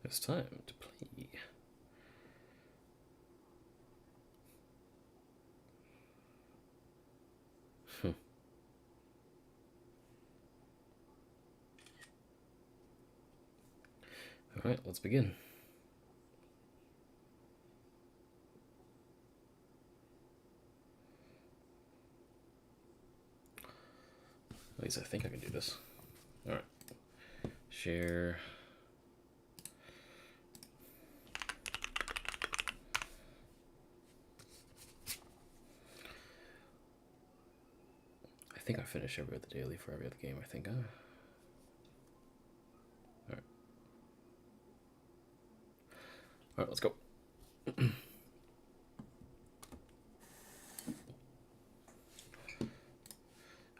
It's time to play. Alright, let's begin. At least I think I can do this. Alright. Share. I think I finished every other daily for every other game, I think. Alright. Alright, let's go. I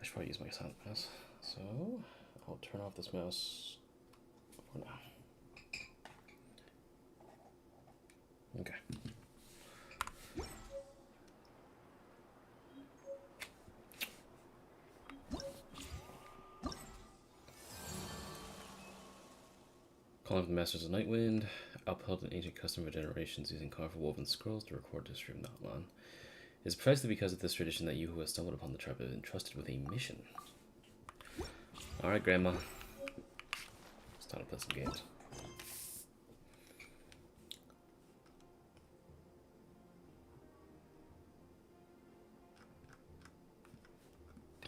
should probably use my silent mouse. So, I'll turn off this mouse for now. Okay. Calling from the Masters of Nightwind, upheld an ancient custom for generations using colorful woven scrolls to record history of Natlan. It is precisely because of this tradition that you who have stumbled upon the tribe have been entrusted with a mission. Alright, Grandma. It's time to play some games.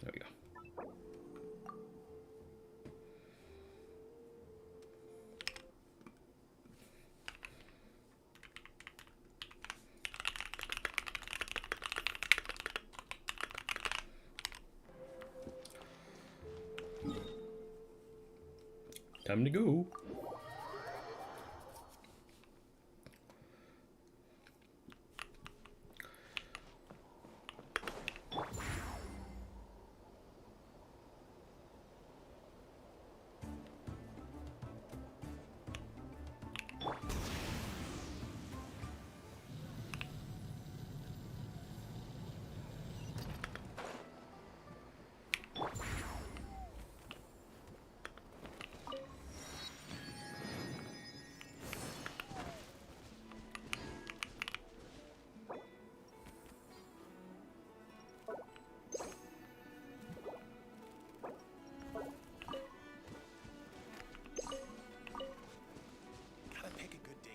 There we go. Time to go.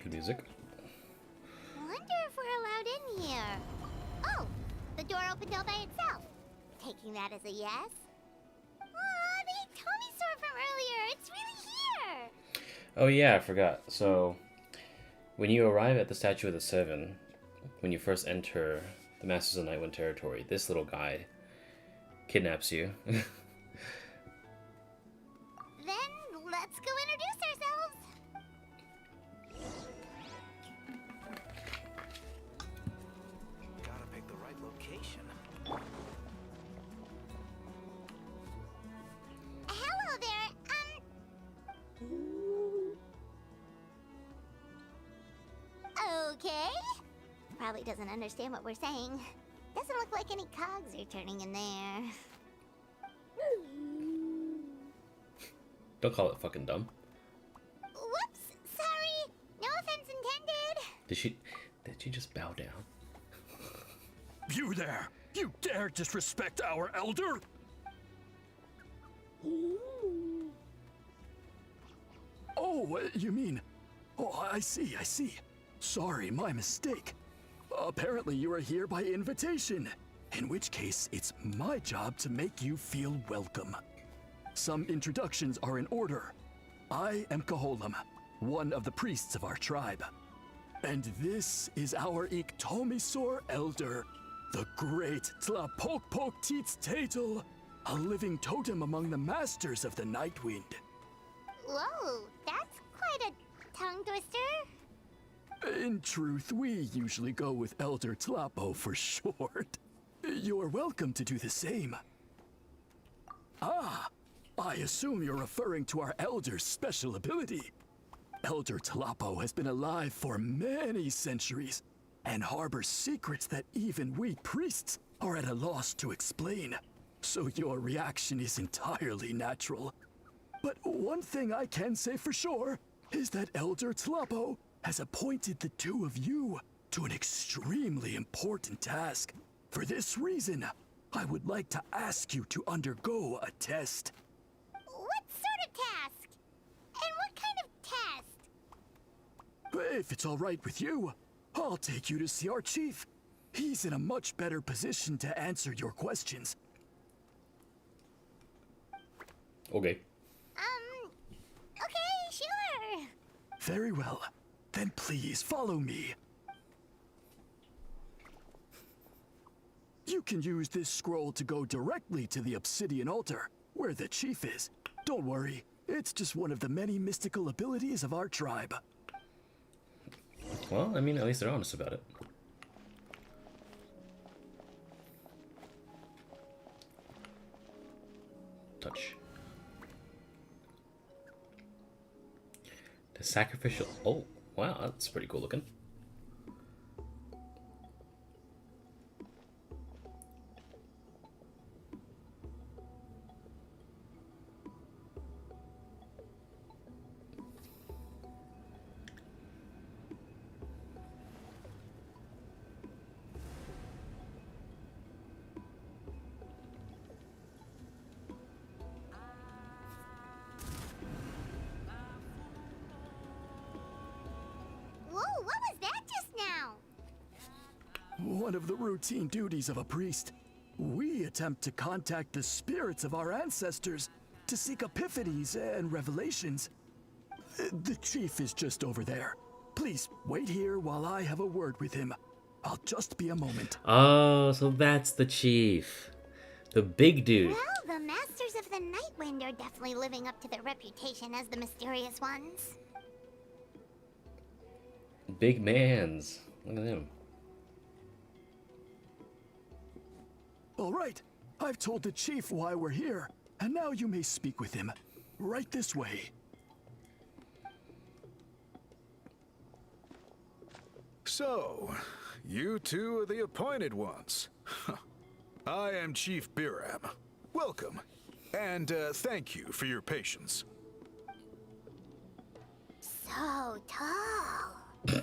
Good music. Wonder if we're allowed in here. Oh, the door opened all by itself. Taking that as a yes? Aw, the Tommy store from earlier. It's really here. Oh yeah, I forgot. So, when you arrive at the Statue of the Seven, when you first enter the Masters of Nightwind territory, this little guy kidnaps you. Then let's go introduce ourselves. Gotta pick the right location. Hello there. Okay. Probably doesn't understand what we're saying. Doesn't look like any cogs are turning in there. Don't call it fucking dumb. Whoops, sorry. No offense intended. Did she just bow down? You there! You dare disrespect our elder? Oh, you mean... Oh, I see. Sorry, my mistake. Apparently you are here by invitation, in which case it's my job to make you feel welcome. Some introductions are in order. I am Kaholam, one of the priests of our tribe. And this is our Iktomisor elder, the great Tlapokpok Tatel, a living totem among the masters of the Nightwind. Whoa, that's quite a tongue twister. In truth, we usually go with Elder Tlapo for short. You're welcome to do the same. Ah, I assume you're referring to our elder's special ability. Elder Tlapo has been alive for many centuries and harbors secrets that even we priests are at a loss to explain. So your reaction is entirely natural. But one thing I can say for sure is that Elder Tlapo has appointed the two of you to an extremely important task. For this reason, I would like to ask you to undergo a test. What sort of task? And what kind of test? If it's all right with you, I'll take you to see our chief. He's in a much better position to answer your questions. Okay. Okay, sure. Very well. Then please follow me. You can use this scroll to go directly to the obsidian altar, where the chief is. Don't worry, it's just one of the many mystical abilities of our tribe. Well, I mean, at least they're honest about it. Touch. The sacrificial... Oh, wow, that's pretty cool looking. Whoa, what was that just now? One of the routine duties of a priest. We attempt to contact the spirits of our ancestors to seek epiphanies and revelations. The chief is just over there. Please wait here while I have a word with him. I'll just be a moment. Oh, so that's the chief. The big dude. Well, the Masters of the Nightwind are definitely living up to their reputation as the mysterious ones. Big mans. Look at him. All right, I've told the chief why we're here, and now you may speak with him. Right this way. So, you two are the appointed ones. I am Chief Biram. Welcome, and thank you for your patience. So tall.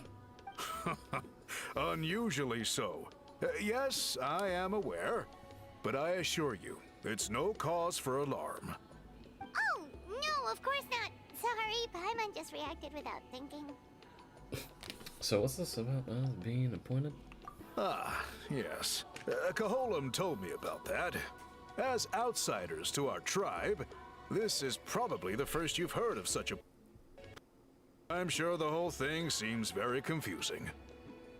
Unusually so. Yes, I am aware, but I assure you, it's no cause for alarm. Oh, no, of course not. Sorry, Paimon just reacted without thinking. So what's this about us being appointed? Ah, yes. Kaholam told me about that. As outsiders to our tribe, this is probably the first you've heard of such a... I'm sure the whole thing seems very confusing.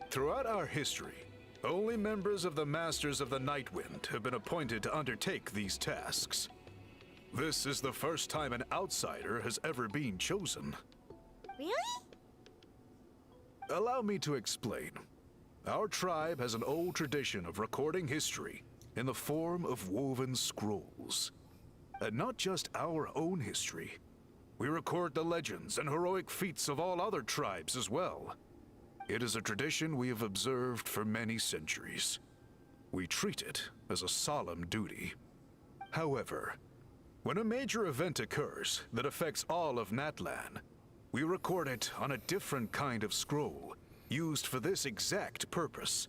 Throughout our history, only members of the Masters of the Nightwind have been appointed to undertake these tasks. This is the first time an outsider has ever been chosen. Really? Allow me to explain. Our tribe has an old tradition of recording history in the form of woven scrolls. And not just our own history. We record the legends and heroic feats of all other tribes as well. It is a tradition we have observed for many centuries. We treat it as a solemn duty. However, when a major event occurs that affects all of Natlan, we record it on a different kind of scroll, used for this exact purpose.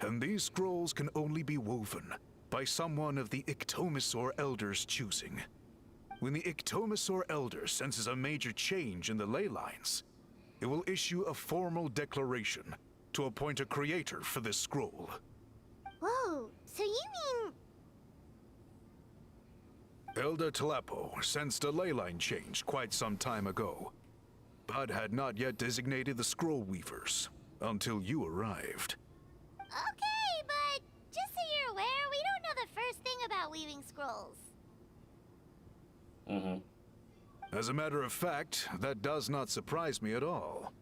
And these scrolls can only be woven by someone of the Iktomisor Elder's choosing. When the Iktomisor Elder senses a major change in the ley lines, it will issue a formal declaration to appoint a creator for this scroll. Whoa, so you mean... Elder Tlapo sensed a ley line change quite some time ago, but had not yet designated the scroll weavers until you arrived. Okay, but just so you're aware, we don't know the first thing about weaving scrolls. As a matter of fact, that does not surprise me at all.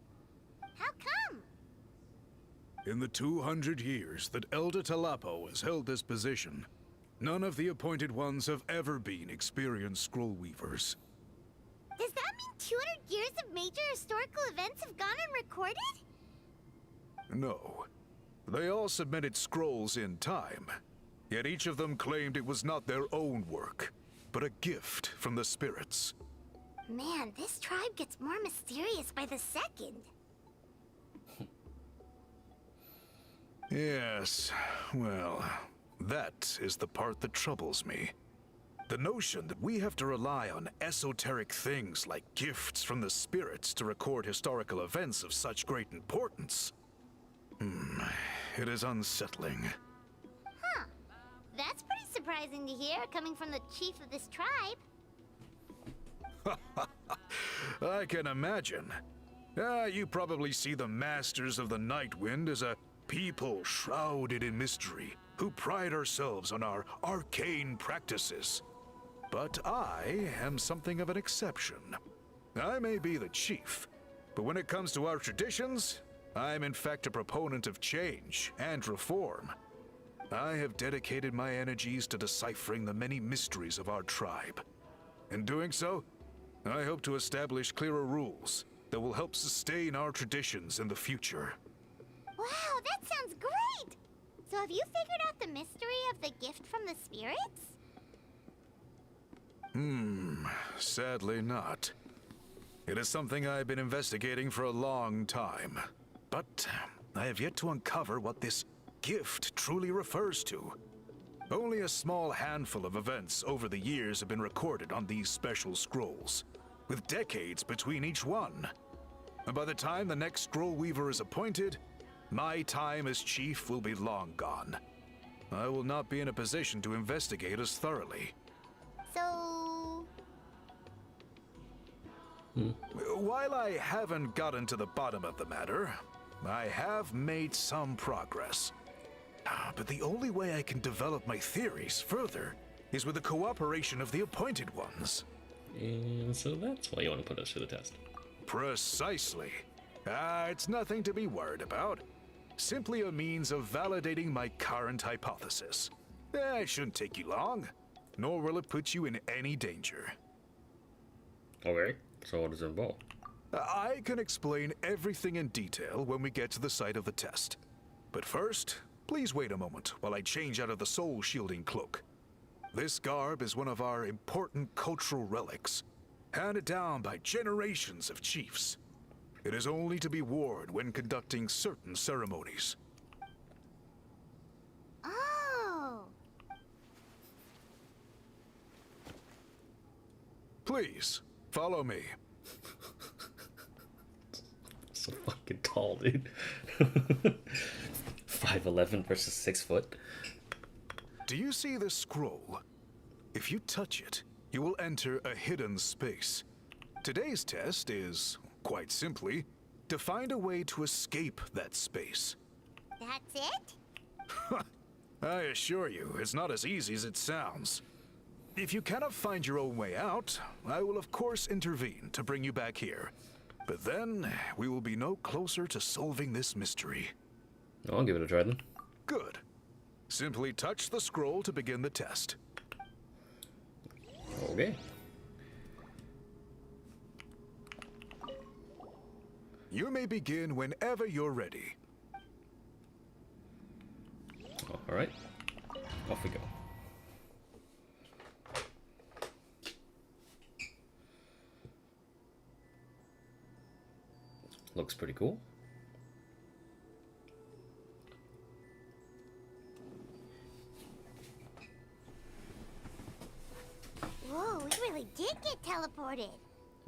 How come? In the 200 years that Elder Tlapo has held this position, none of the appointed ones have ever been experienced scroll weavers. Does that mean 200 years of major historical events have gone unrecorded? No. They all submitted scrolls in time, yet each of them claimed it was not their own work, but a gift from the spirits. Man, this tribe gets more mysterious by the second. Yes, well, that is the part that troubles me. The notion that we have to rely on esoteric things like gifts from the spirits to record historical events of such great importance. It is unsettling. Huh. That's pretty surprising to hear, coming from the chief of this tribe. I can imagine. You probably see the Masters of the Night Wind as a people shrouded in mystery, who pride ourselves on our arcane practices. But I am something of an exception. I may be the chief, but when it comes to our traditions, I'm in fact a proponent of change and reform. I have dedicated my energies to deciphering the many mysteries of our tribe. In doing so, I hope to establish clearer rules that will help sustain our traditions in the future. Wow, that sounds great! So have you figured out the mystery of the gift from the spirits? Sadly not. It is something I've been investigating for a long time, but I have yet to uncover what this gift truly refers to. Only a small handful of events over the years have been recorded on these special scrolls, with decades between each one. And by the time the next scroll weaver is appointed, my time as chief will be long gone. I will not be in a position to investigate as thoroughly. So... While I haven't gotten to the bottom of the matter, I have made some progress. But the only way I can develop my theories further is with the cooperation of the appointed ones. And so that's why you want to put us through the test. Precisely. It's nothing to be worried about. Simply a means of validating my current hypothesis. It shouldn't take you long, nor will it put you in any danger. Okay, so what does it involve? I can explain everything in detail when we get to the site of the test. But first, please wait a moment while I change out of the soul-shielding cloak. This garb is one of our important cultural relics, handed down by generations of chiefs. It is only to be worn when conducting certain ceremonies. Oh! Please, follow me. So fucking tall, dude. 5'11" versus 6 foot. Do you see this scroll? If you touch it, you will enter a hidden space. Today's test is, quite simply, to find a way to escape that space. That's it? I assure you, it's not as easy as it sounds. If you cannot find your own way out, I will of course intervene to bring you back here. But then, we will be no closer to solving this mystery. I'll give it a try then. Good. Simply touch the scroll to begin the test. Okay. You may begin whenever you're ready. Alright. Off we go. Looks pretty cool. Whoa, we really did get teleported.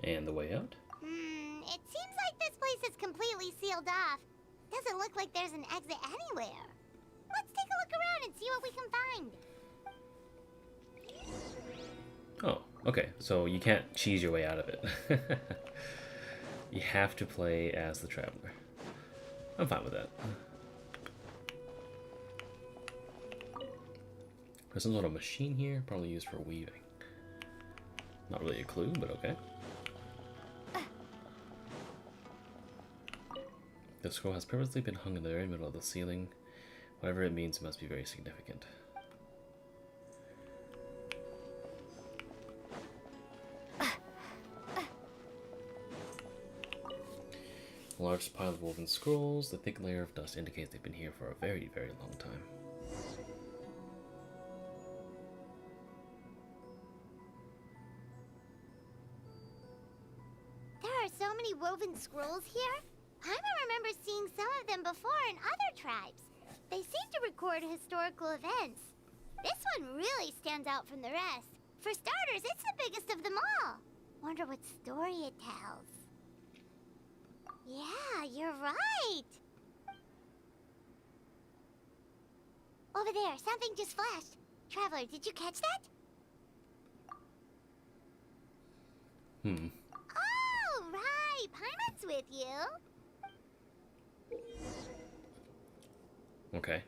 And the way out? It seems like this place is completely sealed off. Doesn't look like there's an exit anywhere. Let's take a look around and see what we can find. Oh, okay. So you can't cheese your way out of it. You have to play as the traveler. I'm fine with that. There's some sort of machine here, probably used for weaving. Not really a clue, but okay. The scroll has purposely been hung in the very middle of the ceiling. Whatever it means, it must be very significant. A large pile of woven scrolls. The thick layer of dust indicates they've been here for a very, very long time. so many woven scrolls here? Paimon remembers seeing some of them before in other tribes. They seem to record historical events. This one really stands out from the rest. For starters, it's the biggest of them all. Wonder what story it tells. Yeah, you're right. Over there, something just flashed. Traveler, did you catch that? Oh, right. Paimon's with you. Okay.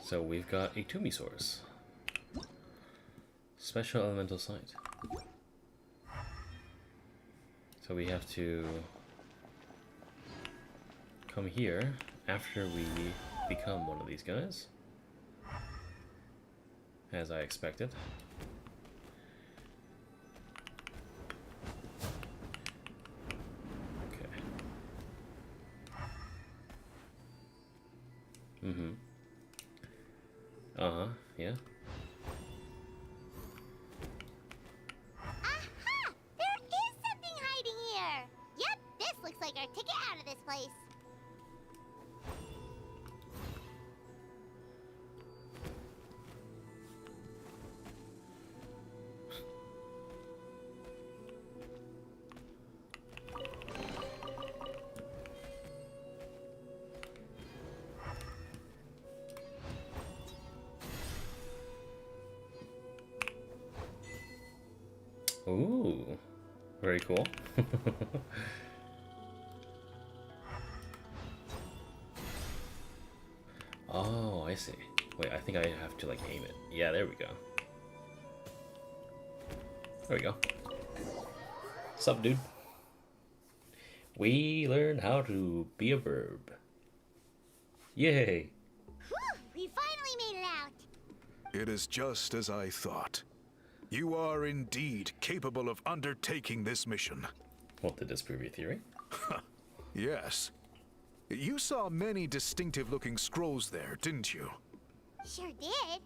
So we've got a Tumisaurus. Special elemental sight. So we have to come here after we become one of these guys. As I expected. Okay. Yeah. Aha! There is something hiding here! Yep, this looks like our ticket out of this place. Ooh, very cool. Oh, I see. Wait, I think I have to like aim it. Yeah, there we go. There we go. What's up, dude? We learned how to be a verb. Yay! Whew, we finally made it out. It is just as I thought. You are indeed capable of undertaking this mission. What, did this prove your theory? Yes. You saw many distinctive-looking scrolls there, didn't you? Sure did.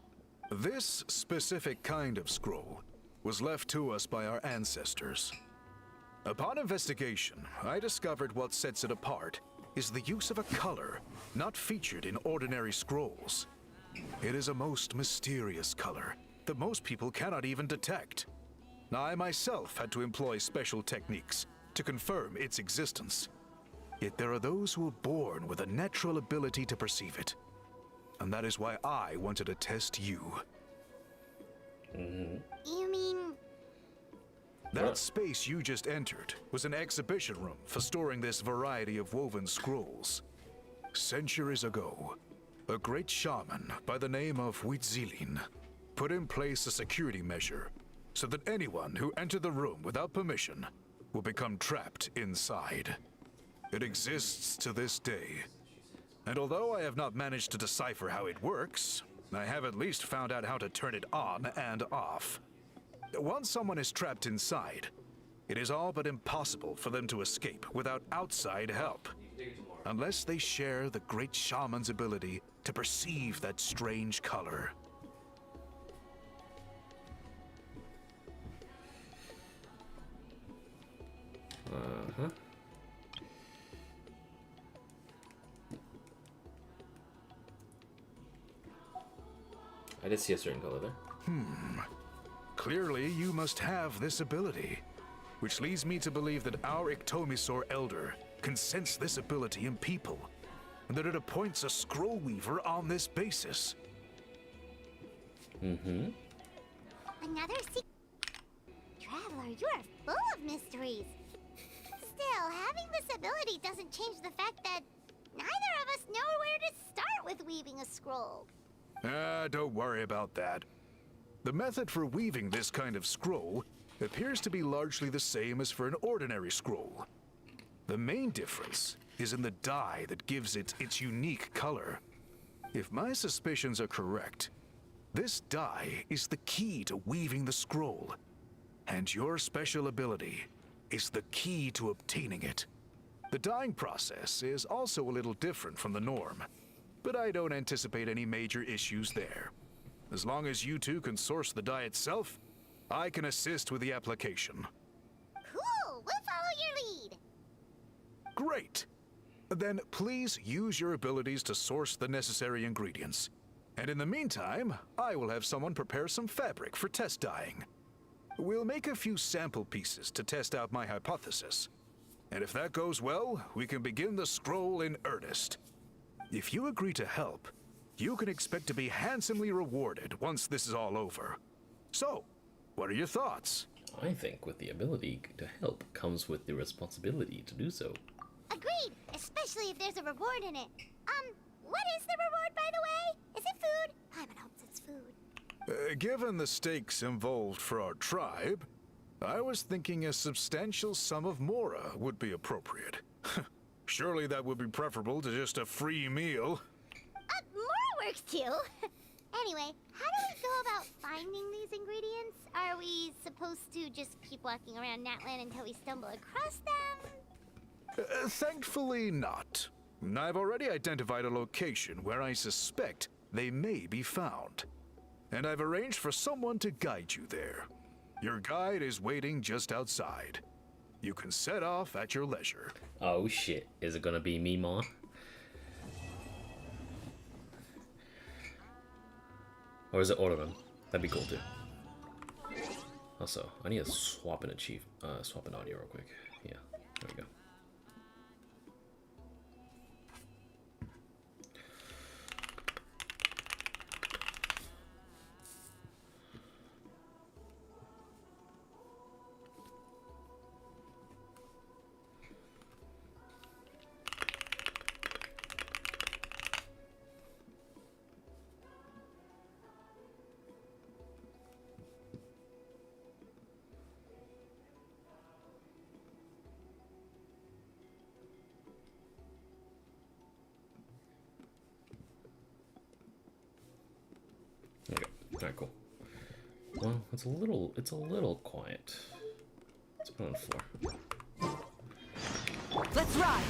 This specific kind of scroll was left to us by our ancestors. Upon investigation, I discovered what sets it apart is the use of a color not featured in ordinary scrolls. It is a most mysterious color that most people cannot even detect. I myself had to employ special techniques to confirm its existence. Yet there are those who are born with a natural ability to perceive it. And that is why I wanted to test you. You mean... That space you just entered was an exhibition room for storing this variety of woven scrolls. Centuries ago, a great shaman by the name of Huitzilin put in place a security measure so that anyone who entered the room without permission will become trapped inside. It exists to this day. And although I have not managed to decipher how it works, I have at least found out how to turn it on and off. Once someone is trapped inside, it is all but impossible for them to escape without outside help, unless they share the great shaman's ability to perceive that strange color. I did see a certain color there. Clearly, you must have this ability, which leads me to believe that our Ictomisaur Elder can sense this ability in people, and that it appoints a scroll weaver on this basis. Another Traveler, you are full of mysteries. Still, having this ability doesn't change the fact that neither of us know where to start with weaving a scroll. Don't worry about that. The method for weaving this kind of scroll appears to be largely the same as for an ordinary scroll. The main difference is in the dye that gives it its unique color. If my suspicions are correct, this dye is the key to weaving the scroll, and your special ability is the key to obtaining it. The dyeing process is also a little different from the norm, but I don't anticipate any major issues there. As long as you two can source the dye itself, I can assist with the application. Cool! Great. Then please use your abilities to source the necessary ingredients. And in the meantime, I will have someone prepare some fabric for test dyeing. We'll make a few sample pieces to test out my hypothesis. And if that goes well, we can begin the scroll in earnest. If you agree to help, you can expect to be handsomely rewarded once this is all over. So, what are your thoughts? I think with the ability to help comes with the responsibility to do so. Agreed, especially if there's a reward in it. What is the reward, by the way? Is it food? Paimon hopes it's food. Given the stakes involved for our tribe, I was thinking a substantial sum of mora would be appropriate. Surely that would be preferable to just a free meal. Mora works too. Anyway, how do we go about finding these ingredients? Are we supposed to just keep walking around Natlan until we stumble across them? Thankfully not. I've already identified a location where I suspect they may be found. And I've arranged for someone to guide you there. Your guide is waiting just outside. You can set off at your leisure. Oh shit, is it gonna be me, Ma? Or is it Automan? That'd be cool too. Also, I need to swap an audio real quick. Yeah, there we go. There we go. Alright, cool. Well, it's a little quiet. Let's put it on the floor. Let's ride!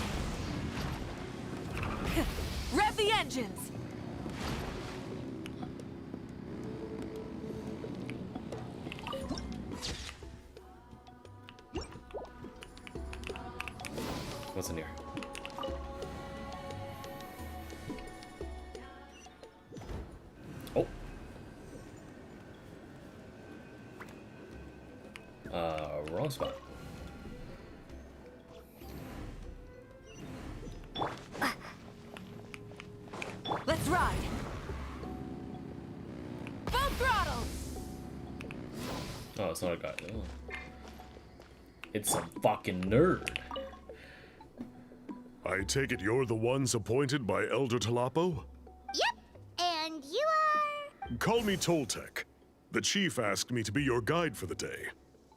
Rev the engines! What's in here? Oh. Wrong spot. Let's ride! Full throttle! Oh, it's not a guy. Oh. It's a fucking nerd. I take it you're the ones appointed by Elder Talapo? Yep, and you are... Call me Toltec. The chief asked me to be your guide for the day.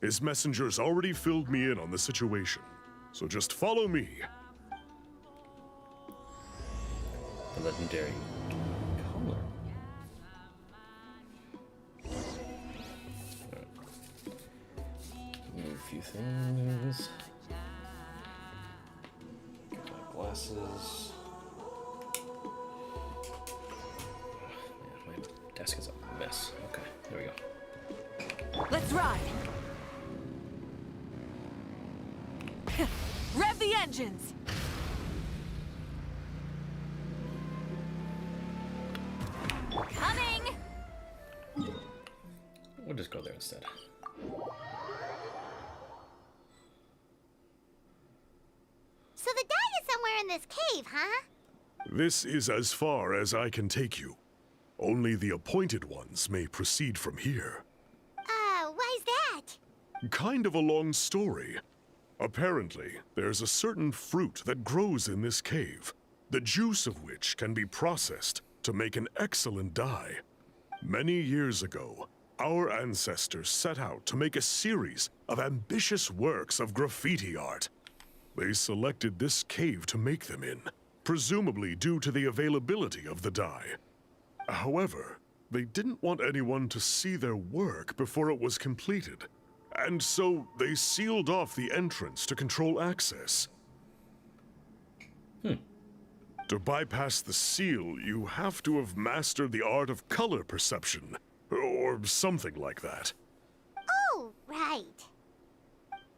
His messengers already filled me in on the situation. So just follow me. The legendary color. Alright. Move a few things. Get my glasses. Man, my desk is a mess. Okay, there we go. Let's ride! Rev the engines! Coming! We'll just go there instead. So the dye is somewhere in this cave, huh? This is as far as I can take you. Only the appointed ones may proceed from here. Why's that? Kind of a long story. Apparently, there's a certain fruit that grows in this cave, the juice of which can be processed to make an excellent dye. Many years ago, our ancestors set out to make a series of ambitious works of graffiti art. They selected this cave to make them in, presumably due to the availability of the dye. However, they didn't want anyone to see their work before it was completed. And so they sealed off the entrance to control access. To bypass the seal, you have to have mastered the art of color perception, or something like that. Oh, right.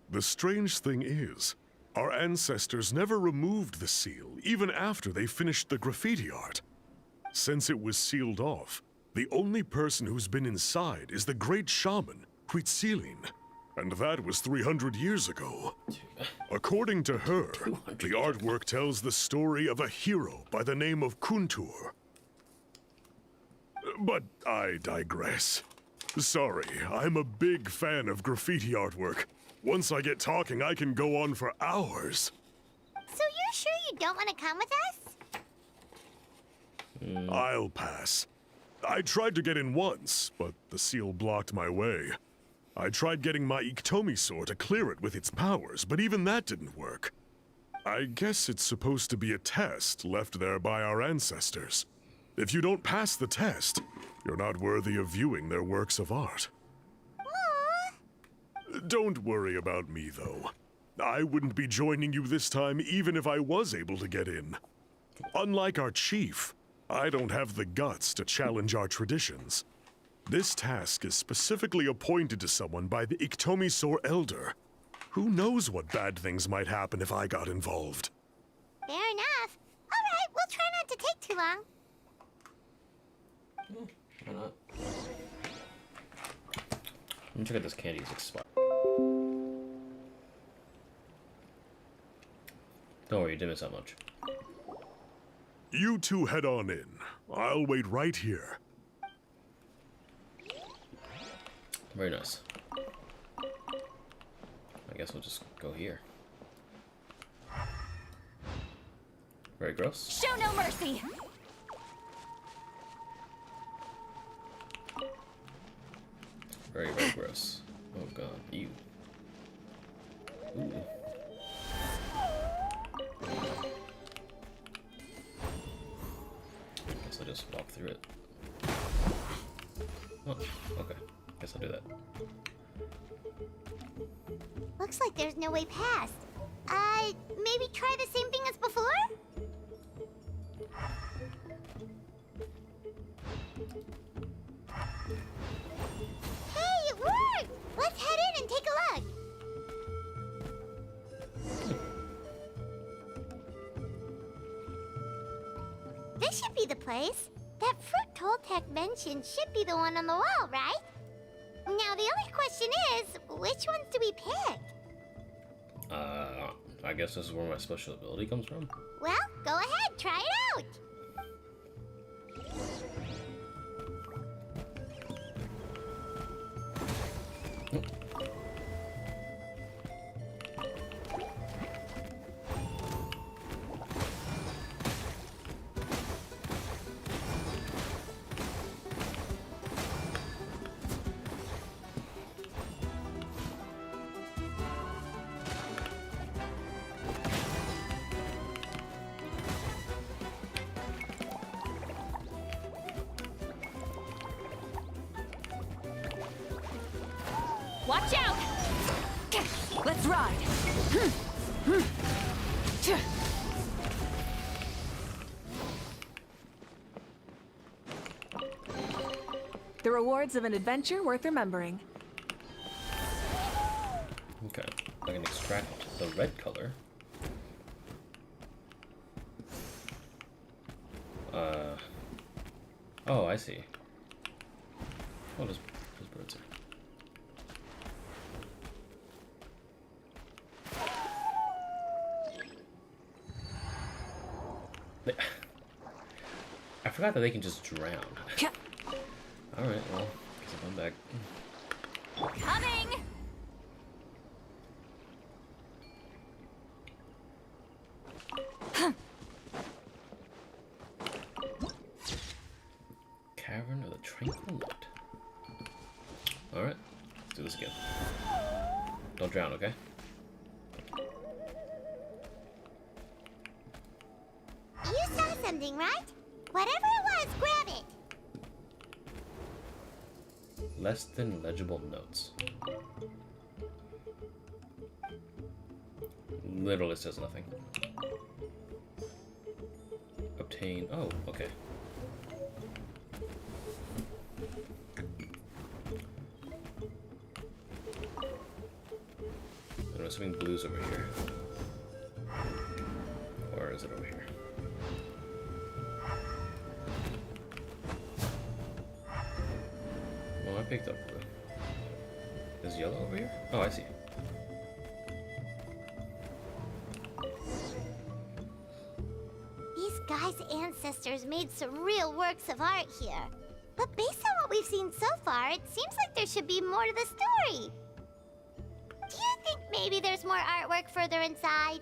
The strange thing is, Our ancestors never removed the seal, even after they finished the graffiti art. Since it was sealed off, the only person who's been inside is the great shaman, Huitzilin. And that was 300 years ago. According to her, the artwork tells the story of a hero by the name of Kuntur. But I digress. Sorry, I'm a big fan of graffiti artwork. Once I get talking, I can go on for hours. So you're sure you don't want to come with us? I'll pass. I tried to get in once, but the seal blocked my way. I tried getting my Iktomisaur to clear it with its powers, but even that didn't work. I guess it's supposed to be a test left there by our ancestors. If you don't pass the test, you're not worthy of viewing their works of art. Aww. Don't worry about me, though. I wouldn't be joining you this time even if I was able to get in. Unlike our chief, I don't have the guts to challenge our traditions. This task is specifically appointed to someone by the Iktomisaur Elder. Who knows what bad things might happen if I got involved? Fair enough. All right, we'll try not to take too long. Why not? Let me check out this candy's expired. Don't worry, you didn't miss that much. You two head on in. I'll wait right here. Very nice. I guess we'll just go here. Very gross. Show no mercy! Very, very gross. Oh god, ew. Ooh. Guess I'll just walk through it. Oh, okay. Guess I'll do that. Looks like there's no way past. Maybe try the same thing as before? Hey, it worked! Let's head in and take a look. This should be the place. That fruit Toltec mentioned should be the one on the wall, right? Now, the only question is, which ones do we pick? I guess this is where my special ability comes from. Well, go ahead, try it out. Watch out! Let's ride! The rewards of an adventure worth remembering. Okay, I can extract the red color. Oh, I see. Oh, there's birds here. I forgot that they can just drown. Alright, well, guess I'm back. Coming! Cavern of the Tranquil Light. Alright, let's do this again. Don't drown, okay? You saw something, right? Whatever it was, grab it. Less than legible notes. Literally says nothing. Obtain. Oh, okay. I'm assuming blue's over here. I picked up blue. Is yellow over here? Oh, I see. These guys' ancestors made some real works of art here. But based on what we've seen so far, it seems like there should be more to the story. Do you think maybe there's more artwork further inside?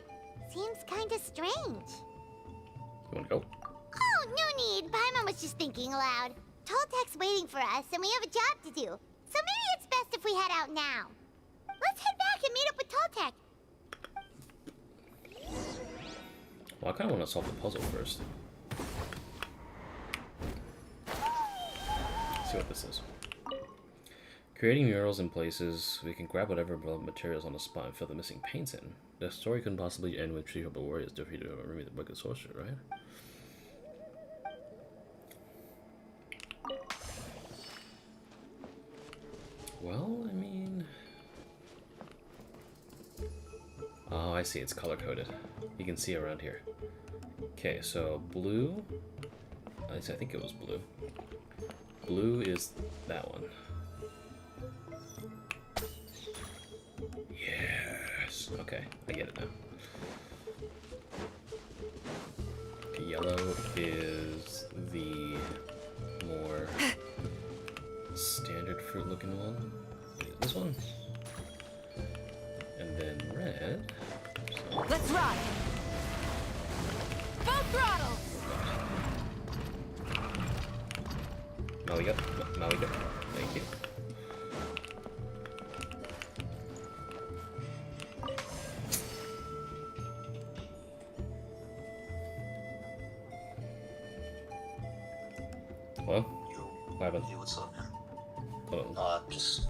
Seems kinda strange. You wanna go? Oh, no need. Paimon was just thinking aloud. Toltek's waiting for us, and we have a job to do. So maybe it's best if we head out now. Let's head back and meet up with Toltek. Well, I kinda wanna solve the puzzle first. See what this is. Creating murals in places, we can grab whatever relevant materials on the spot and fill the missing paints in. The story couldn't possibly end with Tree Hopper Warriors defeated or remove the Book of Sorcerer, right? Well, I mean... Oh, I see, it's color-coded. You can see around here. Okay, so blue... I think it was blue. Blue is that one. Yes! Okay, I get it now. Okay, yellow is the more standard fruit looking one. This one. And then red. So Let's ride! Full throttle! Mavuika. Mavuika. Thank you. Hello? What happened? Hey, what's up, man? Hold on. Just...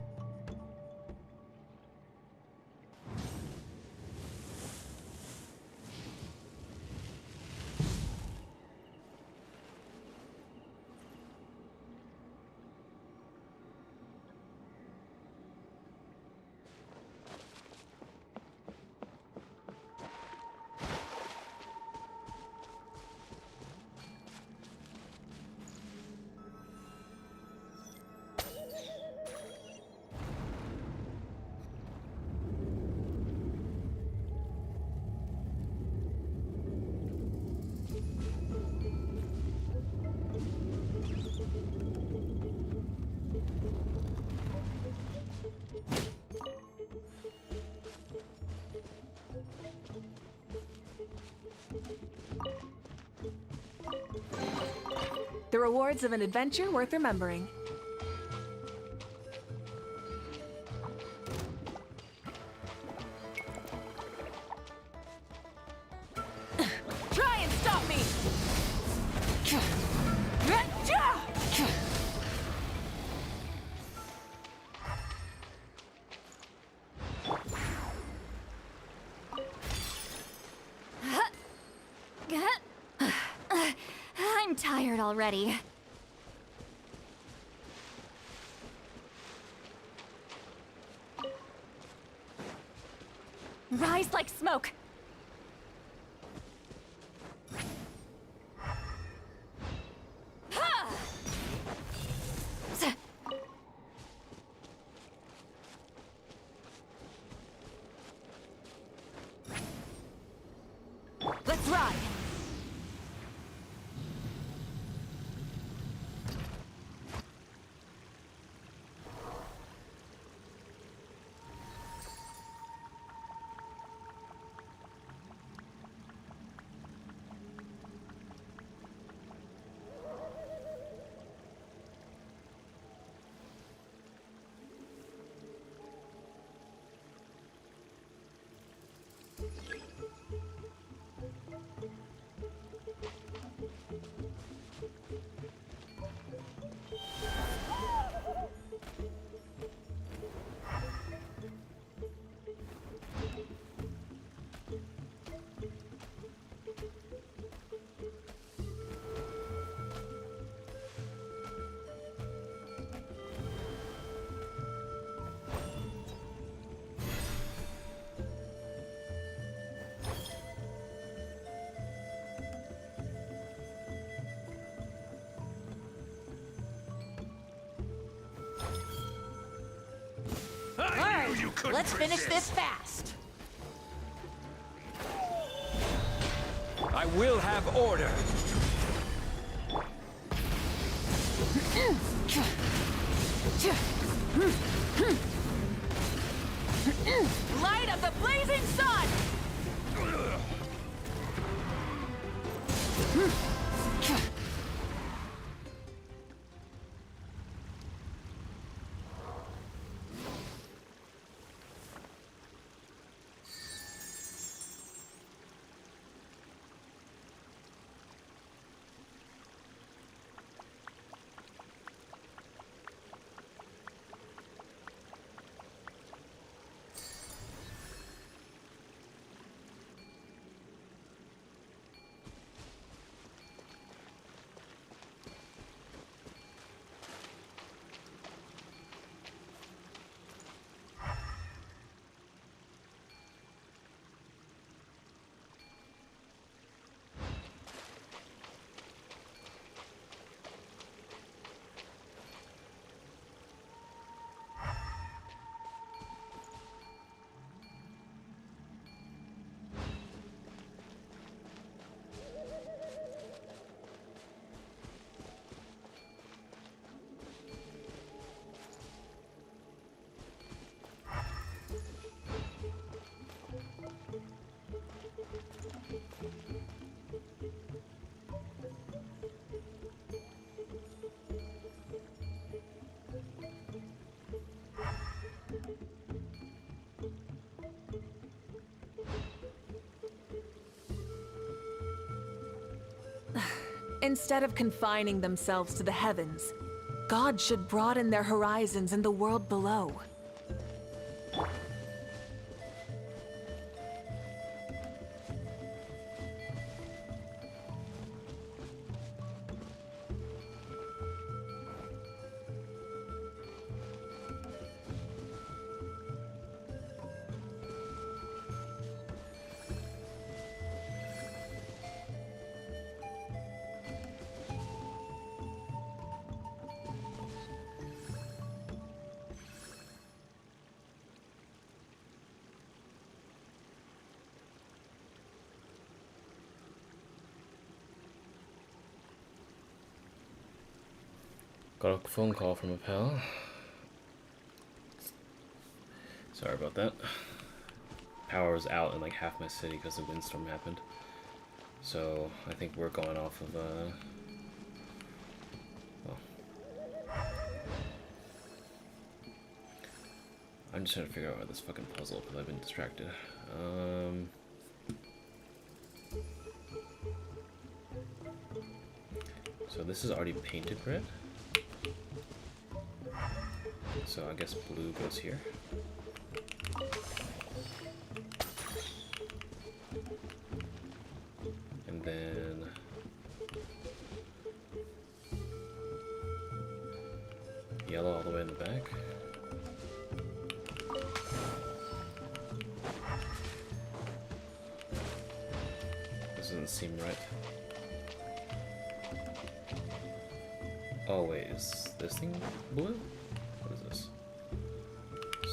The rewards of an adventure worth remembering. Try and stop me! I'm tired already. Rise like smoke. Ha! Let's ride. you couldn't Let's finish resist. this fast. I will have order. Light of the blazing sun! Instead of confining themselves to the heavens, God should broaden their horizons in the world below. Got a phone call from a pal. Sorry about that. Power was out in like half my city because the windstorm happened. So I think we're going off of well, I'm just trying to figure out this fucking puzzle because I've been distracted. So this is already painted red. So I guess blue goes here. And then yellow all the way in the back. This doesn't seem right. Oh wait, is this thing blue? What is this?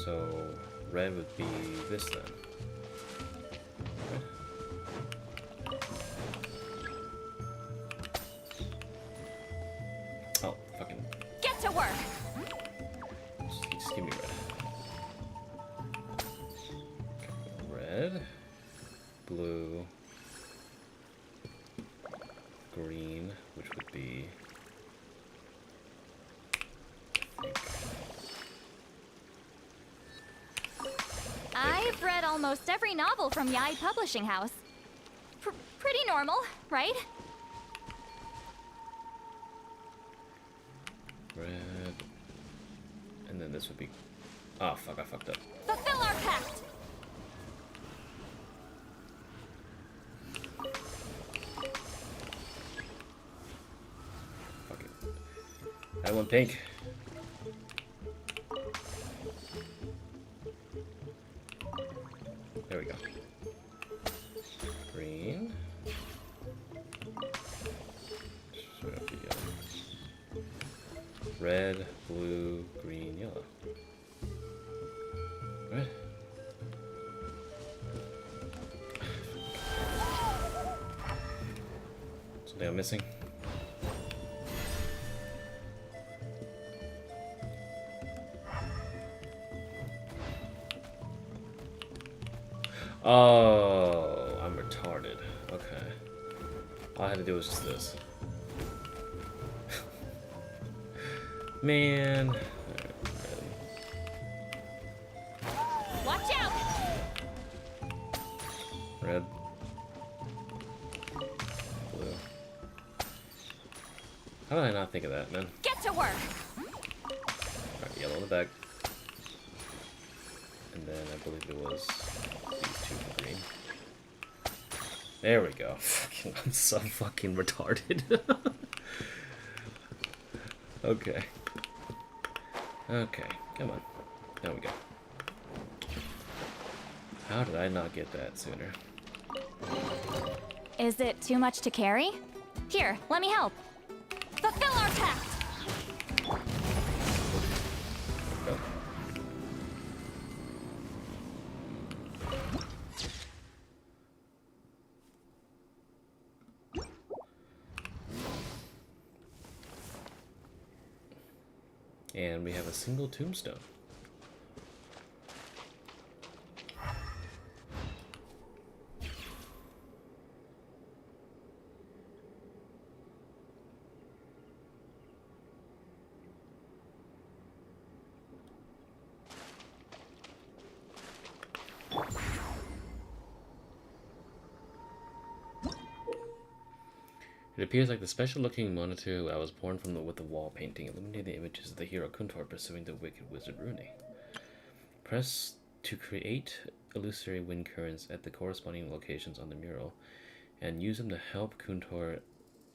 So red would be this then. Right? Oh, fucking. Get to work! Just give me red. Red, blue, green, which would be. I've read almost every novel from Yai Publishing House. Pretty normal, right? Red. And then this would be. Oh fuck, I fucked up. Fulfill our pact! Fuck it. I want pink. There we go. Green. Should have be yellow. Red, blue, green, yellow. Right. Something I'm missing. Oh, I'm retarded. Okay. All I had to do was just this. Man. Watch out! Red. Blue. How did I not think of that, man? Get to work! Alright, yellow in the back. And then I believe it was these two for green. There we go. Fucking, I'm so fucking retarded. Okay. Okay, come on. There we go. How did I not get that sooner? Is it too much to carry? Here, let me help. Fulfill our pact! Go. And we have a single tombstone. It appears like the special-looking monitor I was born from with the wall painting, illuminating the images of the hero Kuntor pursuing the wicked wizard Rune. Press to create illusory wind currents at the corresponding locations on the mural, and use them to help Kuntor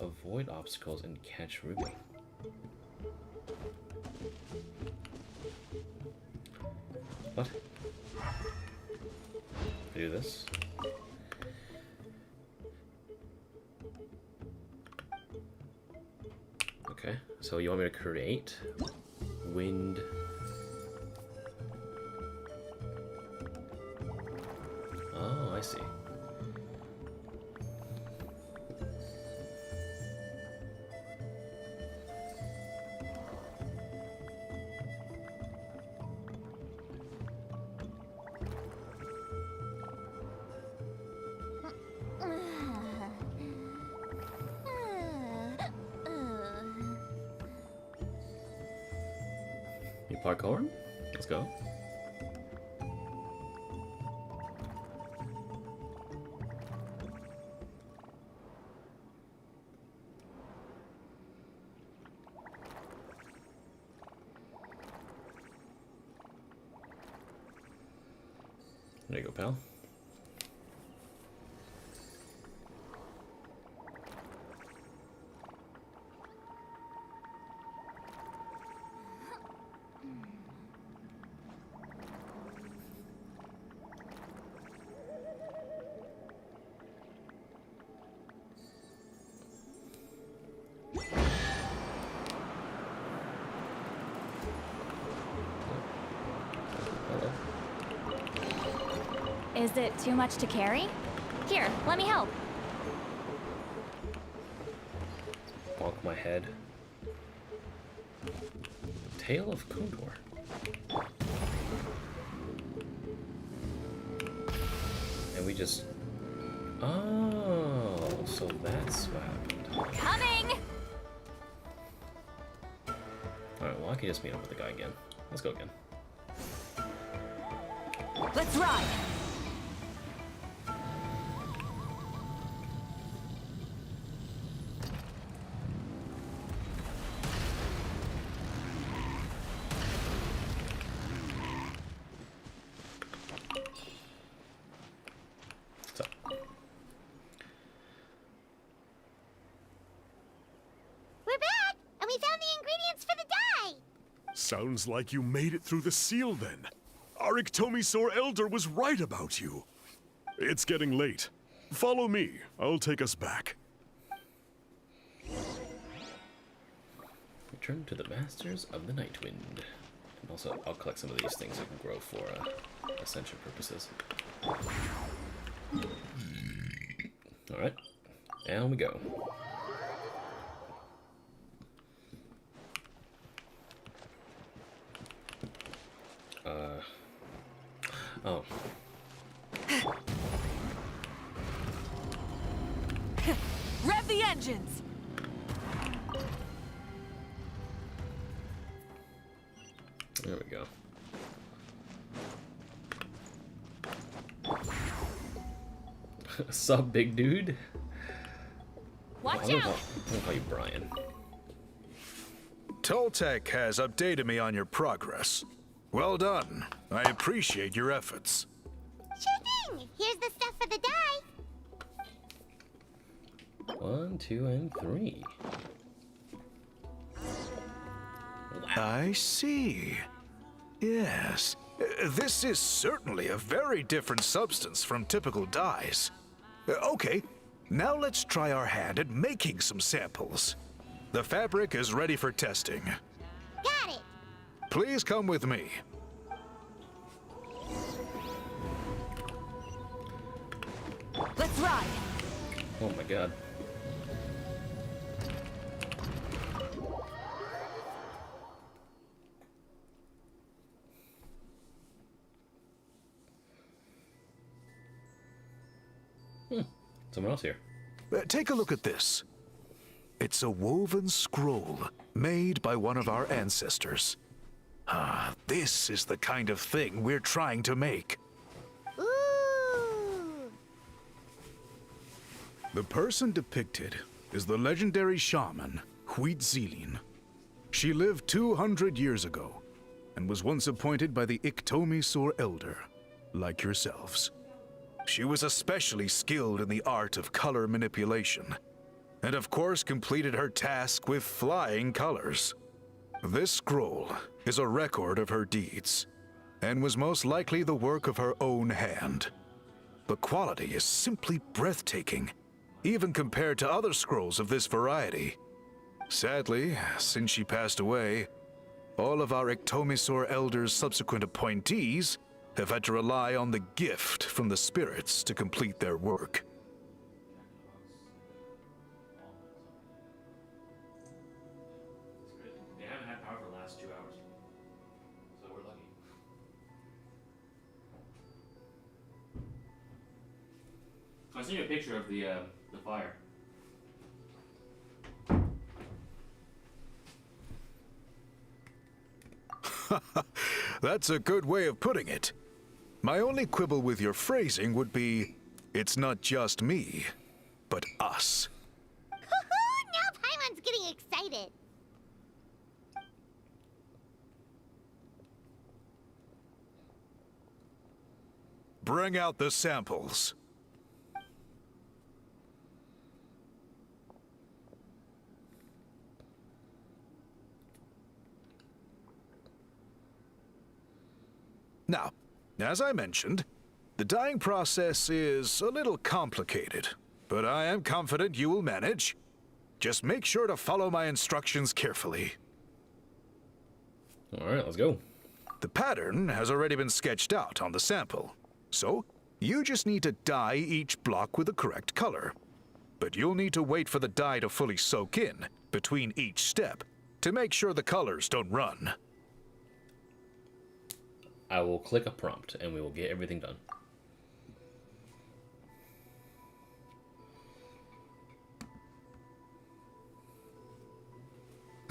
avoid obstacles and catch Rune. What? Do this? Okay, so you want me to create wind. Oh, I see. You parkour? Let's go. There you go, pal. Hello. Is it too much to carry? Here, let me help. Bonk my head. Tale of Kuntor. And we just... Oh, so that's what happened. Coming! Alright, well I can just meet up with the guy again. Let's go again. Let's ride! So, We're back, and we found the ingredients for the dye. Sounds like you made it through the seal then. Our Iktomisaur Elder was right about you. It's getting late. Follow me. I'll take us back. return to the Masters of the Night Wind. Also, I'll collect some of these things that can grow for ascension purposes. Alright, and we go. Oh. Rev the engines! There we go. Sup, big dude? Watch I'm gonna out! call you Brian. Toltec has updated me on your progress. Well done. I appreciate your efforts. Sure thing. Here's the stuff for the dye. 1, 2, and 3. I see. Yes. This is certainly a very different substance from typical dyes. Okay, now let's try our hand at making some samples. The fabric is ready for testing. Got it. Please come with me. Let's ride! Oh my god. Someone else here. Take a look at this. It's a woven scroll made by one of our ancestors. Ah, this is the kind of thing we're trying to make. Ooh. The person depicted is the legendary shaman, Huitzilin. She lived 200 years ago and was once appointed by the Iktomisor Elder, like yourselves. She was especially skilled in the art of color manipulation, and of course completed her task with flying colors. This scroll is a record of her deeds, and was most likely the work of her own hand. The quality is simply breathtaking, even compared to other scrolls of this variety. Sadly, since she passed away, all of our Iktomisor Elder's subsequent appointees have had to rely on the gift from the spirits to complete their work. They haven't had power for the last 2 hours, so we're lucky. I sent you a picture of the fire. That's a good way of putting it. My only quibble with your phrasing would be, it's not just me, but us. Now Paimon's getting excited. Bring out the samples. Now, as I mentioned, the dyeing process is a little complicated, but I am confident you will manage. Just make sure to follow my instructions carefully. All right, let's go. The pattern has already been sketched out on the sample, so you just need to dye each block with the correct color. But you'll need to wait for the dye to fully soak in between each step to make sure the colors don't run. I will click a prompt and we will get everything done.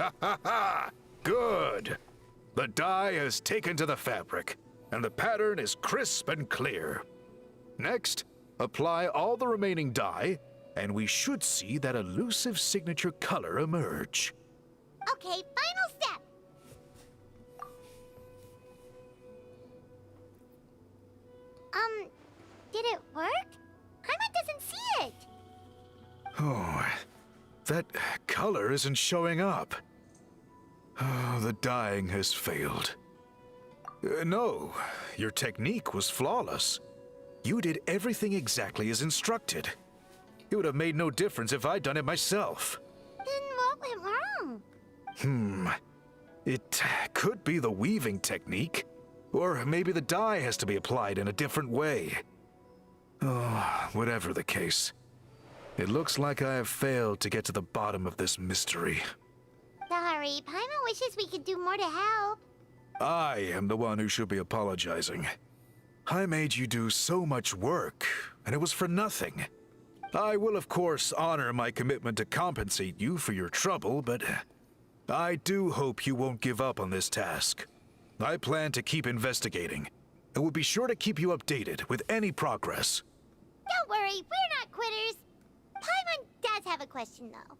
Ha ha ha! Good! The dye has taken to the fabric, and the pattern is crisp and clear. Next, apply all the remaining dye, and we should see that elusive signature color emerge. Okay, final step. Did it work? Paimon doesn't see it. Oh, that color isn't showing up. Oh, the dyeing has failed. No, your technique was flawless. You did everything exactly as instructed. It would have made no difference if I'd done it myself. Then what went wrong? It could be the weaving technique, or maybe the dye has to be applied in a different way. Oh, whatever the case. It looks like I have failed to get to the bottom of this mystery. Sorry, Paimon wishes we could do more to help. I am the one who should be apologizing. I made you do so much work, and it was for nothing. I will, of course, honor my commitment to compensate you for your trouble, but I do hope you won't give up on this task. I plan to keep investigating, and will be sure to keep you updated with any progress. Don't worry, we're not quitters. Paimon does have a question, though.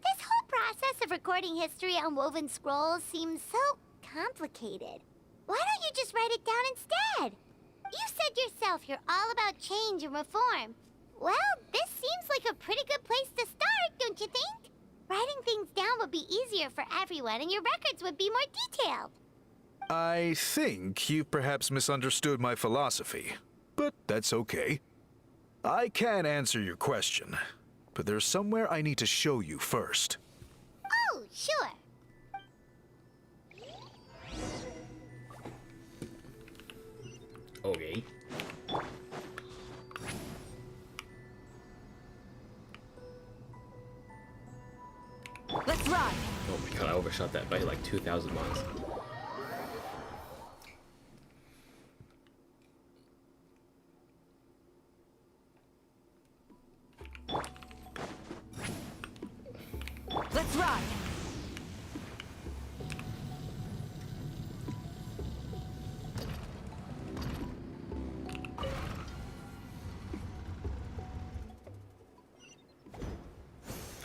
This whole process of recording history on woven scrolls seems so complicated. Why don't you just write it down instead? You said yourself you're all about change and reform. Well, this seems like a pretty good place to start, don't you think? Writing things down would be easier for everyone, and your records would be more detailed. I think you've perhaps misunderstood my philosophy, but that's okay. I can answer your question, but there's somewhere I need to show you first. Oh, sure. Okay. Let's ride! Oh my god, I overshot that by like 2,000 miles. Let's ride!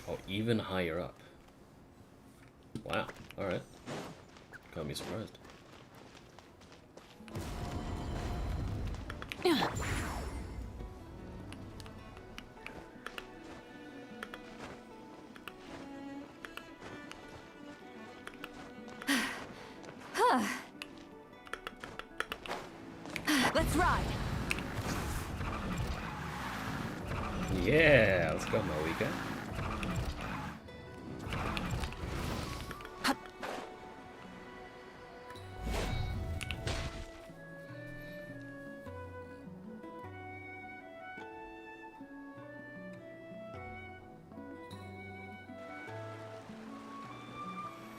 Oh, even higher up. Wow, alright. Got me surprised. Let's ride! Yeah, let's go, Mavuika.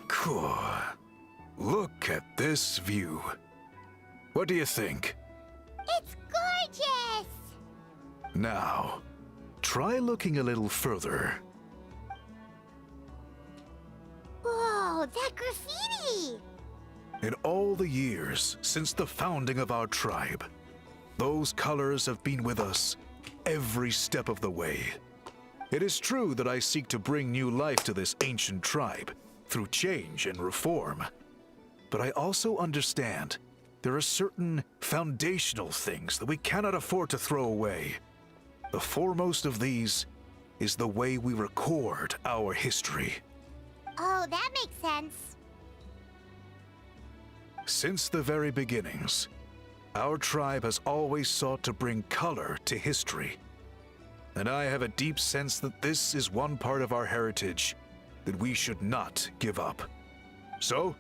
Cool. Look at this view. What do you think? It's gorgeous! Now, try looking a little further. Whoa, that graffiti! In all the years since the founding of our tribe, those colors have been with us every step of the way. It is true that I seek to bring new life to this ancient tribe through change and reform. But I also understand there are certain foundational things that we cannot afford to throw away. The foremost of these is the way we record our history. Oh, that makes sense. Since the very beginnings, our tribe has always sought to bring color to history. And I have a deep sense that this is one part of our heritage that we should not give up. So,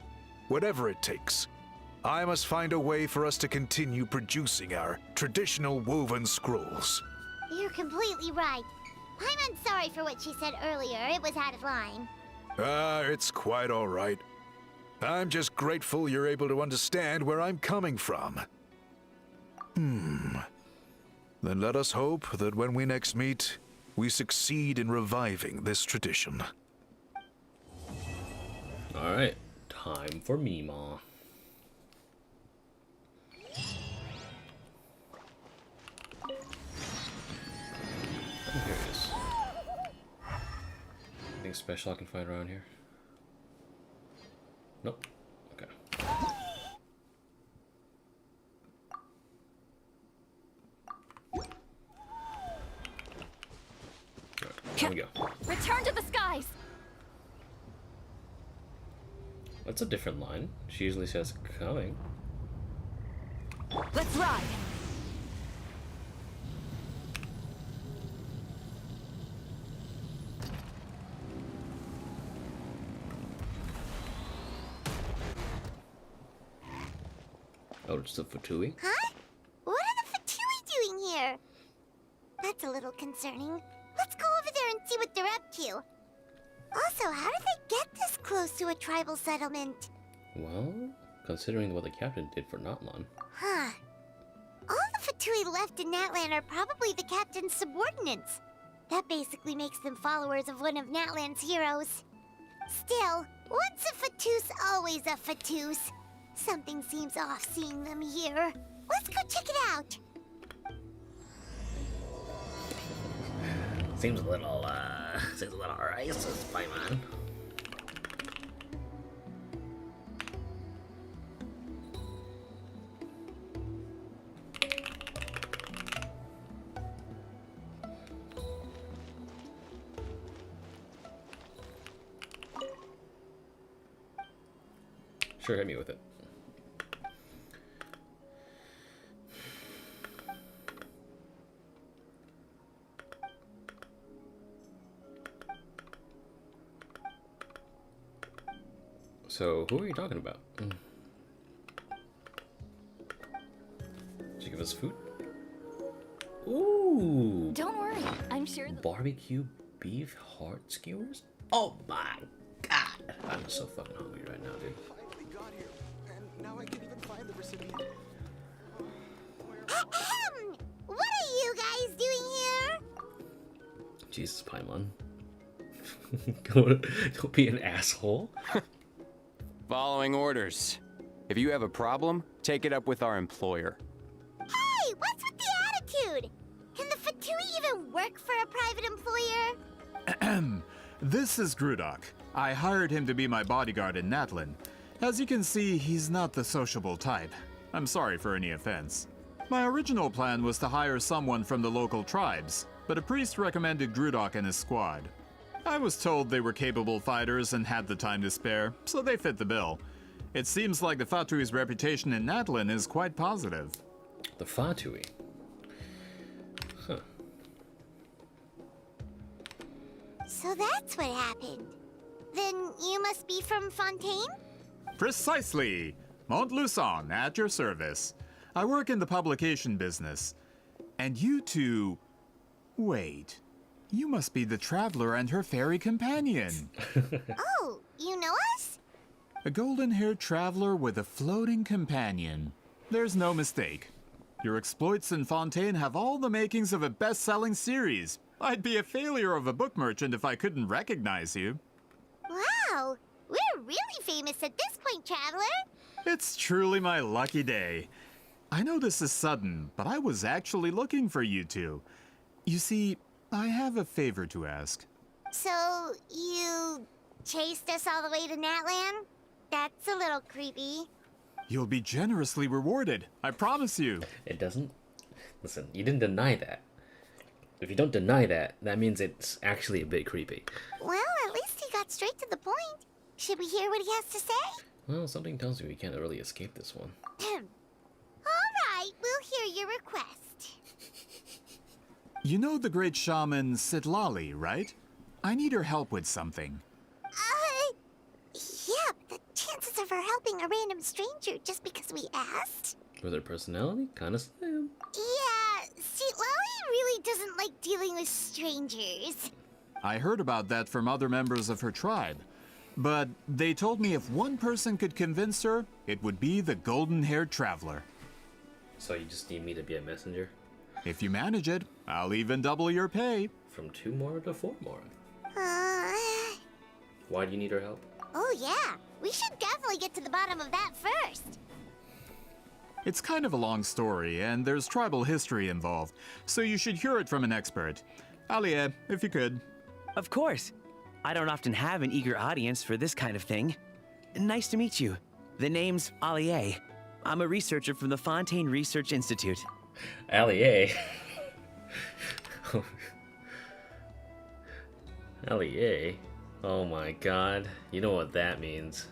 whatever it takes, I must find a way for us to continue producing our traditional woven scrolls. You're completely right. I'm sorry for what she said earlier. It was out of line. It's quite all right. I'm just grateful you're able to understand where I'm coming from. Then let us hope that when we next meet, we succeed in reviving this tradition. Alright, time for Mima. I'm curious. Anything special I can find around here? Nope. Okay. Alright, here we go. Return to the skies! That's a different line. She usually says coming. Let's ride! Oh, it's the Fatui? Huh? What are the Fatui doing here? That's a little concerning. Let's go over there and see what they're up to. Also, how did they get this close to a tribal settlement? Well, considering what the captain did for Natlan. Huh. All the Fatui left in Natlan are probably the captain's subordinates. That basically makes them followers of one of Natlan's heroes. Still, once a Fatus, always a Fatus. Something seems off seeing them here. Let's go check it out. Seems a little racist, Paimon. Sure, hit me with it. So, who are you talking about? Did you give us food? Ooh! Don't worry, I'm sure the Barbecue beef heart skewers? Oh my god! I'm so fucking hungry right now, dude. Finally got here, and now I can even find the recipient. Ahem! What are you guys doing here? Jesus, Paimon. Don't be an asshole. Following orders. If you have a problem, take it up with our employer. Hey, what's with the attitude? Can the Fatui even work for a private employer? This is Grudok. I hired him to be my bodyguard in Natlan. As you can see, he's not the sociable type. I'm sorry for any offense. My original plan was to hire someone from the local tribes, but a priest recommended Grudok and his squad. I was told they were capable fighters and had the time to spare, so they fit the bill. It seems like the Fatui's reputation in Natlan is quite positive. The Fatui? Huh. So that's what happened. Then you must be from Fontaine? Precisely! Montluçon, at your service. I work in the publication business. And you two... Wait. You must be the traveler and her fairy companion. Oh, you know us? A golden-haired traveler with a floating companion. There's no mistake. Your exploits in Fontaine have all the makings of a best-selling series. I'd be a failure of a book merchant if I couldn't recognize you. Wow, we're really famous at this point, traveler. It's truly my lucky day. I know this is sudden, but I was actually looking for you two. You see, I have a favor to ask. So, you chased us all the way to Natlan? That's a little creepy. You'll be generously rewarded, I promise you. It doesn't? Listen, you didn't deny that. If you don't deny that, that means it's actually a bit creepy. Well, at least he got straight to the point. Should we hear what he has to say? Well, something tells me we can't really escape this one. Alright, we'll hear your request. You know the great shaman Citlali, right? I need her help with something. Yeah, but the chances of her helping a random stranger just because we asked? With her personality, kind of slim. Yeah, Citlali really doesn't like dealing with strangers. I heard about that from other members of her tribe. But they told me if one person could convince her, it would be the golden-haired traveler. So you just need me to be a messenger? If you manage it, I'll even double your pay. From 2 more to 4 more. Uh... Why do you need her help? Oh yeah, we should definitely get to the bottom of that first. It's kind of a long story, and there's tribal history involved, so you should hear it from an expert. Alie, if you could. Of course. I don't often have an eager audience for this kind of thing. Nice to meet you. The name's Alie. I'm a researcher from the Fontaine Research Institute. Alie. Alie. Oh my god. You know what that means.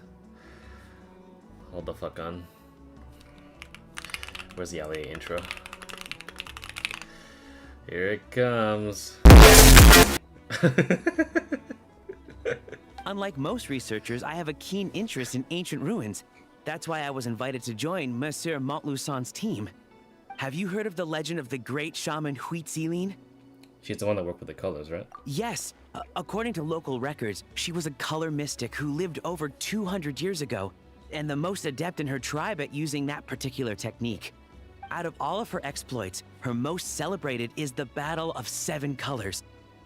Hold the fuck on. Where's the Alie intro? Here it comes. Unlike most researchers, I have a keen interest in ancient ruins. That's why I was invited to join Monsieur Montluçon's team. Have you heard of the legend of the great shaman Citlali? She's the one that worked with the colors, right? Yes. According to local records, she was a color mystic who lived over 200 years ago, and the most adept in her tribe at using that particular technique. Out of all of her exploits, her most celebrated is the Battle of Seven Colors.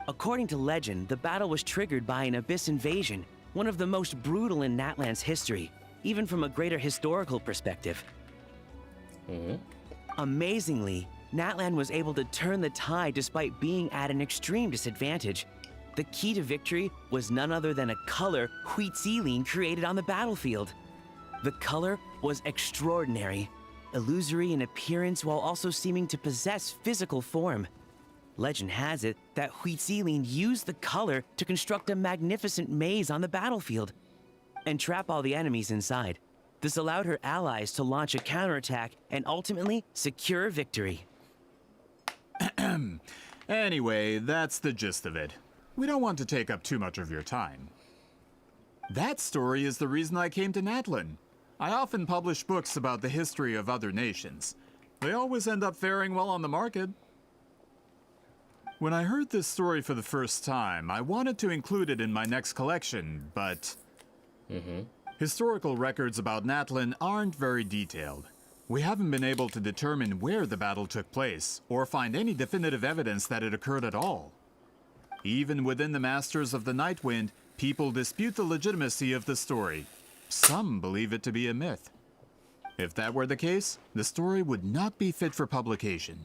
According to legend, the battle was triggered by an abyss invasion, one of the most brutal in Natlan's history, even from a greater historical perspective. Amazingly, Natlan was able to turn the tide despite being at an extreme disadvantage. The key to victory was none other than a color Citlali created on the battlefield. The color was extraordinary, illusory in appearance while also seeming to possess physical form. Legend has it that Citlali used the color to construct a magnificent maze on the battlefield and trap all the enemies inside. This allowed her allies to launch a counterattack and ultimately secure victory. Anyway, that's the gist of it. We don't want to take up too much of your time. That story is the reason I came to Natlan. I often publish books about the history of other nations. They always end up faring well on the market. When I heard this story for the first time, I wanted to include it in my next collection, but... Historical records about Natlan aren't very detailed. We haven't been able to determine where the battle took place, or find any definitive evidence that it occurred at all. Even within the Masters of the Nightwind, people dispute the legitimacy of the story. Some believe it to be a myth. If that were the case, the story would not be fit for publication.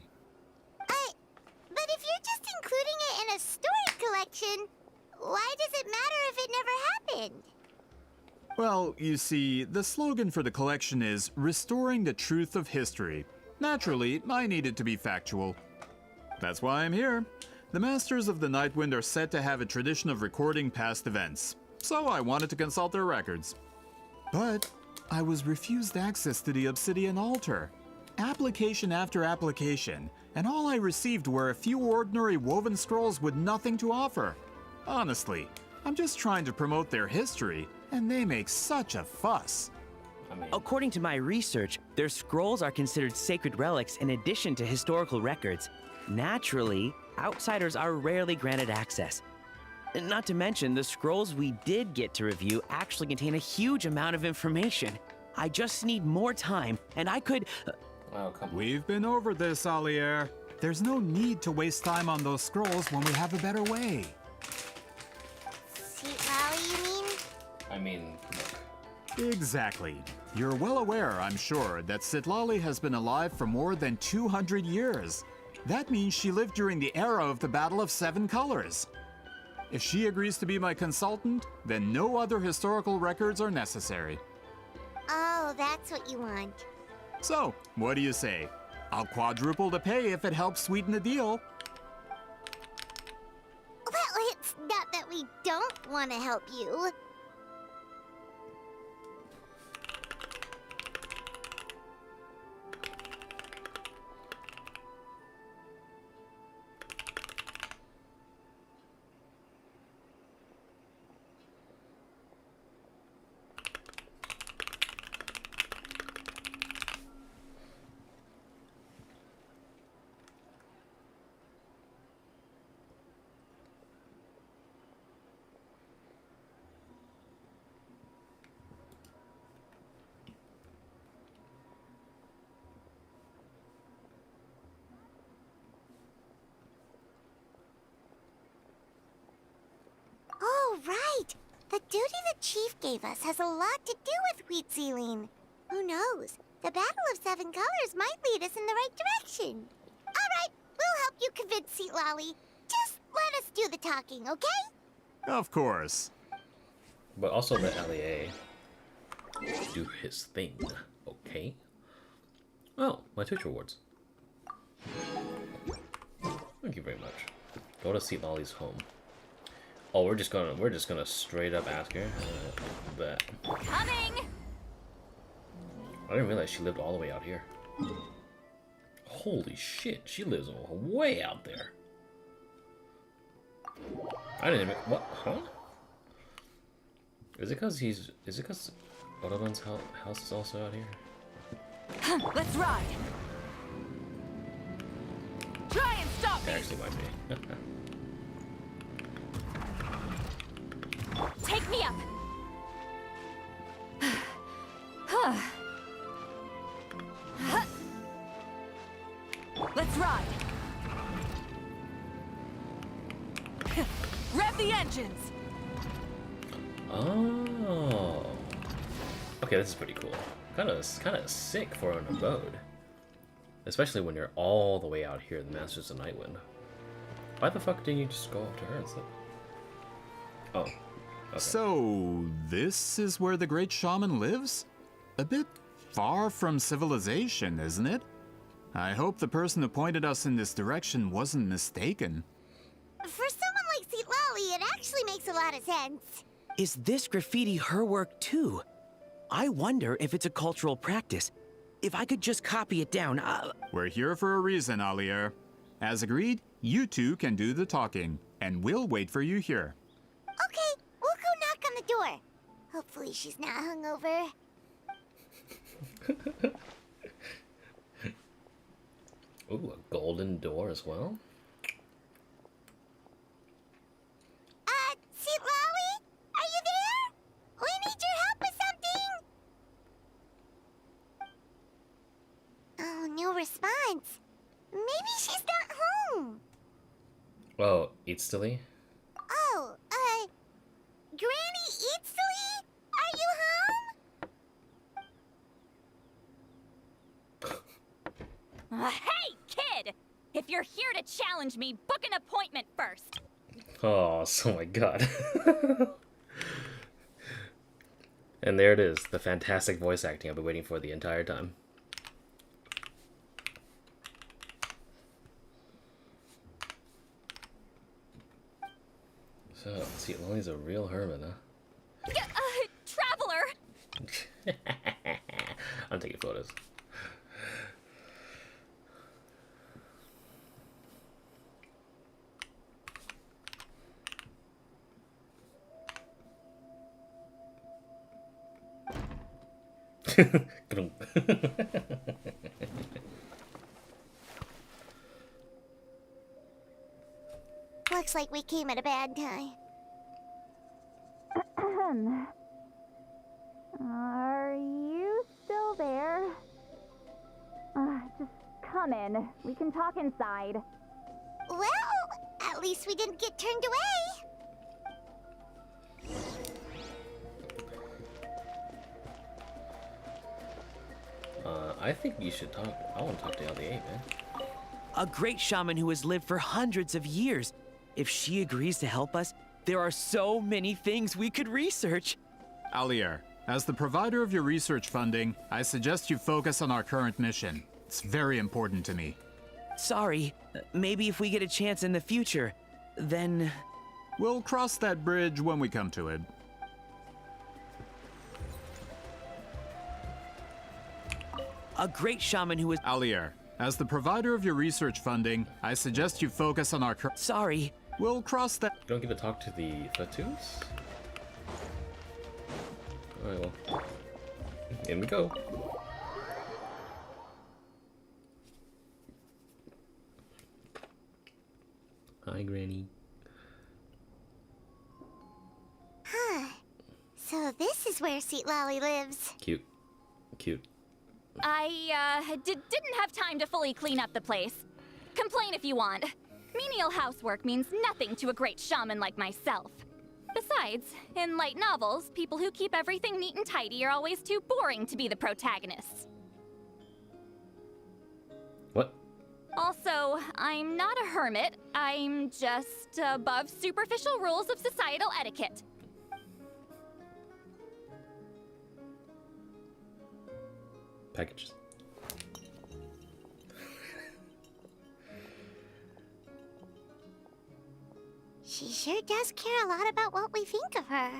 But if you're just including it in a story collection, why does it matter if it never happened? Well, you see, the slogan for the collection is Restoring the Truth of History. Naturally, I need it to be factual. That's why I'm here. The Masters of the Nightwind are said to have a tradition of recording past events, so I wanted to consult their records. But I was refused access to the Obsidian Altar. Application after application, and all I received were a few ordinary woven scrolls with nothing to offer. Honestly, I'm just trying to promote their history, and they make such a fuss. According to my research, their scrolls are considered sacred relics in addition to historical records. Naturally, outsiders are rarely granted access. Not to mention, the scrolls we did get to review actually contain a huge amount of information. I just need more time, and I could... We've been over this, Alier. There's no need to waste time on those scrolls when we have a better way. Citlali, you mean? I mean, Exactly. You're well aware, I'm sure, that Citlali has been alive for more than 200 years. That means she lived during the era of the Battle of Seven Colors. If she agrees to be my consultant, then no other historical records are necessary. Oh, that's what you want. So, what do you say? I'll quadruple the pay if it helps sweeten the deal. Well, it's not that we don't want to help you. Oh, right! The duty the chief gave us has a lot to do with Citlali. Who knows? The Battle of Seven Colors might lead us in the right direction. All right, we'll help you convince Citlali. Just let us do the talking, okay? Of course. but also let LEA do his thing, okay? Oh, my Twitch rewards. Thank you very much. Go to Citlali's home. Oh, we're just gonna straight up ask her. That. Coming. I didn't realize she lived all the way out here. Holy shit, she lives way out there. I didn't even, what, huh? Is it cause Autobah's house is also out here. Let's ride. Try and stop It me. actually might be. Take me up. Let's ride. Rev the engines. Oh. Okay, this is pretty cool. Kind of sick for an abode. Especially when you're all the way out here in the Masters of Nightwind. Why the fuck didn't you just go up to her instead? Oh. Okay. So, this is where the great shaman lives? A bit far from civilization, isn't it? I hope the person who pointed us in this direction wasn't mistaken. For someone like Citlali, it actually makes a lot of sense. Is this graffiti her work too? I wonder if it's a cultural practice. If I could just copy it down, We're here for a reason, Alier. As agreed, you two can do the talking, and we'll wait for you here. Okay, we'll go knock on the door. Hopefully she's not hungover. Ooh, a golden door as well? Citlali? Are you there? We need your help with something. Oh, no response. Maybe she's not home. Oh, Citlali? Oh, Granny Citlali? Are you home? Hey, kid! If you're here to challenge me, book an appointment first. Oh, so my god. And there it is, the fantastic voice acting I've been waiting for the entire time. So, Citlali's a real hermit, huh? Traveler! I'm taking photos. Looks like we came at a bad time. Are you still there? Just come in. We can talk inside. Well, at least we didn't get turned away. I think you should talk. I want to talk to LDA, man. a great shaman who has lived for hundreds of years. If she agrees to help us, there are so many things we could research. Alier, as the provider of your research funding, I suggest you focus on our current mission. It's very important to me. Sorry, maybe if we get a chance in the future, then... We'll cross that bridge when we come to it. A great shaman who is... Alier, as the provider of your research funding, I suggest you focus on our Sorry. We'll cross that... You don't get to talk to the Fatus? Alright, well. In we go. Hi, Granny. Huh. So this is where Citlali lives. Cute. Cute. I, didn't have time to fully clean up the place. Complain if you want. Menial housework means nothing to a great shaman like myself. Besides, in light novels, people who keep everything neat and tidy are always too boring to be the protagonists. What? Also, I'm not a hermit. I'm just above superficial rules of societal etiquette. Packages. She sure does care a lot about what we think of her.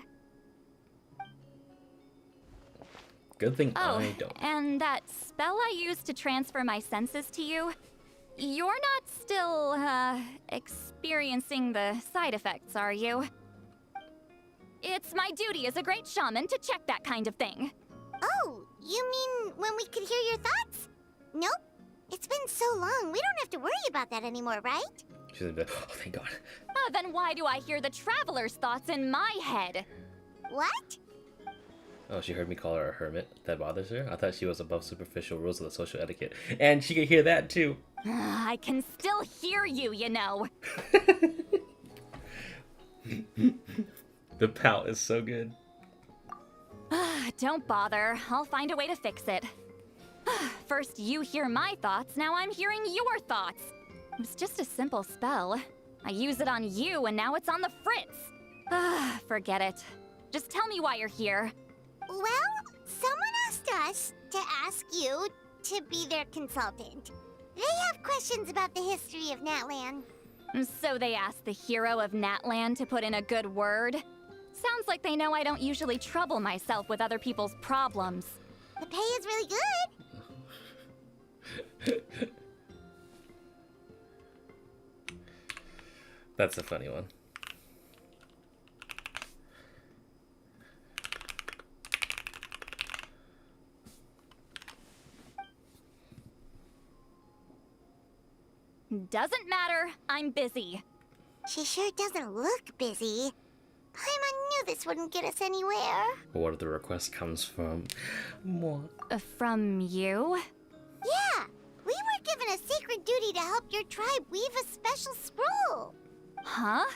Good thing Oh, I don't. and that spell I used to transfer my senses to you, you're not still, experiencing the side effects, are you? It's my duty as a great shaman to check that kind of thing. when we could hear your thoughts? Nope. It's been so long, we don't have to worry about that anymore, right? She's gonna be like, oh, thank God. Then why do I hear the traveler's thoughts in my head? What? Oh, she heard me call her a hermit. That bothers her? I thought she was above superficial rules of the social etiquette. And she could hear that too. I can still hear you, you know. The pout is so good. Don't bother. I'll find a way to fix it. First you hear my thoughts, now I'm hearing your thoughts. It was just a simple spell. I use it on you, and now it's on the Fritz. Forget it. Just tell me why you're here. Well, someone asked us to ask you to be their consultant. They have questions about the history of Natlan. So they asked the hero of Natlan to put in a good word? Sounds like they know I don't usually trouble myself with other people's problems. The pay is really good. That's a funny one. Doesn't matter. I'm busy. She sure doesn't look busy. Paimon knew this wouldn't get us anywhere. What if the request comes from moi? From you? Yeah, we were given a sacred duty to help your tribe weave a special scroll. Huh?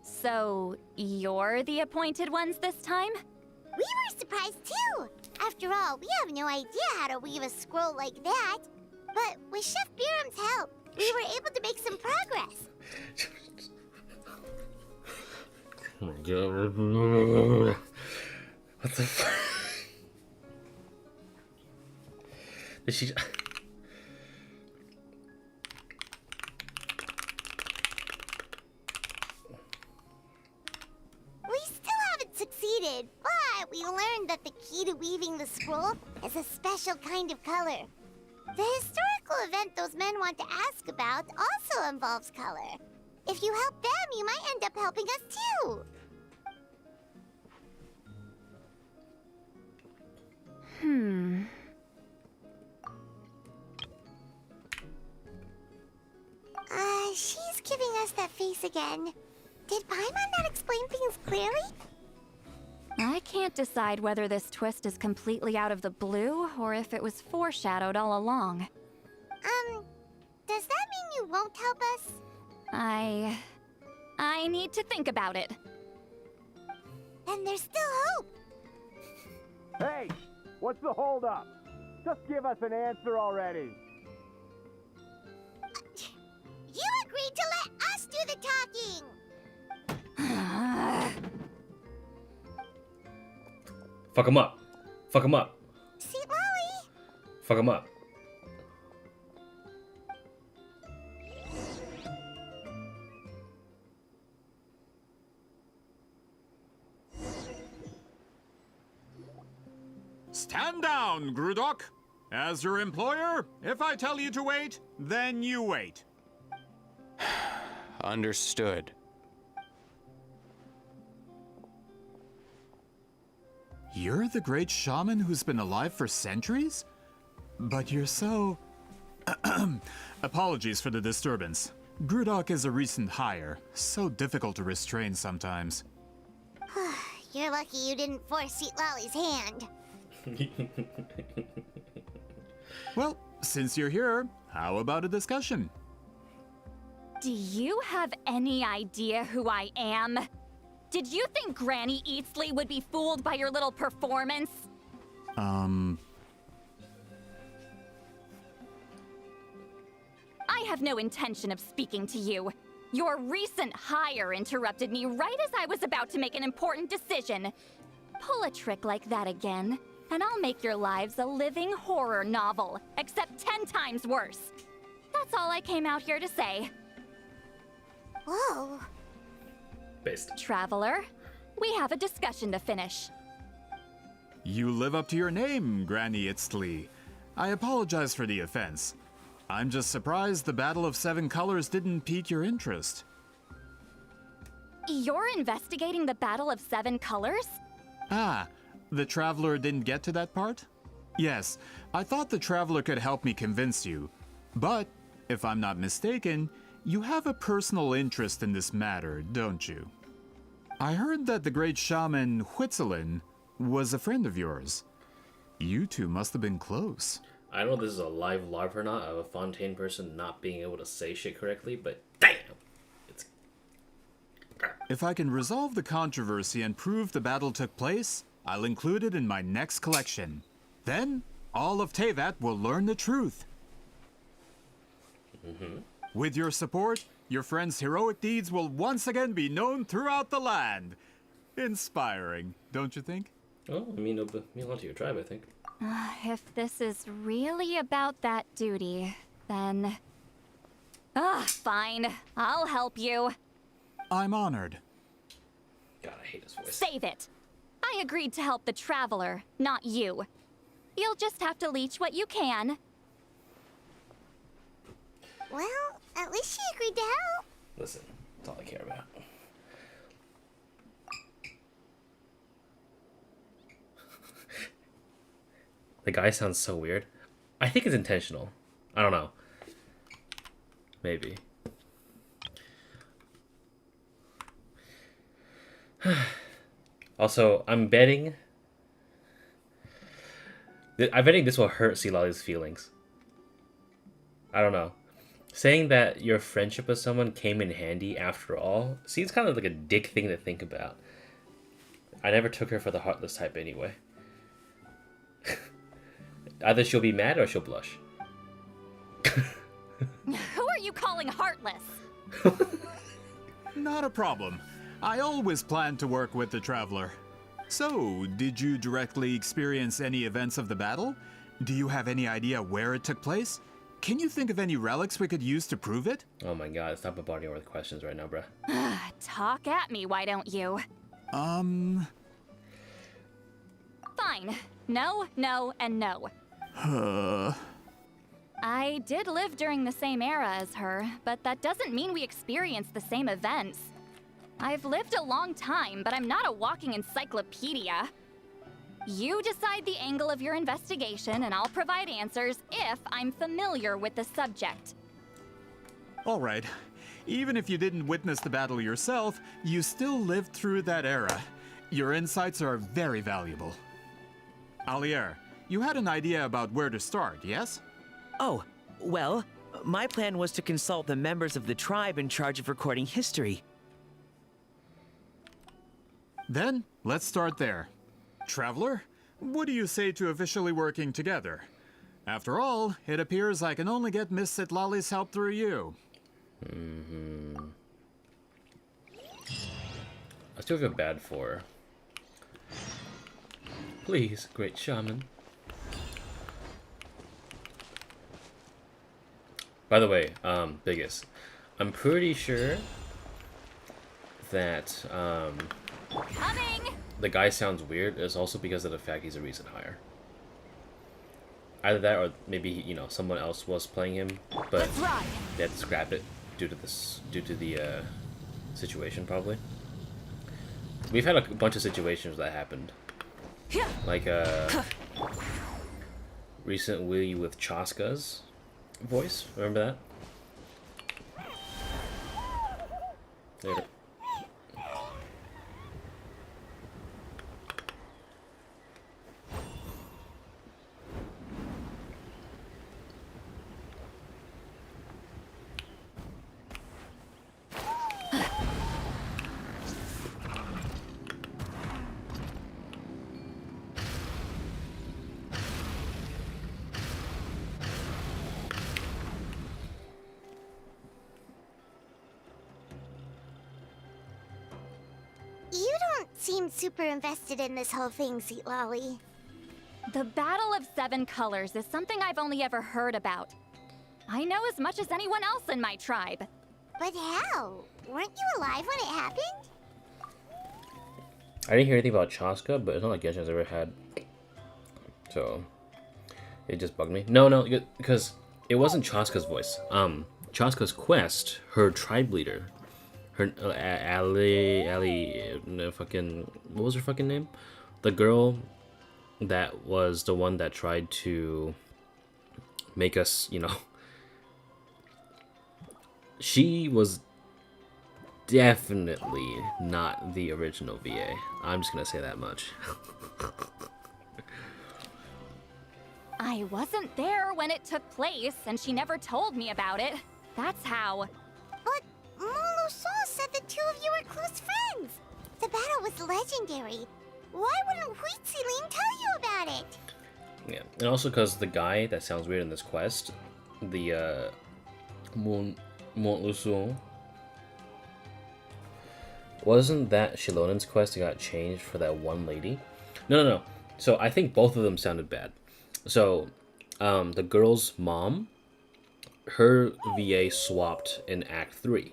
So, you're the appointed ones this time? We were surprised too. After all, we have no idea how to weave a scroll like that. But with Chef Biram's help, we were able to make some progress. Oh my God. What the fuck? Did she... We still haven't succeeded, but we learned that the key to weaving the scroll is a special kind of color. The historical event those men want to ask about also involves color. If you help them, you might end up helping us too. She's giving us that face again. Did Paimon not explain things clearly? I can't decide whether this twist is completely out of the blue or if it was foreshadowed all along. Does that mean you won't help us? I need to think about it. Then there's still hope. Hey, what's the holdup? Just give us an answer already. You agreed to let us do the talking. Fuck him up. Fuck him up. Citlali. Fuck him up. Stand down, Grudok. As your employer, if I tell you to wait, then you wait. Understood. You're the great shaman who's been alive for centuries? But you're so... Apologies for the disturbance. Grudok is a recent hire, so difficult to restrain sometimes. You're lucky you didn't force Citlali's hand. Well, since you're here, how about a discussion? Do you have any idea who I am? Did you think Granny Eatsley would be fooled by your little performance? I have no intention of speaking to you. Your recent hire interrupted me right as I was about to make an important decision. Pull a trick like that again, and I'll make your lives a living horror novel, except 10 times worse. That's all I came out here to say. Whoa. Based. Traveler, we have a discussion to finish. You live up to your name, Granny Itztli. I apologize for the offense. I'm just surprised the Battle of Seven Colors didn't pique your interest. You're investigating the Battle of Seven Colors? Ah, the Traveler didn't get to that part? Yes, I thought the Traveler could help me convince you. But, if I'm not mistaken, you have a personal interest in this matter, don't you? I heard that the great shaman Huitzilin was a friend of yours. You two must have been close. I don't know if this is a live LARP or not of a Fontaine person not being able to say shit correctly, but damn! It's... If I can resolve the controversy and prove the battle took place, I'll include it in my next collection. Then, all of Teyvat will learn the truth. With your support, your friend's heroic deeds will once again be known throughout the land. Inspiring, don't you think? Well, I mean, it'll mean a lot to your tribe, I think. If this is really about that duty, then... fine. I'll help you. I'm honored. God, I hate his voice. Save it! I agreed to help the Traveler, not you. You'll just have to leech what you can. Well, at least she agreed to help. Listen, that's all I care about. The guy sounds so weird. I think it's intentional. I don't know. Maybe. Also, I'm betting this will hurt Citlali's feelings. I don't know. Saying that your friendship with someone came in handy after all seems kind of like a dick thing to think about. I never took her for the heartless type anyway. Either she'll be mad or she'll blush. Who are you calling heartless? Not a problem. I always planned to work with the Traveler. So, did you directly experience any events of the battle? Do you have any idea where it took place? Can you think of any relics we could use to prove it? Oh my god, stop bombarding her with questions right now, bruh. Talk at me, why don't you? Fine. No, no, and no. I did live during the same era as her, but that doesn't mean we experienced the same events. I've lived a long time, but I'm not a walking encyclopedia. You decide the angle of your investigation, and I'll provide answers if I'm familiar with the subject. All right. Even if you didn't witness the battle yourself, you still lived through that era. Your insights are very valuable. Alier, you had an idea about where to start, yes? Oh, well, my plan was to consult the members of the tribe in charge of recording history. Then, let's start there. Traveler, what do you say to officially working together? After all, it appears I can only get Miss Citlali's help through you. I still feel bad for her. Please, great shaman. By the way, Biggest, I'm pretty sure that Coming! the guy sounds weird is also because of the fact he's a recent hire. Either that or maybe, you know, someone else was playing him, but they had to scrap it due to the situation probably. We've had a bunch of situations that happened. Like recent Willy with Chaska's voice, remember that? Later. Seem super invested in this whole thing, Citlali. The Battle of Seven Colors is something I've only ever heard about. I know as much as anyone else in my tribe. But how? Weren't you alive when it happened? I didn't hear anything about Chaska, but it's not like Genshin's ever had. So, it just bugged me. No, because it wasn't Chaska's voice. Chaska's quest, her tribe leader, her Ali, fucking, what was her fucking name? The girl that was the one that tried to make us, you know, she was definitely not the original VA. I'm just gonna say that much. I wasn't there when it took place, and she never told me about it. That's how. But Moluson said the two of you were close friends. The battle was legendary. Why wouldn't Huitzilin tell you about it? Yeah, and also because the guy that sounds weird in this quest, the Montluçon, wasn't that Shilonen's quest that got changed for that one lady? No. So I think both of them sounded bad. So, the girl's mom, her VA swapped in Act 3.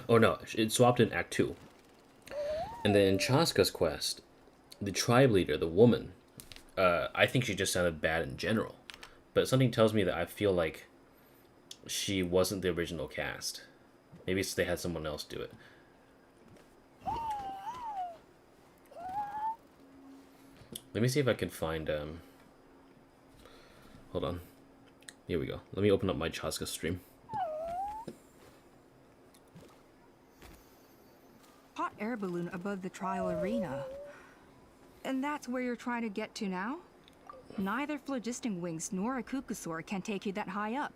Or no, it swapped in Act 2. And then in Chaska's quest, the tribe leader, the woman, I think she just sounded bad in general. But something tells me that I feel like she wasn't the original cast. Maybe they had someone else do it. Let me see if I can find, hold on. Here we go. Let me open up my Chaska stream. Hot air balloon above the trial arena. And that's where you're trying to get to now? Neither phlogiston wings nor a kukusaur can take you that high up.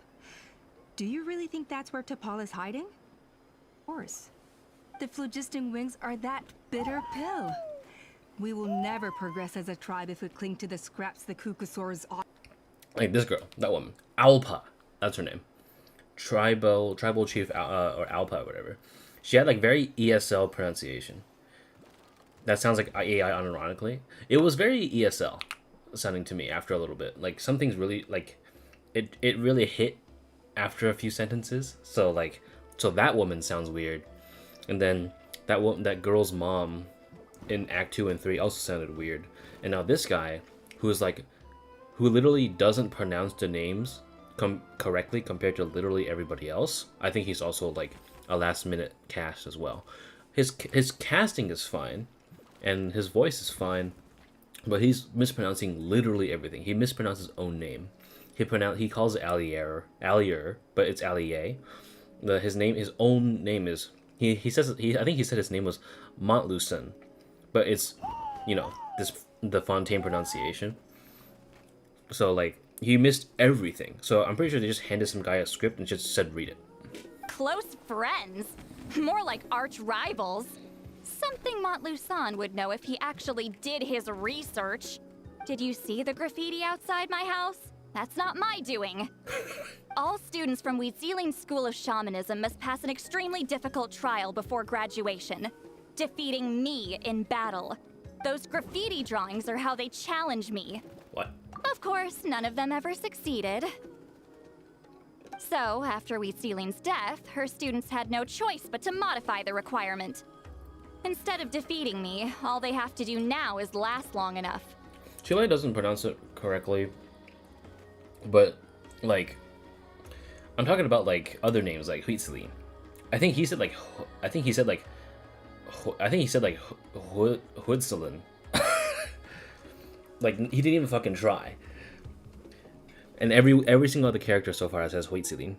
Do you really think that's where T'Pol is hiding? Of course. The phlogiston wings are that bitter pill. We will never progress as a tribe if we cling to the scraps the kukusaurs are. Like this girl, that woman, Alpa, that's her name. Tribal chief, or Alpa, or whatever. She had like very ESL pronunciation. That sounds like AI unironically. It was very ESL sounding to me after a little bit. Like something's really like, it really hit after a few sentences. So that woman sounds weird, and then that girl's mom in Act 2 and 3 also sounded weird. And now this guy, who literally doesn't pronounce the names correctly compared to literally everybody else, I think he's also like a last minute cast as well. His casting is fine, and his voice is fine, but he's mispronouncing literally everything. He mispronounced his own name. He calls it Allier, but it's Allier. His own name is I think he said his name was Montluçon, but it's, you know, the Fontaine pronunciation. So like he missed everything. So I'm pretty sure they just handed some guy a script and just said read it. Close friends? More like arch rivals. Something Montluçon would know if he actually did his research. Did you see the graffiti outside my house? That's not my doing. All students from Huitziline's School of Shamanism must pass an extremely difficult trial before graduation, defeating me in battle. Those graffiti drawings are how they challenge me. What? Of course, none of them ever succeeded. So, after Huitziline's death, her students had no choice but to modify the requirement. Instead of defeating me, all they have to do now is last long enough. Chile doesn't pronounce it correctly, but like, I'm talking about like other names like Huitzilin. I think he said Huitzilin. Like he didn't even fucking try. And every single other character so far says Huitzilin.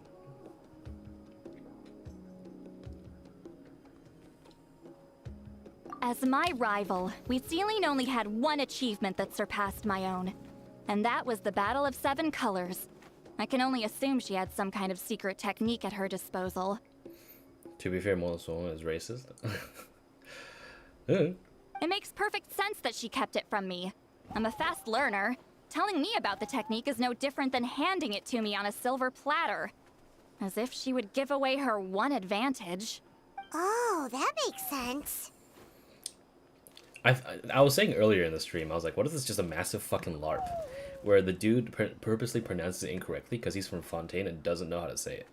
As my rival, Huitzilin only had one achievement that surpassed my own, and that was the Battle of Seven Colors. I can only assume she had some kind of secret technique at her disposal. To be fair, Montluçon is racist. It makes perfect sense that she kept it from me. I'm a fast learner. Telling me about the technique is no different than handing it to me on a silver platter. As if she would give away her one advantage. Oh, that makes sense. I was saying earlier in the stream, I was like, what if this is just a massive fucking LARP? Where the dude purposely pronounces it incorrectly because he's from Fontaine and doesn't know how to say it.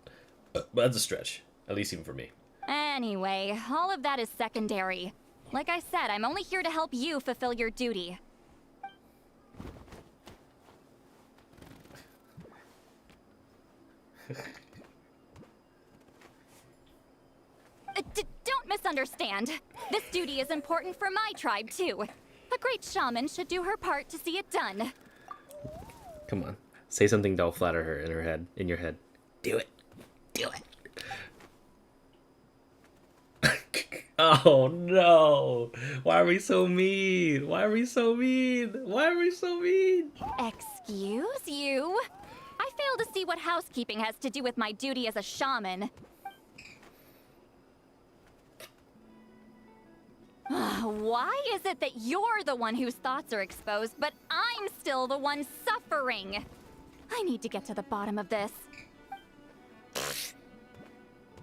But that's a stretch, at least even for me. Anyway, all of that is secondary. Like I said, I'm only here to help you fulfill your duty. Don't misunderstand. This duty is important for my tribe, too. A great shaman should do her part to see it done. Come on. Say something that'll flatter her in your head. Do it. Do it. Oh no! Why are we so mean? Why are we so mean? Why are we so mean? Excuse you? I fail to see what housekeeping has to do with my duty as a shaman. Why is it that you're the one whose thoughts are exposed, but I'm still the one suffering? I need to get to the bottom of this.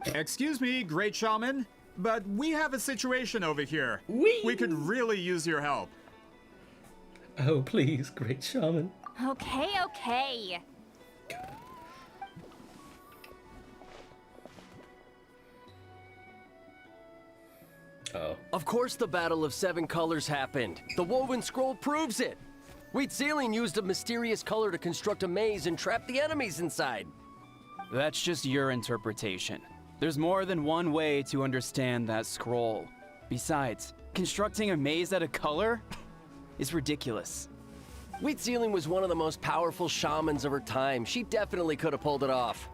Excuse me, great shaman, but we have a situation over here. We could really use your help. Oh, please, great shaman. Okay, okay. Uh-oh. Of course the Battle of Seven Colors happened. The woven scroll proves it. Wheatsealing used a mysterious color to construct a maze and trap the enemies inside. That's just your interpretation. There's more than one way to understand that scroll. Besides, constructing a maze out of color is ridiculous. Wheatsealing was one of the most powerful shamans of her time. She definitely could have pulled it off.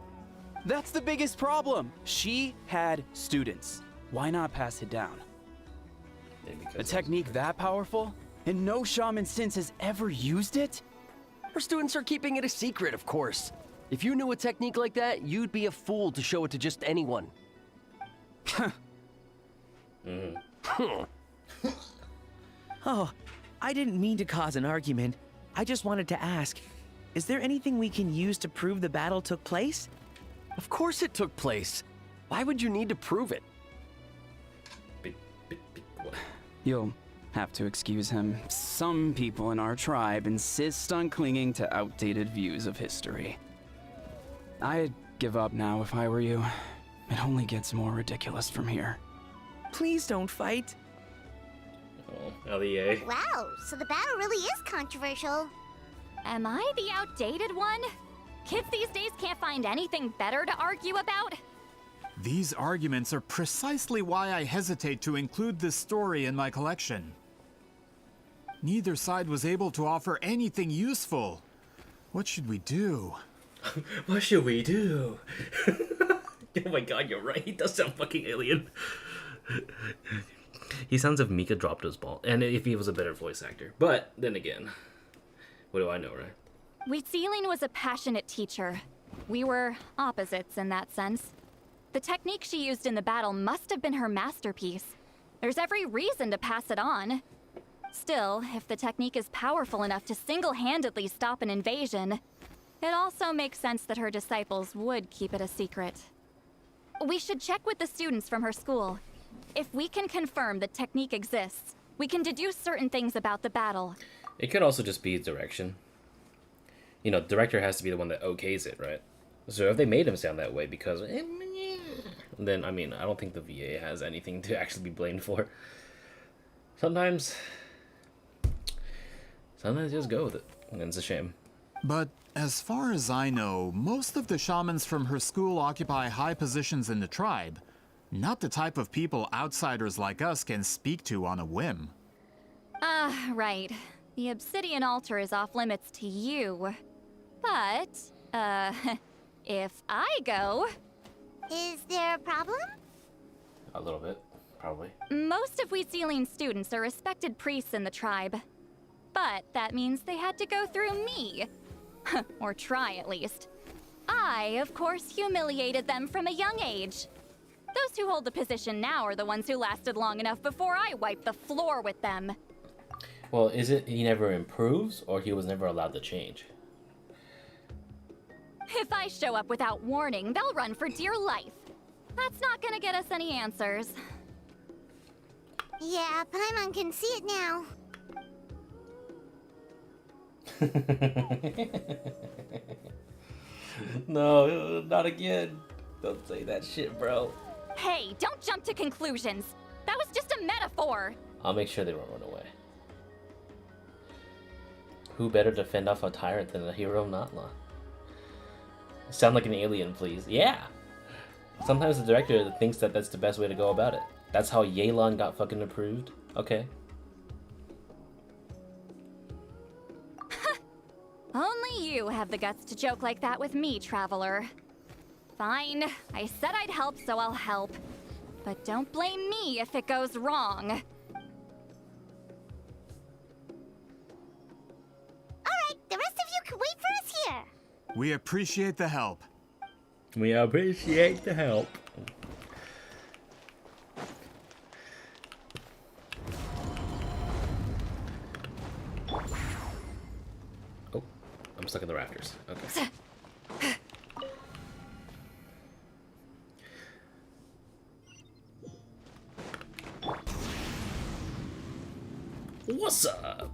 That's the biggest problem. She had students. Why not pass it down? A technique that powerful? And no shaman since has ever used it? Her students are keeping it a secret, of course. If you knew a technique like that, you'd be a fool to show it to just anyone. Oh, I didn't mean to cause an argument. I just wanted to ask, is there anything we can use to prove the battle took place? Of course it took place. Why would you need to prove it? You'll have to excuse him. Some people in our tribe insist on clinging to outdated views of history. I'd give up now if I were you. It only gets more ridiculous from here. Please don't fight. Oh, LEA. Wow, so the battle really is controversial. Am I the outdated one? Kids these days can't find anything better to argue about? These arguments are precisely why I hesitate to include this story in my collection. Neither side was able to offer anything useful. What should we do? What should we do? Oh my god, you're right. He does sound fucking alien. He sounds if Mika dropped his ball, and if he was a better voice actor. But then again, what do I know, right? Wheatsealing was a passionate teacher. We were opposites in that sense. The technique she used in the battle must have been her masterpiece. There's every reason to pass it on. Still, if the technique is powerful enough to single-handedly stop an invasion, it also makes sense that her disciples would keep it a secret. We should check with the students from her school. If we can confirm the technique exists, we can deduce certain things about the battle. It could also just be direction. You know, the director has to be the one that okays it, right? So if they made him sound that way because... then, I mean, I don't think the VA has anything to actually be blamed for. Sometimes just go with it, and it's a shame. But as far as I know, most of the shamans from her school occupy high positions in the tribe. Not the type of people outsiders like us can speak to on a whim. Right. The obsidian altar is off limits to you. But, if I go... Is there a problem? A little bit, probably. Most of Wheatsealing's students are respected priests in the tribe. But that means they had to go through me. Or try, at least. I, of course, humiliated them from a young age. Those who hold the position now are the ones who lasted long enough before I wiped the floor with them. Well, is it he never improves, or he was never allowed to change? If I show up without warning, they'll run for dear life. That's not gonna get us any answers. Yeah, Paimon can see it now. No, not again. Don't say that shit, bro. Hey, don't jump to conclusions. That was just a metaphor. I'll make sure they won't run away. Who better to fend off a tyrant than the hero Natla? Sound like an alien, please. Yeah! Sometimes the director thinks that that's the best way to go about it. That's how Yelan got fucking approved. Okay. Only you have the guts to joke like that with me, Traveler. Fine, I said I'd help, so I'll help. But don't blame me if it goes wrong. Alright, the rest of you can wait for us here. We appreciate the help. We appreciate the help. Oh, I'm stuck in the rafters. Okay. What's up?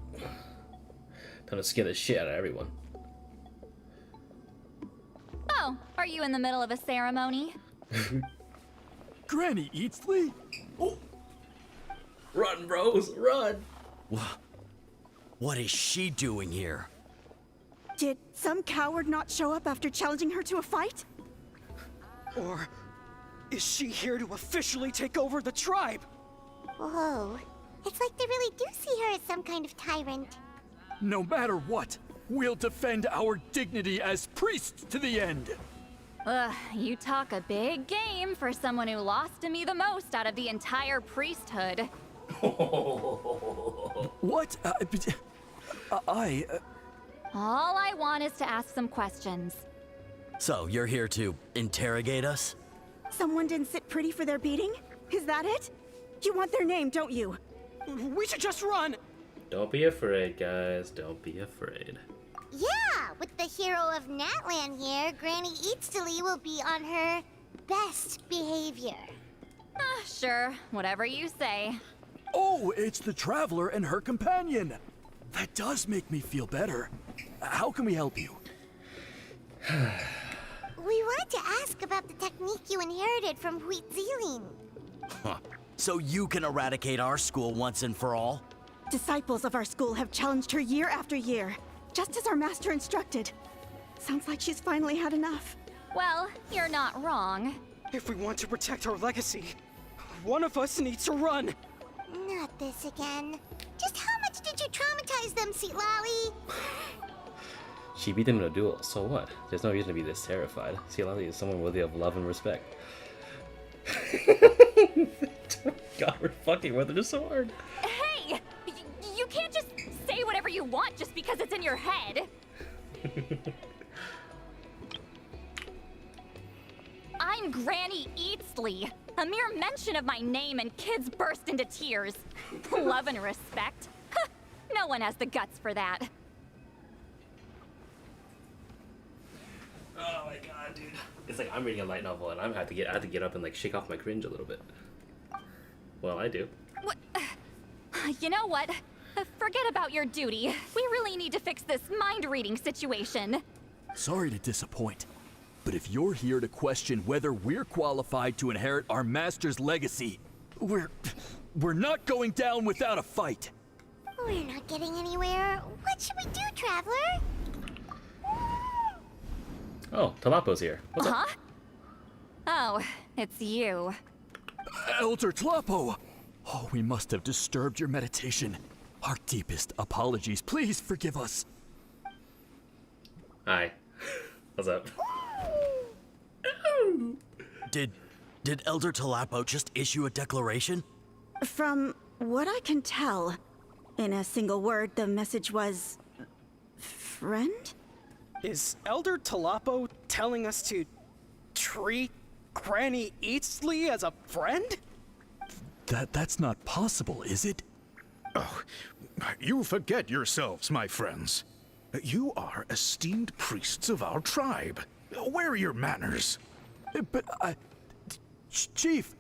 Time to scare the shit out of everyone. Oh, are you in the middle of a ceremony? Granny Eatsley? Oh. Run, bros, run! What is she doing here? Did some coward not show up after challenging her to a fight? Or is she here to officially take over the tribe? Whoa. It's like they really do see her as some kind of tyrant. No matter what, we'll defend our dignity as priests to the end. Ugh, you talk a big game for someone who lost to me the most out of the entire priesthood. What? All I want is to ask some questions. So, you're here to interrogate us? Someone didn't sit pretty for their beating? Is that it? You want their name, don't you? We should just run! Don't be afraid, guys. Don't be afraid. Yeah, with the hero of Natlan here, Granny Eatsley will be on her best behavior. Sure, whatever you say. Oh, it's the Traveler and her companion. That does make me feel better. How can we help you? We wanted to ask about the technique you inherited from huehuehuehue. Huh. So you can eradicate our school once and for all? Disciples of our school have challenged her year after year, just as our master instructed. Sounds like she's finally had enough. Well, you're not wrong. If we want to protect our legacy, one of us needs to run. Not this again. Just how much did you traumatize them, Citlali? She beat them in a duel, so what? There's no reason to be this terrified. Citlali is someone worthy of love and respect. God, we're fucking with her so hard. Hey! You can't just say whatever you want just because it's in your head. I'm Granny Eatsley. A mere mention of my name and kids burst into tears. Love and respect? No one has the guts for that. Oh my god, dude. It's like I'm reading a light novel and I have to get up and like shake off my cringe a little bit. Well, I do. What? You know what? Forget about your duty. We really need to fix this mind-reading situation. Sorry to disappoint, but if you're here to question whether we're qualified to inherit our master's legacy, we're not going down without a fight. We're not getting anywhere. What should we do, Traveler? Oh, Talapo's here. What's up? Oh, it's you. Elder Tlapo! Oh, we must have disturbed your meditation. Our deepest apologies. Please forgive us. Hi. What's up? Did Elder Tlapo just issue a declaration? From what I can tell, in a single word, the message was... friend? Is Elder Tlapo telling us to treat Granny Eatsley as a friend? That's not possible, is it? Oh, you forget yourselves, my friends. You are esteemed priests of our tribe. Where are your manners? But Chief!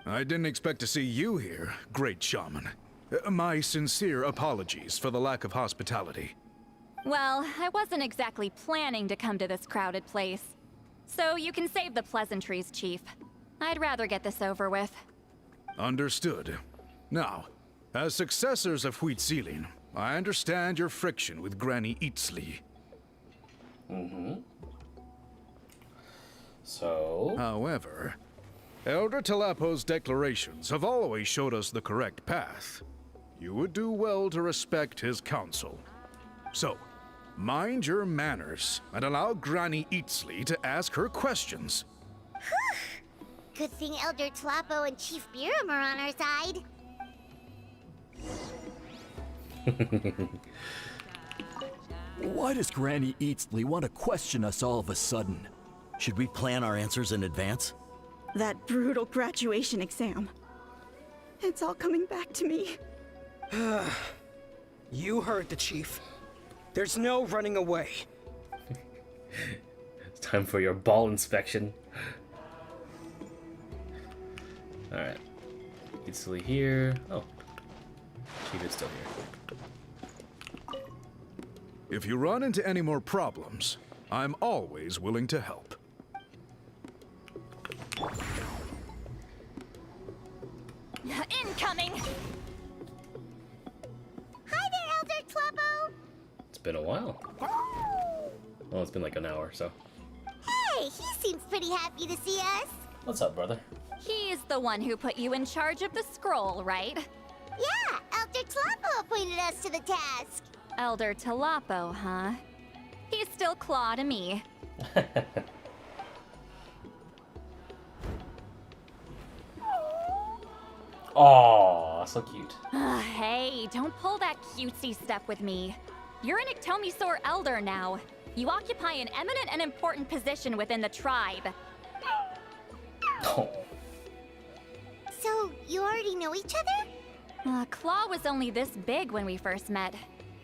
I didn't expect to see you here, great shaman. My sincere apologies for the lack of hospitality. Well, I wasn't exactly planning to come to this crowded place. So you can save the pleasantries, Chief. I'd rather get this over with. Understood. Now, as successors of huehuehuehue, I understand your friction with Granny Eatsley. So? However, Elder Tlapo's declarations have always showed us the correct path. You would do well to respect his counsel. So, mind your manners and allow Granny Eatsley to ask her questions. Good thing Elder Tlapo and Chief Biram are on our side. Why does Granny Eatsley want to question us all of a sudden? Should we plan our answers in advance? That brutal graduation exam. It's all coming back to me. You heard the chief. There's no running away. It's time for your ball inspection. Alright. Eatsley here. Oh. Chief is still here. If you run into any more problems, I'm always willing to help. Incoming! Hi there, Elder Tlapo! It's been a while. Well, it's been like an hour, so. Hey, he seems pretty happy to see us. What's up, brother? He's the one who put you in charge of the scroll, right? Yeah, Elder Tlapo appointed us to the task. Elder Tlapo, huh? He's still Claw to me. Aw, so cute. Hey, don't pull that cutesy stuff with me. You're an Iktomisaur Elder now. You occupy an eminent and important position within the tribe. Oh. So, you already know each other? Claw was only this big when we first met.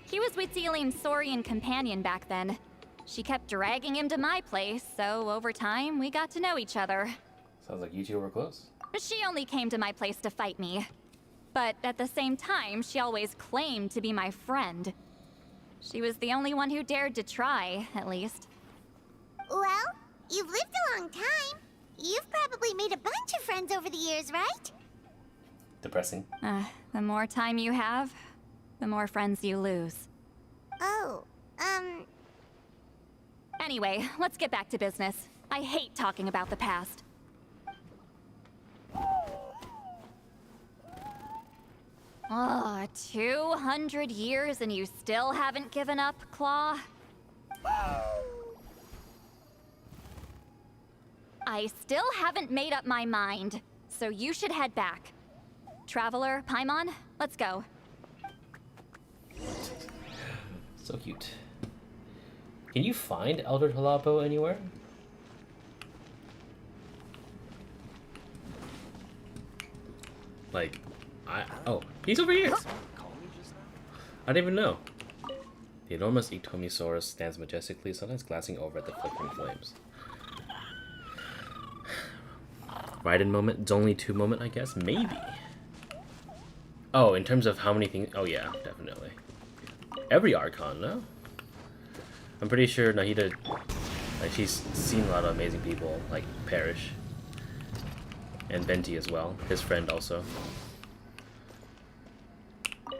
He was Witzeline's Saurian companion back then. She kept dragging him to my place, so over time, we got to know each other. Sounds like you two were close. She only came to my place to fight me. But at the same time, she always claimed to be my friend. She was the only one who dared to try, at least. Well, you've lived a long time. You've probably made a bunch of friends over the years, right? Depressing. The more time you have, the more friends you lose. Oh, Anyway, let's get back to business. I hate talking about the past. Oh, 200 years and you still haven't given up, Claw? I still haven't made up my mind, so you should head back. Traveler, Paimon, let's go. So cute. Can you find Elder Tlapo anywhere? Like, oh, he's over here! I didn't even know. The enormous Iktomisaurus stands majestically, sometimes glancing over at the flickering flames. Raiden moment, Zonly 2 moment, I guess? Maybe. Oh, in terms of how many things... Oh yeah, definitely. Every Archon, no? I'm pretty sure Nahida... Like, she's seen a lot of amazing people, like Parrish. And Venti as well, his friend also. Hey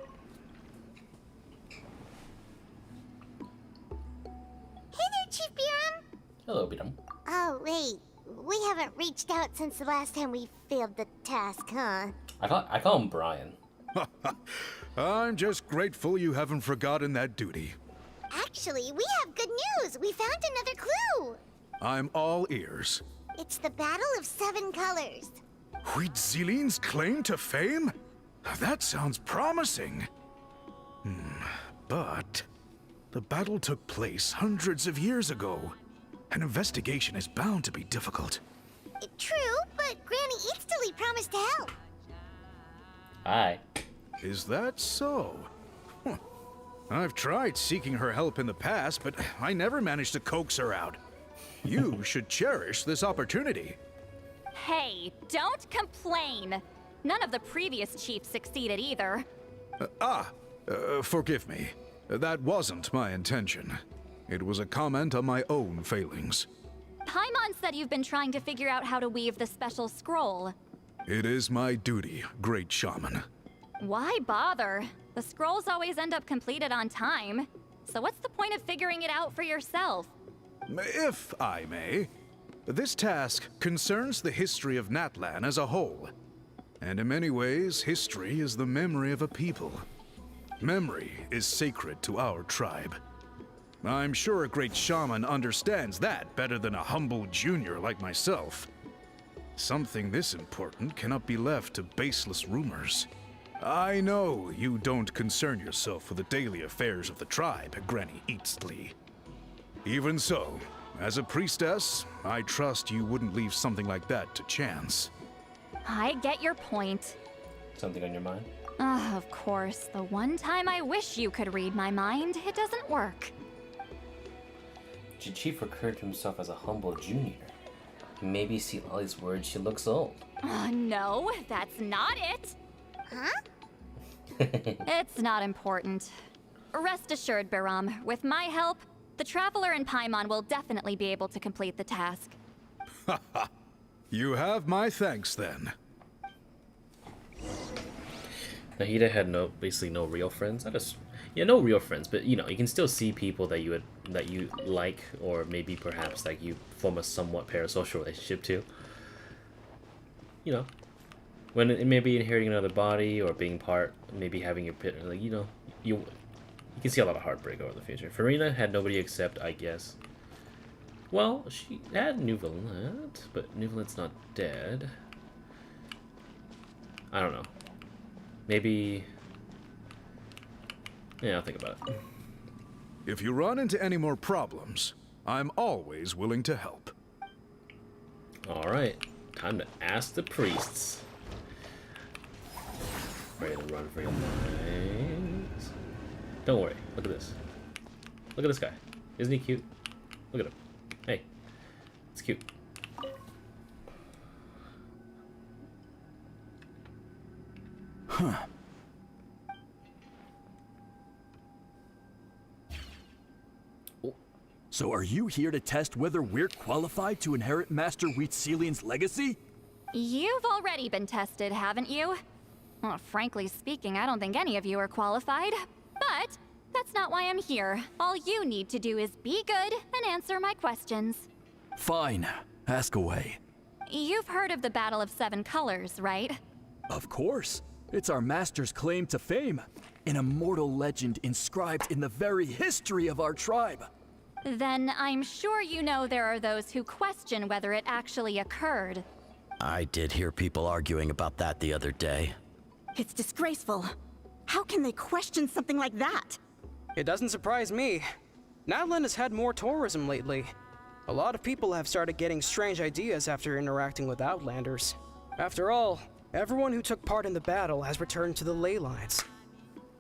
there, Chief Biram. Hello, Biram. Oh, wait. We haven't reached out since the last time we failed the task, huh? I call him Brian. I'm just grateful you haven't forgotten that duty. Actually, we have good news. We found another clue. I'm all ears. It's the Battle of 7 Colors. Huitziline's claim to fame? That sounds promising. But the battle took place hundreds of years ago. An investigation is bound to be difficult. True, but Granny Eatsley promised to help. Aye. Is that so? Huh. I've tried seeking her help in the past, but I never managed to coax her out. You should cherish this opportunity. Hey, don't complain. None of the previous chiefs succeeded either. Forgive me. That wasn't my intention. It was a comment on my own failings. Paimon said you've been trying to figure out how to weave the special scroll. It is my duty, great shaman. Why bother? The scrolls always end up completed on time. So what's the point of figuring it out for yourself? If I may, this task concerns the history of Natlan as a whole. And in many ways, history is the memory of a people. Memory is sacred to our tribe. I'm sure a great shaman understands that better than a humble junior like myself. Something this important cannot be left to baseless rumors. I know you don't concern yourself with the daily affairs of the tribe, Granny Eatsley. Even so, as a priestess, I trust you wouldn't leave something like that to chance. I get your point. Something on your mind? Of course. The one time I wish you could read my mind, it doesn't work. Did Chief refer to himself as a humble junior? Maybe Citlali's words, she looks old. No, that's not it. Huh? It's not important. Rest assured, Biram, with my help, the Traveler and Paimon will definitely be able to complete the task. You have my thanks then. Nahida had basically no real friends. No real friends, but you can still see people that you like, or maybe perhaps like you form a somewhat parasocial relationship to. When it may be inheriting another body or being part, maybe having your pit, you can see a lot of heartbreak over the future. Farina had nobody except, I guess. Well, she had Nuvalet, but Nuvalet's not dead. I don't know. Maybe. Yeah, I'll think about it. If you run into any more problems, I'm always willing to help. Alright, time to ask the priests. Ready to run for your lives. Don't worry, look at this. Look at this guy. Isn't he cute? Look at him. Hey, it's cute. Huh. So are you here to test whether we're qualified to inherit Master Wheatselian's legacy? You've already been tested, haven't you? Well, frankly speaking, I don't think any of you are qualified. But that's not why I'm here. All you need to do is be good and answer my questions. Fine. Ask away. You've heard of the Battle of Seven Colors, right? Of course. It's our master's claim to fame. An immortal legend inscribed in the very history of our tribe. Then I'm sure you know there are those who question whether it actually occurred. I did hear people arguing about that the other day. It's disgraceful. How can they question something like that? It doesn't surprise me. Natlan has had more tourism lately. A lot of people have started getting strange ideas after interacting with Outlanders. After all, everyone who took part in the battle has returned to the ley lines.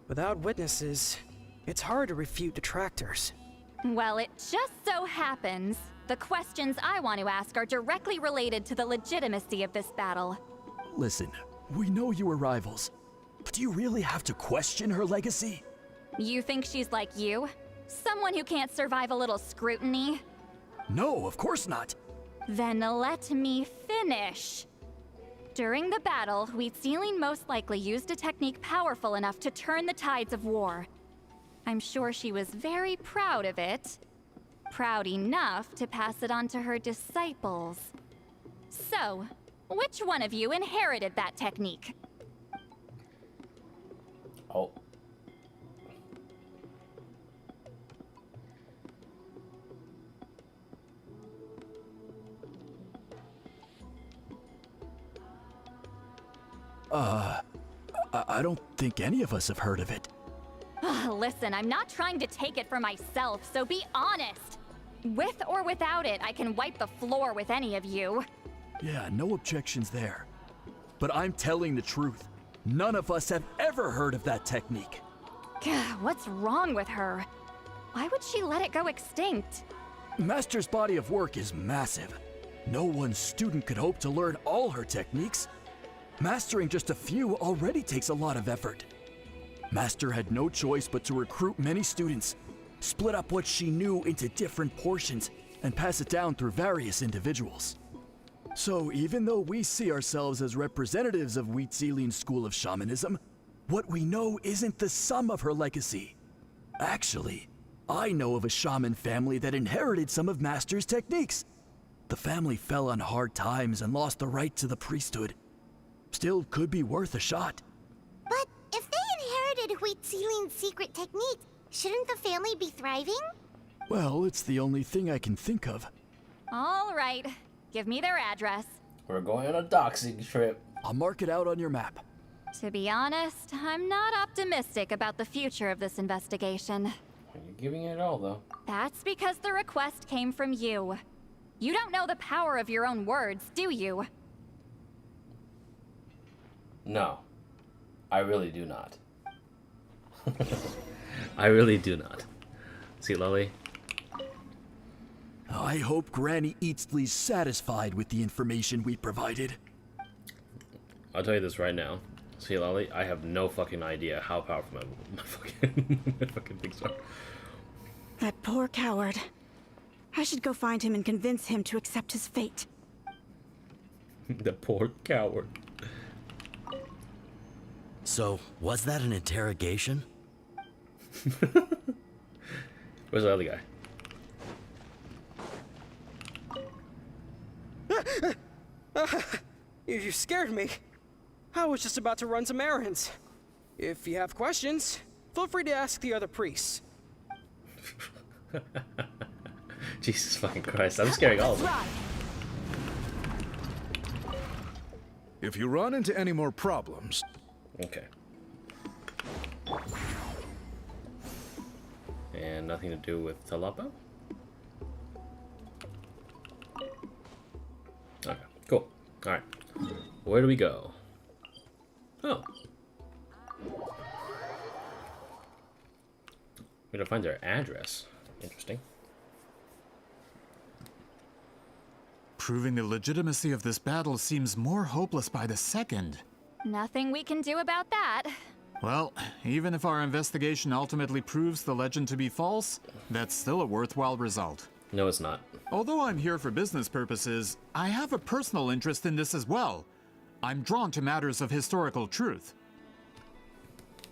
Without witnesses, it's hard to refute detractors. Well, it just so happens the questions I want to ask are directly related to the legitimacy of this battle. Listen, we know you were rivals, but do you really have to question her legacy? You think she's like you? Someone who can't survive a little scrutiny? No, of course not. Then let me finish. During the battle, Wheatselian most likely used a technique powerful enough to turn the tides of war. I'm sure she was very proud of it. Proud enough to pass it on to her disciples. So, which one of you inherited that technique? Oh. I don't think any of us have heard of it. Listen, I'm not trying to take it for myself, so be honest. With or without it, I can wipe the floor with any of you. Yeah, no objections there. But I'm telling the truth. None of us have ever heard of that technique. What's wrong with her? Why would she let it go extinct? Master's body of work is massive. No one student could hope to learn all her techniques. Mastering just a few already takes a lot of effort. Master had no choice but to recruit many students, split up what she knew into different portions, and pass it down through various individuals. So even though we see ourselves as representatives of Wheatselian's school of shamanism, what we know isn't the sum of her legacy. Actually, I know of a shaman family that inherited some of Master's techniques. The family fell on hard times and lost the right to the priesthood. Still could be worth a shot. But if they inherited Wheatselian's secret technique, shouldn't the family be thriving? Well, it's the only thing I can think of. All right. Give me their address. We're going on a doxing trip. I'll mark it out on your map. To be honest, I'm not optimistic about the future of this investigation. You're giving it all, though. That's because the request came from you. You don't know the power of your own words, do you? No. I really do not. I really do not. Citlali? I hope Granny Eatsley's satisfied with the information we provided. I'll tell you this right now. Citlali, I have no fucking idea how powerful my fucking things are. That poor coward. I should go find him and convince him to accept his fate. The poor coward. So, was that an interrogation? Where's the other guy? You scared me. I was just about to run some errands. If you have questions, feel free to ask the other priests. Jesus fucking Christ, I'm scaring all of them. If you run into any more problems... Okay. And nothing to do with Talapa? Okay, cool. Alright. Where do we go? Oh. We gotta find their address. Interesting. Proving the legitimacy of this battle seems more hopeless by the second. Nothing we can do about that. Well, even if our investigation ultimately proves the legend to be false, that's still a worthwhile result. No, it's not. Although I'm here for business purposes, I have a personal interest in this as well. I'm drawn to matters of historical truth.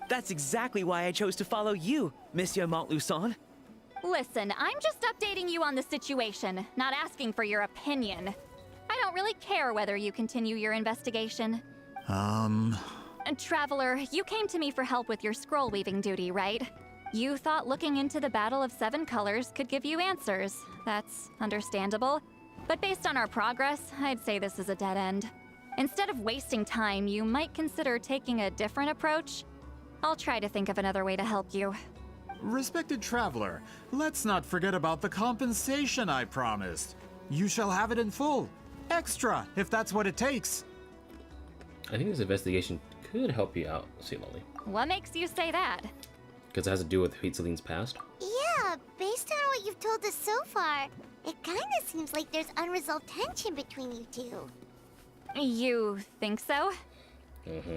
That's exactly why I chose to follow you, Monsieur Montluçon. Listen, I'm just updating you on the situation, not asking for your opinion. I don't really care whether you continue your investigation. And Traveler, you came to me for help with your scroll weaving duty, right? You thought looking into the Battle of Seven Colors could give you answers. That's understandable. But based on our progress, I'd say this is a dead end. Instead of wasting time, you might consider taking a different approach. I'll try to think of another way to help you. Respected Traveler, let's not forget about the compensation I promised. You shall have it in full. Extra, if that's what it takes. I think this investigation could help you out, Citlali. What makes you say that? Because it has to do with Huitzilin's past? Yeah, based on what you've told us so far, it kinda seems like there's unresolved tension between you two. You think so?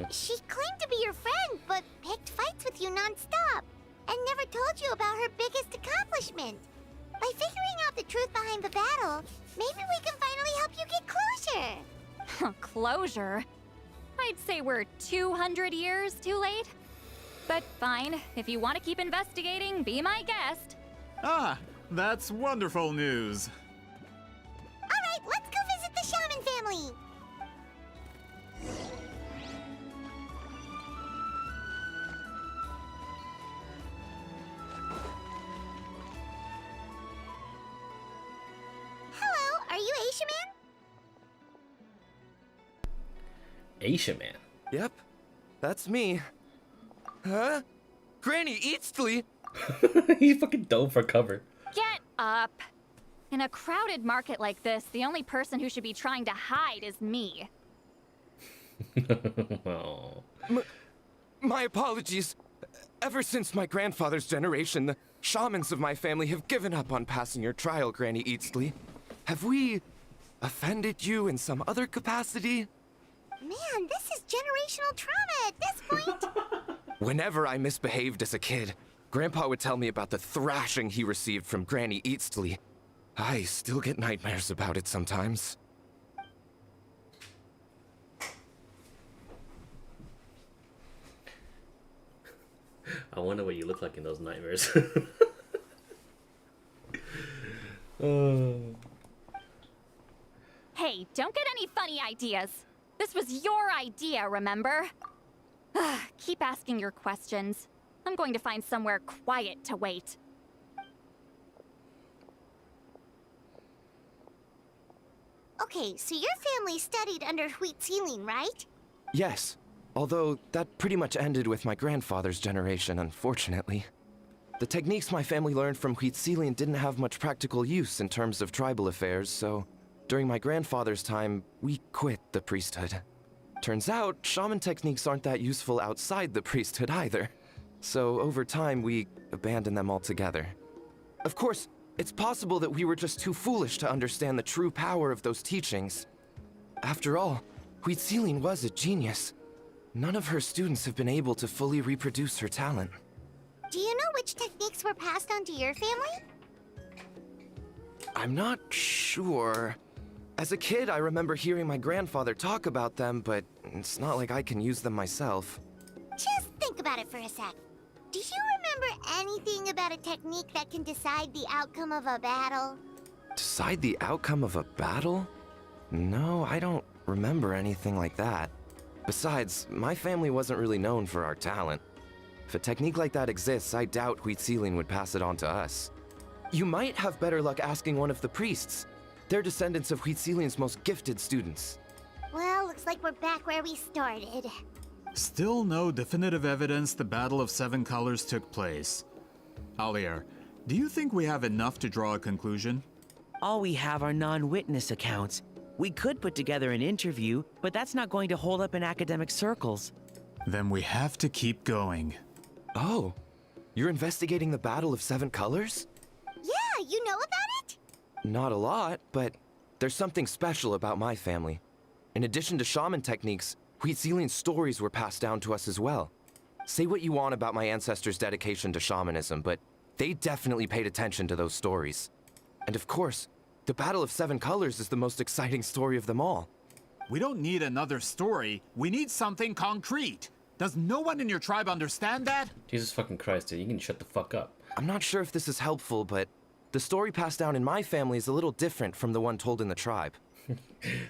She claimed to be your friend, but picked fights with you non-stop, and never told you about her biggest accomplishment. By figuring out the truth behind the battle, maybe we can finally help you get closure. Closure? I'd say we're 200 years too late. But fine, if you want to keep investigating, be my guest. Ah, that's wonderful news. Alright, let's go visit the Shaman family. Hello, are you Asia Man? Asia Man? Yep, that's me. Huh? Granny Eatsley? He's fucking dove for cover. Get up. In a crowded market like this, the only person who should be trying to hide is me. Oh. My apologies. Ever since my grandfather's generation, the shamans of my family have given up on passing your trial, Granny Eatsley. Have we offended you in some other capacity? Man, this is generational trauma at this point. Whenever I misbehaved as a kid, Grandpa would tell me about the thrashing he received from Granny Eatsley. I still get nightmares about it sometimes. I wonder what you look like in those nightmares. Hey, don't get any funny ideas. This was your idea, remember? Keep asking your questions. I'm going to find somewhere quiet to wait. Okay, so your family studied under Huehuehuehue, right? Yes, although that pretty much ended with my grandfather's generation, unfortunately. The techniques my family learned from Huehuehuehue didn't have much practical use in terms of tribal affairs, so during my grandfather's time, we quit the priesthood. Turns out, shaman techniques aren't that useful outside the priesthood either. So over time, we abandoned them altogether. Of course, it's possible that we were just too foolish to understand the true power of those teachings. After all, Huehuehuehue was a genius. None of her students have been able to fully reproduce her talent. Do you know which techniques were passed on to your family? I'm not sure. As a kid, I remember hearing my grandfather talk about them, but it's not like I can use them myself. Just think about it for a sec. Do you remember anything about a technique that can decide the outcome of a battle? Decide the outcome of a battle? No, I don't remember anything like that. Besides, my family wasn't really known for our talent. If a technique like that exists, I doubt Huehuehuehue would pass it on to us. You might have better luck asking one of the priests. They're descendants of Huehuehue's most gifted students. Well, looks like we're back where we started. Still no definitive evidence the Battle of Seven Colors took place. Alier, do you think we have enough to draw a conclusion? All we have are non-witness accounts. We could put together an interview, but that's not going to hold up in academic circles. Then we have to keep going. Oh, you're investigating the Battle of Seven Colors? Yeah, you know about it? Not a lot, but there's something special about my family. In addition to shaman techniques, Huehuehue's stories were passed down to us as well. Say what you want about my ancestors' dedication to shamanism, but they definitely paid attention to those stories. And of course, the Battle of Seven Colors is the most exciting story of them all. We don't need another story. We need something concrete. Does no one in your tribe understand that? Jesus fucking Christ, dude. You can shut the fuck up. I'm not sure if this is helpful, but the story passed down in my family is a little different from the one told in the tribe.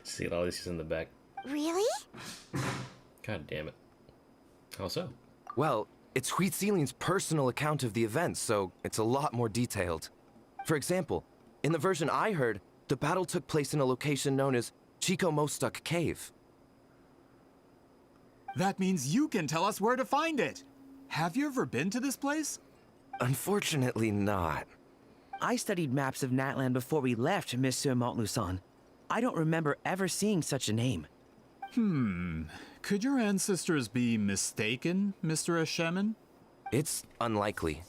Citlali is in the back. Really? God damn it. How so? Well, it's Huehuehue's personal account of the events, so it's a lot more detailed. For example, in the version I heard, the battle took place in a location known as Chico Mostuk Cave. That means you can tell us where to find it. Have you ever been to this place? Unfortunately not. I studied maps of Natlan before we left, Monsieur Montluçon. I don't remember ever seeing such a name. Could your ancestors be mistaken, Mr. Shaman? It's unlikely.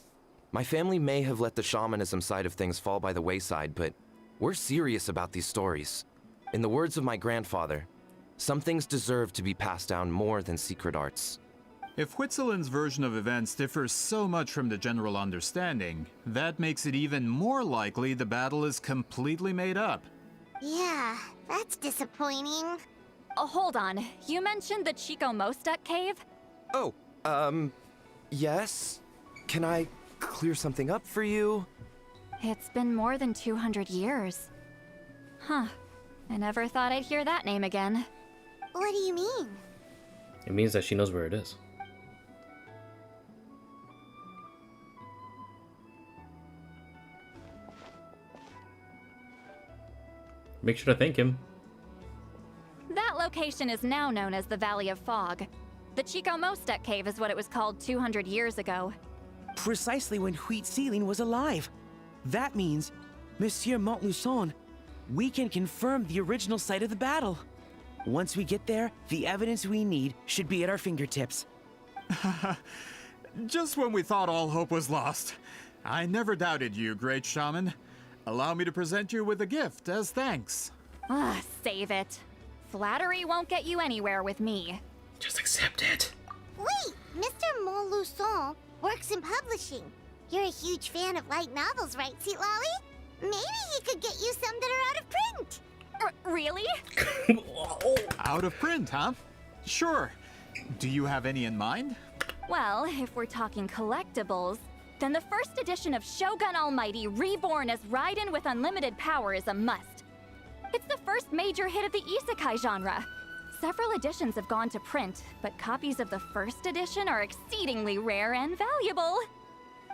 My family may have let the shamanism side of things fall by the wayside, but we're serious about these stories. In the words of my grandfather, some things deserve to be passed down more than secret arts. If Huehuehue's version of events differs so much from the general understanding, that makes it even more likely the battle is completely made up. Yeah, that's disappointing. Oh, hold on. You mentioned the Chico Mostuk cave? Oh, yes? Can I clear something up for you? It's been more than 200 years. Huh. I never thought I'd hear that name again. What do you mean? It means that she knows where it is. Make sure to thank him. That location is now known as the Valley of Fog. The Chico Mostuk cave is what it was called 200 years ago. Precisely when Huehuehue's was alive. That means, Monsieur Montluçon, we can confirm the original site of the battle. Once we get there, the evidence we need should be at our fingertips. Just when we thought all hope was lost. I never doubted you, great shaman. Allow me to present you with a gift as thanks. Save it. Flattery won't get you anywhere with me. Just accept it. Wait, Mr. Montluçon works in publishing. You're a huge fan of light novels, right, Citlali? Maybe he could get you some that are out of print. Really? Out of print, huh? Sure. Do you have any in mind? Well, if we're talking collectibles, then the first edition of Shogun Almighty Reborn as Raiden with Unlimited Power is a must. It's the first major hit of the isekai genre. Several editions have gone to print, but copies of the first edition are exceedingly rare and valuable.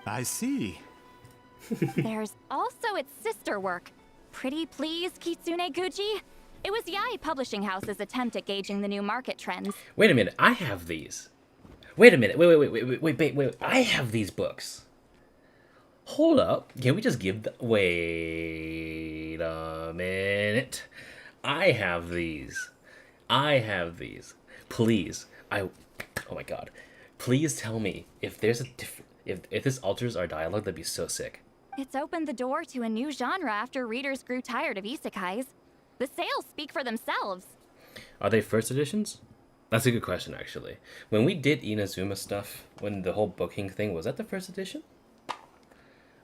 I see. There's also its sister work, Pretty Please Kitsune Guji. It was Yai Publishing House's attempt at gauging the new market trends. Wait a minute, I have these. Wait a minute, wait. I have these books. Hold up, can we just give the... Wait a minute. I have these. Please, oh my god. Please tell me if there's a if this alters our dialogue, that'd be so sick. It's opened the door to a new genre after readers grew tired of isekais. The sales speak for themselves. Are they first editions? That's a good question, actually. When we did Inazuma stuff, when the whole booking thing, was that the first edition?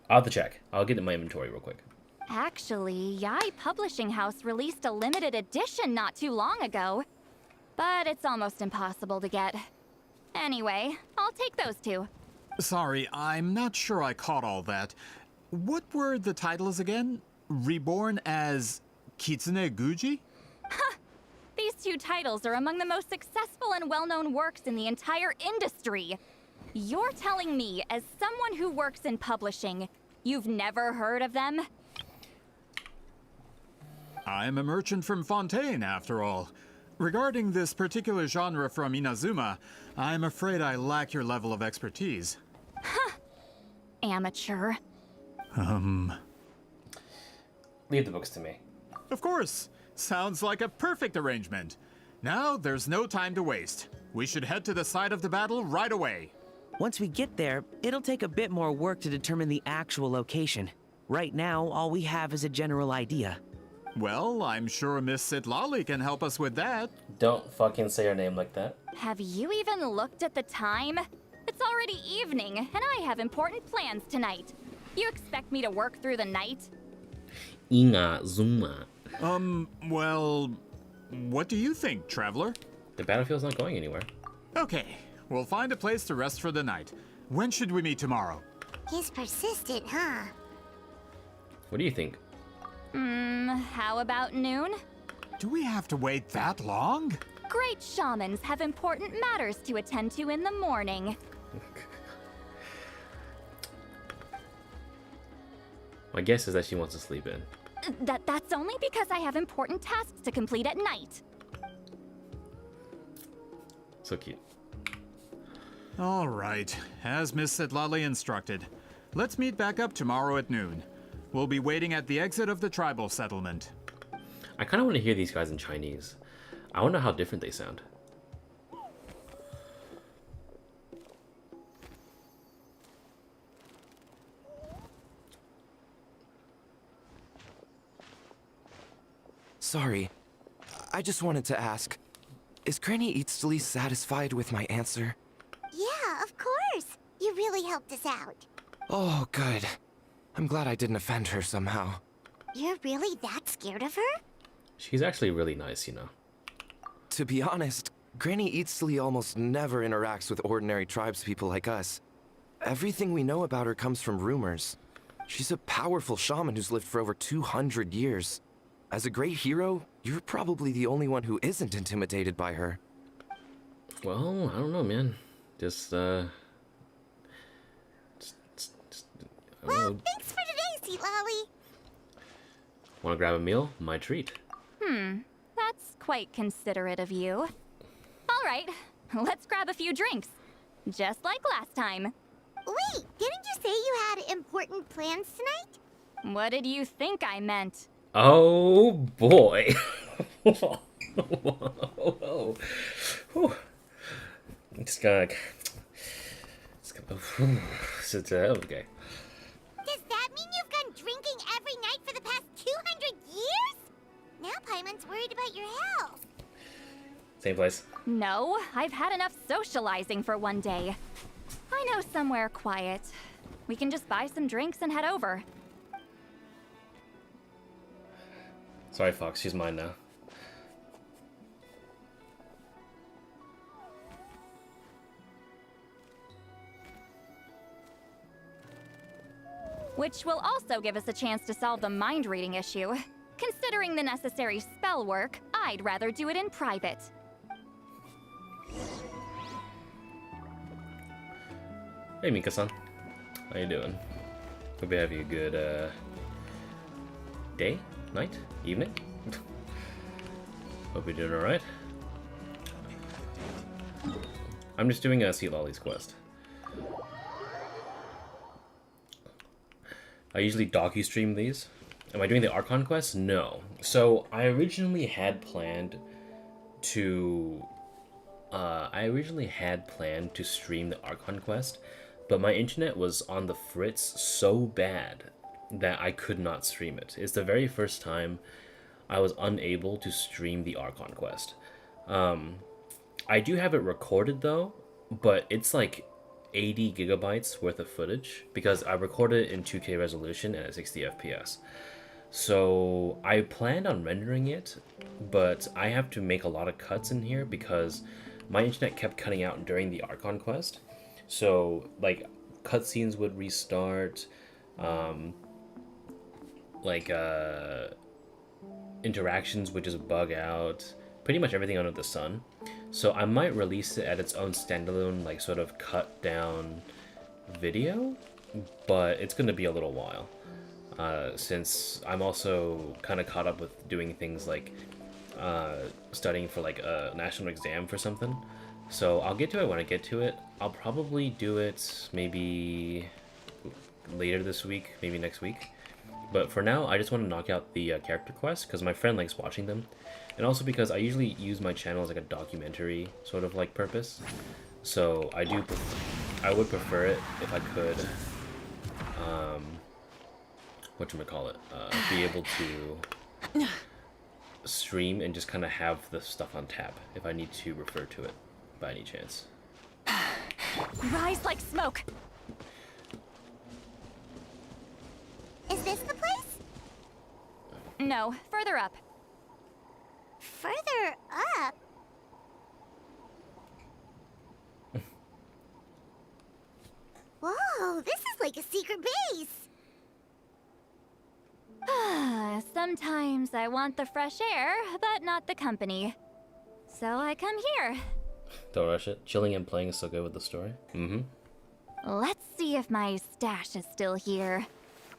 I'll have to check. I'll get in my inventory real quick. Actually, Yai Publishing House released a limited edition not too long ago. But it's almost impossible to get. Anyway, I'll take those two. Sorry, I'm not sure I caught all that. What were the titles again? Reborn as Kitsune Guji? These two titles are among the most successful and well-known works in the entire industry. You're telling me, as someone who works in publishing, you've never heard of them? I'm a merchant from Fontaine, after all. Regarding this particular genre from Inazuma, I'm afraid I lack your level of expertise. Amateur. Leave the books to me. Of course. Sounds like a perfect arrangement. Now, there's no time to waste. We should head to the site of the battle right away. Once we get there, it'll take a bit more work to determine the actual location. Right now, all we have is a general idea. Well, I'm sure Miss Citlali can help us with that. Don't fucking say her name like that. Have you even looked at the time? It's already evening, and I have important plans tonight. You expect me to work through the night? Inazuma. Well, what do you think, traveler? The battlefield's not going anywhere. Okay, we'll find a place to rest for the night. When should we meet tomorrow? He's persistent, huh? What do you think? How about noon? Do we have to wait that long? Great shamans have important matters to attend to in the morning. My guess is that she wants to sleep in. That's only because I have important tasks to complete at night. So cute. All right, as Miss Citlali instructed. Let's meet back up tomorrow at noon. We'll be waiting at the exit of the tribal settlement. I kind of want to hear these guys in Chinese. I wonder how different they sound. Sorry, I just wanted to ask, is Granny Eatsley satisfied with my answer? Yeah, of course. You really helped us out. Oh, good. I'm glad I didn't offend her somehow. You're really that scared of her? She's actually really nice, you know. To be honest, Granny Eatsley almost never interacts with ordinary tribespeople like us. Everything we know about her comes from rumors. She's a powerful shaman who's lived for over 200 years. As a great hero, you're probably the only one who isn't intimidated by her. Well, I don't know, man. Just, Well, thanks for today, Citlali. Want to grab a meal? My treat. That's quite considerate of you. All right, let's grab a few drinks. Just like last time. Wait, didn't you say you had important plans tonight? What did you think I meant? Oh, boy. Whoa. Just gonna... okay. Does that mean you've gone drinking every night for the past 200 years? Now Paimon's worried about your health. Same place. No, I've had enough socializing for one day. I know somewhere quiet. We can just buy some drinks and head over. Sorry, Fox. She's mine now. Which will also give us a chance to solve the mind reading issue. Considering the necessary spell work, I'd rather do it in private. Hey, Mika-san. How you doing? Hope you have a good, day? Night? Evening? Hope you're doing alright. I'm just doing a Citlali's quest. I usually docu-stream these. Am I doing the Archon quest? No. So, I originally had planned to... stream the Archon quest, but my internet was on the fritz so bad that I could not stream it. It's the very first time I was unable to stream the Archon quest. I do have it recorded though, but it's like 80 gigabytes worth of footage because I recorded it in 2K resolution and at 60 FPS. So I planned on rendering it, but I have to make a lot of cuts in here because my internet kept cutting out during the Archon quest. So like cutscenes would restart, interactions would just bug out, pretty much everything under the sun. So I might release it at its own standalone, like sort of cut down video, but it's going to be a little while. Since I'm also kind of caught up with doing things like studying for like a national exam for something. So I'll get to it when I get to it. I'll probably do it maybe later this week, maybe next week. But for now, I just want to knock out the character quests because my friend likes watching them. And also because I usually use my channel as like a documentary sort of like purpose. So I would prefer it if I could, whatchamacallit, be able to stream and just kind of have the stuff on tap if I need to refer to it by any chance. Rise like smoke. Is this the place? No, further up. Further up? Whoa, this is like a secret base. Sometimes I want the fresh air, but not the company. So I come here. Don't rush it. Chilling and playing is so good with the story. Mm-hmm. Let's see if my stash is still here.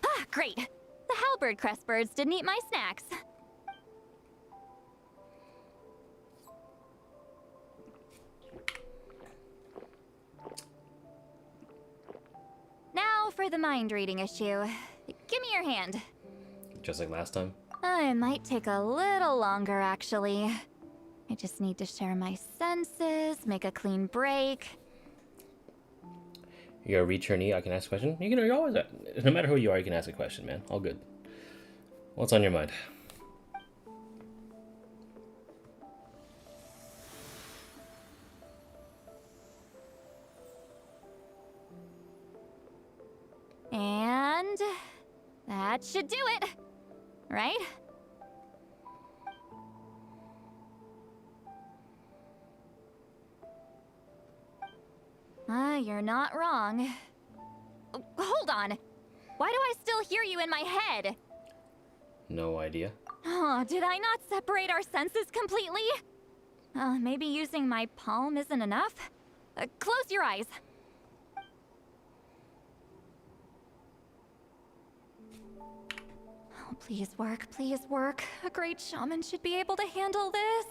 Ah, great. The halberd crest birds didn't eat my snacks. Now for the mind reading issue. Give me your hand. Just like last time? It might take a little longer, actually. I just need to share my senses, make a clean break. You're a returnee, I can ask a question? You're always, no matter who you are, you can ask a question, man. All good. What's on your mind? And that should do it, right? You're not wrong. Hold on. Why do I still hear you in my head? No idea. Oh, did I not separate our senses completely? Maybe using my palm isn't enough? Close your eyes. Oh, please work, please work. A great shaman should be able to handle this.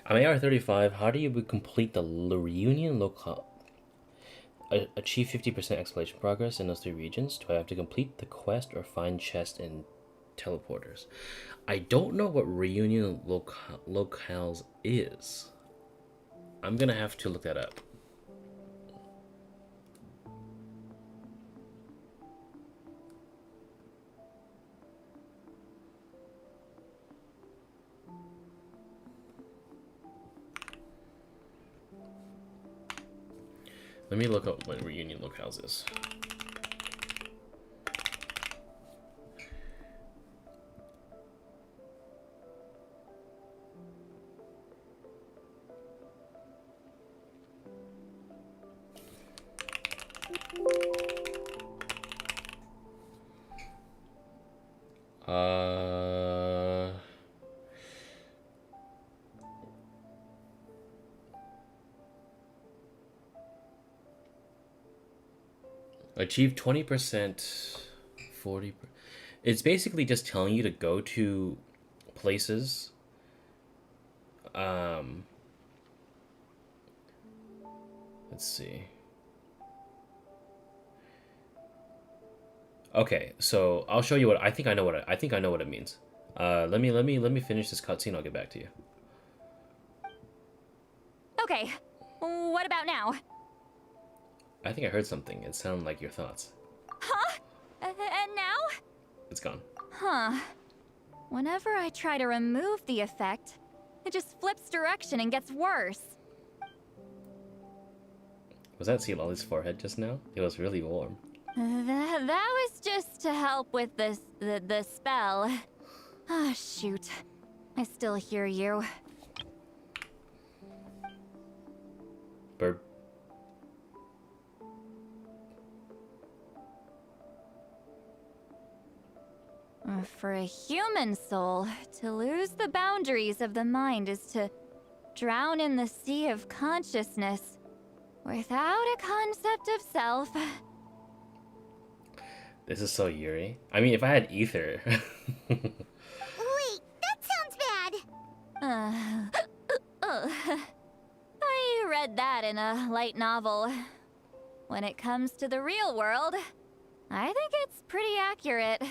On AR-35, how do you complete the reunion locale? Achieve 50% exploration progress in those 3 regions? Do I have to complete the quest or find chests in teleporters? I don't know what reunion locales is. I'm gonna have to look that up. Let me look up what reunion locales is. Achieve 20%, 40%. It's basically just telling you to go to places. Let's see. Okay, so I'll show you what I think I know what I think I know what it means. Let me finish this cutscene. I'll get back to you. Okay, what about now? I think I heard something. It sounded like your thoughts. Huh? And now? It's gone. Huh. Whenever I try to remove the effect, it just flips direction and gets worse. Was that Citlali's forehead just now? It was really warm. That was just to help with the spell. Ah, shoot. I still hear you. Bird. For a human soul, to lose the boundaries of the mind is to drown in the sea of consciousness without a concept of self. This is so Yuri. I mean, if I had ether. Wait, that sounds bad. I read that in a light novel. When it comes to the real world, I think it's pretty accurate.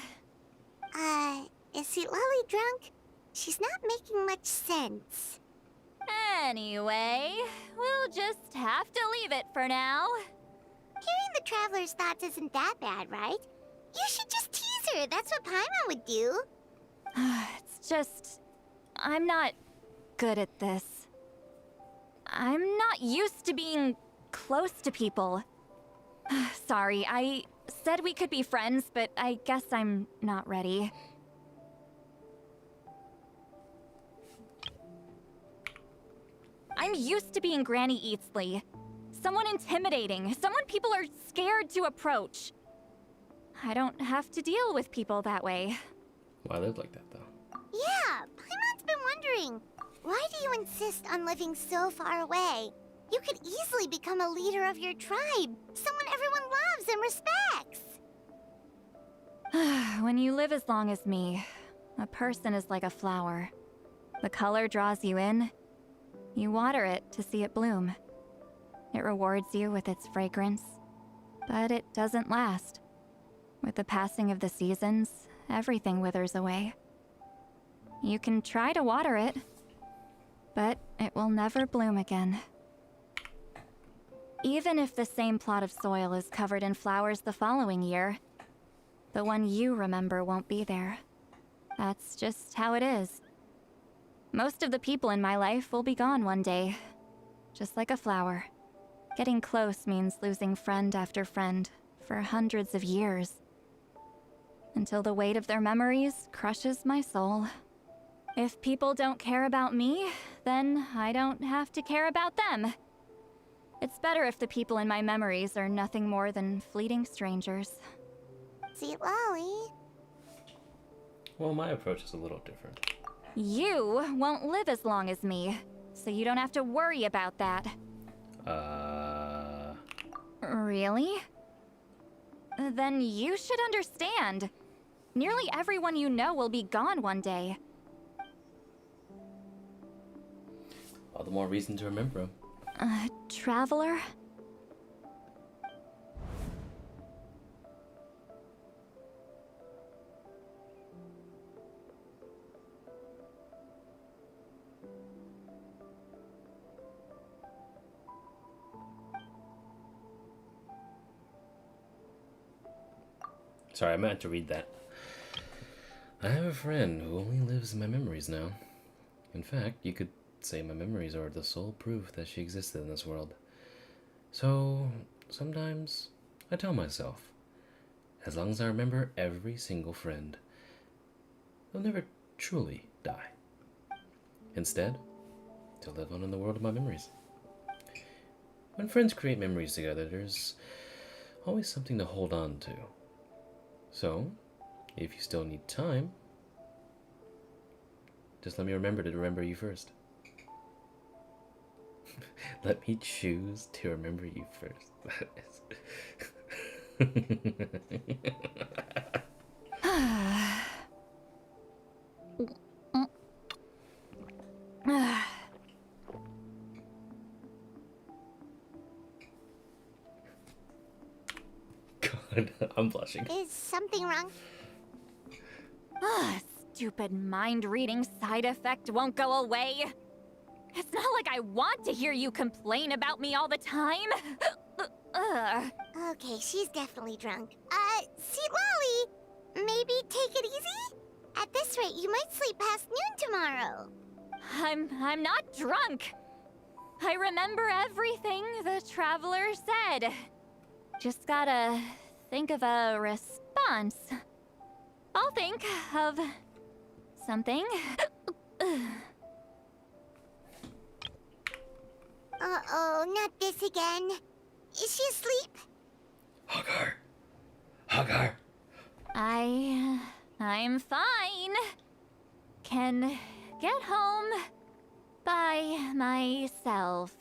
Is Citlali drunk? She's not making much sense. Anyway, we'll just have to leave it for now. Hearing the Traveler's thoughts isn't that bad, right? You should just tease her. That's what Paimon would do. It's just... I'm not good at this. I'm not used to being close to people. Sorry, I said we could be friends, but I guess I'm not ready. I'm used to being Granny Eatsley. Someone intimidating, someone people are scared to approach. I don't have to deal with people that way. Well, I live like that, though. Yeah, Paimon's been wondering. Why do you insist on living so far away? You could easily become a leader of your tribe. Someone everyone loves and respects. When you live as long as me, a person is like a flower. The color draws you in. You water it to see it bloom. It rewards you with its fragrance, but it doesn't last. With the passing of the seasons, everything withers away. You can try to water it, but it will never bloom again. Even if the same plot of soil is covered in flowers the following year, the one you remember won't be there. That's just how it is. Most of the people in my life will be gone one day, just like a flower. Getting close means losing friend after friend for hundreds of years, until the weight of their memories crushes my soul. If people don't care about me, then I don't have to care about them. It's better if the people in my memories are nothing more than fleeting strangers. Citlali. Well, my approach is a little different. You won't live as long as me, so you don't have to worry about that. Really? Then you should understand. Nearly everyone you know will be gone one day. All the more reason to remember him. Traveler? Sorry, I meant to read that. I have a friend who only lives in my memories now. In fact, you could say my memories are the sole proof that she existed in this world. So, sometimes I tell myself, as long as I remember every single friend, they'll never truly die. Instead, they'll live on in the world of my memories. When friends create memories together, there's always something to hold on to. So, if you still need time, just let me remember to remember you first. Let me choose to remember you first. That is... I'm blushing. Is something wrong? Ah, stupid mind-reading side effect won't go away. It's not like I want to hear you complain about me all the time. Okay, she's definitely drunk. Citlali, maybe take it easy? At this rate, you might sleep past noon tomorrow. I'm not drunk. I remember everything the traveler said. Just gotta think of a response. I'll think of something. Uh-oh, not this again. Is she asleep? Hug her. I'm fine. Can get home by myself.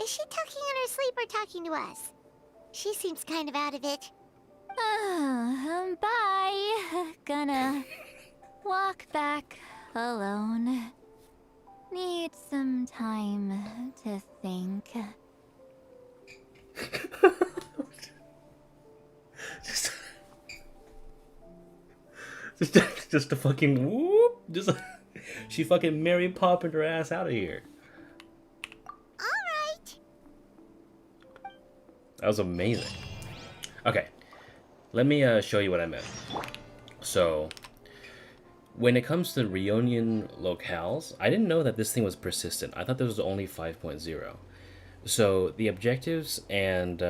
Is she talking in her sleep or talking to us? She seems kind of out of it. Bye. Gonna walk back alone. Need some time to think. just a fucking whoop. She fucking Mary Poppined her ass out of here. Alright. That was amazing. Okay. Let me show you what I meant. So, when it comes to reunion locales, I didn't know that this thing was persistent. I thought this was only 5.0. So the objectives and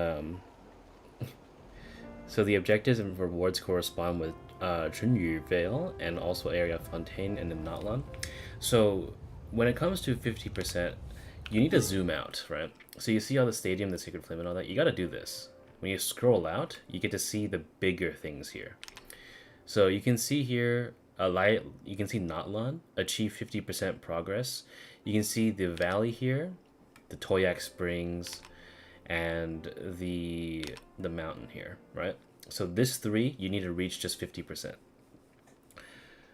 rewards correspond with Chunyu Vale and also area Fontaine and in Natlan. So when it comes to 50%, you need to zoom out, right? So you see all the stadium, the Sacred Flame and all that, you gotta do this. When you scroll out, you get to see the bigger things here. So you can see here, you can see Natlan achieve 50% progress. You can see the valley here, the Toyak Springs, and the mountain here, right? So this 3, you need to reach just 50%.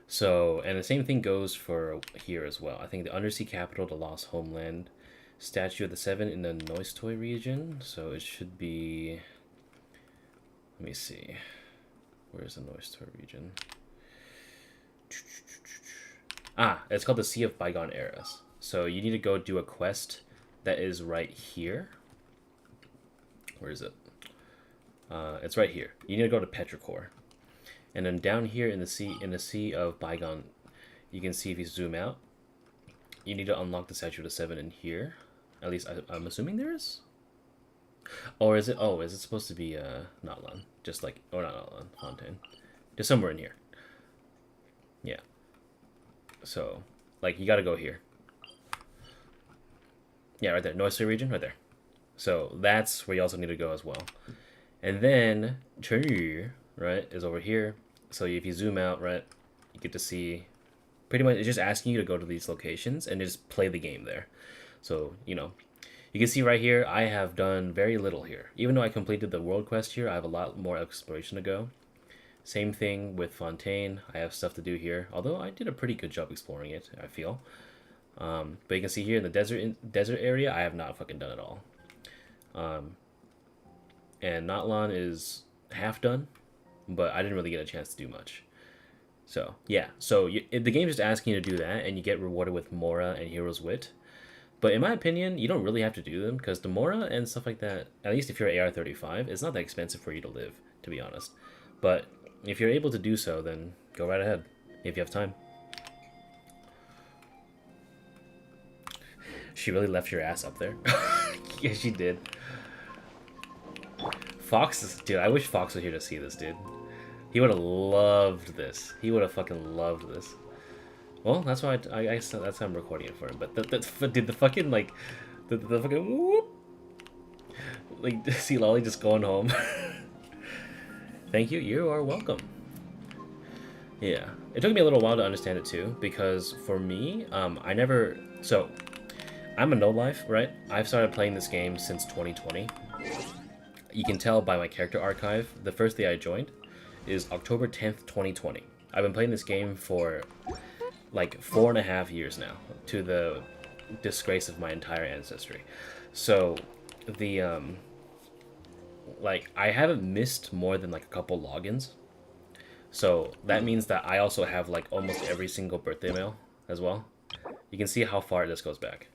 So, and the same thing goes for here as well. I think the Undersea Capital, the Lost Homeland, Statue of the 7 in the Noistoy region. So it should be, let me see, where's the Noistoy region? Ah, it's called the Sea of Bygone Eras. So you need to go do a quest that is right here. Where is it? It's right here. You need to go to Petrichor. And then down here in the sea of Bygone, you can see if you zoom out, you need to unlock the Statue of the 7 in here. At least I'm assuming there is. Or is it? Oh, is it supposed to be Natlan? Just like, or not Natlan, Fontaine. Just somewhere in here. Yeah. So, like, you gotta go here. Yeah, right there. Noistoy region, right there. So that's where you also need to go as well. And then Chunyu, right, is over here. So if you zoom out, right, you get to see, pretty much it's just asking you to go to these locations and just play the game there. So, you know, you can see right here, I have done very little here. Even though I completed the world quest here, I have a lot more exploration to go. Same thing with Fontaine. I have stuff to do here, although I did a pretty good job exploring it, I feel. But you can see here in the desert area, I have not fucking done it all. And Natlan is half done, but I didn't really get a chance to do much. So, yeah. So, the game's just asking you to do that, and you get rewarded with Mora and Hero's Wit. But in my opinion, you don't really have to do them, because the Mora and stuff like that, at least if you're AR-35, it's not that expensive for you to live, to be honest. But if you're able to do so, then go right ahead, if you have time. She really left your ass up there? Yeah, she did. Fox, dude, I wish Fox was here to see this, dude. He would have loved this. He would have fucking loved this. Well, that's why that's how I'm recording it for him. But dude, the fucking, like, the fucking whoop. Like, see Lolly just going home. Thank you, you are welcome. Yeah, it took me a little while to understand it too, because for me, so, I'm a no-life, right? I've started playing this game since 2020. You can tell by my character archive, the first day I joined is October 10th, 2020. I've been playing this game for like 4.5 years now, to the disgrace of my entire ancestry. So, like I haven't missed more than like a couple logins. So that means that I also have like almost every single birthday mail as well. You can see how far this goes back.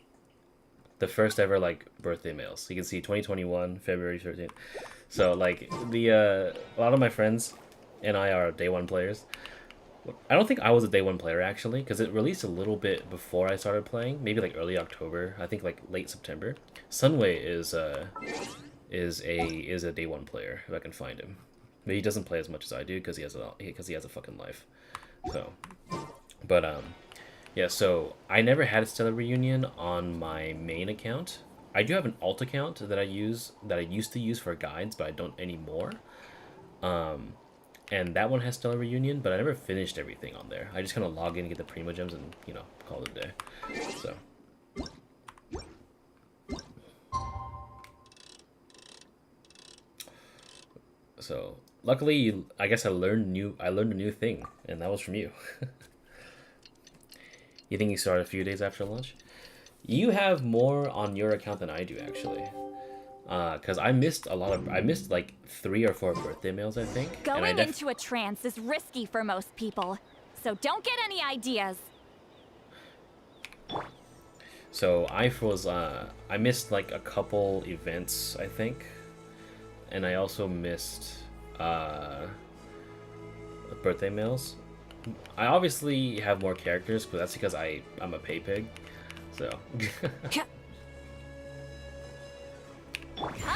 The first ever like birthday mails. You can see 2021, February 13th. So like a lot of my friends and I are day one players. I don't think I was a day one player actually, because it released a little bit before I started playing, maybe like early October. I think like late September. Sunway is a day one player if I can find him. But he doesn't play as much as I do because he has a fucking life. So, but yeah. So I never had a Stellar Reunion on my main account. I do have an alt account that I used to use for guides, but I don't anymore. And that one has Stellar Reunion, but I never finished everything on there. I just kind of log in, get the Primo Gems, and, you know, call it a day. So luckily, I guess I learned a new thing, and that was from you. You think you started a few days after launch? You have more on your account than I do, actually. Because I missed like 3 or 4 birthday mails, I think. Going into a trance is risky for most people, so don't get any ideas. So I missed like a couple events, I think, and I also missed birthday mails. I obviously have more characters, but that's because I'm a pay pig, so.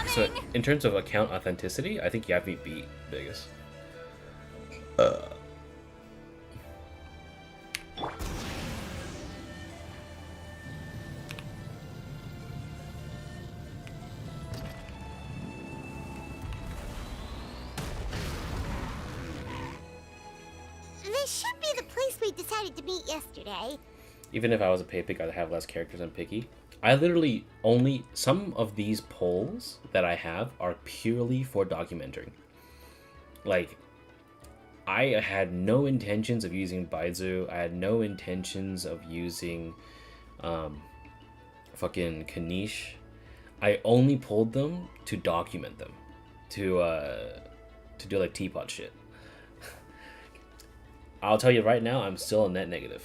So in terms of account authenticity, I think you have me beat Biggest. This should be the place we decided to meet yesterday. Even if I was a pay pig, I'd have less characters than Picky. I literally some of these polls that I have are purely for documenting. Like, I had no intentions of using Baizu. I had no intentions of using fucking Kanish. I only pulled them to document them, to do like teapot shit. I'll tell you right now, I'm still a net negative.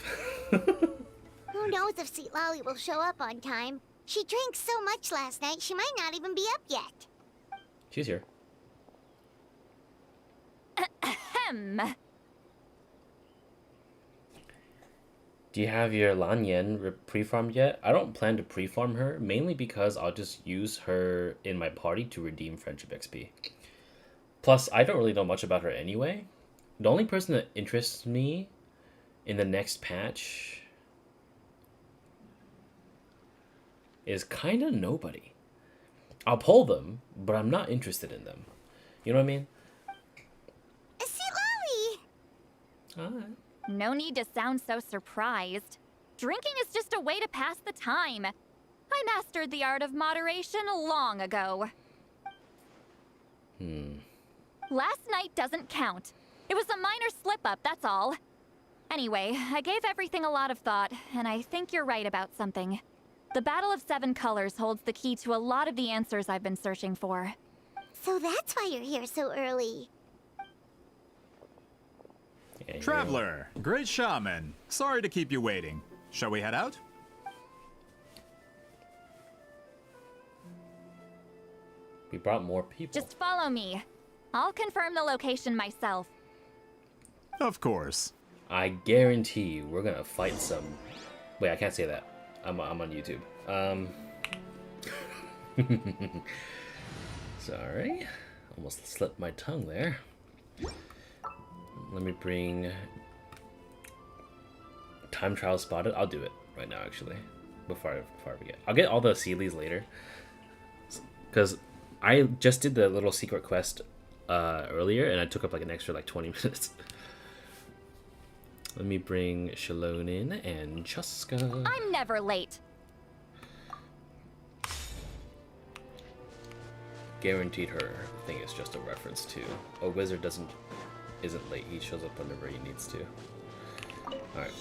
Who knows if Citlali will show up on time? She drank so much last night, she might not even be up yet. She's here. Ahem. Do you have your Lanyan pre-farmed yet? I don't plan to pre-farm her, mainly because I'll just use her in my party to redeem friendship XP. Plus, I don't really know much about her anyway. The only person that interests me in the next patch is kind of nobody. I'll pull them, but I'm not interested in them. You know what I mean? Citlali! Alright. No need to sound so surprised. Drinking is just a way to pass the time. I mastered the art of moderation long ago. Last night doesn't count. It was a minor slip-up, that's all. Anyway, I gave everything a lot of thought, and I think you're right about something. The Battle of Seven Colors holds the key to a lot of the answers I've been searching for. So that's why you're here so early. Traveler, great shaman. Sorry to keep you waiting. Shall we head out? We brought more people. Just follow me. I'll confirm the location myself. Of course. I guarantee you we're gonna fight some... Wait, I can't say that. I'm on YouTube. Sorry. Almost slipped my tongue there. Let me bring... Time trial spotted. I'll do it right now, actually. Before I forget. I'll get all the Sealies later. Because I just did the little secret quest earlier, and I took up like an extra like 20 minutes. Let me bring Shalone in and Chuska. I'm never late. Guaranteed her thing is just a reference to a wizard isn't late. He shows up whenever he needs to. All right.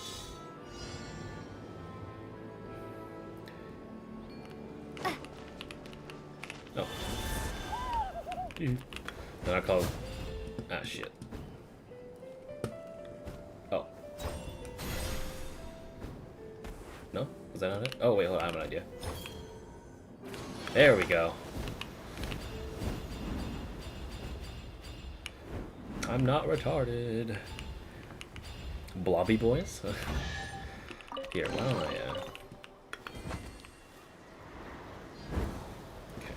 Oh. Then I call. Ah, shit. Oh. No? Was that not it? Oh, wait, hold on. I have an idea. There we go. I'm not retarded. Blobby boys? Here, why don't I, Okay.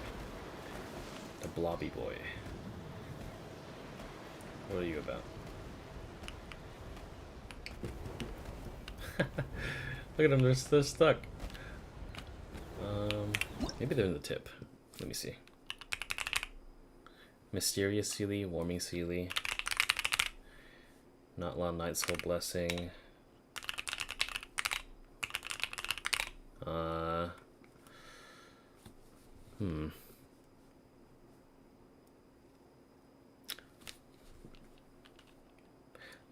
The blobby boy. What are you about? Look at them, they're stuck. Maybe they're in the tip. Let me see. Mysterious Sealy, Warming Sealy. Not Long Night Soul Blessing.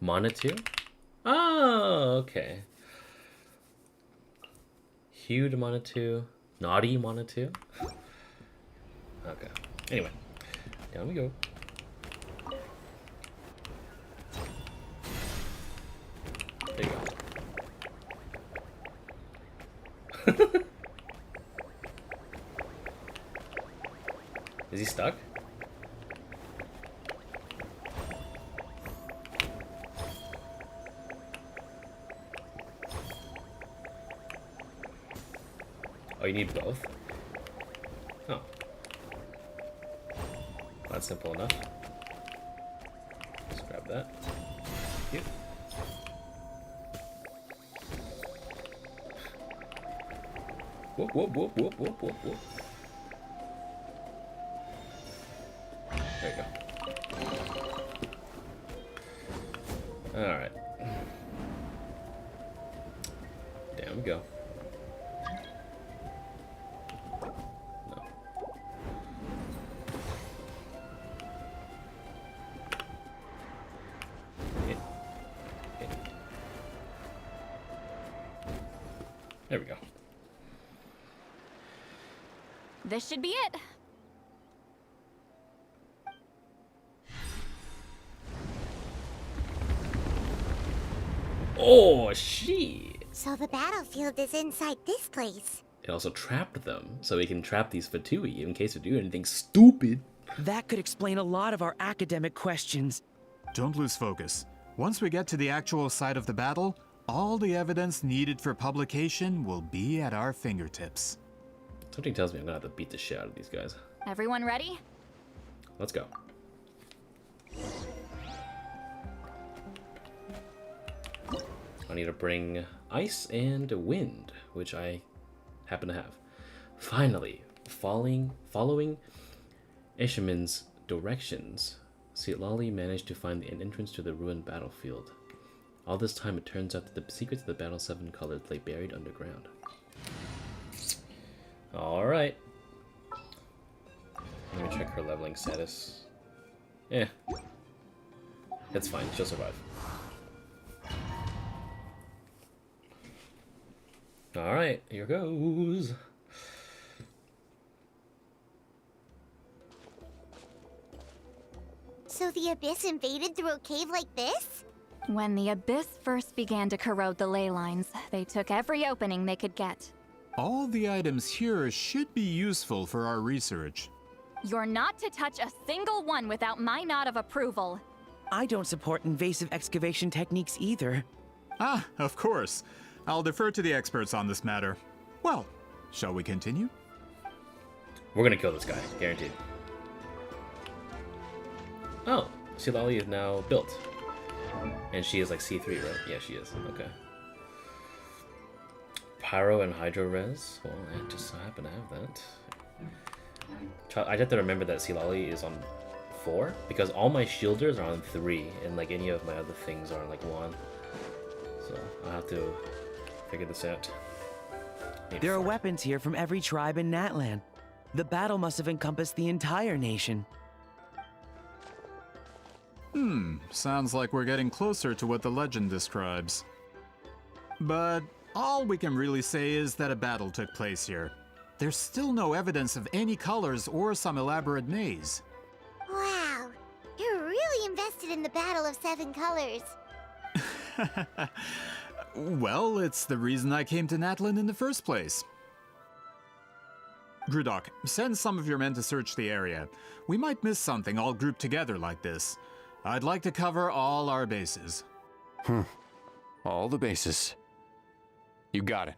Monitou? Oh, okay. Hued Monitou. Naughty Monitou? Okay. Anyway, down we go. There you go. Is he stuck? Oh, you need both? Oh. That's simple enough. Just grab that. Cute. Whoop, whoop, whoop, whoop, whoop, whoop, whoop. There you go. Alright. Down we go. No. Hit. Hit. There we go. This should be it. Oh, shit! So the battlefield is inside this place. It also trapped them, so we can trap these Fatui in case we do anything stupid. That could explain a lot of our academic questions. Don't lose focus. Once we get to the actual site of the battle, all the evidence needed for publication will be at our fingertips. Something tells me I'm gonna have to beat the shit out of these guys. Everyone ready? Let's go. I need to bring ice and wind, which I happen to have. Finally, following Ishamin's directions, Citlali managed to find an entrance to the ruined battlefield. All this time, it turns out that the secrets of the Battle 7 colors lay buried underground. Alright. Let me check her leveling status. Yeah. That's fine, she'll survive. Alright, here goes. So the Abyss invaded through a cave like this? When the Abyss first began to corrode the ley lines, they took every opening they could get. All the items here should be useful for our research. You're not to touch a single one without my nod of approval. I don't support invasive excavation techniques either. Ah, of course. I'll defer to the experts on this matter. Well, shall we continue? We're gonna kill this guy, guaranteed. Oh, Citlali is now built. And she is like C3, right? Yeah, she is. Okay. Pyro and Hydro Res. Well, I just so happen to have that. I have to remember that Citlali is on 4 because all my shielders are on 3 and like any of my other things are on like 1. So I'll have to figure this out. There are weapons here from every tribe in Natlan. The battle must have encompassed the entire nation. Sounds like we're getting closer to what the legend describes. But all we can really say is that a battle took place here. There's still no evidence of any colors or some elaborate maze. really invested in the Battle of Seven Colors. Well, it's the reason I came to Natlan in the first place. Grudok, send some of your men to search the area. We might miss something all grouped together like this. I'd like to cover all our bases. All the bases. You got it.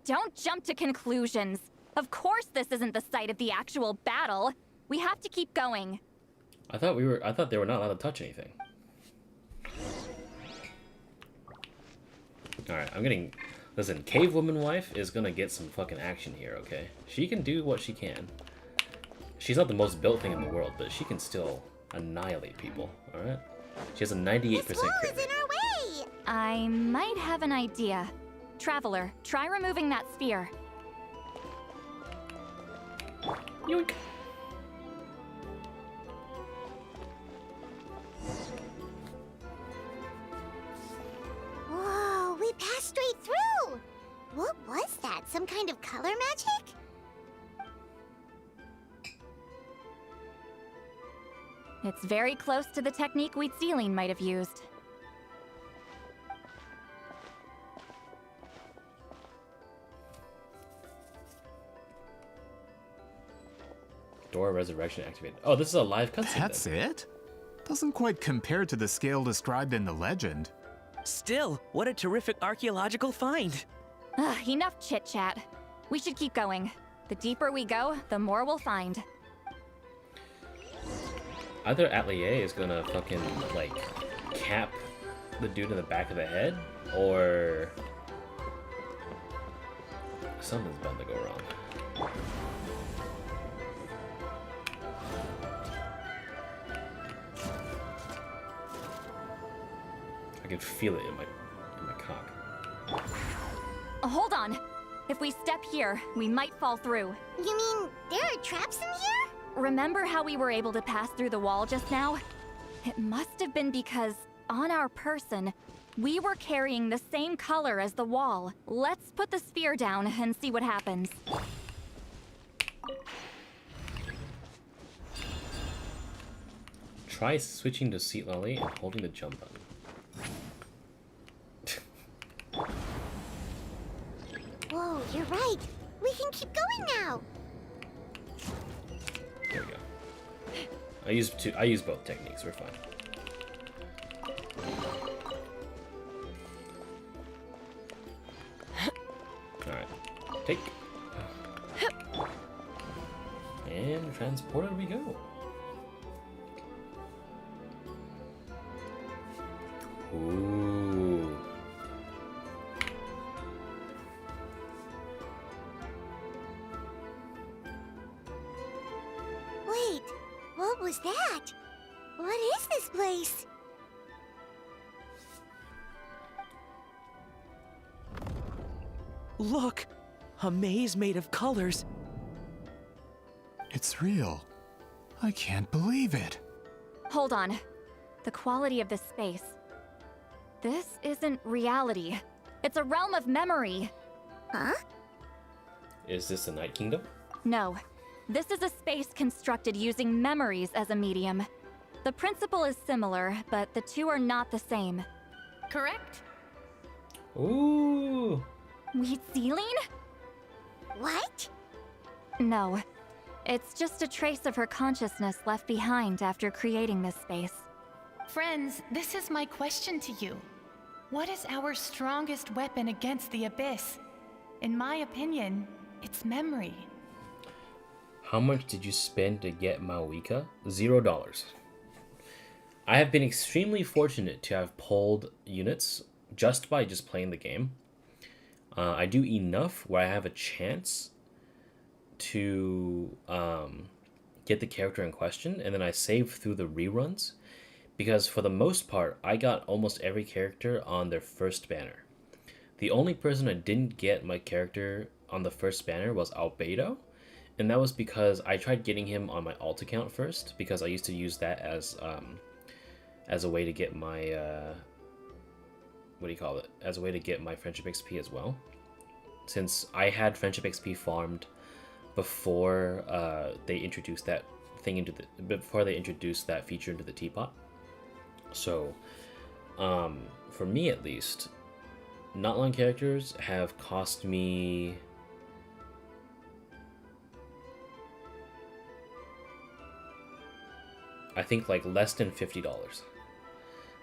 Don't jump to conclusions. Of course this isn't the site of the actual battle. We have to keep going. I thought they were not allowed to touch anything. Alright, I'm getting... Listen, Cave Woman Wife is gonna get some fucking action here, okay? She can do what she can. She's not the most built thing in the world, but she can still annihilate people, alright? She has a 98% crit rate. I might have an idea. Traveler, try removing that sphere. Yoink. Whoa, we passed straight through! What was that? Some kind of color magic? It's very close to the technique Citlali might have used. Door resurrection activated. Oh, this is a live cutscene. That's it? Doesn't quite compare to the scale described in the legend. Still, what a terrific archaeological find. Enough chit-chat. We should keep going. The deeper we go, the more we'll find. Either Atelier is gonna fucking, like, cap the dude in the back of the head, or something's bound to go wrong. I can feel it in my cock. Hold on. If we step here, we might fall through. You mean there are traps in here? Remember how we were able to pass through the wall just now? It must have been because, on our person, we were carrying the same color as the wall. Let's put the sphere down and see what happens. Try switching to Citlali and holding the jump button. Whoa, you're right. We can keep going now. There we go. I use both techniques. We're fine. All right, take. And transported we go. Ooh. Wait, what was that? What is this place? Look! A maze made of colors. It's real. I can't believe it. Hold on. The quality of this space. This isn't reality. It's a realm of memory. Huh? Is this the Night Kingdom? No. This is a space constructed using memories as a medium. The principle is similar, but the two are not the same. Correct? Ooh. Citlali? What? No. It's just a trace of her consciousness left behind after creating this space. Friends, this is my question to you. What is our strongest weapon against the Abyss? In my opinion, it's memory. How much did you spend to get Mavuika? $0. I have been extremely fortunate to have pulled units just by playing the game. I do enough where I have a chance to get the character in question, and then I save through the reruns, because for the most part, I got almost every character on their first banner. The only person I didn't get my character on the first banner was Albedo, and that was because I tried getting him on my alt account first, because I used to use that as a way to get my as a way to get my friendship XP as well. Since I had friendship XP farmed before they introduced that thing into that feature into the teapot. So, for me at least, Notline characters have cost me I think like less than $50.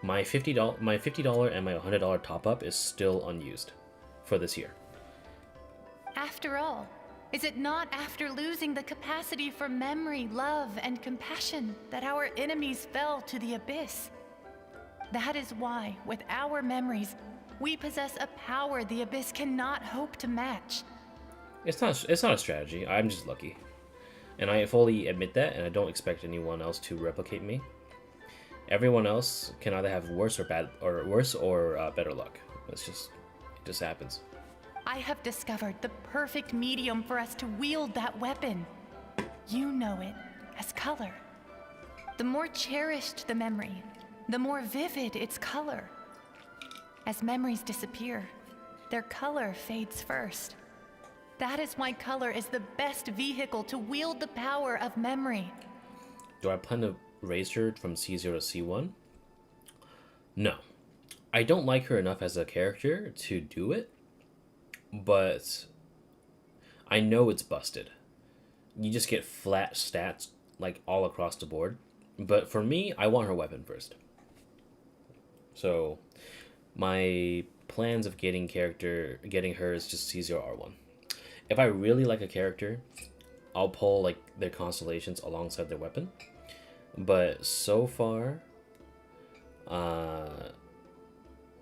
My $50 and my $100 top up is still unused for this year. After all, is it not after losing the capacity for memory, love, and compassion that our enemies fell to the abyss? That is why, with our memories, we possess a power the abyss cannot hope to match. It's not a strategy. I'm just lucky. And I fully admit that, and I don't expect anyone else to replicate me. Everyone else can either have worse or better luck. It just happens. I have discovered the perfect medium for us to wield that weapon. You know it as color. The more cherished the memory, the more vivid its color. As memories disappear, their color fades first. That is why color is the best vehicle to wield the power of memory. Do I plan to raise her from C0 to C1? No. I don't like her enough as a character to do it, but I know it's busted. You just get flat stats like all across the board. But for me, I want her weapon first. So my plans of getting her is just C0R1. If I really like a character, I'll pull like their constellations alongside their weapon. But so far,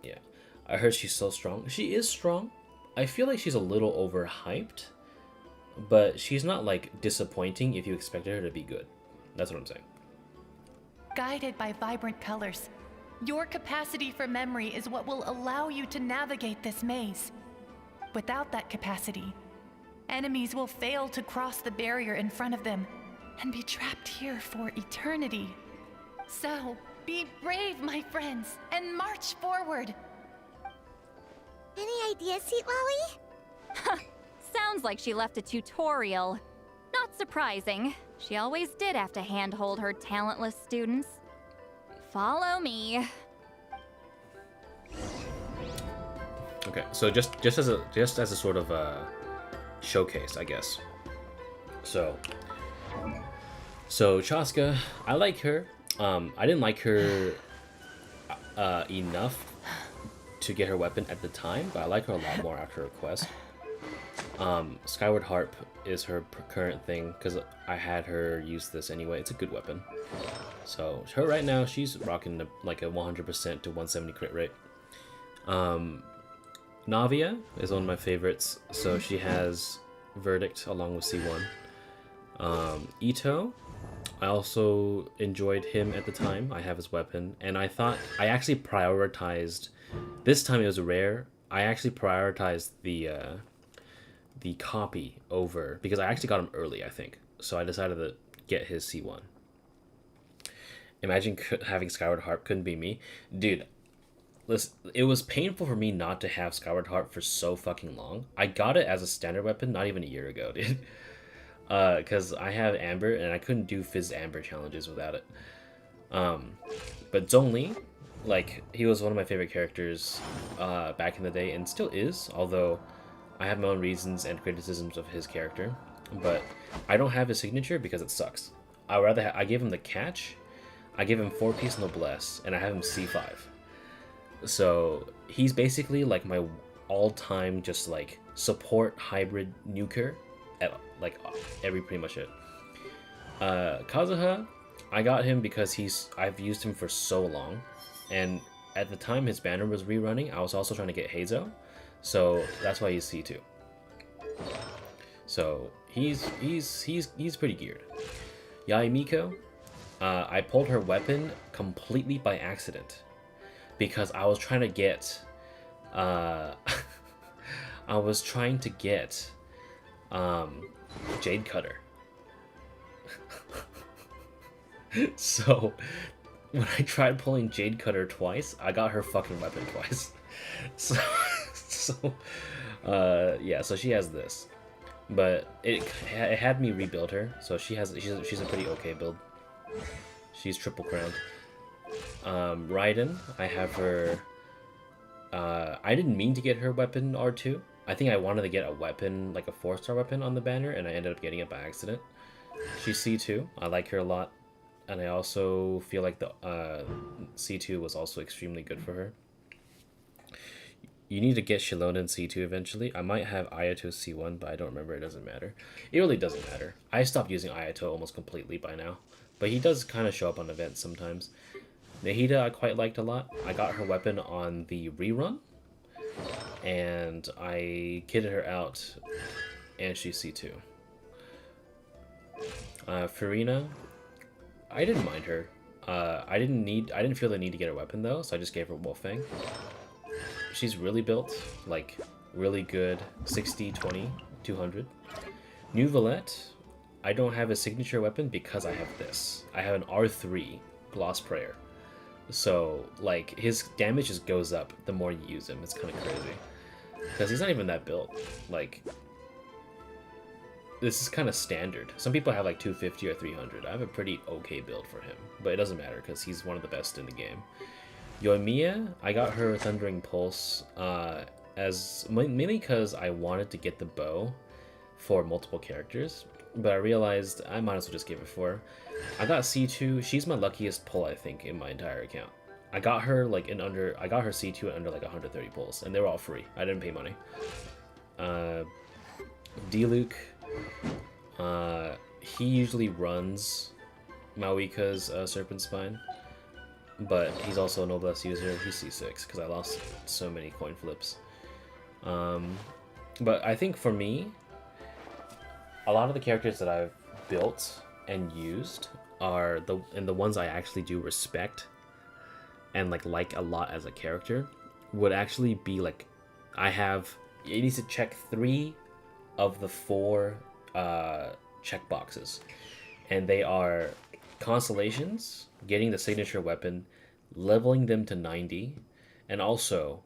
yeah, I heard she's so strong. She is strong. I feel like she's a little overhyped, but she's not like disappointing if you expected her to be good. That's what I'm saying. Guided by vibrant colors, your capacity for memory is what will allow you to navigate this maze. Without that capacity, enemies will fail to cross the barrier in front of them and be trapped here for eternity. So, be brave, my friends, and march forward. Any ideas, Citlali? Sounds like she left a tutorial. Not surprising. She always did have to handhold her talentless students. Follow me. Okay, so just as a sort of showcase, I guess. So Chaska, I like her. I didn't like her enough to get her weapon at the time, but I like her a lot more after her quest. Skyward Harp is her current thing because I had her use this anyway. It's a good weapon. So her right now, she's rocking like a 100% to 170 crit rate. Navia is one of my favorites, so she has Verdict along with C1. Ito, I also enjoyed him at the time. I have his weapon, and I actually prioritized. This time it was rare. I actually prioritized the copy over because I actually got him early, I think. So I decided to get his C1. Imagine having Skyward Harp. Couldn't be me, dude. Listen, it was painful for me not to have Skyward Harp for so fucking long. I got it as a standard weapon not even a year ago, dude. Because I have Amber and I couldn't do Fizz Amber challenges without it. But Zhongli, like, he was one of my favorite characters back in the day and still is, although I have my own reasons and criticisms of his character. But I don't have his signature because it sucks. I gave him the catch, I give him 4-piece noblesse, and I have him C5. So he's basically like my all-time just like support hybrid nuker at like pretty much it. Kazuha, I got him because I've used him for so long, and at the time his banner was rerunning, I was also trying to get Heizo, so that's why he's C2. So he's pretty geared. Yai Miko, I pulled her weapon completely by accident because I was trying to get Jade Cutter. So when I tried pulling Jade Cutter twice, I got her fucking weapon twice. So yeah, so she has this. but it had me rebuild her, so she's a pretty okay build. She's triple crowned. Raiden, I have her. I didn't mean to get her weapon R2. I think I wanted to get a weapon, like a 4-star weapon on the banner, and I ended up getting it by accident. She's C2. I like her a lot, and I also feel like the C2 was also extremely good for her. You need to get Shilonen C2 eventually. I might have Ayato C1, but I don't remember. It doesn't matter. It really doesn't matter. I stopped using Ayato almost completely by now, but he does kind of show up on events sometimes. Nahida I quite liked a lot. I got her weapon on the rerun, and I kitted her out, and she's C2. Farina, I didn't mind her. I didn't feel the need to get a weapon though, so I just gave her Wolfang. She's really built, like really good, 60, 20, 200. New Valette, I don't have a signature weapon because I have this. I have an R3 Gloss Prayer. So, like, his damage just goes up the more you use him. It's kind of crazy. Because he's not even that built. Like, this is kind of standard. Some people have like 250 or 300. I have a pretty okay build for him. But it doesn't matter because he's one of the best in the game. Yoimiya, I got her Thundering Pulse mainly because I wanted to get the bow for multiple characters. But I realized I might as well just give it for her. I got C2. She's my luckiest pull, I think, in my entire account. I got her like I got her C2 at under like 130 pulls, and they were all free. I didn't pay money. D-Luke, he usually runs Mavuika's Serpent Spine, but he's also a Noblesse user. He's C6 because I lost so many coin flips. But I think for me, a lot of the characters that I've built and used are the ones I actually do respect and like a lot as a character would actually be like, it needs to check 3 of the 4 check boxes, and they are constellations, getting the signature weapon, leveling them to 90, and also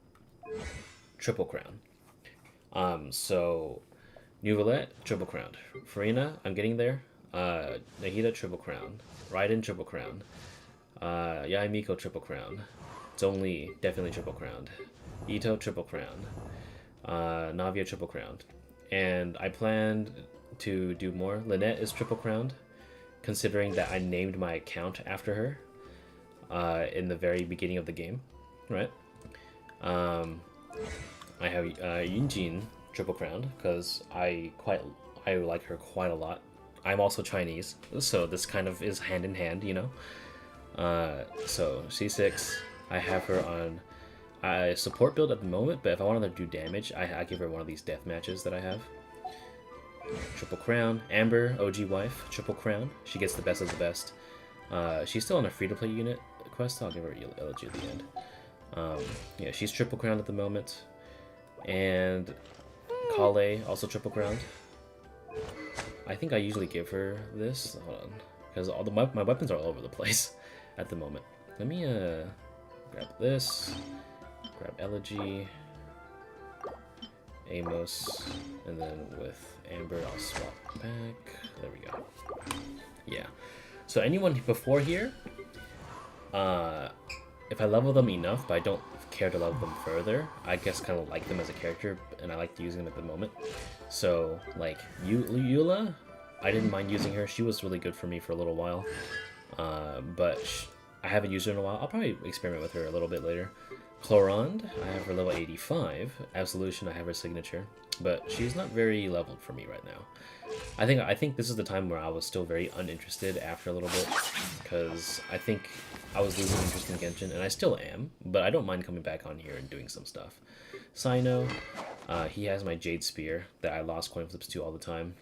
triple crown. So New Valette, triple crowned. Farina, I'm getting there. Nahida, triple crown. Raiden, triple crown. Yaimiko, triple crown. Zhongli, definitely triple crowned. Ito, triple crown. Navia, triple crowned. And I planned to do more. Lynette is triple crowned, considering that I named my account after her in the very beginning of the game, right? I have Yunjin triple crowned because I like her quite a lot. I'm also Chinese, so this kind of is hand in hand, you know. So C6, I have her on a support build at the moment, but if I wanted to do damage, I give her one of these death matches that I have. Triple crown. Amber, OG wife, triple crown. She gets the best of the best. She's still on a free-to-play unit quest. I'll give her elegy at the end. Yeah, she's triple crowned at the moment. And Kale, also triple crowned. I think I usually give her this. Hold on, because my weapons are all over the place at the moment. Let me grab this, grab Elegy, Amos, and then with Amber I'll swap back. There we go. Yeah. So anyone before here, if I level them enough, but I don't care to level them further, I guess kind of like them as a character, and I like using them at the moment. So like Eula, I didn't mind using her. She was really good for me for a little while, but I haven't used her in a while. I'll probably experiment with her a little bit later. Chlorond, I have her level 85. Absolution, I have her signature, but she's not very leveled for me right now. I think this is the time where I was still very uninterested after a little bit, because I think I was losing interest in Genshin, and I still am, but I don't mind coming back on here and doing some stuff. Sino, he has my Jade Spear that I lost coin flips to all the time.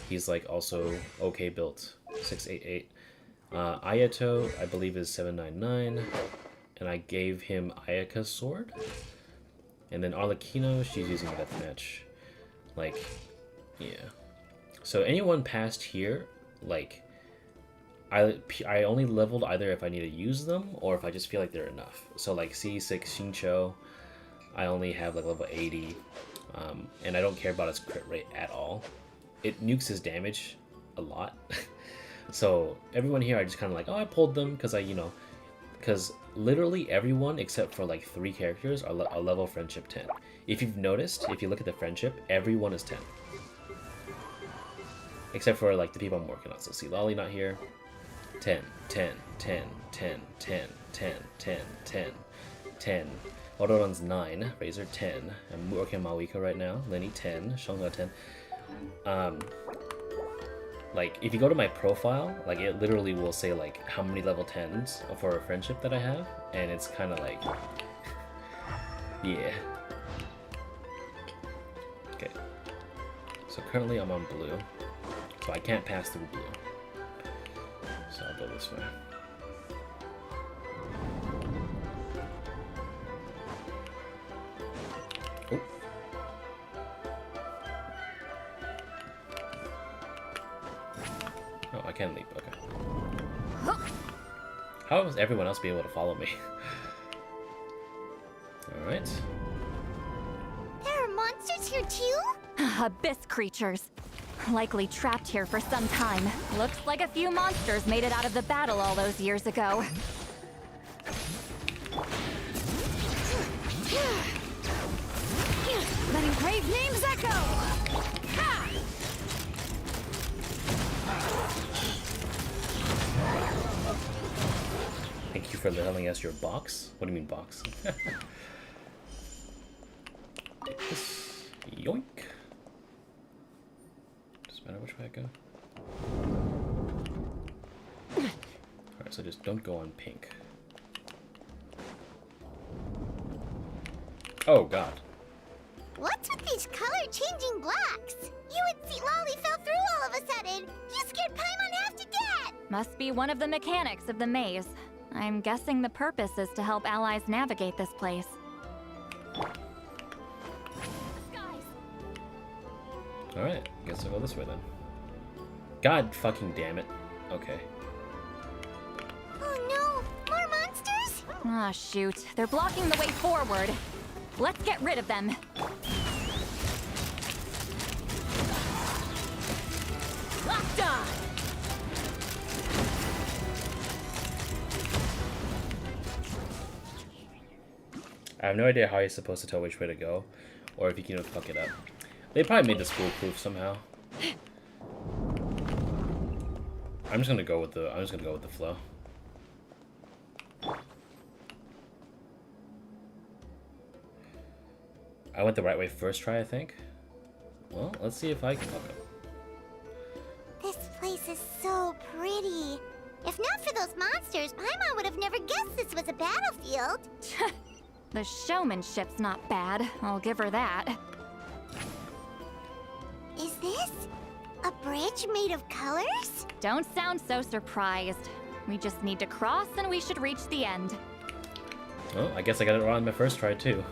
He's like also okay built, 688. Ayato, I believe, is 799, and I gave him Ayaka's sword. And then Arlecchino, she's using a deathmatch. Like, yeah. So anyone past here, like, I only leveled either if I need to use them or if I just feel like they're enough. So like C6 Shincho, I only have like level 80, and I don't care about its crit rate at all. it nukes his damage a lot. So everyone here, I just kind of like, oh, I pulled them because because literally everyone except for like 3 characters are level friendship 10. If you've noticed, if you look at the friendship, everyone is 10. Except for like the people I'm working on. So Citlali not here. 10, 10, 10, 10, 10, 10, 10, 10, 10. Autoron's 9, Razor 10. I'm working on Mavuika right now. Lenny 10, Shonga 10. Like, if you go to my profile, like, it literally will say, like, how many level 10s for a friendship that I have, and it's kind of like, yeah. Okay. So currently I'm on blue, so I can't pass through blue. So I'll go this way. Oh. Oh, I can leap, okay. How does everyone else be able to follow me? Alright. There are monsters here too? Abyss creatures. Likely trapped here for some time. Looks like a few monsters made it out of the battle all those years ago. Letting brave names echo! Ha! Thank you for telling us your box. What do you mean box? Yoink. Doesn't matter which way I go. Alright, so just don't go on pink. Oh god. What's with these color-changing blacks? You and Citlali fell through all of a sudden. You scared Paimon half to death! Must be one of the mechanics of the maze. I'm guessing the purpose is to help allies navigate this place. Alright, guess I'll go this way then. God fucking damn it. Okay. Oh no! More monsters? Ah, shoot. They're blocking the way forward. Let's get rid of them. Locked on! I have no idea how you're supposed to tell which way to go, or if you can fuck it up. They probably made this foolproof somehow. I'm just gonna go with the flow. I went the right way first try, I think. Well, let's see if I can fuck up. This place is so pretty. If not for those monsters, Paimon would have never guessed this was a battlefield. The showmanship's not bad, I'll give her that. Is this a bridge made of colors? Don't sound so surprised. We just need to cross and we should reach the end. Well, I guess I got it wrong on my first try too.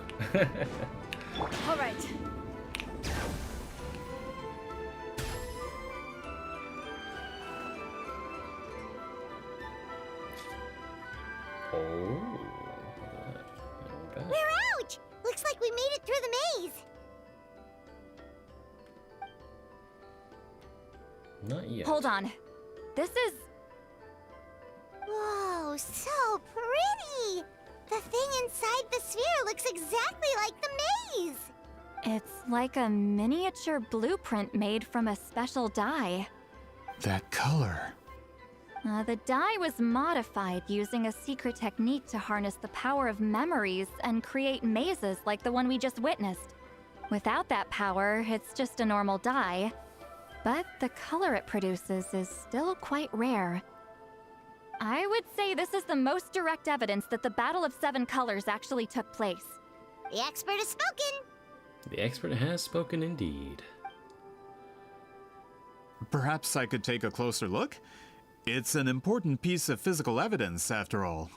All right. Oh. We're out! Looks like we made it through the maze. Not yet. Hold on. This is... Whoa, so pretty! The thing inside the sphere looks exactly like the maze! It's like a miniature blueprint made from a special dye. That color. The dye was modified using a secret technique to harness the power of memories and create mazes like the one we just witnessed. Without that power, it's just a normal dye. But the color it produces is still quite rare. I would say this is the most direct evidence that the Battle of Seven Colors actually took place. The expert has spoken! The expert has spoken indeed. Perhaps I could take a closer look? It's an important piece of physical evidence, after all.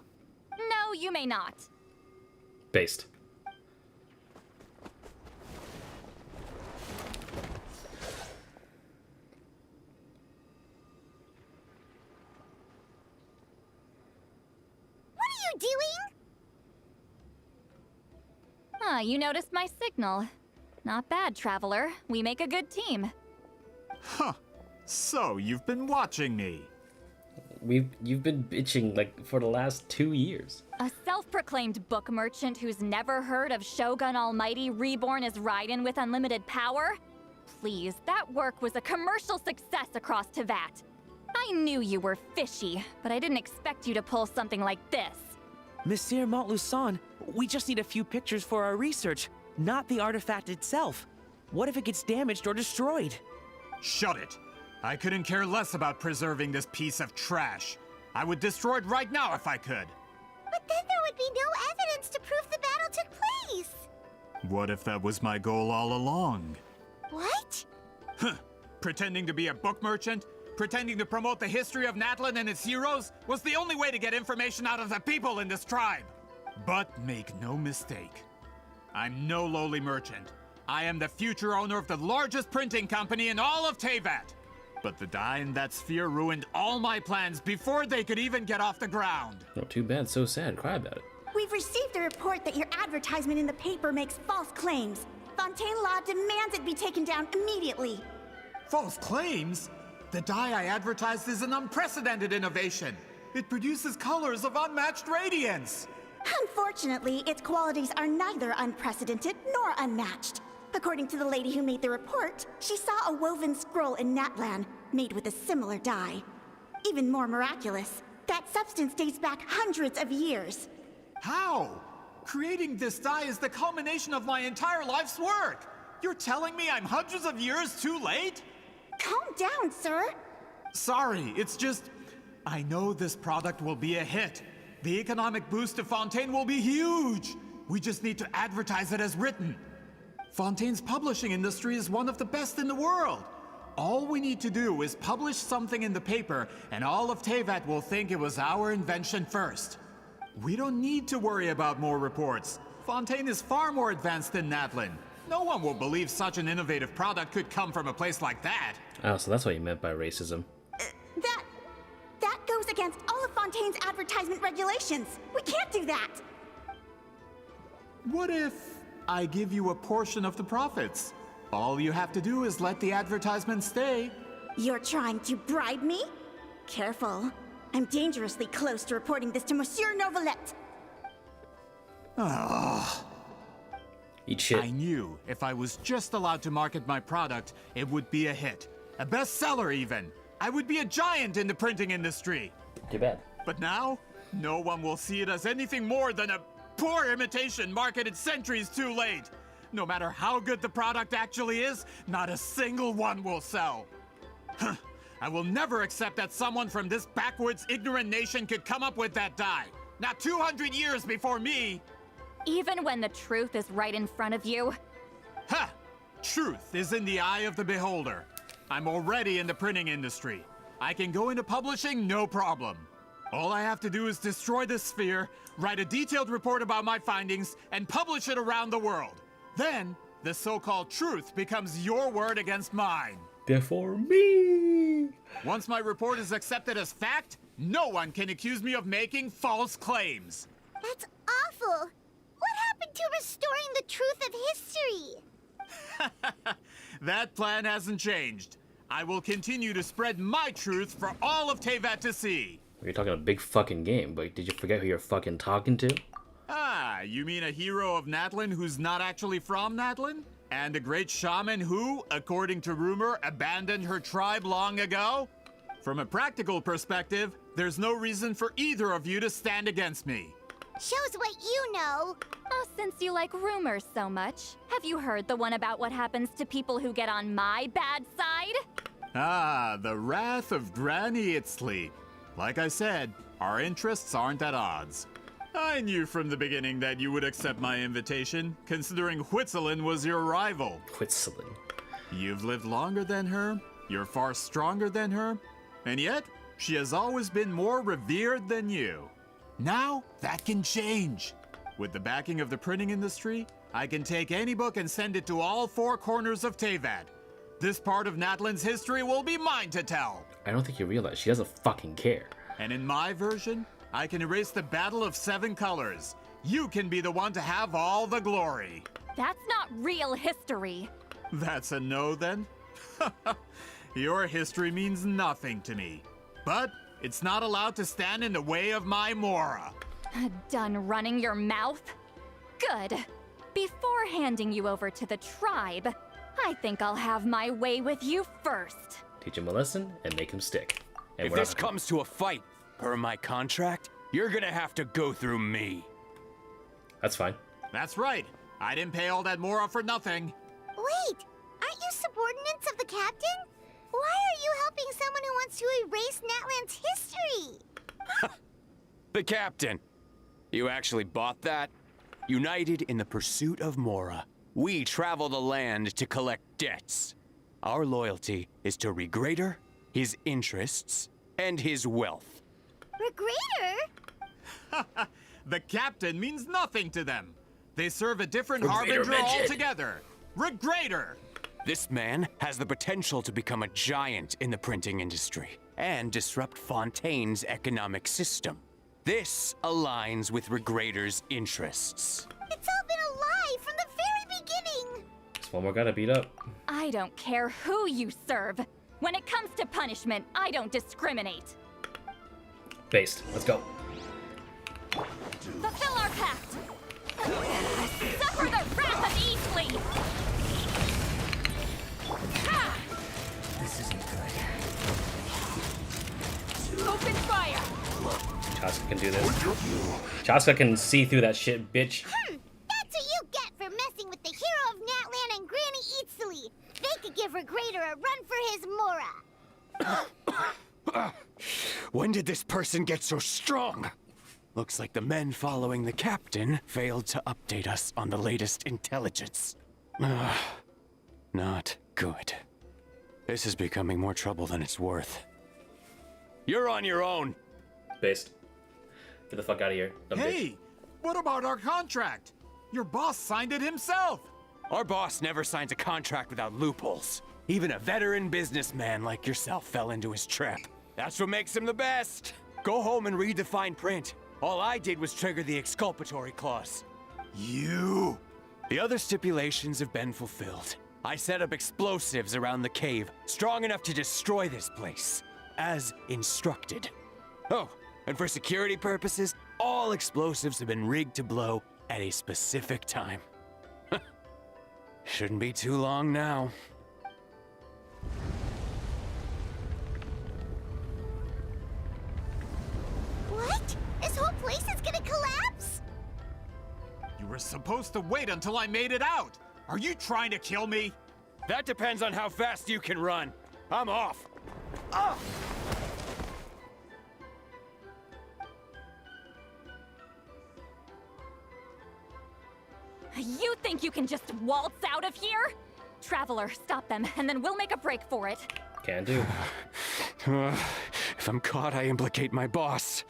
No, you may not. Based. What are you doing? Ah, you noticed my signal. Not bad, Traveler. We make a good team. Huh. So, you've been watching me. You've been bitching like for the last 2 years. A self-proclaimed book merchant who's never heard of Shogun Almighty reborn as Raiden with unlimited power? Please, that work was a commercial success across Teyvat. I knew you were fishy, but I didn't expect you to pull something like this. Monsieur Montluçon, we just need a few pictures for our research, not the artifact itself. What if it gets damaged or destroyed? Shut it! I couldn't care less about preserving this piece of trash. I would destroy it right now if I could. But then there would be no evidence to prove the battle took place. What if that was my goal all along? What? Huh. Pretending to be a book merchant, pretending to promote the history of Natlan and its heroes was the only way to get information out of the people in this tribe. But make no mistake, I'm no lowly merchant. I am the future owner of the largest printing company in all of Teyvat. But the dye in that sphere ruined all my plans before they could even get off the ground. Oh, too bad. So sad. Cry about it. We've received a report that your advertisement in the paper makes false claims. Fontaine Law demands it be taken down immediately. False claims? The dye I advertised is an unprecedented innovation. It produces colors of unmatched radiance. Unfortunately, its qualities are neither unprecedented nor unmatched. According to the lady who made the report, she saw a woven scroll in Natlan made with a similar dye. Even more miraculous, that substance dates back hundreds of years. How? Creating this dye is the culmination of my entire life's work. You're telling me I'm hundreds of years too late? Calm down, sir. Sorry, it's just... I know this product will be a hit. The economic boost to Fontaine will be huge. We just need to advertise it as written. Fontaine's publishing industry is one of the best in the world. All we need to do is publish something in the paper, and all of Teyvat will think it was our invention first. We don't need to worry about more reports. Fontaine is far more advanced than Natlan. No one will believe such an innovative product could come from a place like that. Oh, so that's what you meant by racism. That goes against all of Fontaine's advertisement regulations. We can't do that. What if I give you a portion of the profits? All you have to do is let the advertisement stay. You're trying to bribe me? Careful. I'm dangerously close to reporting this to Monsieur Novelette. Eat shit. I knew if I was just allowed to market my product, it would be a hit. A bestseller even. I would be a giant in the printing industry. Too bad. But now, no one will see it as anything more than a poor imitation marketed centuries too late. No matter how good the product actually is, not a single one will sell. I will never accept that someone from this backwoods, ignorant nation could come up with that dye. Not 200 years before me. Even when the truth is right in front of you? Ha! Truth is in the eye of the beholder. I'm already in the printing industry. I can go into publishing, no problem. All I have to do is destroy this sphere, write a detailed report about my findings, and publish it around the world. Then, the so-called truth becomes your word against mine. Therefore, me. Once my report is accepted as fact, no one can accuse me of making false claims. That's awful. What happened to restoring the truth of history? That plan hasn't changed. I will continue to spread my truth for all of Teyvat to see. You're talking a big fucking game, but did you forget who you're fucking talking to? Ah, you mean a hero of Natlan who's not actually from Natlan? And a great shaman who, according to rumor, abandoned her tribe long ago? From a practical perspective, there's no reason for either of you to stand against me. Shows what you know. Oh, since you like rumors so much, have you heard the one about what happens to people who get on my bad side? Ah, the wrath of Granny Itzli. Like I said, our interests aren't at odds. I knew from the beginning that you would accept my invitation, considering Huitzilin was your rival. Huitzilin. You've lived longer than her, you're far stronger than her, and yet, she has always been more revered than you. Now, that can change. With the backing of the printing industry, I can take any book and send it to all four corners of Teyvat. This part of Natlan's history will be mine to tell. I don't think you realize she doesn't fucking care. And in my version, I can erase the Battle of Seven Colors. You can be the one to have all the glory. That's not real history. That's a no, then? Your history means nothing to me. But it's not allowed to stand in the way of my Mora. Done running your mouth? Good. Before handing you over to the tribe, I think I'll have my way with you first. Teach him a lesson and make him stick. And If this comes to a fight, per my contract, you're gonna have to go through me. That's fine. That's right. I didn't pay all that Mora for nothing. Wait, aren't you subordinates of the captain? Why are you helping someone who wants to erase Natlan's history? The captain. You actually bought that? United in the pursuit of Mora, we travel the land to collect debts. Our loyalty is to Regrader, his interests, and his wealth. Regrader? The captain means nothing to them. They serve a different Regrader harbinger midget. altogether. Regrader! This man has the potential to become a giant in the printing industry and disrupt Fontaine's economic system. This aligns with Regrader's interests. It's all been a lie from the very beginning. Just one more guy to beat up. I don't care who you serve. When it comes to punishment, I don't discriminate. Based. Let's go. Fulfill our pact! Suffer the wrath of Eastleigh! Ha! This isn't good. Open fire! Chaska can do this. Chaska can see through that shit, bitch. That's what you get for messing with the hero of Natlan and Granny Eatsley. They could give Regrader a run for his Mora. When did this person get so strong? Looks like the men following the captain failed to update us on the latest intelligence. Not good. This is becoming more trouble than it's worth. You're on your own. Based. Get the fuck out of here. Dumb Hey, bitch. what about our contract? Your boss signed it himself. Our boss never signs a contract without loopholes. Even a veteran businessman like yourself fell into his trap. That's what makes him the best. Go home and read the fine print. All I did was trigger the exculpatory clause. You! The other stipulations have been fulfilled. I set up explosives around the cave, strong enough to destroy this place, as instructed. Oh, and for security purposes, all explosives have been rigged to blow at a specific time. Shouldn't be too long now. What? This whole place is gonna collapse? You were supposed to wait until I made it out. Are you trying to kill me? That depends on how fast you can run. I'm off. Ah! You think you can just waltz out of here? Traveler, stop them, and then we'll make a break for it. Can do. If I'm caught, I implicate my boss.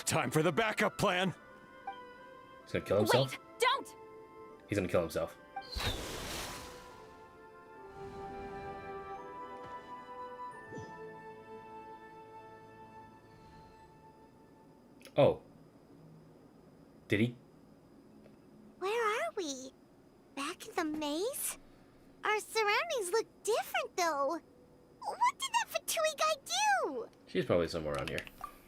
Time for the backup plan. He's gonna kill himself? Wait, don't! He's gonna kill himself. Oh. Did he? Where are we? Back in the maze? Our surroundings look different, though. What did that Fatui guy do? She's probably somewhere around here.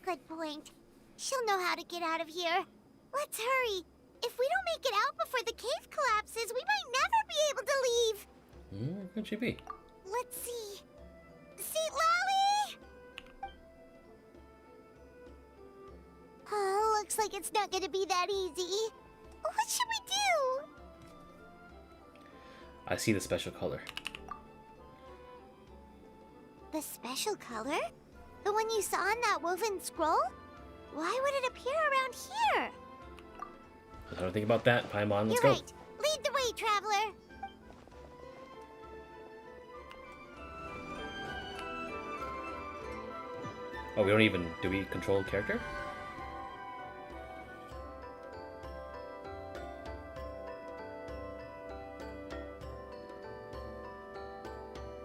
Good point. She'll know how to get out of here. Let's hurry. If we don't make it out before the cave collapses, we might never be able to leave. Where could she be? Let's see. Citlali! Oh, looks like it's not gonna be that easy. What should we do? I see the special color. The special color? The one you saw in that woven scroll? Why would it appear around here? I don't think about that. Paimon, let's You're go. right. Lead the way, traveler. Oh, we don't even... Do we control character?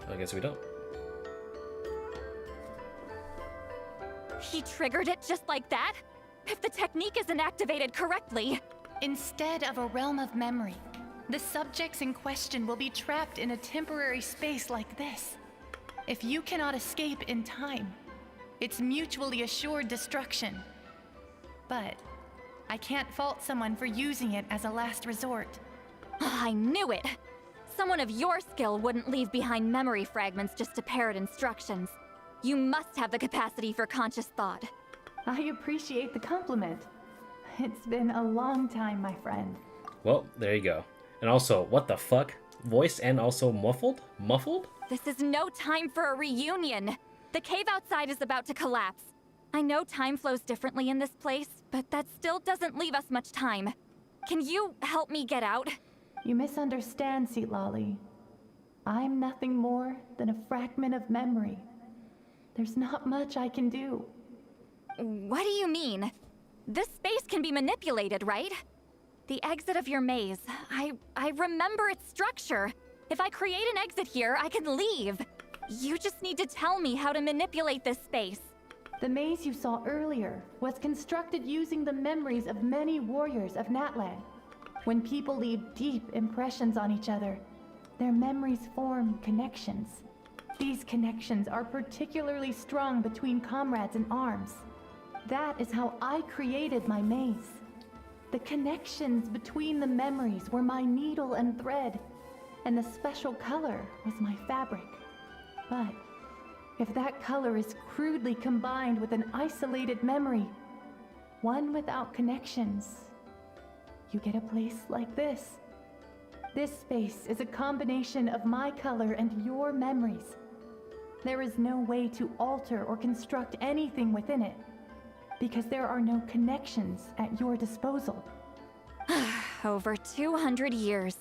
I guess we don't. He triggered it just like that? If the technique isn't activated correctly... Instead of a realm of memory, the subjects in question will be trapped in a temporary space like this. If you cannot escape in time, it's mutually assured destruction. But I can't fault someone for using it as a last resort. I knew it! Someone of your skill wouldn't leave behind memory fragments just to parrot instructions. You must have the capacity for conscious thought. I appreciate the compliment. It's been a long time, my friend. Well, there you go. And also, what the fuck? Voiced and also muffled? Muffled? This is no time for a reunion. The cave outside is about to collapse. I know time flows differently in this place, but that still doesn't leave us much time. Can you help me get out? You misunderstand, Citlali. I'm nothing more than a fragment of memory. There's not much I can do. What do you mean? This space can be manipulated, right? The exit of your maze. I remember its structure. If I create an exit here, I can leave. You just need to tell me how to manipulate this space. The maze you saw earlier was constructed using the memories of many warriors of Natlan. When people leave deep impressions on each other, their memories form connections. These connections are particularly strong between comrades in arms. That is how I created my maze. The connections between the memories were my needle and thread, and the special color was my fabric. But if that color is crudely combined with an isolated memory, one without connections, you get a place like this. This space is a combination of my color and your memories. There is no way to alter or construct anything within it, because there are no connections at your disposal. Over 200 years,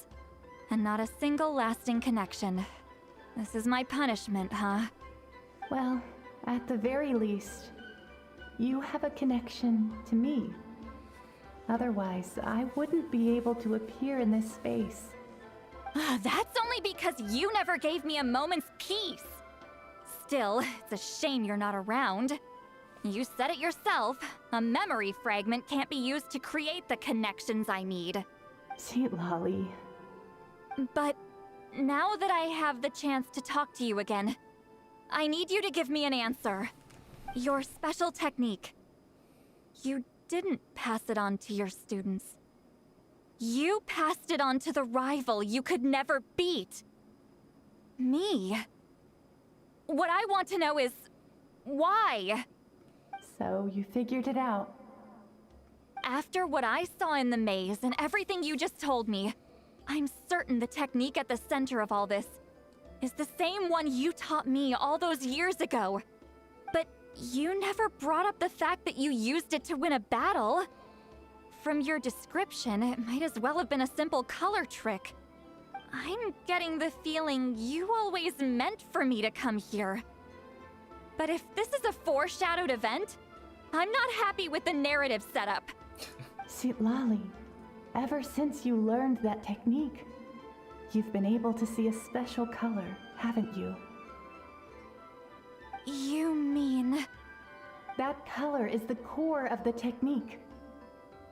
and not a single lasting connection. This is my punishment, huh? Well, at the very least, you have a connection to me. Otherwise, I wouldn't be able to appear in this space. That's only because you never gave me a moment's peace. Still, it's a shame you're not around. You said it yourself. A memory fragment can't be used to create the connections I need. Citlali. But now that I have the chance to talk to you again, I need you to give me an answer. Your special technique. You didn't pass it on to your students. You passed it on to the rival you could never beat. Me. What I want to know is, why? So you figured it out. After what I saw in the maze and everything you just told me, I'm certain the technique at the center of all this is the same one you taught me all those years ago. But you never brought up the fact that you used it to win a battle. From your description, it might as well have been a simple color trick. I'm getting the feeling you always meant for me to come here. But if this is a foreshadowed event, I'm not happy with the narrative setup. Citlali, ever since you learned that technique, you've been able to see a special color, haven't you? You mean... That color is the core of the technique.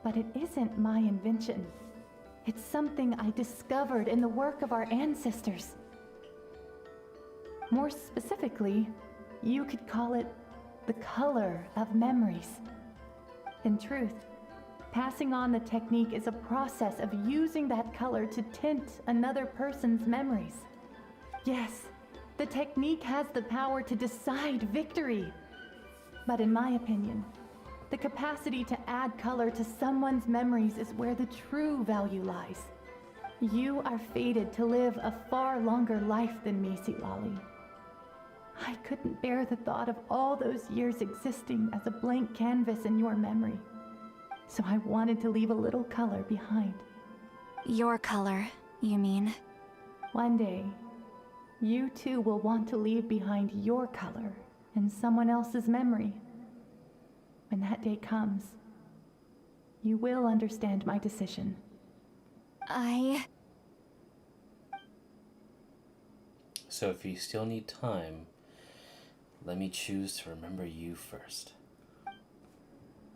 But it isn't my invention. It's something I discovered in the work of our ancestors. More specifically, you could call it the color of memories. In truth, passing on the technique is a process of using that color to tint another person's memories. Yes, the technique has the power to decide victory. But in my opinion, the capacity to add color to someone's memories is where the true value lies. You are fated to live a far longer life than me, Citlali. I couldn't bear the thought of all those years existing as a blank canvas in your memory. So I wanted to leave a little color behind. Your color, you mean? One day, you too will want to leave behind your color in someone else's memory. When that day comes, you will understand my decision. So if you still need time, let me choose to remember you first.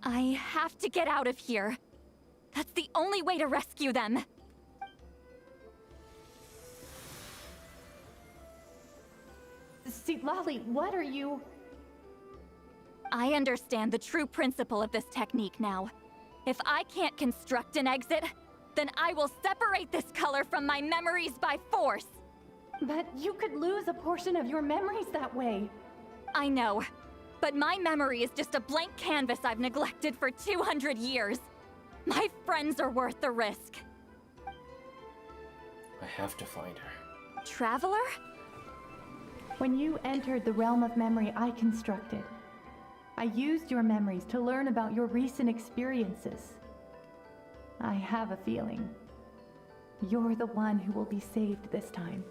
I have to get out of here. That's the only way to rescue them. Citlali, what are you... I understand the true principle of this technique now. If I can't construct an exit, then I will separate this color from my memories by force. But you could lose a portion of your memories that way. I know, but my memory is just a blank canvas I've neglected for 200 years. My friends are worth the risk. I have to find her. Traveler? When you entered the realm of memory I constructed, I used your memories to learn about your recent experiences. I have a feeling you're the one who will be saved this time.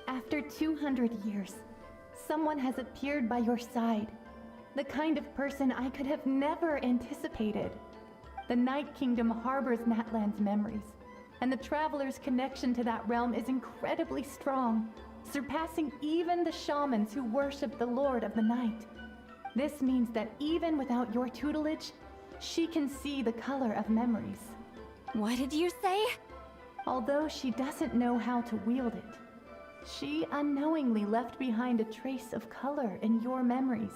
After 200 years, someone has appeared by your side. The kind of person I could have never anticipated. The Night Kingdom harbors Natlan's memories, and the Traveler's connection to that realm is incredibly strong, surpassing even the shamans who worship the Lord of the Night. This means that even without your tutelage, she can see the color of memories. What did you say? Although she doesn't know how to wield it, she unknowingly left behind a trace of color in your memories.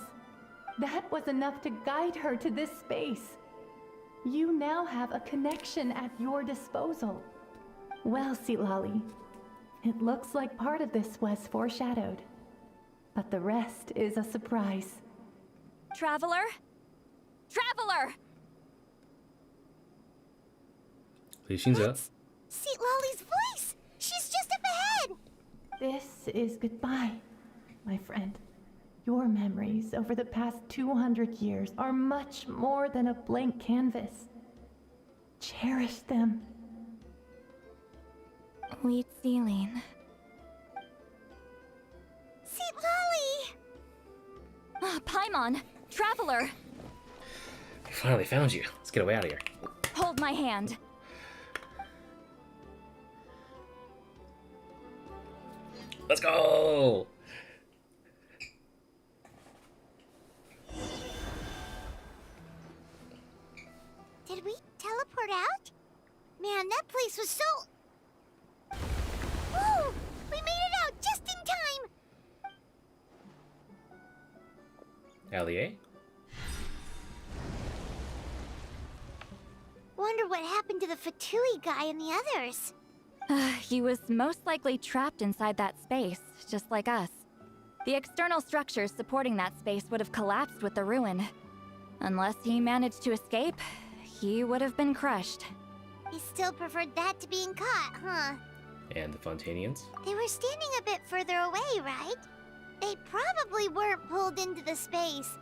That was enough to guide her to this space. You now have a connection at your disposal. Well, Citlali, it looks like part of this was foreshadowed, but the rest is a surprise. Traveler? Traveler! Lucian's up. Citlali's voice! She's just up ahead! This is goodbye, my friend. Your memories over the past 200 years are much more than a blank canvas. Cherish them. Wheat ceiling. Citlali! Paimon! Traveler! I finally found you. Let's get away out of here. Hold my hand. Let's go! Did we teleport out? Man, that place was so... Woo! We made it out just in time! Allier? Wonder what happened to the Fatui guy and the others. He was most likely trapped inside that space, just like us. The external structures supporting that space would have collapsed with the ruin. Unless he managed to escape, he would have been crushed. He still preferred that to being caught, huh? And the Fontanians? They were standing a bit further away, right? They probably weren't pulled into the space.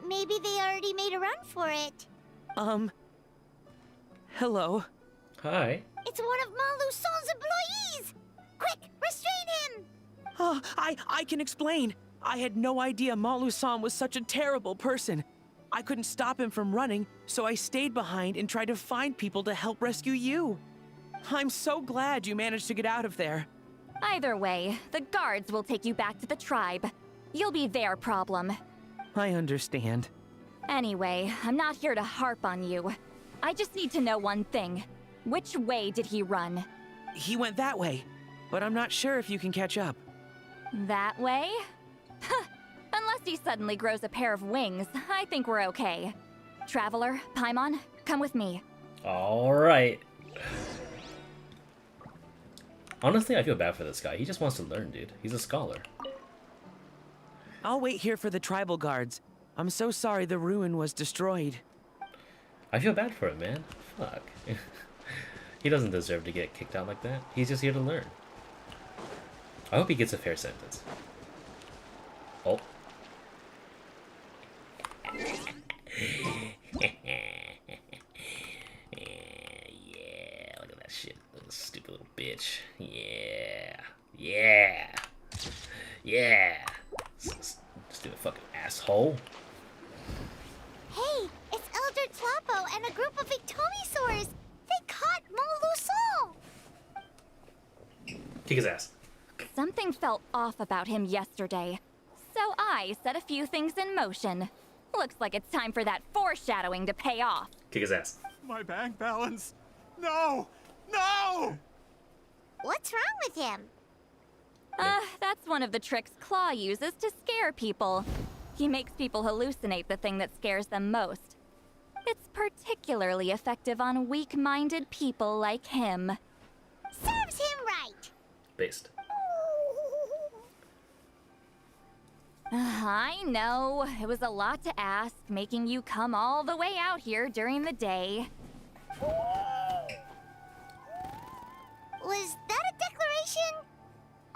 Maybe they already made a run for it. Hello? Hi. It's one of Maluson's employees! Quick, restrain him! Oh, I can explain. I had no idea Malu-san was such a terrible person. I couldn't stop him from running, so I stayed behind and tried to find people to help rescue you. I'm so glad you managed to get out of there. Either way, the guards will take you back to the tribe. You'll be their problem. I understand. Anyway, I'm not here to harp on you. I just need to know one thing. Which way did he run? He went that way, but I'm not sure if you can catch up. That way? Unless he suddenly grows a pair of wings, I think we're okay. Traveler, Paimon, come with me. Alright. Honestly, I feel bad for this guy. He just wants to learn, dude. He's a scholar. I'll wait here for the tribal guards. I'm so sorry the ruin was destroyed. I feel bad for him, man. Fuck. He doesn't deserve to get kicked out like that. He's just here to learn. I hope he gets a fair sentence. Oh. Yeah, look at that shit. Little stupid little bitch. Yeah. Yeah. Yeah. Stupid fucking asshole. Hey, it's Elder Tlapo and a group of Victomisaurs! They caught Maluson! Kick his ass. Something felt off about him yesterday, so I set a few things in motion. Looks like it's time for that foreshadowing to pay off. Kick his ass. My bank balance. No! No! What's wrong with him? That's one of the tricks Claw uses to scare people. He makes people hallucinate the thing that scares them most. It's particularly effective on weak-minded people like him. Serves him right. Based. I know. It was a lot to ask, making you come all the way out here during the day. Was that a declaration?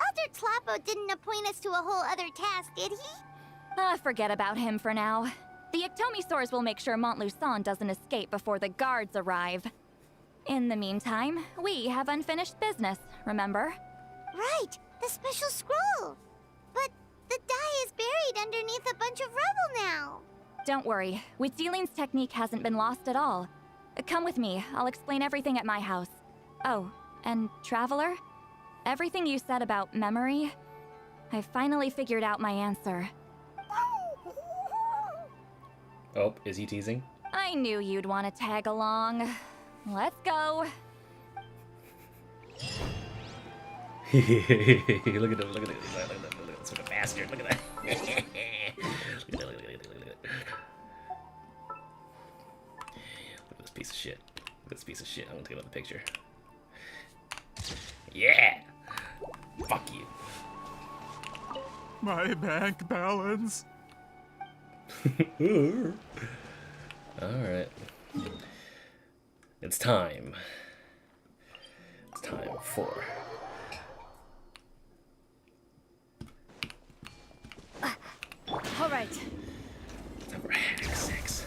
Elder Tlapo didn't appoint us to a whole other task, did he? Forget about him for now. The Ectomisaurs will make sure Montluçon doesn't escape before the guards arrive. In the meantime, we have unfinished business, remember? Right, the special scroll. But the die is buried underneath a bunch of rubble now. Don't worry, Witziling's technique hasn't been lost at all. Come with me, I'll explain everything at my house. Oh, and Traveler? Everything you said about memory, I finally figured out my answer. Oh, is he teasing? I knew you'd want to tag along. Let's go. Look at him, look at him, look at that sort of bastard, look at that. Look at that, look at that. Look at this piece of shit. Look at this piece of shit. I'm gonna take another picture. Yeah! Fuck you. My bank balance. Alright. It's time. It's time for... All right. It's time for hack sex.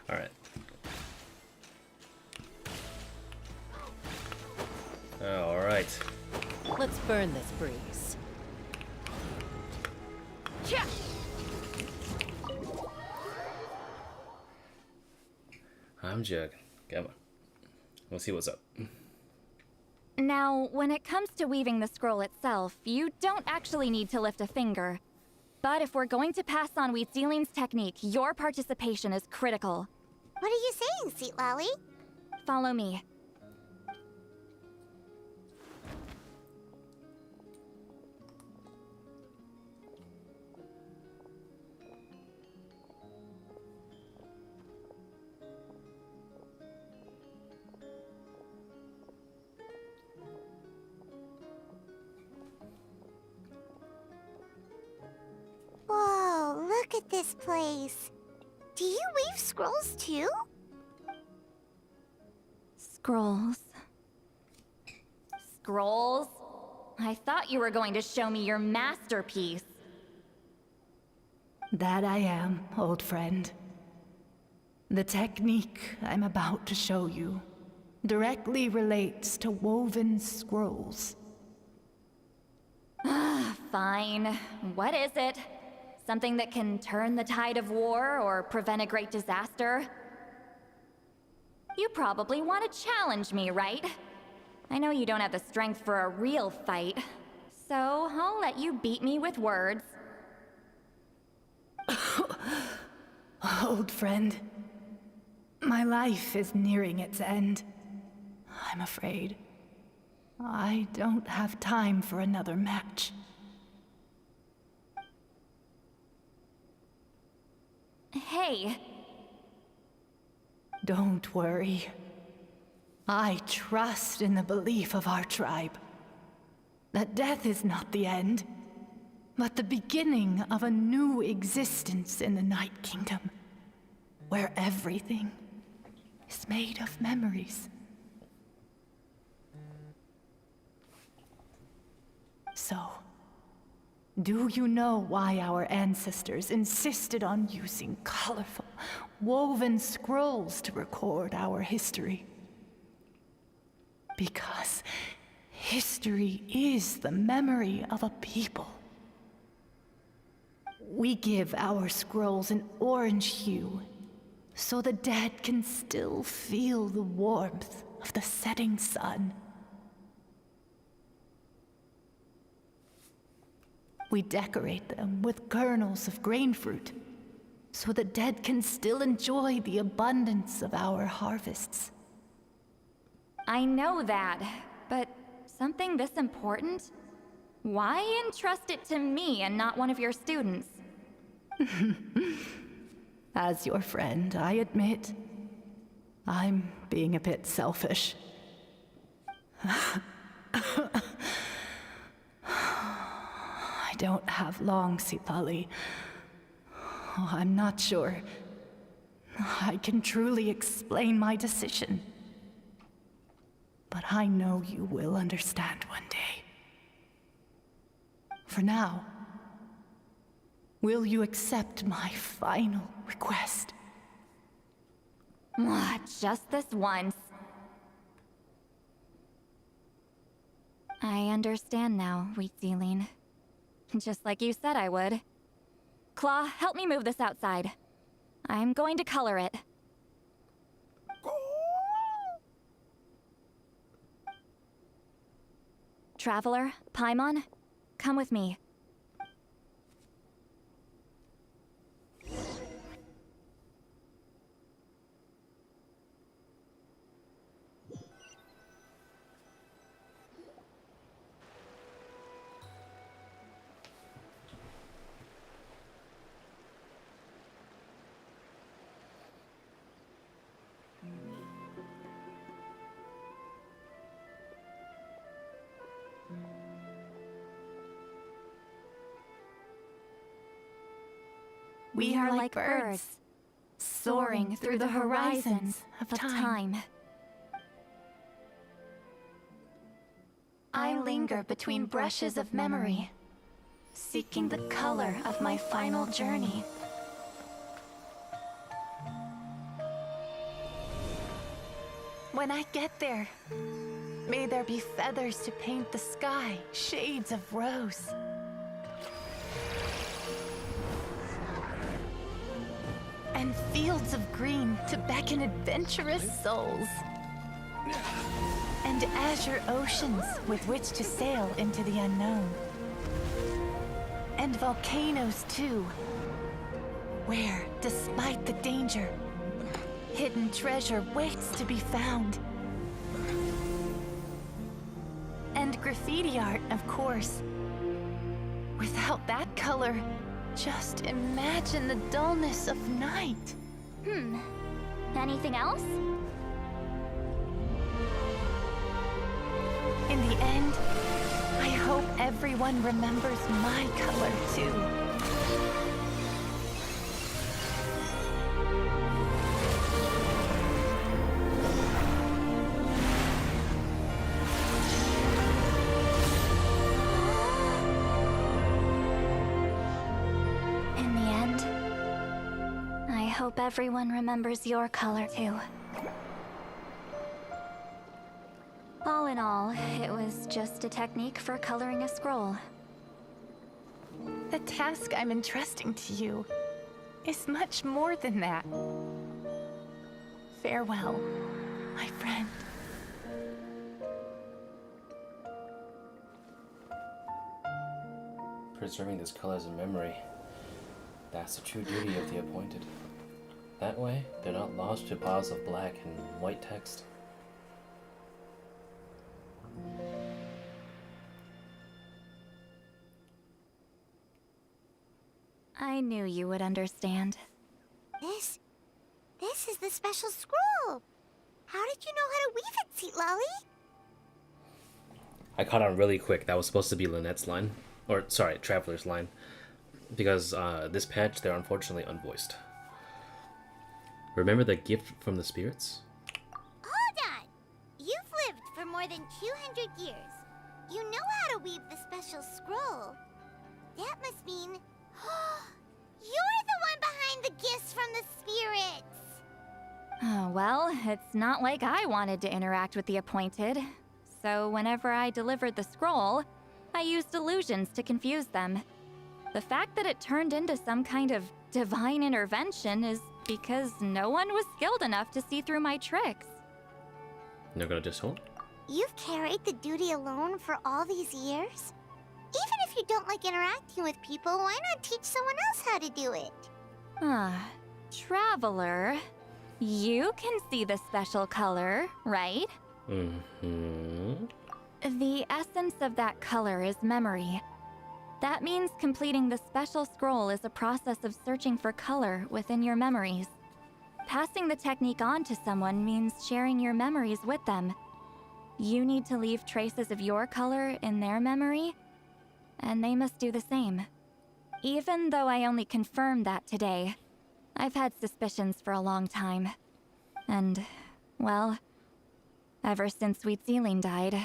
Alright. Alright. Let's burn this breeze. Yeah. I'm Jug. Come on. We'll see what's up. Now, when it comes to weaving the scroll itself, you don't actually need to lift a finger. But if we're going to pass on Witziling's technique, your participation is critical. What are you saying, Citlali? Follow me. Whoa, look at this place. Do you weave scrolls too? Scrolls. Scrolls? I thought you were going to show me your masterpiece. That I am, old friend. The technique I'm about to show you directly relates to woven scrolls. Fine. What is it? Something that can turn the tide of war or prevent a great disaster? You probably want to challenge me, right? I know you don't have the strength for a real fight, so I'll let you beat me with words. Old friend, my life is nearing its end. I'm afraid I don't have time for another match. Hey. Don't worry. I trust in the belief of our tribe that death is not the end, but the beginning of a new existence in the Night Kingdom, where everything is made of memories. So, do you know why our ancestors insisted on using colorful, woven scrolls to record our history? Because history is the memory of a people. We give our scrolls an orange hue, so the dead can still feel the warmth of the setting sun. We decorate them with kernels of grain fruit, so the dead can still enjoy the abundance of our harvests. I know that, but something this important? Why entrust it to me and not one of your students? As your friend, I admit, I'm being a bit selfish. I don't have long, Citlali. Oh, I'm not sure I can truly explain my decision. But I know you will understand one day. For now, will you accept my final request? Just this once. I understand now, Wheatsealing. Just like you said I would. Claw, help me move this outside. I'm going to color it. Traveler, Paimon, come with me. We are like birds, soaring through the horizons of time. I linger between brushes of memory, seeking the color of my final journey. When I get there, may there be feathers to paint the sky, shades of rose. And fields of green to beckon adventurous souls. And azure oceans with which to sail into the unknown. And volcanoes too, where, despite the danger, hidden treasure waits to be found. And graffiti art, of course. Without that color, just imagine the dullness of night. Anything else? In the end, I hope everyone remembers my color too. In the end, I hope everyone remembers your color too. All in all, it was just a technique for coloring a scroll. The task I'm entrusting to you is much more than that. Farewell, my friend. Preserving this color as a memory. That's the true duty of the appointed. That way, they're not lost to piles of black and white text. I knew you would understand. This is the special scroll. How did you know how to weave it, Citlali? I caught on really quick. That was supposed to be Lynette's line. Or, sorry, Traveler's line. Because this patch, they're unfortunately unvoiced. Remember the gift from the spirits? Hold on! You've lived for more than 200 years. You know how to weave the special scroll. That must mean... you're the one behind the gifts from the spirits! Oh, well, it's not like I wanted to interact with the appointed. So whenever I delivered the scroll, I used illusions to confuse them. The fact that it turned into some kind of divine intervention is because no one was skilled enough to see through my tricks. They're gonna disown? You've carried the duty alone for all these years? Even if you don't like interacting with people, why not teach someone else how to do it? Traveler, you can see the special color, right? The essence of that color is memory. That means completing the special scroll is a process of searching for color within your memories. Passing the technique on to someone means sharing your memories with them. You need to leave traces of your color in their memory, and they must do the same. Even though I only confirmed that today, I've had suspicions for a long time. And, well, ever since Sweet Celine died,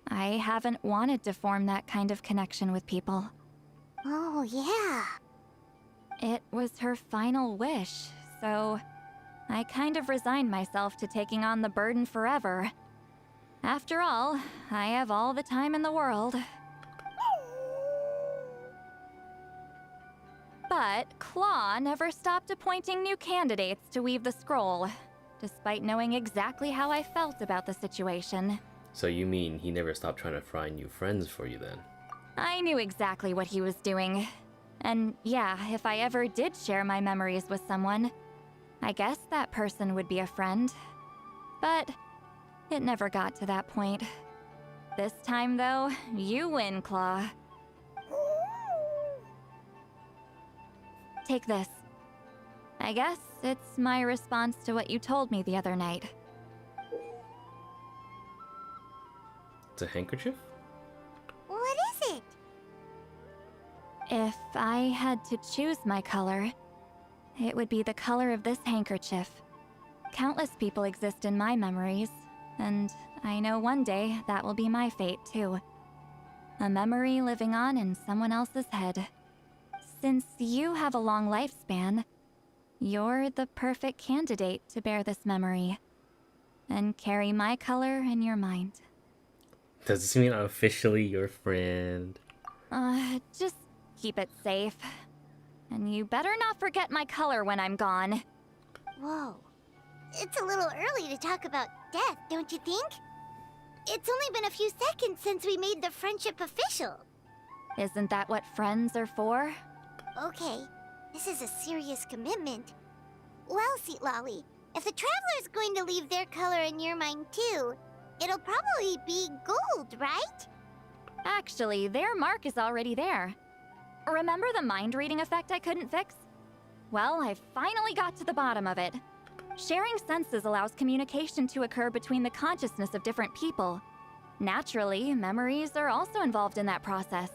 I haven't wanted to form that kind of connection with people. Oh, yeah. It was her final wish, so I kind of resigned myself to taking on the burden forever. After all, I have all the time in the world. But Claw never stopped appointing new candidates to weave the scroll, despite knowing exactly how I felt about the situation. So you mean he never stopped trying to find new friends for you then? I knew exactly what he was doing. And yeah, if I ever did share my memories with someone, I guess that person would be a friend. But it never got to that point. This time though, you win, Claw. Take this. I guess it's my response to what you told me the other night. It's a handkerchief? What is it? If I had to choose my color, it would be the color of this handkerchief. Countless people exist in my memories, and I know one day that will be my fate too. A memory living on in someone else's head. Since you have a long lifespan, you're the perfect candidate to bear this memory and carry my color in your mind. Does this mean I'm officially your friend? Just keep it safe. And you better not forget my color when I'm gone. Whoa. It's a little early to talk about death, don't you think? It's only been a few seconds since we made the friendship official. Isn't that what friends are for? Okay, this is a serious commitment. Well, Citlali, if the Traveler's going to leave their color in your mind too, it'll probably be gold, right? Actually, their mark is already there. Remember the mind reading effect I couldn't fix? Well, I finally got to the bottom of it. Sharing senses allows communication to occur between the consciousness of different people. Naturally, memories are also involved in that process.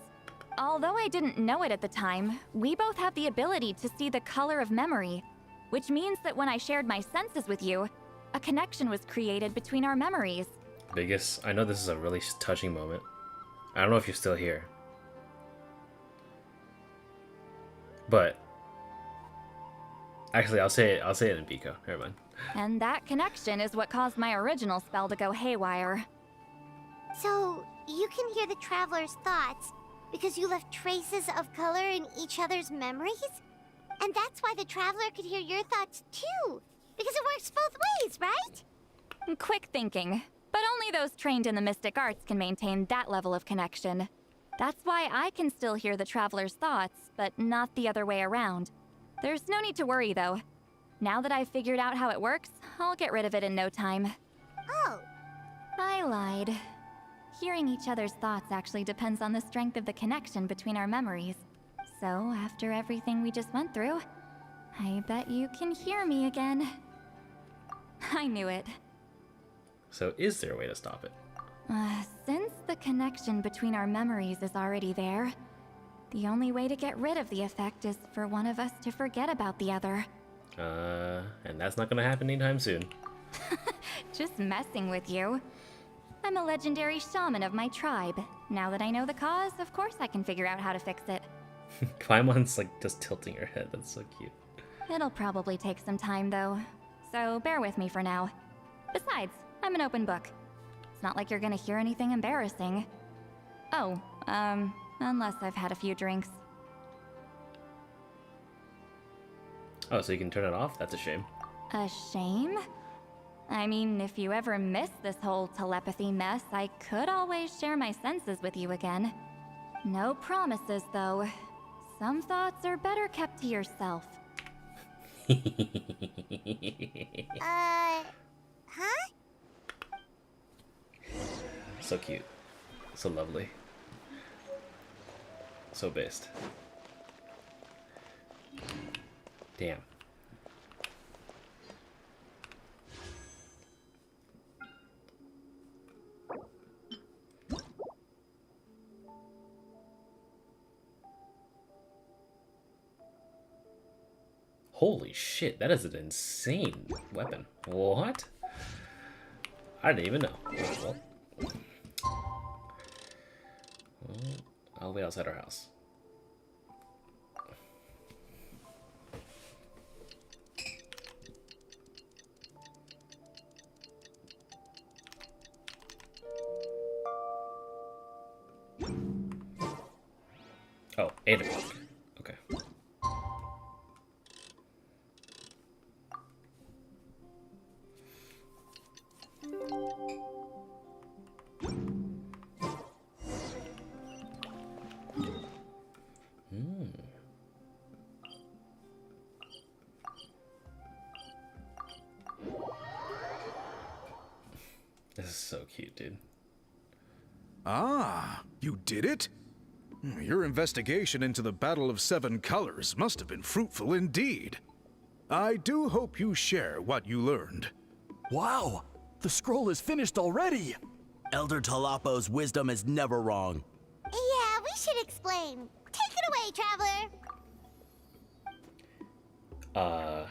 Although I didn't know it at the time, we both have the ability to see the color of memory, which means that when I shared my senses with you, a connection was created between our memories. Biggest, I know this is a really touching moment. I don't know if you're still here. But actually, I'll say it in Pico. Never mind. And that connection is what caused my original spell to go haywire. So, you can hear the Traveler's thoughts because you left traces of color in each other's memories? And that's why the Traveler could hear your thoughts too, because it works both ways, right? Quick thinking, but only those trained in the mystic arts can maintain that level of connection. That's why I can still hear the Traveler's thoughts, but not the other way around. There's no need to worry, though. Now that I've figured out how it works, I'll get rid of it in no time. Oh. I lied. Hearing each other's thoughts actually depends on the strength of the connection between our memories. So, after everything we just went through, I bet you can hear me again. I knew it. So is there a way to stop it? Since the connection between our memories is already there, the only way to get rid of the effect is for one of us to forget about the other. And that's not gonna happen anytime soon. Just messing with you. I'm a legendary shaman of my tribe. Now that I know the cause, of course I can figure out how to fix it. Clymon's like just tilting her head. That's so cute. It'll probably take some time though, so bear with me for now. Besides, I'm an open book. It's not like you're gonna hear anything embarrassing. Oh, unless I've had a few drinks. Oh, so you can turn it off? That's a shame. A shame? I mean, if you ever miss this whole telepathy mess, I could always share my senses with you again. No promises, though. Some thoughts are better kept to yourself. Huh? So cute. So lovely. So based. Damn. Holy shit, that is an insane weapon. What? I didn't even know. Well, I'll wait outside our house. Oh, 8 o'clock. Okay. This is so cute, dude. Ah, you did it? Your investigation into the Battle of Seven Colors must have been fruitful indeed. I do hope you share what you learned. Wow! The scroll is finished already! Elder Talapo's wisdom is never wrong. Yeah, we should explain. Take it away, Traveler.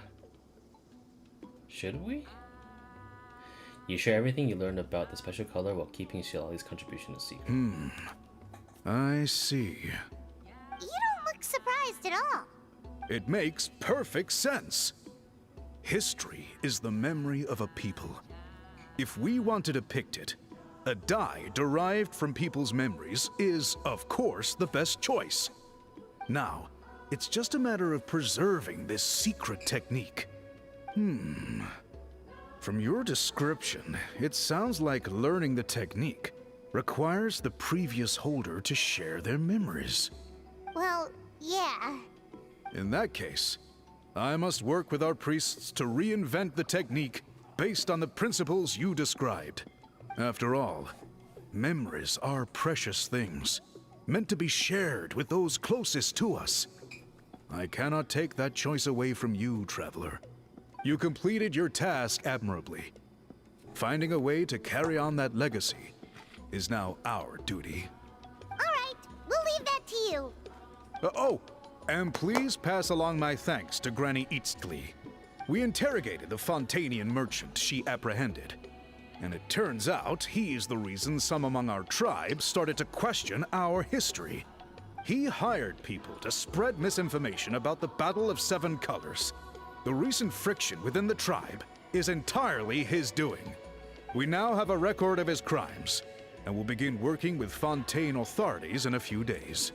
Should we? You share everything you learned about the special color while keeping Citlali's contribution a secret. I see. You don't look surprised at all. It makes perfect sense. History is the memory of a people. If we want to depict it, a dye derived from people's memories is, of course, the best choice. Now, it's just a matter of preserving this secret technique. From your description, it sounds like learning the technique requires the previous holder to share their memories. Well, yeah. In that case, I must work with our priests to reinvent the technique based on the principles you described. After all, memories are precious things, meant to be shared with those closest to us. I cannot take that choice away from you, Traveler. You completed your task admirably. Finding a way to carry on that legacy is now our duty. All right, we'll leave that to you. And please pass along my thanks to Granny Eastly. We interrogated the Fontanian merchant she apprehended, and it turns out he's the reason some among our tribe started to question our history. He hired people to spread misinformation about the Battle of Seven Colors. The recent friction within the tribe is entirely his doing. We now have a record of his crimes, and will begin working with Fontaine authorities in a few days.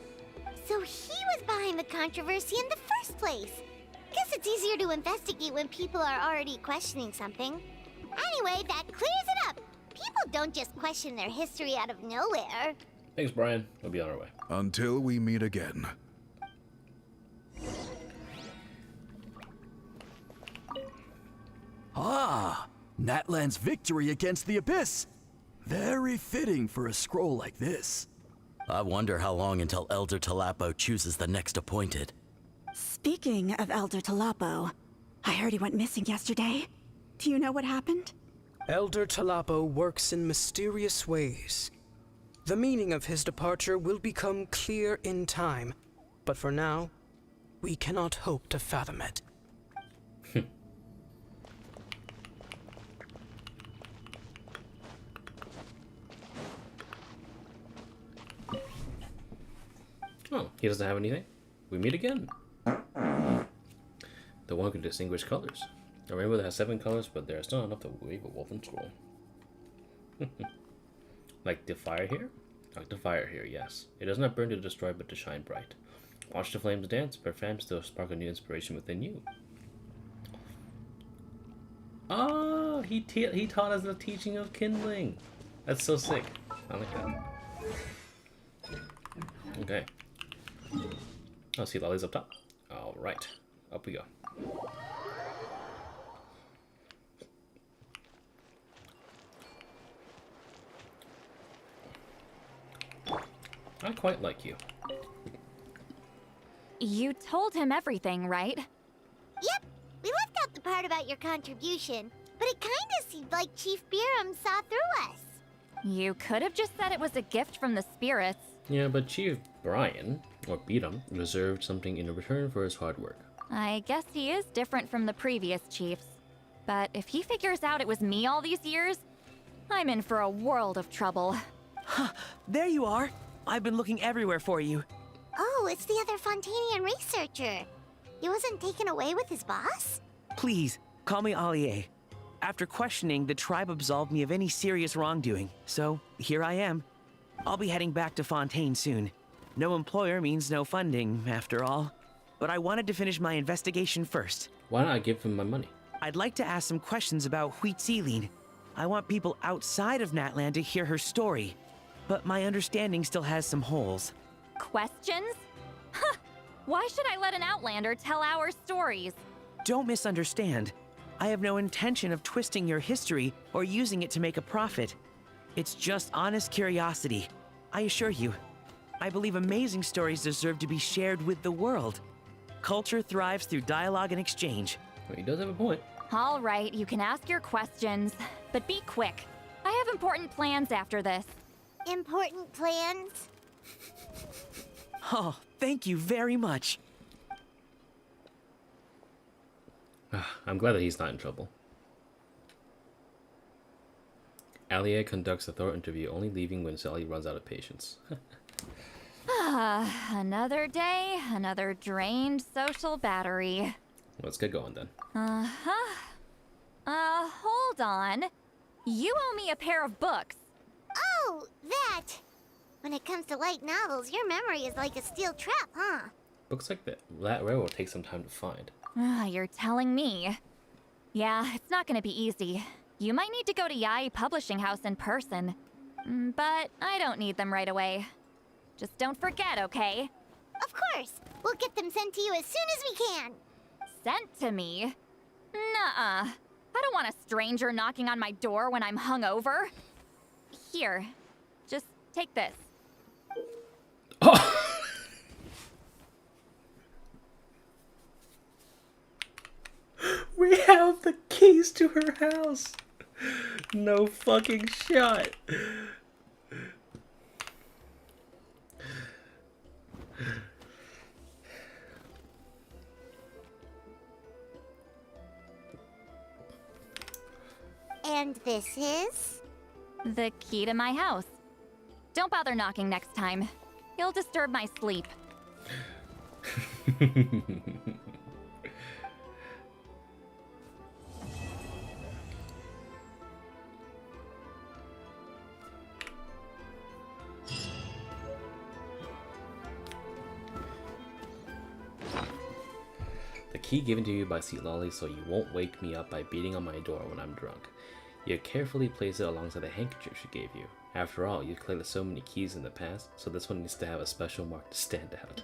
So he was behind the controversy in the first place. Guess it's easier to investigate when people are already questioning something. Anyway, that clears it up. People don't just question their history out of nowhere. Thanks, Brian. We'll be on our way. Until we meet again. Ah, Natlan's victory against the Abyss. Very fitting for a scroll like this. I wonder how long until Elder Talapo chooses the next appointed. Speaking of Elder Talapo, I heard he went missing yesterday. Do you know what happened? Elder Talapo works in mysterious ways. The meaning of his departure will become clear in time, but for now, we cannot hope to fathom it. Oh, he doesn't have anything. We meet again. The one can distinguish colors. A rainbow that has 7 colors, but there is not enough to wave a woven scroll. Like the fire here? Like the fire here, yes. It does not burn to destroy, but to shine bright. Watch the flames dance, but flames still spark a new inspiration within you. Oh, he taught us the teaching of kindling. That's so sick. I like that. Okay. Oh, Citlali's up top. All right, up we go. I quite like you. You told him everything, right? Yep, we left out the part about your contribution, but it kinda seemed like Chief Biram saw through us. You could have just said it was a gift from the spirits. Yeah, but Chief Brian, or Beatum, reserved something in return for his hard work. I guess he is different from the previous chiefs. But if he figures out it was me all these years, I'm in for a world of trouble. There you are. I've been looking everywhere for you. Oh, it's the other Fontanian researcher. He wasn't taken away with his boss? Please, call me Allier. After questioning, the tribe absolved me of any serious wrongdoing, so here I am. I'll be heading back to Fontaine soon. No employer means no funding, after all. But I wanted to finish my investigation first. Why not I give him my money? I'd like to ask some questions about huehuehuehue. I want people outside of Natlan to hear her story, but my understanding still has some holes. Questions? Huh! Why should I let an outlander tell our stories? Don't misunderstand. I have no intention of twisting your history or using it to make a profit. It's just honest curiosity. I assure you, I believe amazing stories deserve to be shared with the world. Culture thrives through dialogue and exchange. Well, he does have a point. All right, you can ask your questions, but be quick. I have important plans after this. Important plans? Oh, thank you very much. I'm glad that he's not in trouble. Allier conducts a thorough interview, only leaving when Sally runs out of patience. Another day, another drained social battery. Let's get going then. Hold on. You owe me a pair of books. Oh, that! When it comes to light novels, your memory is like a steel trap, huh? Books like that rare will take some time to find. You're telling me. Yeah, it's not gonna be easy. You might need to go to Yai Publishing House in person. But I don't need them right away. Just don't forget, okay? Of course! We'll get them sent to you as soon as we can! Sent to me? Nuh-uh. I don't want a stranger knocking on my door when I'm hungover. Here, just take this. We have the keys to her house. No fucking shot. And this is? The key to my house. Don't bother knocking next time. You'll disturb my sleep. The key given to you by Citlali so you won't wake me up by beating on my door when I'm drunk. You carefully place it alongside the handkerchief she gave you. After all, you've collected so many keys in the past, so this one needs to have a special mark to stand out.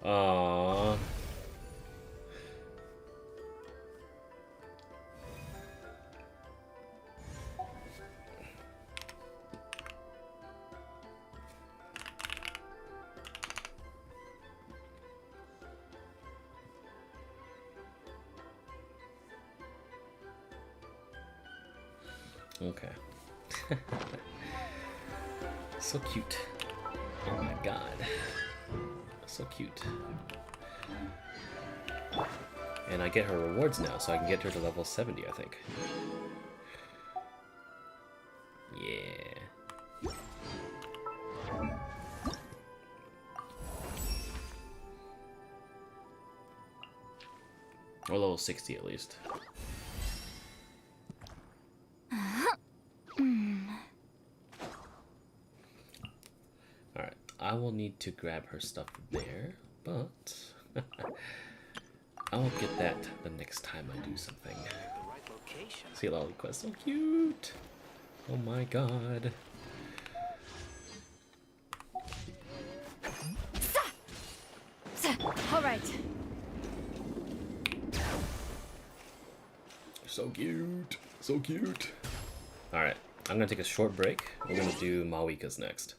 Aww. Okay. So cute. Oh my god. So cute. And I get her rewards now, so I can get her to level 70, I think. Yeah. Or level 60 at least. Alright, I will need to grab her stuff there, but I'll get that the next time I do something. See a lot of quests, so cute! Oh my god. Alright. So cute. So cute. Alright, I'm gonna take a short break. We're gonna do Mavuika's next.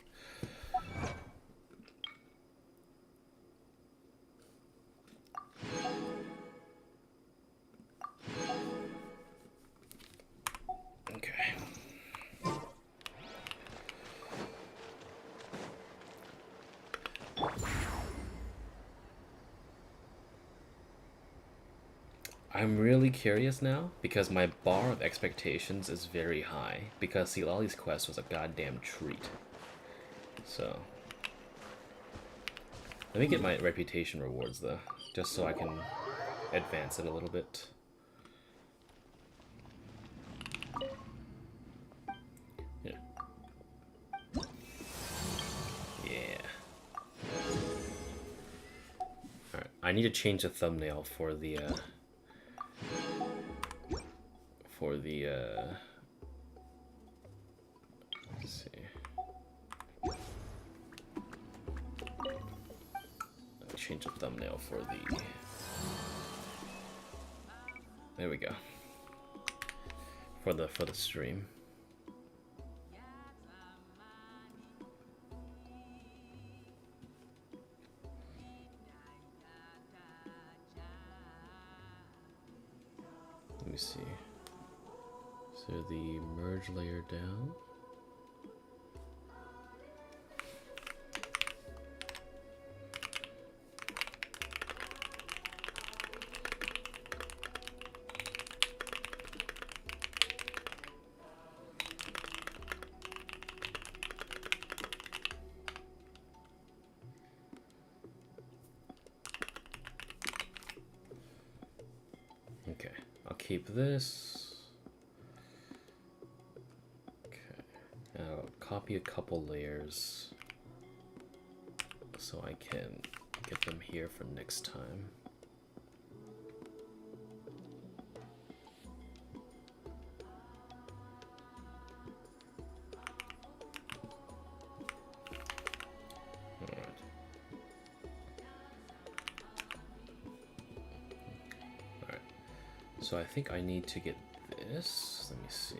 I'm really curious now because my bar of expectations is very high because Citlali's quest was a goddamn treat. So let me get my reputation rewards though, just so I can advance it a little bit. Yeah. Yeah. Alright, I need to change the thumbnail for the let's see. Change the thumbnail for the, there we go, for the stream. Let me see. So the merge layer down. Okay, I'll keep this. Okay, I'll copy a couple layers so I can get them here for next time. So I think I need to get this. Let me see.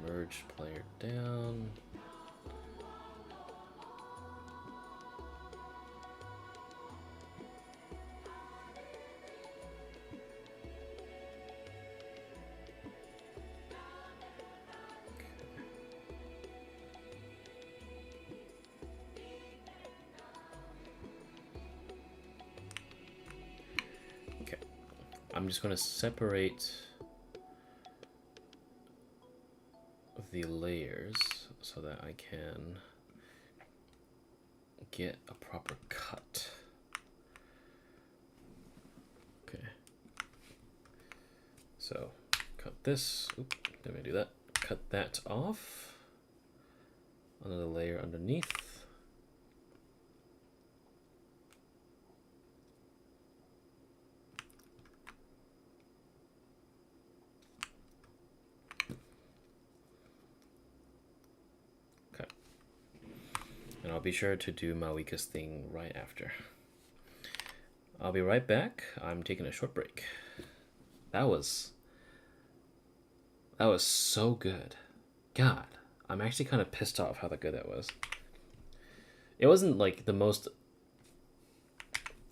Merge player down. I'm just going to separate the layers so that I can get a proper cut. Okay. So cut this. Oop, didn't do that. Cut that off. Another layer underneath. And I'll be sure to do Mavuika's thing right after. I'll be right back. I'm taking a short break. That was so good. God, I'm actually kind of pissed off how good that was. It wasn't like the most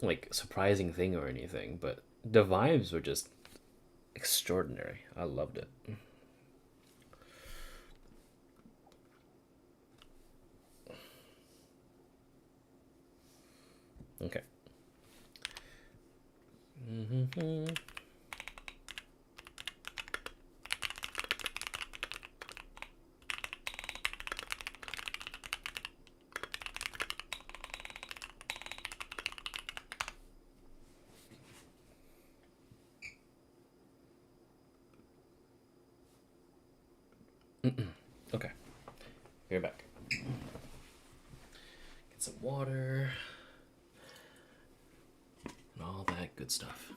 like surprising thing or anything, but the vibes were just extraordinary. I loved it. Okay. Okay. We're back. Get some water. And all that good stuff.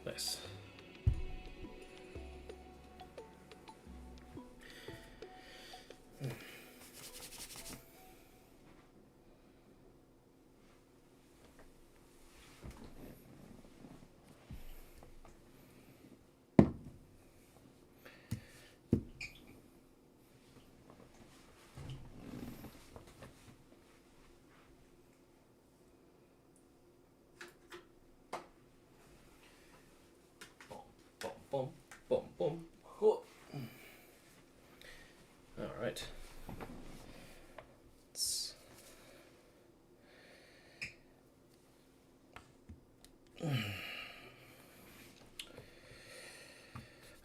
Nice. Boom, boom, boom. All right.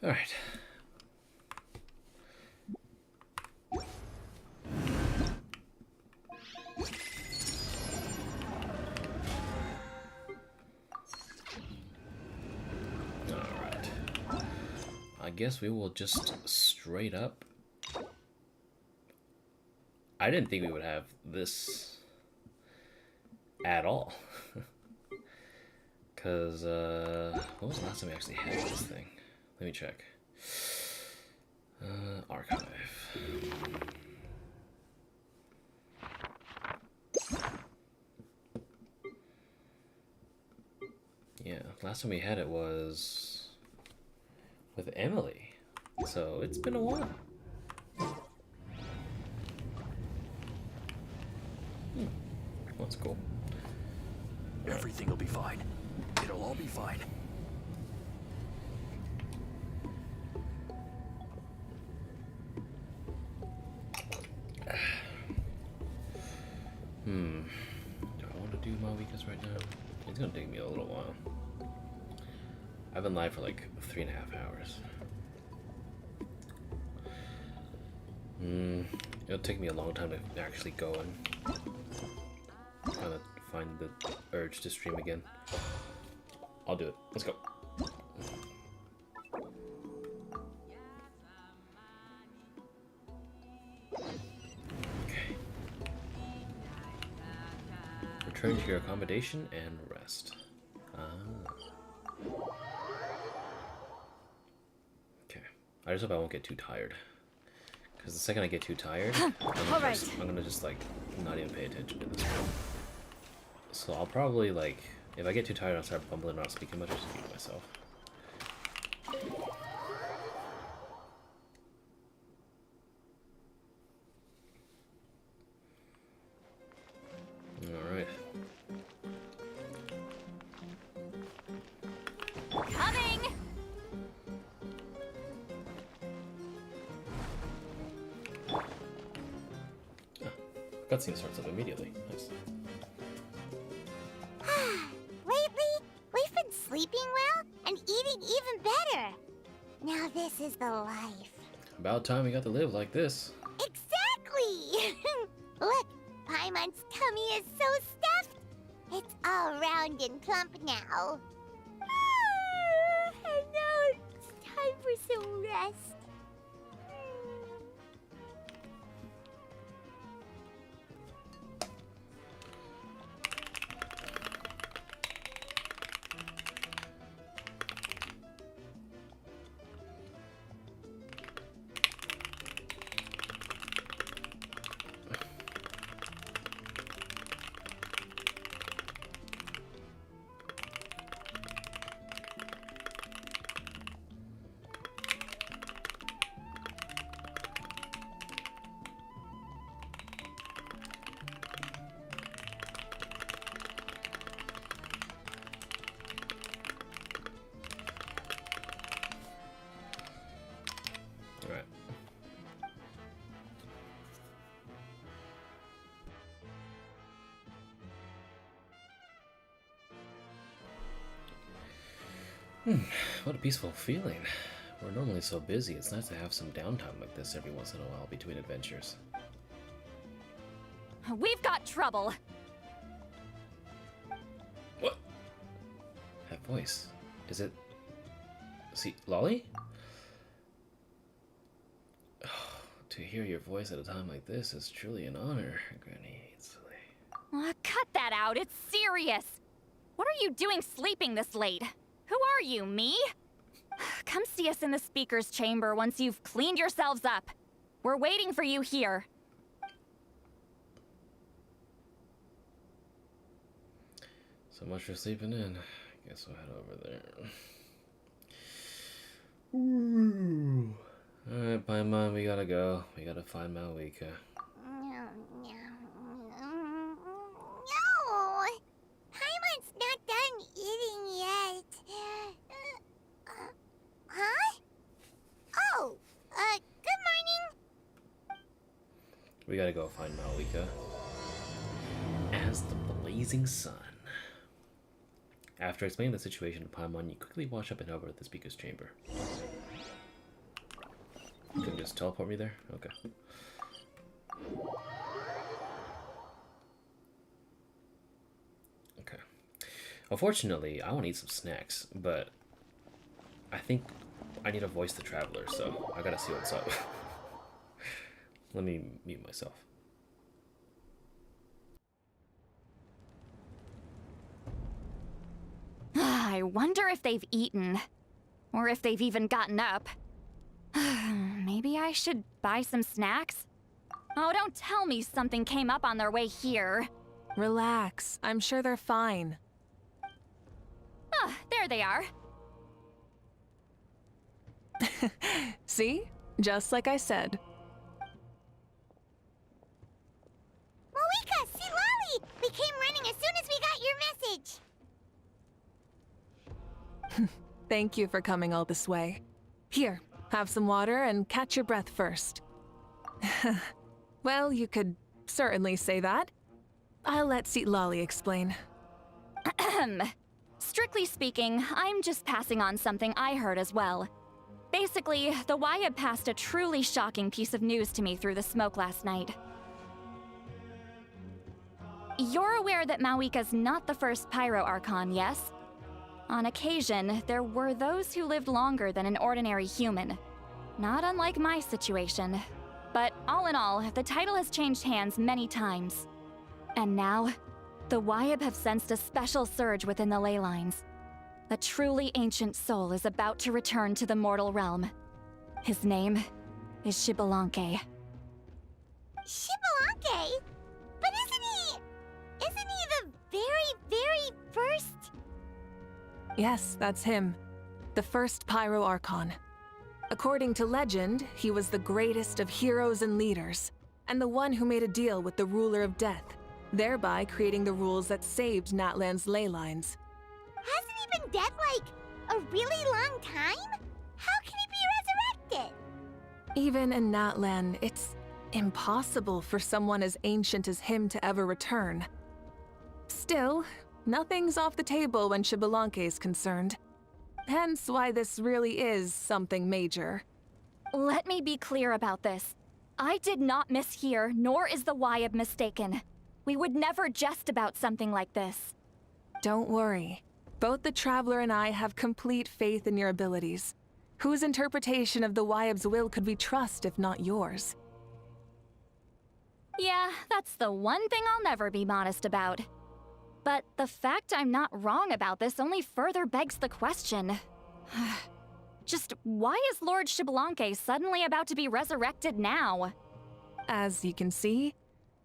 All right. I guess we will just straight up. I didn't think we would have this at all. Because, what was the last time we actually had this thing? Let me check. Archive. Yeah, last time we had it was with Emily, so it's been a while. That's cool. Everything will be fine. It'll all be fine. Do I want to do Mavuikas right now? It's gonna take me a little while. I've been live for like 3.5 hours. It'll take me a long time to actually go and kind of find the urge to stream again. I'll do it. Let's go. Okay. Return to your accommodation and rest. Okay. I just hope I won't get too tired. Because the second I get too tired, I'm gonna just like not even pay attention to this one. So I'll probably like, if I get too tired, I'll start bumbling, not speaking much, I'll just speak to myself. Alright. Coming! Cutscene starts up immediately. Nice. Lately, we've been sleeping well and eating even better. Now this is the life. About time we got to live like this. Exactly! Look, Paimon's tummy is so stuffed. It's all round and plump now. And now it's time for some rest. Alright. What a peaceful feeling. We're normally so busy, it's nice to have some downtime like this every once in a while between adventures. We've got trouble. What? That voice. Is it... See, Lolly? To hear your voice at a time like this is truly an honor, Granny Citlali. Cut that out, it's serious. What are you doing sleeping this late? Who are you, me? Come see us in the speaker's chamber once you've cleaned yourselves up. We're waiting for you here. So much for sleeping in. Guess we'll head over there. Ooh. Alright, Paimon, we gotta go. We gotta find Mavuika. No! Paimon's not done eating yet. Huh? Oh, good morning. We gotta go find Mavuika. As the blazing sun. After explaining the situation to Paimon, you quickly wash up and over to the speaker's chamber. You can just teleport me there? Okay. Okay. Unfortunately, I want to eat some snacks, but I think I need to voice the traveler, so I gotta see what's up. Let me mute myself. I wonder if they've eaten. Or if they've even gotten up. Maybe I should buy some snacks? Oh, don't tell me something came up on their way here. Relax. I'm sure they're fine. Ah, there they are. See? Just like I said. Mavuika, Citlali! We came running as soon as we got your message. Thank you for coming all this way. Here, have some water and catch your breath first. Well, you could certainly say that. I'll let Citlali explain. Strictly speaking, I'm just passing on something I heard as well. Basically, the Wyatt passed a truly shocking piece of news to me through the smoke last night. You're aware that Mavuika's not the first Pyro Archon, yes? On occasion, there were those who lived longer than an ordinary human. Not unlike my situation. But all in all, the title has changed hands many times. And now, the Wyatt have sensed a special surge within the ley lines. A truly ancient soul is about to return to the mortal realm. His name is Xbalanque. Xbalanque? But isn't he the very first? Yes, that's him. The first Pyro Archon. According to legend, he was the greatest of heroes and leaders, and the one who made a deal with the ruler of death, thereby creating the rules that saved Natlan's ley lines. Hasn't he been dead like a really long time? How can he be resurrected? Even in Natlan, it's impossible for someone as ancient as him to ever return. Still, nothing's off the table when Xbalanque is concerned. Hence why this really is something major. Let me be clear about this. I did not mishear, nor is the Wyatt mistaken. We would never jest about something like this. Don't worry. Both the Traveler and I have complete faith in your abilities. Whose interpretation of the Wyatt's will could we trust if not yours? Yeah, that's the one thing I'll never be modest about. But the fact I'm not wrong about this only further begs the question. Just why is Lord Xbalanque suddenly about to be resurrected now? As you can see,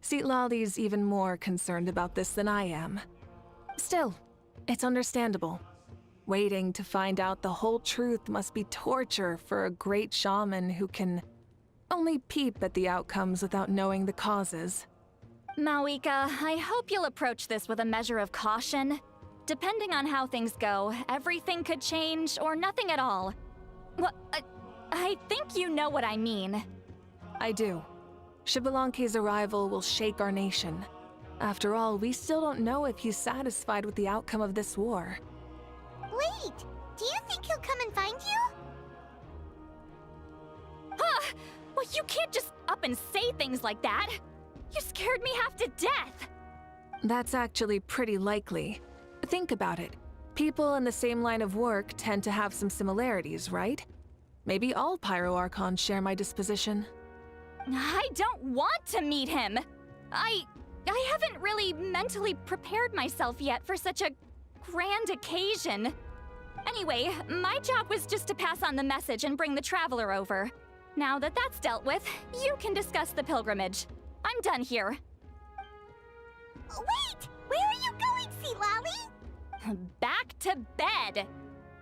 Citlali's even more concerned about this than I am. Still, it's understandable. Waiting to find out the whole truth must be torture for a great shaman who can only peep at the outcomes without knowing the causes. Mavuika, I hope you'll approach this with a measure of caution. Depending on how things go, everything could change or nothing at all. Well, I think you know what I mean. I do. Xbalanque's arrival will shake our nation. After all, we still don't know if he's satisfied with the outcome of this war. Wait, do you think he'll come and find you? Huh! Well, you can't just up and say things like that. You scared me half to death! That's actually pretty likely. Think about it. People in the same line of work tend to have some similarities, right? Maybe all Pyro Archons share my disposition. I don't want to meet him! I haven't really mentally prepared myself yet for such a grand occasion. Anyway, my job was just to pass on the message and bring the traveler over. Now that that's dealt with, you can discuss the pilgrimage. I'm done here. Wait! Where are you going, Citlali? Back to bed!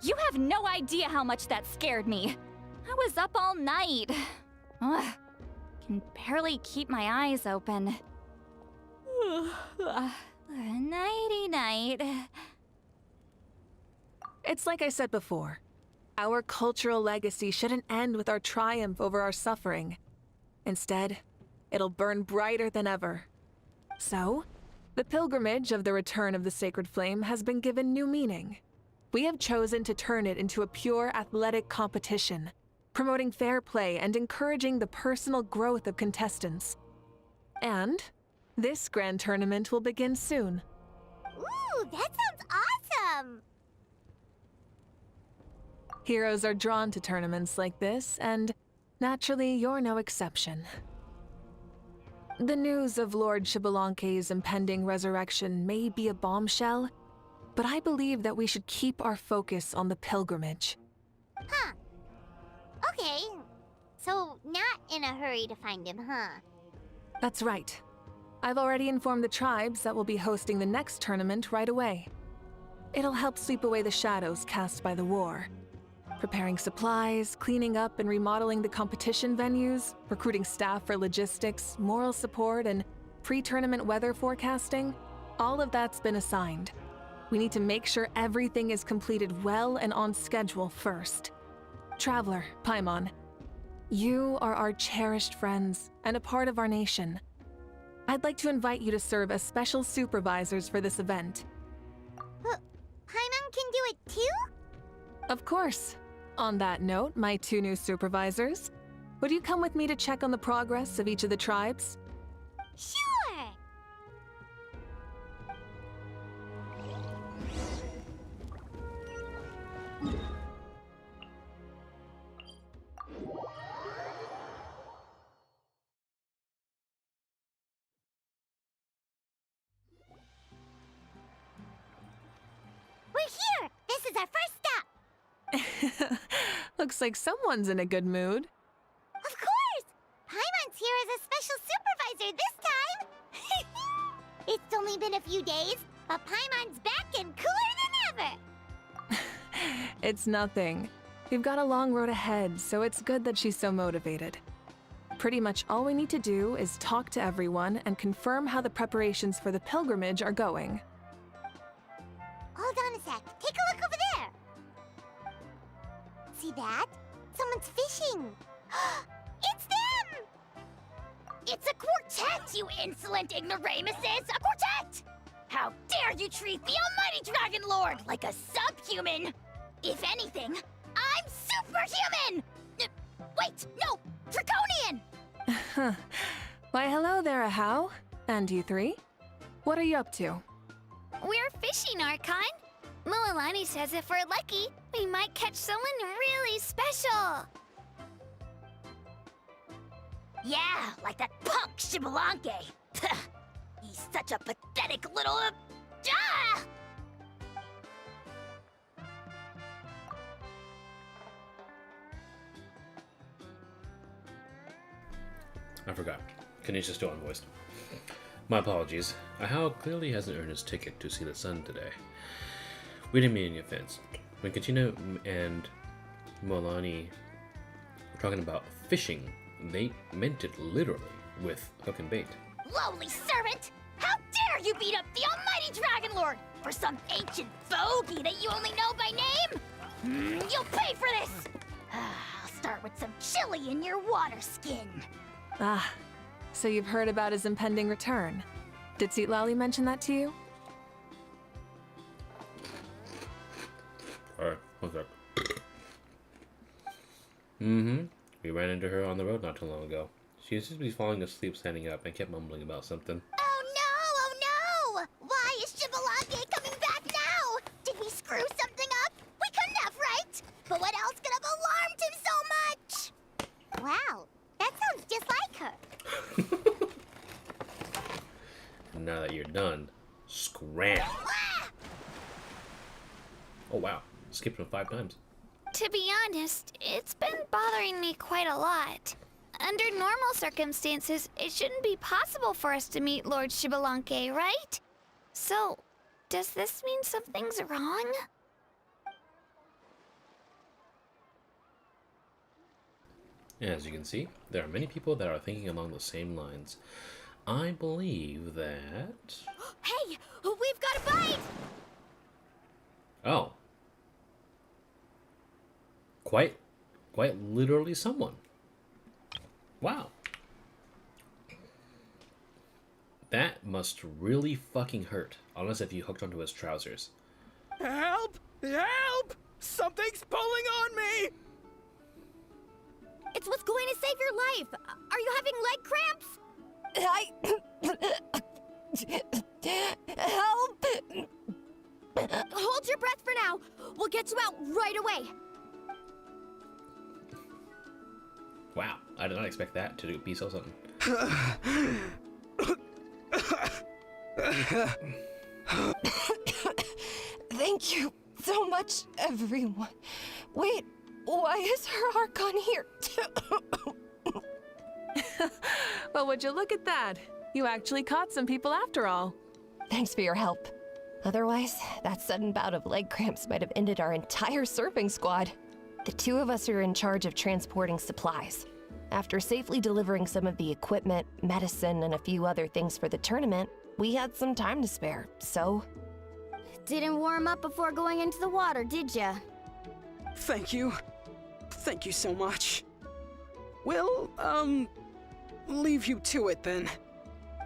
You have no idea how much that scared me. I was up all night. Ugh, can barely keep my eyes open. Nighty-night. It's like I said before. Our cultural legacy shouldn't end with our triumph over our suffering. Instead, it'll burn brighter than ever. So, the pilgrimage of the return of the sacred flame has been given new meaning. We have chosen to turn it into a pure athletic competition, promoting fair play and encouraging the personal growth of contestants. And this grand tournament will begin soon. Ooh, that sounds awesome! Heroes are drawn to tournaments like this, and naturally, you're no exception. The news of Lord Xbalanque's impending resurrection may be a bombshell, but I believe that we should keep our focus on the pilgrimage. Huh. Okay. So, not in a hurry to find him, huh? That's right. I've already informed the tribes that we'll be hosting the next tournament right away. It'll help sweep away the shadows cast by the war. Preparing supplies, cleaning up and remodeling the competition venues, recruiting staff for logistics, moral support, and pre-tournament weather forecasting, all of that's been assigned. We need to make sure everything is completed well and on schedule first. Traveler, Paimon, you are our cherished friends and a part of our nation. I'd like to invite you to serve as special supervisors for this event. Paimon can do it too? Of course. On that note, my two new supervisors, would you come with me to check on the progress of each of the tribes? Sure! We're here! This is our first stop! Looks like someone's in a good mood. Of course! Paimon's here as a special supervisor this time! It's only been a few days, but Paimon's back and cooler than ever! It's nothing. We've got a long road ahead, so it's good that she's so motivated. Pretty much all we need to do is talk to everyone and confirm how the preparations for the pilgrimage are going. Hold on a sec. Take a look over there! See that? Someone's fishing! It's them! It's a quartet, you insolent ignoramuses! A quartet! How dare you treat the almighty Dragon Lord like a subhuman! If anything, I'm superhuman! Wait, no! Draconian! Why, hello there, Ahau. And you three? What are you up to? We're fishing, Archon. Mualani says if we're lucky, we might catch someone really special. Yeah, like that punk Xbalanque. He's such a pathetic little... Ah! I forgot. Kanisha's still unvoiced. My apologies. Ahau clearly hasn't earned his ticket to see the sun today. We didn't mean any offense. When Katina and Molani were talking about fishing, they meant it literally, with hook and bait. Lowly servant! How dare you beat up the almighty Dragon Lord for some ancient bogey that you only know by name? You'll pay for this! I'll start with some chili in your water skin. Ah, so you've heard about his impending return. Did Citlali mention that to you? Alright, one sec. We ran into her on the road not too long ago. She seemed to be falling asleep standing up and kept mumbling about something. Oh no! Why is Xbalanque coming back now? Did we screw something up? We couldn't have, right? But what else could have alarmed him so much? Wow, that sounds just like her. Now that you're done, scram. Oh wow, Skipped him 5 times. To be honest, it's been bothering me quite a lot. Under normal circumstances, it shouldn't be possible for us to meet Lord Xbalanque, right? So, does this mean something's wrong? As you can see, there are many people that are thinking along the same lines. I believe that... Hey, we've got a bite! Oh. Quite literally someone. Wow. That must really fucking hurt, unless if you hooked onto his trousers. Help! Help! Something's pulling on me! It's what's going to save your life! Are you having leg cramps? Help! Hold your breath for now. We'll get you out right away. Wow, I did not expect that to be so sudden. Thank you so much, everyone. Wait, why is her Archon here too? Well, would you look at that? You actually caught some people after all. Thanks for your help. Otherwise, that sudden bout of leg cramps might have ended our entire surfing squad. The two of us are in charge of transporting supplies. After safely delivering some of the equipment, medicine, and a few other things for the tournament, we had some time to spare, so... Didn't warm up before going into the water, did ya? Thank you. Thank you so much. We'll, leave you to it then.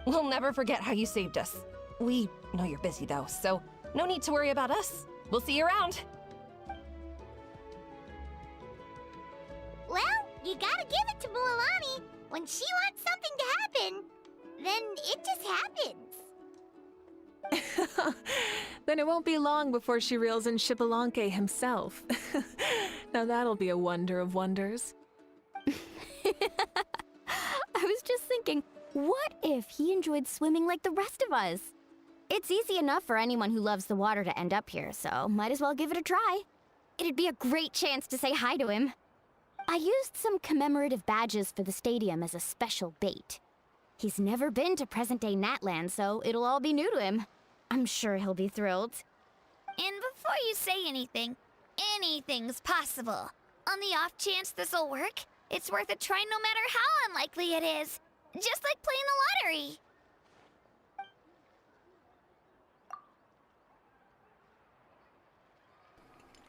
We'll never forget how you saved us. We know you're busy though, so no need to worry about us. We'll see you around. Well, you gotta give it to Mualani. When she wants something to happen, then it just happens. Then it won't be long before she reels in Xbalanque himself. Now that'll be a wonder of wonders. I was just thinking, what if he enjoyed swimming like the rest of us? It's easy enough for anyone who loves the water to end up here, so might as well give it a try. It'd be a great chance to say hi to him. I used some commemorative badges for the stadium as a special bait. He's never been to present-day Natland, so it'll all be new to him. I'm sure he'll be thrilled. And before you say anything, anything's possible. On the off chance this'll work, it's worth a try no matter how unlikely it is. Just like playing the lottery.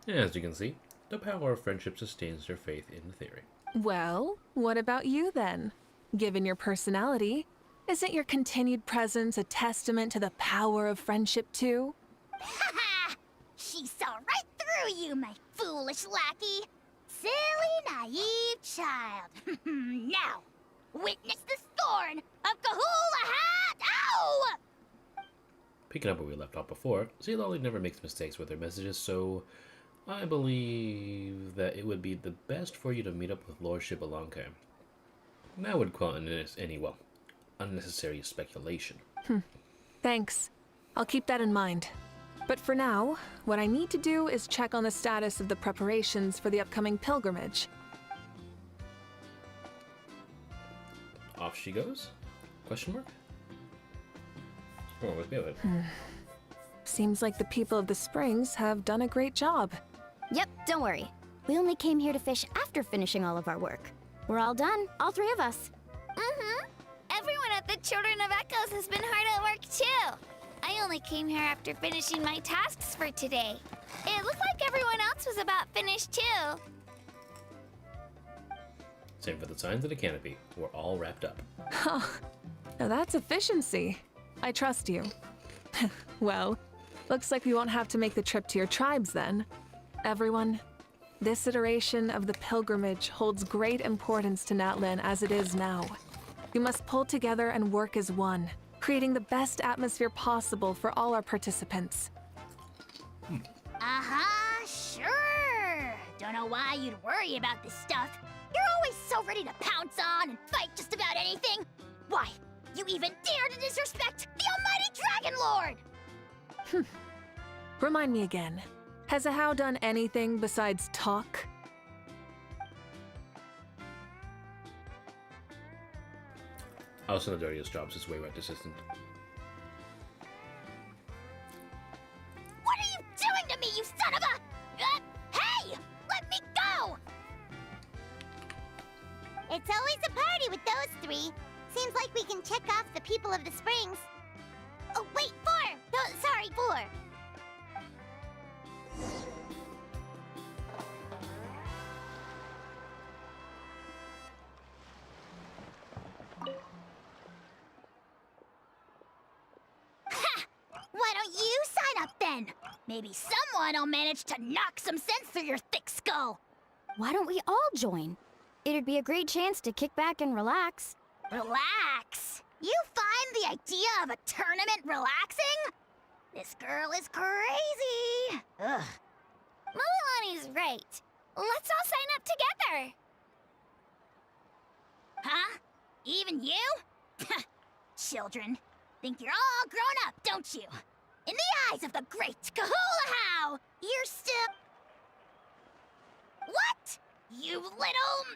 As you can see, the power of friendship sustains your faith in the theory. Well, what about you then? Given your personality, isn't your continued presence a testament to the power of friendship too? Ha! She saw right through you, my foolish lackey. Silly, naive child. Now, witness the scorn of Kahula Hat! Ow! Picking up where we left off before, Citlali never makes mistakes with her messages, so I believe that it would be the best for you to meet up with Lord Xbalanque. That would quell any, well, unnecessary speculation. Thanks. I'll keep that in mind. But for now, what I need to do is check on the status of the preparations for the upcoming pilgrimage. Off she goes? Question mark? Oh, let's do it. Seems like the people of the Springs have done a great job. Yep, don't worry. We only came here to fish after finishing all of our work. We're all done, all three of us. Mm-hmm. Everyone at the Children of Echoes has been hard at work too. I only came here after finishing my tasks for today. It looked like everyone else was about finished too. Same for the signs of the canopy. We're all wrapped up. Huh. Now that's efficiency. I trust you. Well, looks like we won't have to make the trip to your tribes then. Everyone, this iteration of the pilgrimage holds great importance to Natlan as it is now. We must pull together and work as one, creating the best atmosphere possible for all our participants. Uh-huh, sure. Don't know why you'd worry about this stuff. You're always so ready to pounce on and fight just about anything. Why, you even dare to disrespect the almighty Dragon Lord! Remind me again. Has a How done anything besides talk? Also, the dirtiest jobs is wayward assistant. What are you doing to me, you son of a... hey! Let me go! It's always a party with those three. Seems like we can check off the people of the springs. Oh, wait, 4! No, sorry, 4. Why don't you sign up then? Maybe someone will manage to knock some sense through your thick skull. Why don't we all join? It'd be a great chance to kick back and relax. Relax? You find the idea of a tournament relaxing? This girl is crazy. Ugh. Milani's right. Let's all sign up together. Huh? Even you? Children. Think you're all grown up, don't you? In the eyes of the great Kahulahow, you're still... What? You little...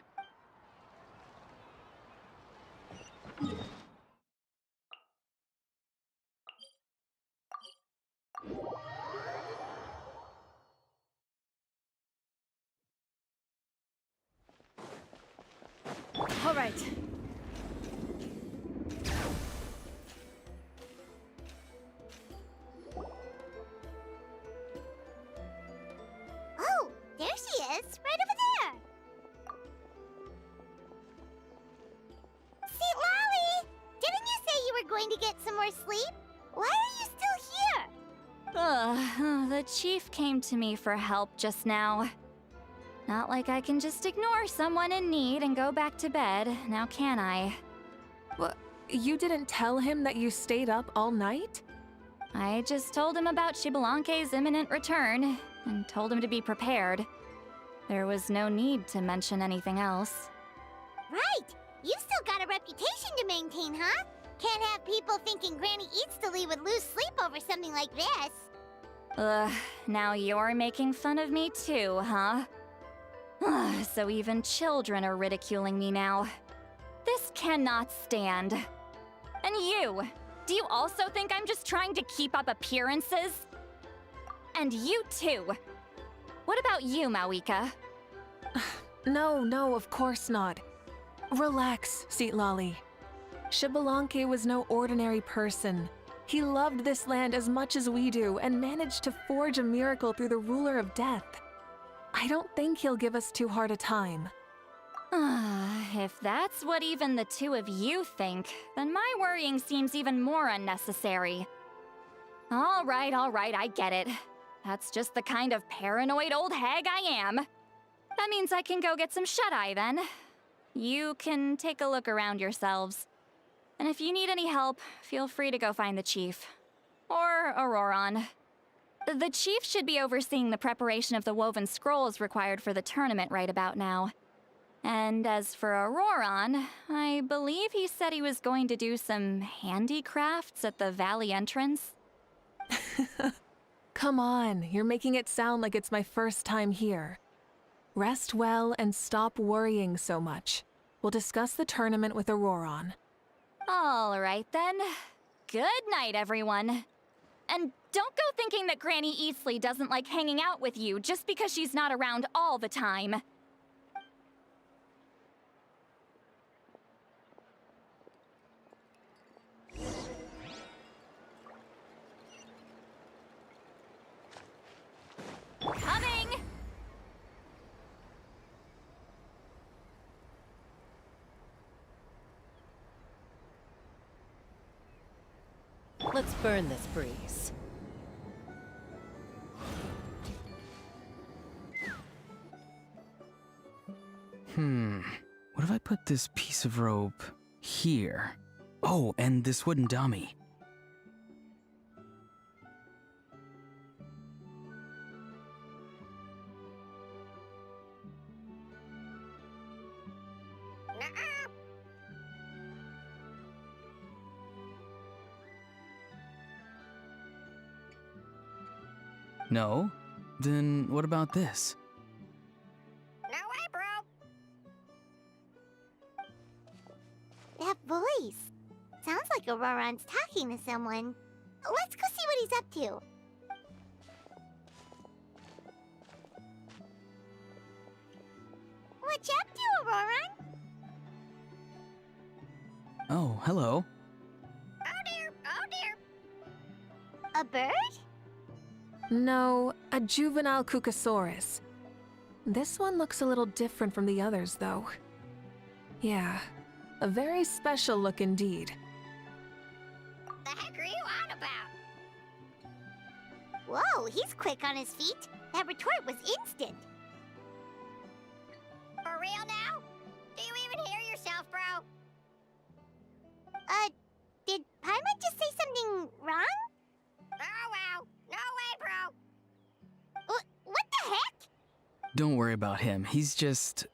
All right. Oh, there she is, right over there. Citlali, didn't you say you were going to get some more sleep? Why are you still here? The chief came to me for help just now. Not like I can just ignore someone in need and go back to bed, now can I? What? You didn't tell him that you stayed up all night? I just told him about Xbalanque's imminent return, and told him to be prepared. There was no need to mention anything else. Right. You've still got a reputation to maintain, huh? Can't have people thinking Granny Eatsley would lose sleep over something like this. Ugh, now you're making fun of me too, huh? Ugh, so even children are ridiculing me now. This cannot stand. And you, do you also think I'm just trying to keep up appearances? And you too. What about you, Mavuika? No, of course not. Relax, Citlali. Xbalanque was no ordinary person. He loved this land as much as we do and managed to forge a miracle through the ruler of death. I don't think he'll give us too hard a time. If that's what even the two of you think, then my worrying seems even more unnecessary. All right, I get it. That's just the kind of paranoid old hag I am. That means I can go get some shut-eye then. You can take a look around yourselves. And if you need any help, feel free to go find the chief. Or Auroron. The chief should be overseeing the preparation of the woven scrolls required for the tournament right about now. And as for Auroron, I believe he said he was going to do some handicrafts at the valley entrance. Come on, you're making it sound like it's my first time here. Rest well and stop worrying so much. We'll discuss the tournament with Auroron. All right then. Good night, everyone. And don't go thinking that Granny Eatsley doesn't like hanging out with you just because she's not around all the time. Coming! Let's burn this breeze. What if I put this piece of rope here? Oh, and this wooden dummy. No? Then what about this? No way, bro. That voice. Sounds like Auroran's talking to someone. Let's go see what he's up to. What you up to, Auroran? Oh, hello. Oh dear, oh dear. A bird? No, a juvenile Cucosaurus. This one looks a little different from the others, though. Yeah, a very special look indeed. The heck are you on about? Whoa, he's quick on his feet. That retort was instant. For real now? Do you even hear yourself, bro? Did Paimon just say something wrong? Oh wow, no way, bro. What the heck? Don't worry about him. He's just...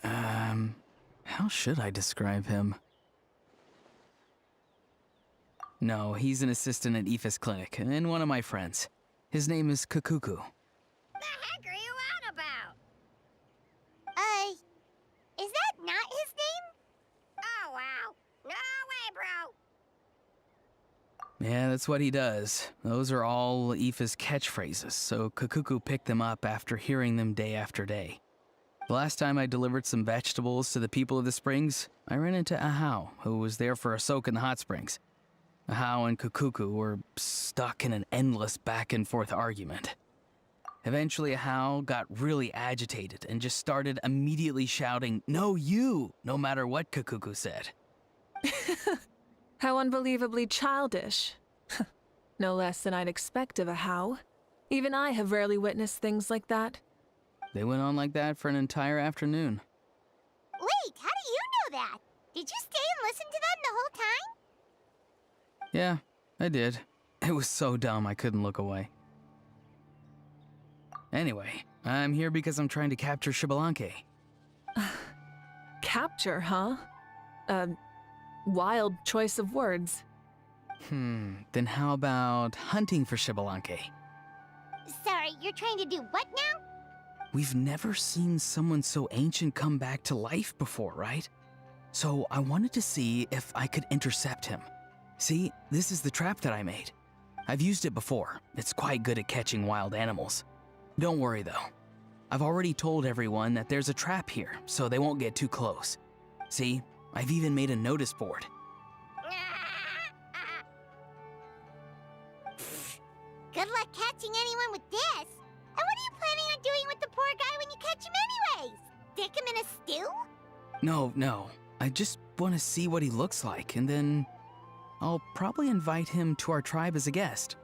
how should I describe him? No, he's an assistant at Aoife's clinic, and one of my friends. His name is Kukuku. The heck are you on about? Is that not his name? Oh wow, no way, bro. Yeah, that's what he does. Those are all Aoife's catchphrases, so Kukuku picked them up after hearing them day after day. The last time I delivered some vegetables to the people of the springs, I ran into Ahau, who was there for a soak in the hot springs. Ahau and Kukuku were stuck in an endless back-and-forth argument. Eventually, Ahau got really agitated and just started immediately shouting, "No, you!" no matter what Kukuku said. How unbelievably childish. No less than I'd expect of a How. Even I have rarely witnessed things like that. They went on like that for an entire afternoon. Wait, how do you know that? Did you stay and listen to them the whole time? Yeah, I did. It was so dumb I couldn't look away. Anyway, I'm here because I'm trying to capture Xbalanque. Capture, huh? Wild choice of words. Then how about hunting for Xbalanque? Sorry, you're trying to do what now? We've never seen someone so ancient come back to life before, right? So I wanted to see if I could intercept him. See, this is the trap that I made. I've used it before. It's quite good at catching wild animals. Don't worry though. I've already told everyone that there's a trap here, so they won't get too close. See, I've even made a notice board. Good luck catching anyone with this. And what are you planning on doing with the poor guy when you catch him anyways? Stick him in a stew? No. I just want to see what he looks like, and then I'll probably invite him to our tribe as a guest.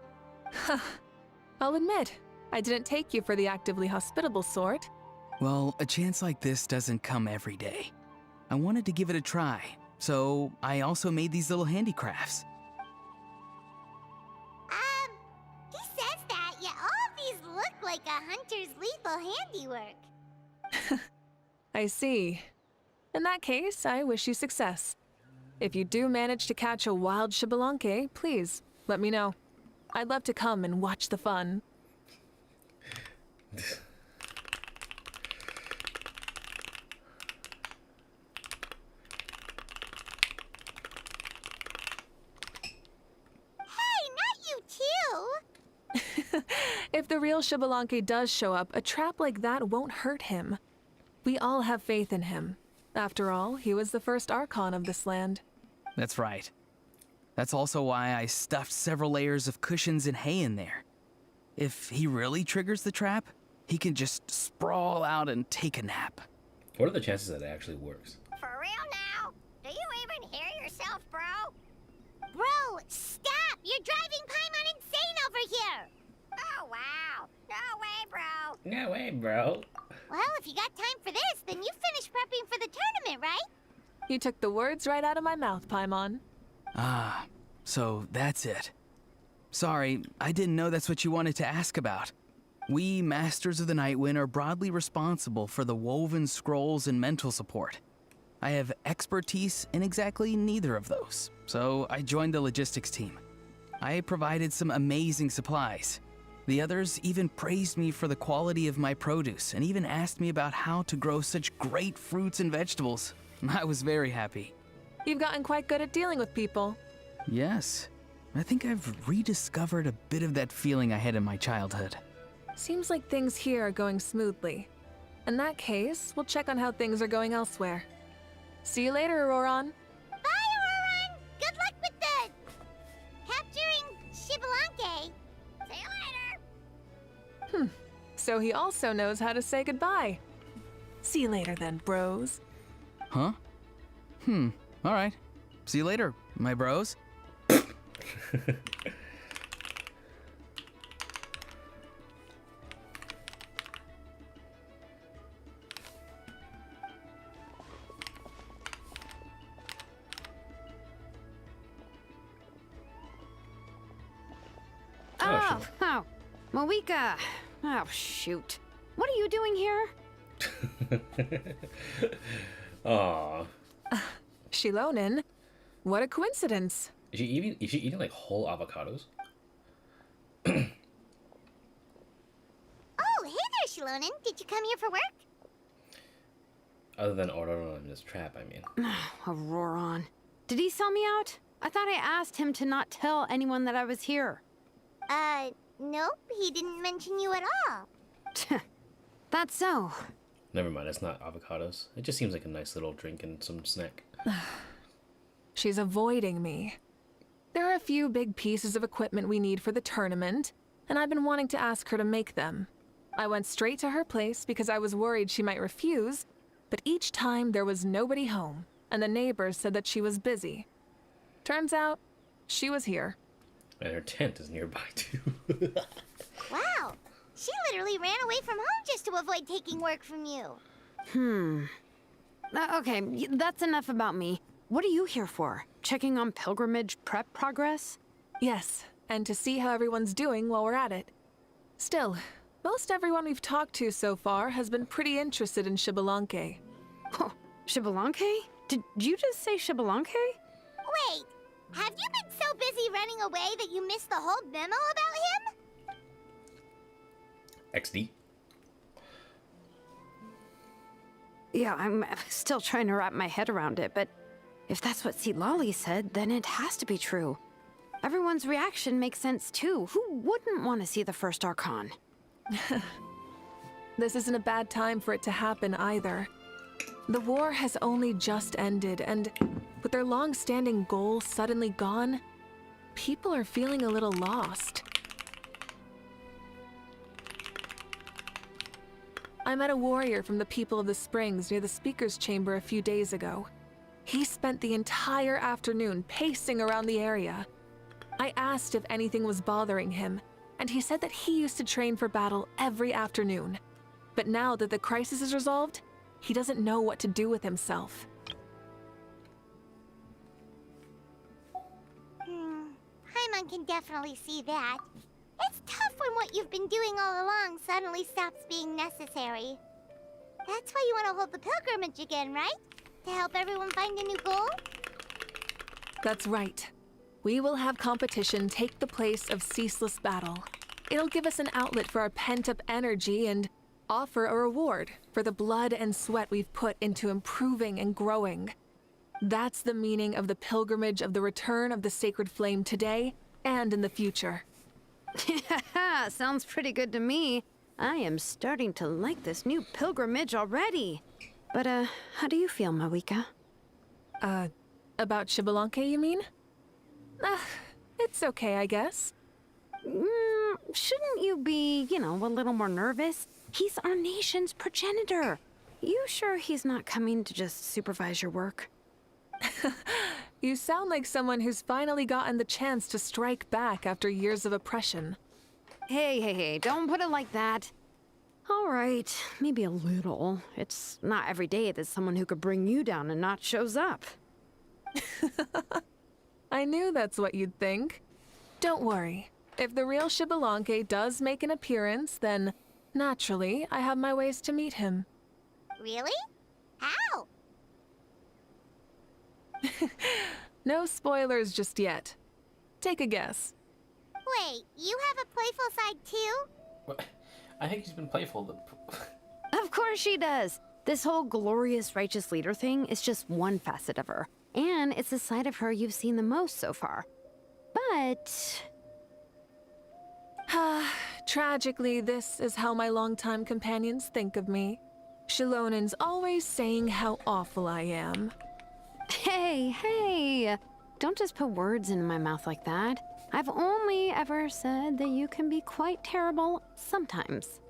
I'll admit, I didn't take you for the actively hospitable sort. Well, a chance like this doesn't come every day. I wanted to give it a try, so I also made these little handicrafts. He says that, yet all of these look like a hunter's lethal handiwork. I see. In that case, I wish you success. If you do manage to catch a wild Xbalanque, please, let me know. I'd love to come and watch the fun. If the real Xbalanque does show up, a trap like that won't hurt him. We all have faith in him. After all, he was the first Archon of this land. That's right. That's also why I stuffed several layers of cushions and hay in there. If he really triggers the trap, he can just sprawl out and take a nap. What are the chances that it actually works? For real now? Do you even hear yourself, bro? Bro, stop! You're driving Paimon insane over here! Oh wow, no way, bro. No way, bro. Well, if you got time for this, then you finished prepping for the tournament, right? You took the words right out of my mouth, Paimon. Ah, so that's it. Sorry, I didn't know that's what you wanted to ask about. We, Masters of the Nightwind, are broadly responsible for the woven scrolls and mental support. I have expertise in exactly neither of those, so I joined the logistics team. I provided some amazing supplies. The others even praised me for the quality of my produce and even asked me about how to grow such great fruits and vegetables. I was very happy. You've gotten quite good at dealing with people. Yes, I think I've rediscovered a bit of that feeling I had in my childhood. Seems like things here are going smoothly. In that case, we'll check on how things are going elsewhere. See you later, Auroron. Bye, Auroron! Good luck with the... capturing Xbalanque. See you later! So he also knows how to say goodbye. See you later then, bros. Huh? Alright. See you later, my bros. Oh, Mavuika. Oh, shoot. What are you doing here? Aww. Shilonen, what a coincidence. Is she eating like whole avocados? Oh, hey there, Shilonen. Did you come here for work? Other than Auroron in this trap, I mean. Auroron. Did he sell me out? I thought I asked him to not tell anyone that I was here. Nope. He didn't mention you at all. That's so. Never mind, it's not avocados. It just seems like a nice little drink and some snack. She's avoiding me. There are a few big pieces of equipment we need for the tournament, and I've been wanting to ask her to make them. I went straight to her place because I was worried she might refuse, but each time there was nobody home, and the neighbors said that she was busy. Turns out, she was here. And her tent is nearby, too. Wow. She literally ran away from home just to avoid taking work from you. Okay, that's enough about me. What are you here for? Checking on pilgrimage prep progress? Yes, and to see how everyone's doing while we're at it. Still, most everyone we've talked to so far has been pretty interested in Xbalanque. Oh, Xbalanque? Did you just say Xbalanque? Wait, have you been so busy running away that you missed the whole memo about him? XD. Yeah, I'm still trying to wrap my head around it, but if that's what Citlali said, then it has to be true. Everyone's reaction makes sense too. Who wouldn't want to see the first Archon? This isn't a bad time for it to happen either. The war has only just ended, and with their long-standing goal suddenly gone, people are feeling a little lost. I met a warrior from the People of the Springs near the Speaker's Chamber a few days ago. He spent the entire afternoon pacing around the area. I asked if anything was bothering him, and he said that he used to train for battle every afternoon. But now that the crisis is resolved, he doesn't know what to do with himself. Paimon can definitely see that. It's tough when what you've been doing all along suddenly stops being necessary. That's why you want to hold the pilgrimage again, right? To help everyone find a new goal? That's right. We will have competition take the place of ceaseless battle. It'll give us an outlet for our pent-up energy and offer a reward for the blood and sweat we've put into improving and growing. That's the meaning of the pilgrimage of the return of the sacred flame today and in the future. Sounds pretty good to me. I am starting to like this new pilgrimage already. But, how do you feel, Mavuika? About Xbalanque, you mean? It's okay, I guess. Shouldn't you be, a little more nervous? He's our nation's progenitor. You sure he's not coming to just supervise your work? You sound like someone who's finally gotten the chance to strike back after years of oppression. Hey, don't put it like that. All right, maybe a little. It's not every day that someone who could bring you down a notch shows up. I knew that's what you'd think. Don't worry. If the real Xbalanque does make an appearance, then naturally I have my ways to meet him. Really? How? No spoilers just yet. Take a guess. Wait, you have a playful side too? What? I think she's been playful. Of course she does. This whole glorious righteous leader thing is just one facet of her. And it's the side of her you've seen the most so far. But... Tragically, this is how my longtime companions think of me. Shilonen's always saying how awful I am. Hey, don't just put words into my mouth like that. I've only ever said that you can be quite terrible sometimes.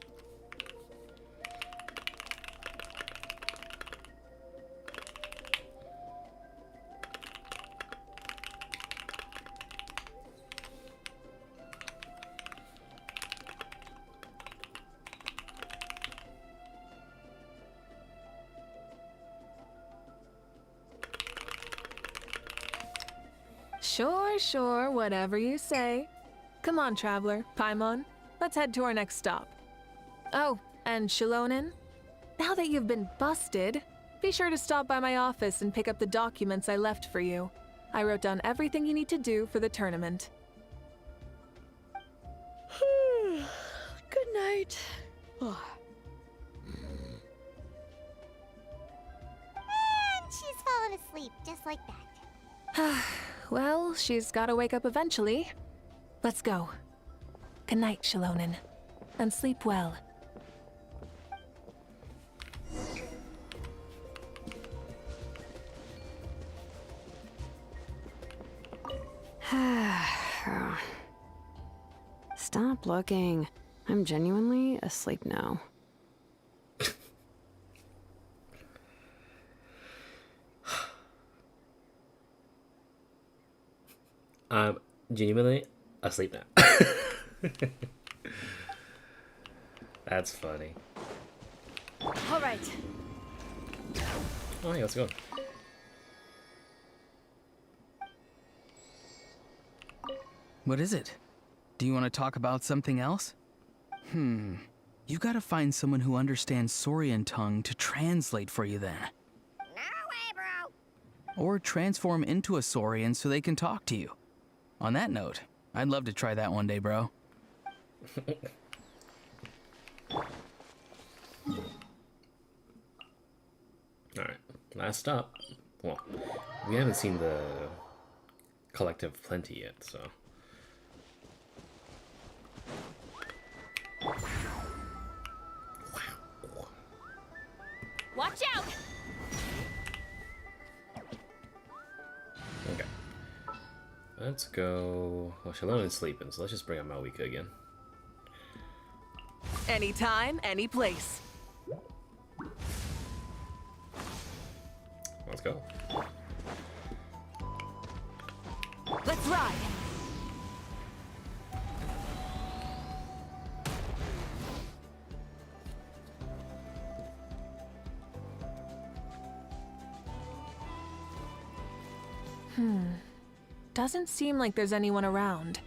Sure, whatever you say. Come on, traveler, Paimon. Let's head to our next stop. Oh, and Shilonen, now that you've been busted, be sure to stop by my office and pick up the documents I left for you. I wrote down everything you need to do for the tournament. Good night. And she's fallen asleep just like that. Well, she's gotta wake up eventually. Let's go. Good night, Shilonen. And sleep well. Stop looking. I'm genuinely asleep now. I'm genuinely asleep now. That's funny. All right. Oh, hey, let's go. What is it? Do you want to talk about something else? You gotta find someone who understands Saurian tongue to translate for you then. No way, bro. Or transform into a Saurian so they can talk to you. On that note, I'd love to try that one day, bro. Alright, last stop. Well, we haven't seen the collective plenty yet, so... Watch out! Okay. Let's go... Well, Shalonen's sleeping, so let's just bring up Mavuika again. Anytime, any place. Let's go. Let's ride! Doesn't seem like there's anyone around.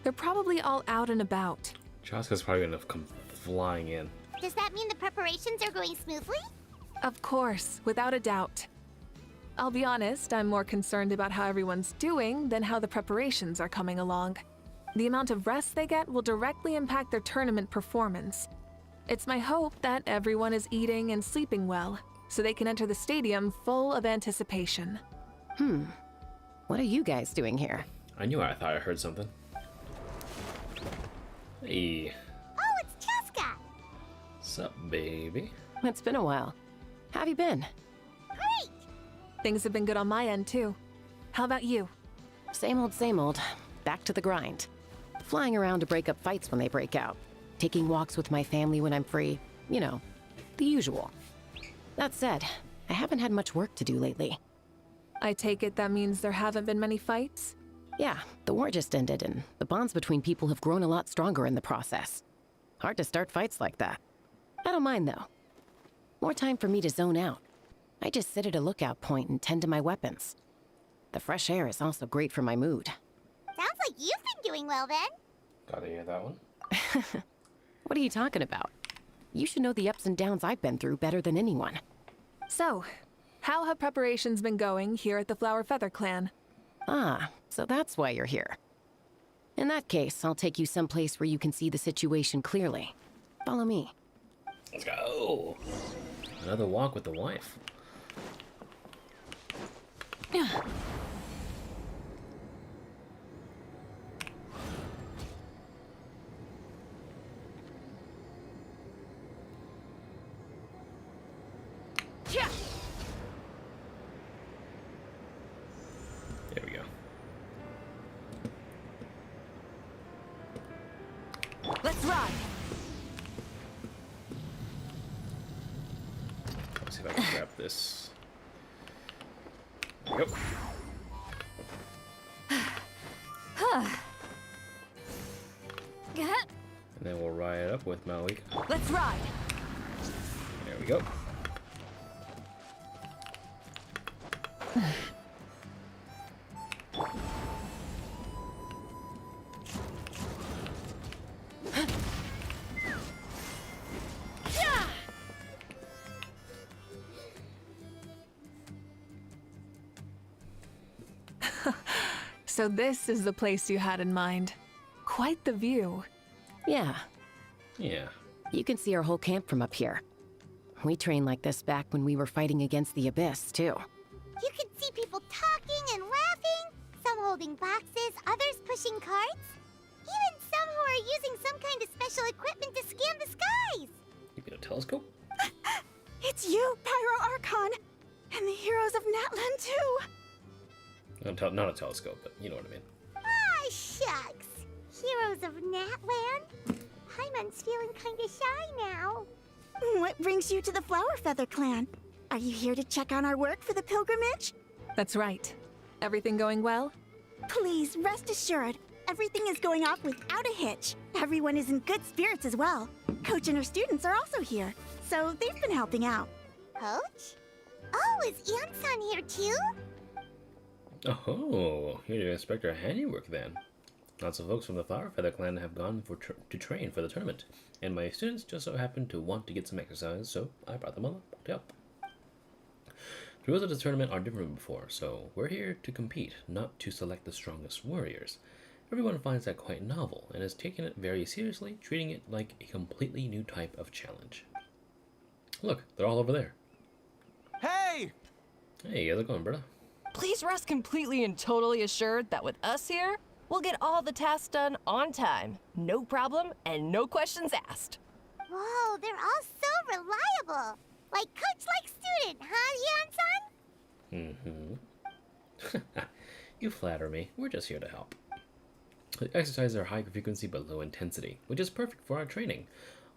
They're probably all out and about. Chaska's probably gonna come flying in. Does that mean the preparations are going smoothly? Of course, without a doubt. I'll be honest, I'm more concerned about how everyone's doing than how the preparations are coming along. The amount of rest they get will directly impact their tournament performance. It's my hope that everyone is eating and sleeping well, so they can enter the stadium full of anticipation. What are you guys doing here? I knew it. I thought I heard something. Hey. Oh, it's Chaska! Sup, baby? It's been a while. How have you been? Great! Things have been good on my end, too. How about you? Same old. Back to the grind. Flying around to break up fights when they break out. Taking walks with my family when I'm free. You know, the usual. That said, I haven't had much work to do lately. I take it that means there haven't been many fights? Yeah, the war just ended, and the bonds between people have grown a lot stronger in the process. Hard to start fights like that. I don't mind, though. More time for me to zone out. I just sit at a lookout point and tend to my weapons. The fresh air is also great for my mood. Sounds like you've been doing well then. Gotta hear that one. What are you talking about? You should know the ups and downs I've been through better than anyone. So, how have preparations been going here at the Flower Feather Clan? Ah, so that's why you're here. In that case, I'll take you someplace where you can see the situation clearly. Follow me. Let's go. Another walk with the wife. There we go. Let's ride. Let's see if I can grab this. There we go. And then we'll ride it up with Mavuika. Let's ride. There we go. So this is the place you had in mind. Quite the view. Yeah. Yeah. You can see our whole camp from up here. We trained like this back when we were fighting against the Abyss, too. You can see people talking and laughing, some holding boxes, others pushing carts. Even some who are using some kind of special equipment to scan the skies. You mean a telescope? It's you, Pyro Archon, and the heroes of Natlan too. Not a telescope, but you know what I mean. Ah, shucks. Heroes of Natlan? Paimon's feeling kinda shy now. What brings you to the Flower Feather Clan? Are you here to check on our work for the pilgrimage? That's right. Everything going well? Please, rest assured, everything is going off without a hitch. Everyone is in good spirits as well. Coach and her students are also here, so they've been helping out. Coach? Oh, is Anson here too? Oh, here to inspect our handiwork then. Lots of folks from the Flower Feather Clan have gone to train for the tournament, and my students just so happened to want to get some exercise, so I brought them along to help. The rules of the tournament are different from before, so we're here to compete, not to select the strongest warriors. Everyone finds that quite novel, and is taking it very seriously, treating it like a completely new type of challenge. Look, they're all over there. Hey! Hey, how's it going, brother? Please rest completely and totally assured that with us here, we'll get all the tasks done on time. No problem and no questions asked. Whoa, they're all so reliable. Like coach, like student, huh, Anson? Mm-hmm. You flatter me. We're just here to help. The exercises are high frequency but low intensity, which is perfect for our training.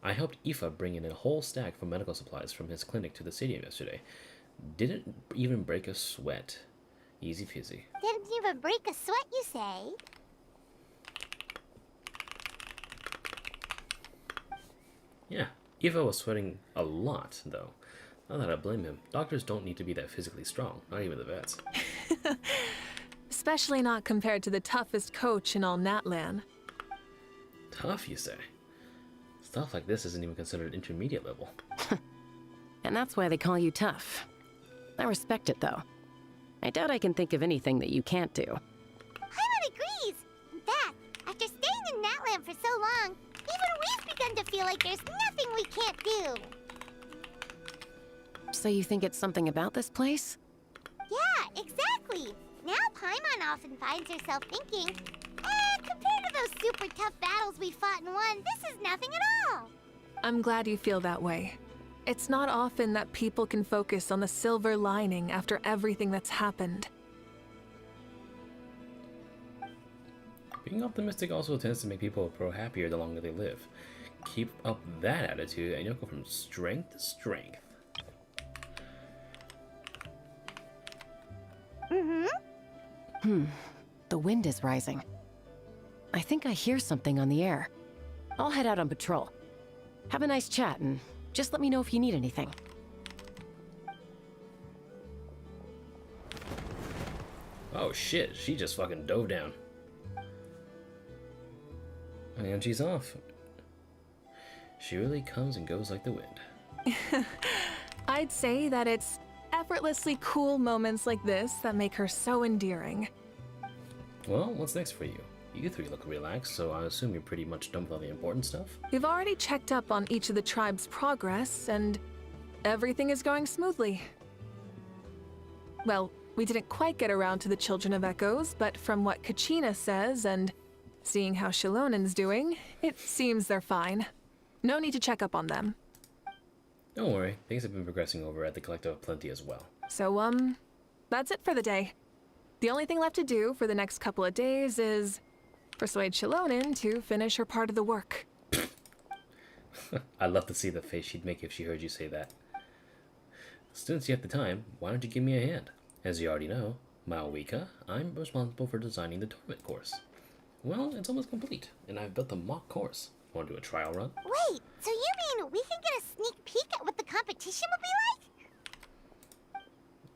I helped Aoife bring in a whole stack of medical supplies from his clinic to the stadium yesterday. Didn't even break a sweat. Easy peasy. Didn't even break a sweat, you say? Yeah, Aoife was sweating a lot, though. Not that I blame him. Doctors don't need to be that physically strong, not even the vets. Especially not compared to the toughest coach in all Natlan. Tough, you say? Stuff like this isn't even considered intermediate level. And that's why they call you tough. I respect it, though. I doubt I can think of anything that you can't do. Paimon agrees. In fact, after staying in Natlan for so long, even we've begun to feel like there's nothing we can't do. So you think it's something about this place? Yeah, exactly. Now Paimon often finds herself thinking, compared to those super tough battles we fought and won, this is nothing at all. I'm glad you feel that way. It's not often that people can focus on the silver lining after everything that's happened. Being optimistic also tends to make people grow happier the longer they live. Keep up that attitude and you'll go from strength to strength. The wind is rising. I think I hear something on the air. I'll head out on patrol. Have a nice chat and just let me know if you need anything. Oh shit, she just fucking dove down. And she's off. She really comes and goes like the wind. I'd say that it's effortlessly cool moments like this that make her so endearing. Well, what's next for you? You three look relaxed, so I assume you're pretty much done with all the important stuff? We've already checked up on each of the tribe's progress, and everything is going smoothly. Well, we didn't quite get around to the Children of Echoes, but from what Kachina says, and seeing how Shilonen's doing, it seems they're fine. No need to check up on them. Don't worry, things have been progressing over at the Collective of Plenty as well. So, that's it for the day. The only thing left to do for the next couple of days is persuade Shilonen to finish her part of the work. I'd love to see the face she'd make if she heard you say that. Since you have the time, why don't you give me a hand? As you already know, Mavuika, I'm responsible for designing the tournament course. Well, it's almost complete, and I've built a mock course. Want to do a trial run? Wait, so you mean we can get a sneak peek at what the competition will be like?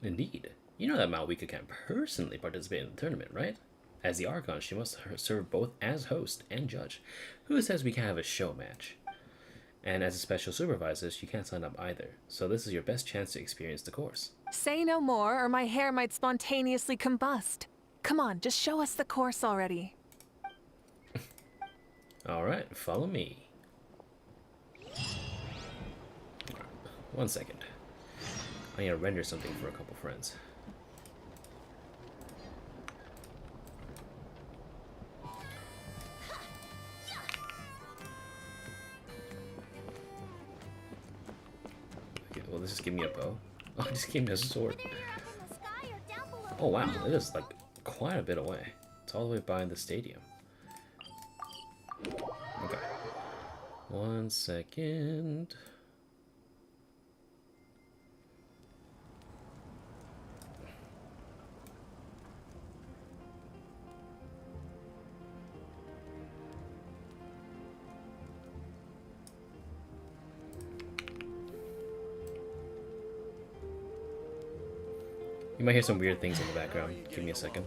Indeed. You know that Mavuika can't personally participate in the tournament, right? As the Archon, she must serve both as host and judge. Who says we can't have a show match? And as a special supervisor, she can't sign up either. So this is your best chance to experience the course. Say no more, or my hair might spontaneously combust. Come on, just show us the course already. Alright, follow me. One second. I need to render something for a couple friends. Okay, well, this just give me a bow. Oh, it just gave me a sword. Oh wow, it is like quite a bit away. It's all the way behind the stadium. Okay. 1 second. You might hear some weird things in the background. Give me a second.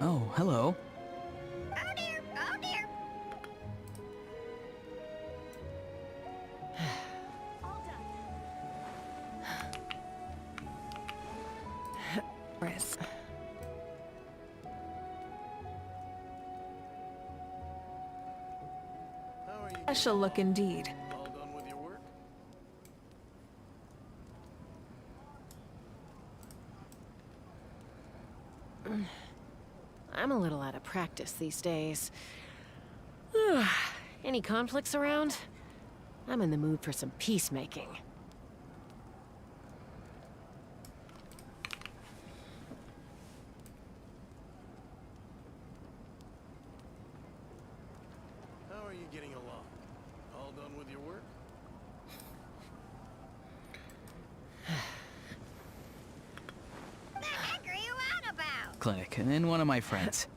Oh, hello. Oh dear, oh dear. Chris. Special look indeed. All done with your work? I'm a little out of practice these days. Any conflicts around? I'm in the mood for some peacemaking. How are you getting along? All done with your work? The heck are you out about? Clinic, and then one of my friends.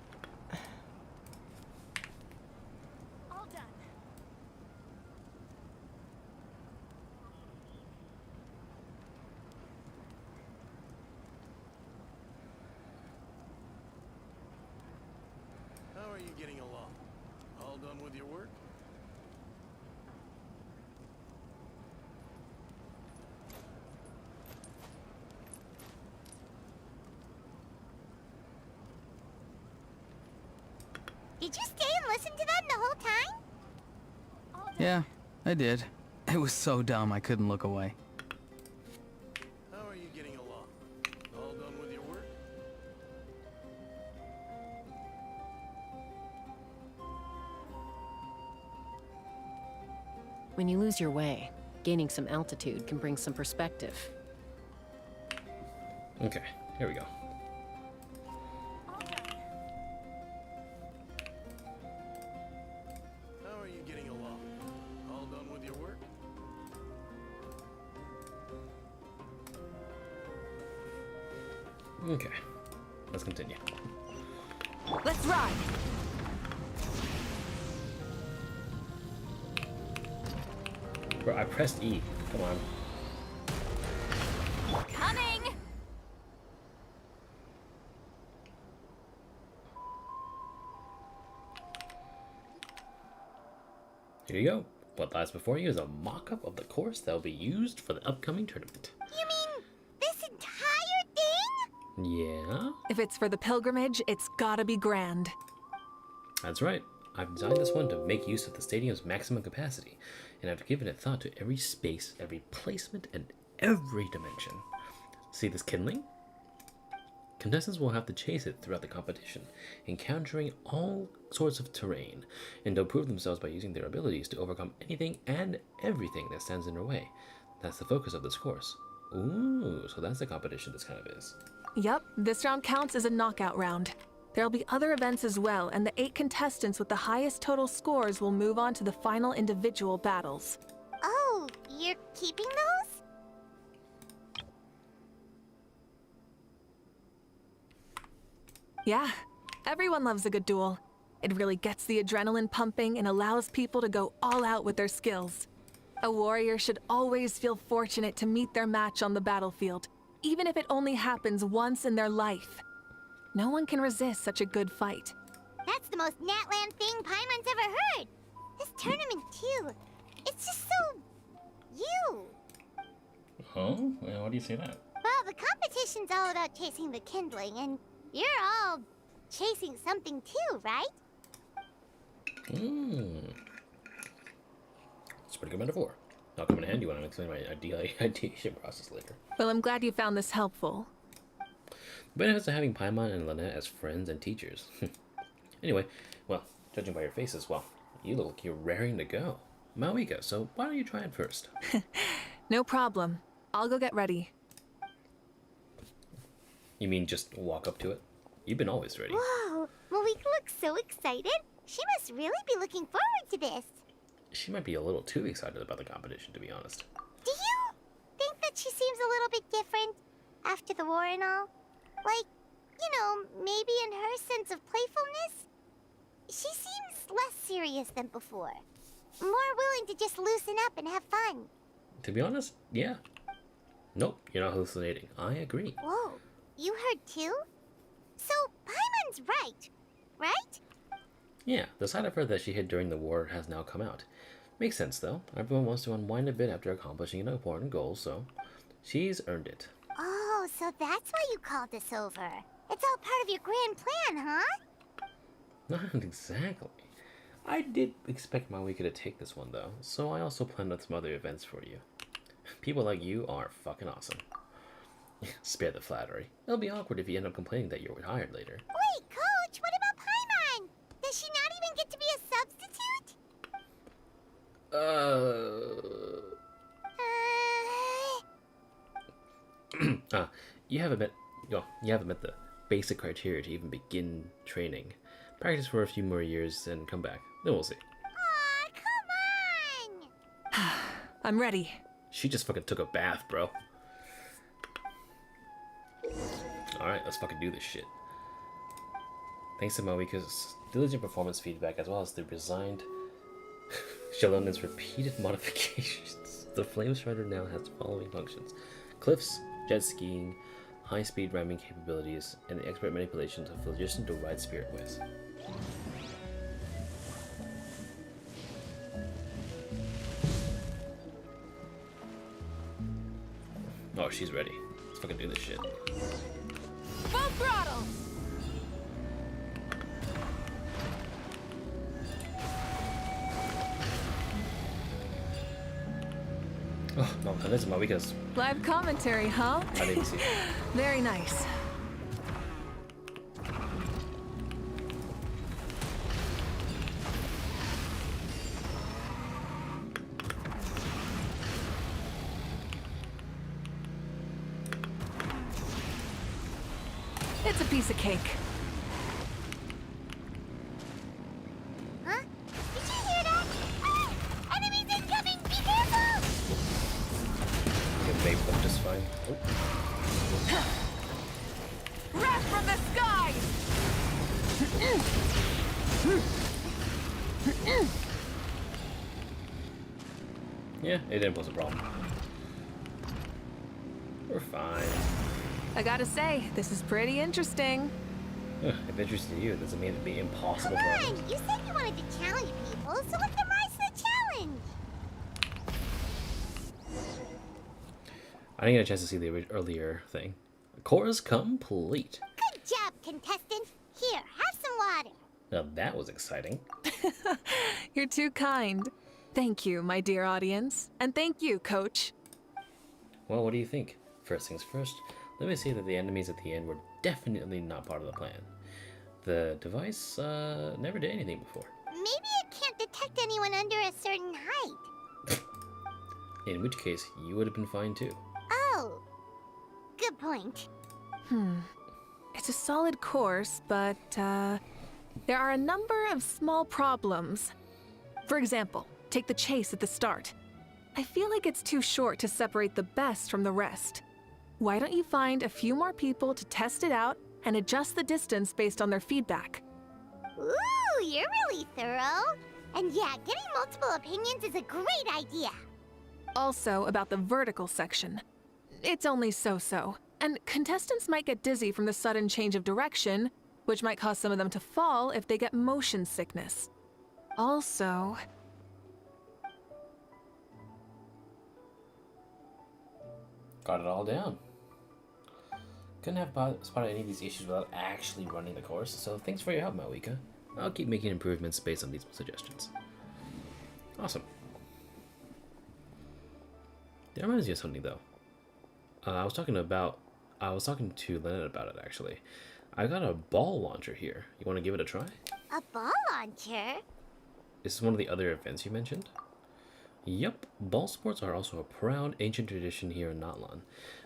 How are you getting along? All done with your work? Did you stay and listen to them the whole time? Yeah, I did. It was so dumb I couldn't look away. How are you getting along? All done with your work? When you lose your way, gaining some altitude can bring some perspective. Okay, here we go. Okay, let's continue. Let's ride! Bro, I pressed E. Come on. Coming! Here you go. What lies before you is a mock-up of the course that will be used for the upcoming tournament. You mean this entire thing? Yeah? If it's for the pilgrimage, it's gotta be grand. That's right. I've designed this one to make use of the stadium's maximum capacity, and I've given it thought to every space, every placement, and every dimension. See this kindling? Contestants will have to chase it throughout the competition, encountering all sorts of terrain, and they'll prove themselves by using their abilities to overcome anything and everything that stands in their way. That's the focus of this course. Ooh, so that's the competition this kind of is. Yep, this round counts as a knockout round. There'll be other events as well, and the 8 contestants with the highest total scores will move on to the final individual battles. Oh, you're keeping those? Yeah, everyone loves a good duel. It really gets the adrenaline pumping and allows people to go all out with their skills. A warrior should always feel fortunate to meet their match on the battlefield, even if it only happens once in their life. No one can resist such a good fight. That's the most Natland thing Paimon's ever heard. This tournament, too. It's just so... you. Huh? Well, why do you say that? Well, the competition's all about chasing the kindling, and you're all chasing something too, right? It's a pretty good metaphor. I'll come in handy when I'm explaining my ideation process later. Well, I'm glad you found this helpful. The benefits of having Paimon and Lynette as friends and teachers. Anyway, well, judging by your faces, well, you look like you're raring to go. Mavuika, so why don't you try it first? No problem. I'll go get ready. You mean just walk up to it? You've been always ready. Whoa, Mavuika looks so excited. She must really be looking forward to this. She might be a little too excited about the competition, to be honest. Do you think that she seems a little bit different after the war and all? Like, you know, maybe in her sense of playfulness? She seems less serious than before. More willing to just loosen up and have fun. To be honest, yeah. Nope, you're not hallucinating. I agree. Whoa, you heard too? So, Paimon's right? Yeah, the side of her that she hid during the war has now come out. Makes sense, though. Everyone wants to unwind a bit after accomplishing an important goal, so she's earned it. Oh, so that's why you called us over. It's all part of your grand plan, huh? Not exactly. I did expect Mavuika to take this one, though, so I also planned out some other events for you. People like you are fucking awesome. Spare the flattery. It'll be awkward if you end up complaining that you're retired later. Wait, Coach, what about Paimon? Does she not even get to be a substitute? You haven't met the basic criteria to even begin training. Practice for a few more years and come back. Then we'll see. Aw, come on! I'm ready. She just fucking took a bath, bro. Alright, let's fucking do this shit. Thanks to Mavuika's diligent performance feedback as well as the resigned Shalonen's repeated modifications, the Flame Strider now has the following functions: cliffs, jet skiing, high-speed ramming capabilities, and the expert manipulations of phlogiston to ride spirit ways. Oh, she's ready. Let's fucking do this shit. Full throttle! Oh, no, this is Mavuika's. Live commentary, huh? I didn't see it. Very nice. It's a piece of cake. Huh? Did you hear that? Ah! Enemies incoming! Be careful! Get baked up just fine. Oh. from the skies! Yeah, it didn't pose a problem. We're fine. I gotta say, this is pretty interesting. If interested to you, it doesn't mean it'd be impossible Come for on, others. you said you wanted to challenge people, so let them rise to the challenge. I didn't get a chance to see the earlier thing. Chorus complete. Good job, contestant. Here, have some water. Now that was exciting. You're too kind. Thank you, my dear audience. And thank you, Coach. Well, what do you think? First things first, let me say that the enemies at the end were definitely not part of the plan. The device never did anything before. Maybe it can't detect anyone under a certain height. In which case, you would have been fine too. Oh, good point. It's a solid course, but there are a number of small problems. For example, take the chase at the start. I feel like it's too short to separate the best from the rest. Why don't you find a few more people to test it out and adjust the distance based on their feedback? Ooh, you're really thorough. And yeah, getting multiple opinions is a great idea. Also, about the vertical section. It's only so-so, and contestants might get dizzy from the sudden change of direction, which might cause some of them to fall if they get motion sickness. Also... Got it all down. Couldn't have spotted any of these issues without actually running the course, so thanks for your help, Mavuika. I'll keep making improvements based on these suggestions. Awesome. That reminds me of something, though. I was talking to Lynette about it, actually. I got a ball launcher here. You want to give it a try? A ball launcher? This is one of the other events you mentioned? Yep, ball sports are also a proud ancient tradition here in Natlan.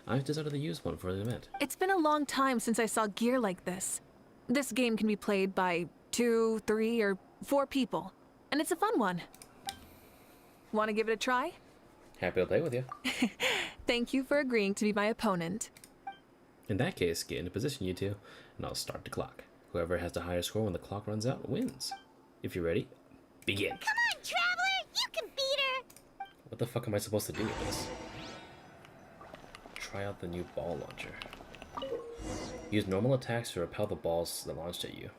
I've decided to use one for the event. It's been a long time since I saw gear like this. This game can be played by 2, 3, or 4 people, and it's a fun one. Want to give it a try? Happy to play with you. Thank you for agreeing to be my opponent. In that case, get into position, you two, and I'll start the clock. Whoever has the higher score when the clock runs out wins. If you're ready, begin. Come on, Traveler! You can beat her! What the fuck am I supposed to do with this? Try out the new ball launcher. Use normal attacks to repel the balls that launched at you.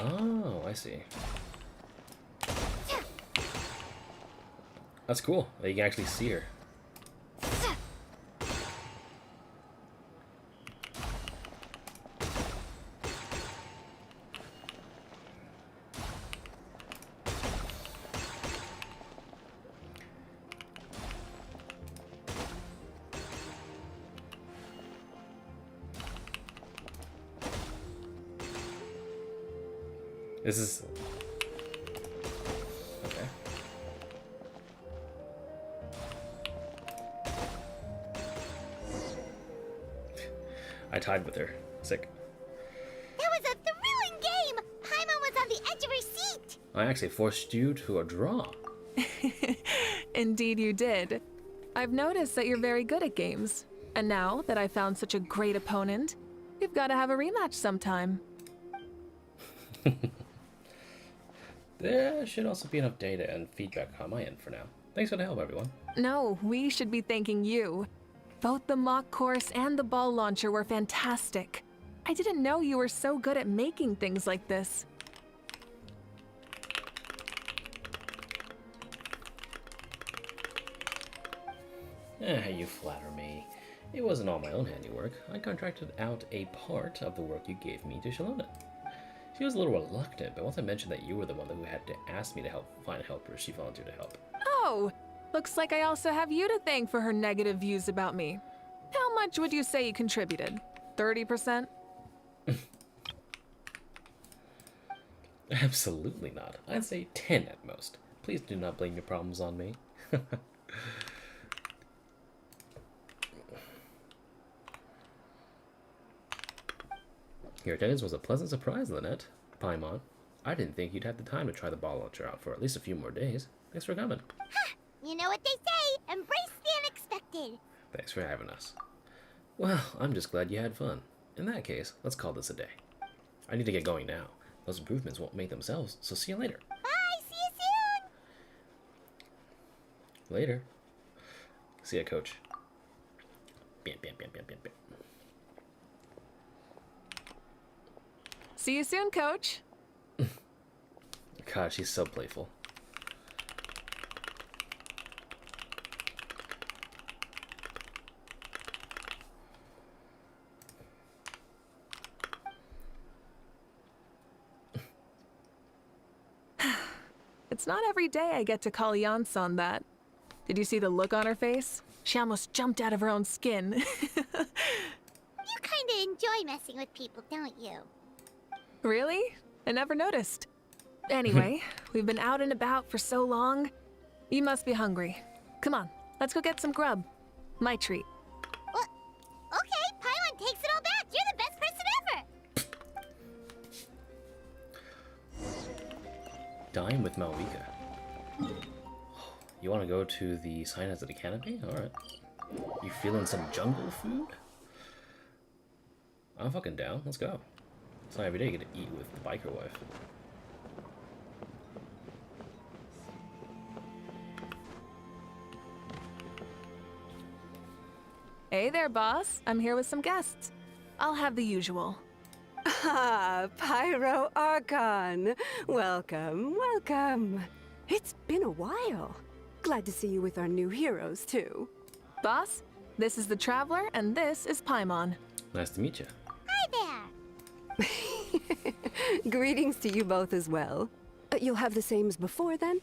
Oh, I see. That's cool. You can actually see her. This is... okay. I tied with her. Sick. That was a thrilling game! Paimon was on the edge of her seat! I actually forced you to a draw. Indeed you did. I've noticed that you're very good at games. And now that I found such a great opponent, we've got to have a rematch sometime. There should also be enough data and feedback on my end for now. Thanks for the help, everyone. No, we should be thanking you. Both the mock course and the ball launcher were fantastic. I didn't know you were so good at making things like this. You flatter me. It wasn't all my own handiwork. I contracted out a part of the work you gave me to Shalona. She was a little reluctant, but once I mentioned that you were the one who had to ask me to help find helpers, she volunteered to help. Oh, looks like I also have you to thank for her negative views about me. How much would you say you contributed? 30%? Absolutely not. I'd say 10 at most. Please do not blame your problems on me. Your attendance was a pleasant surprise, Lynette. Paimon, I didn't think you'd have the time to try the ball launcher out for at least a few more days. Thanks for coming. Ha! You know what they say, embrace the unexpected. Thanks for having us. Well, I'm just glad you had fun. In that case, let's call this a day. I need to get going now. Those improvements won't make themselves, so see you later. Bye, see you soon! Later. See ya, coach. Bam, bam, bam, bam, bam, bam. See you soon, coach. God, she's so playful. It's not every day I get to call Yansan that. Did you see the look on her face? She almost jumped out of her own skin. You kinda enjoy messing with people, don't you? Really? I never noticed. Anyway, we've been out and about for so long. You must be hungry. Come on, let's go get some grub. My treat. Well, okay, Paimon takes it all back. You're the best person ever. Dine with Mavuika. You want to go to the sign as the canopy? Alright. You feeling some jungle food? I'm fucking down. Let's go. It's not every day you get to eat with the biker wife. Hey there, boss. I'm here with some guests. I'll have the usual. Ah, Pyro Archon. Welcome, welcome. It's been a while. Glad to see you with our new heroes, too. Boss, this is the Traveler, and this is Paimon. Nice to meet you. Hi there. Greetings to you both as well. You'll have the same as before, then?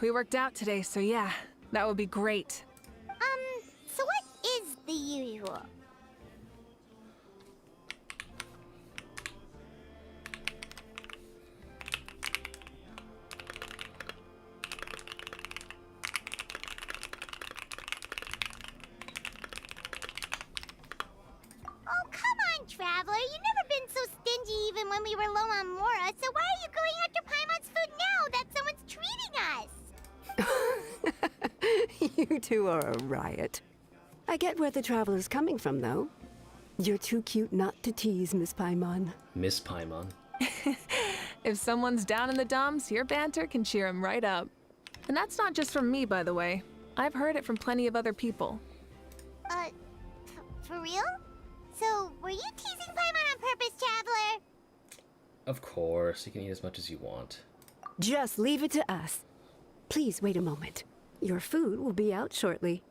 We worked out today, so yeah, that would be great. So what is the usual? Oh, come on, Traveler. You've never been so stingy even when we were low on Mora, so why are you going after Paimon's food now that someone's treating us? You two are a riot. I get where the Traveler's coming from, though. You're too cute not to tease, Miss Paimon. Miss Paimon. If someone's down in the dumps, your banter can cheer him right up. And that's not just from me, by the way. I've heard it from plenty of other people. For real? So, were you teasing Paimon on purpose, Traveler? Of course, you can eat as much as you want. Just leave it to us. Please wait a moment. Your food will be out shortly.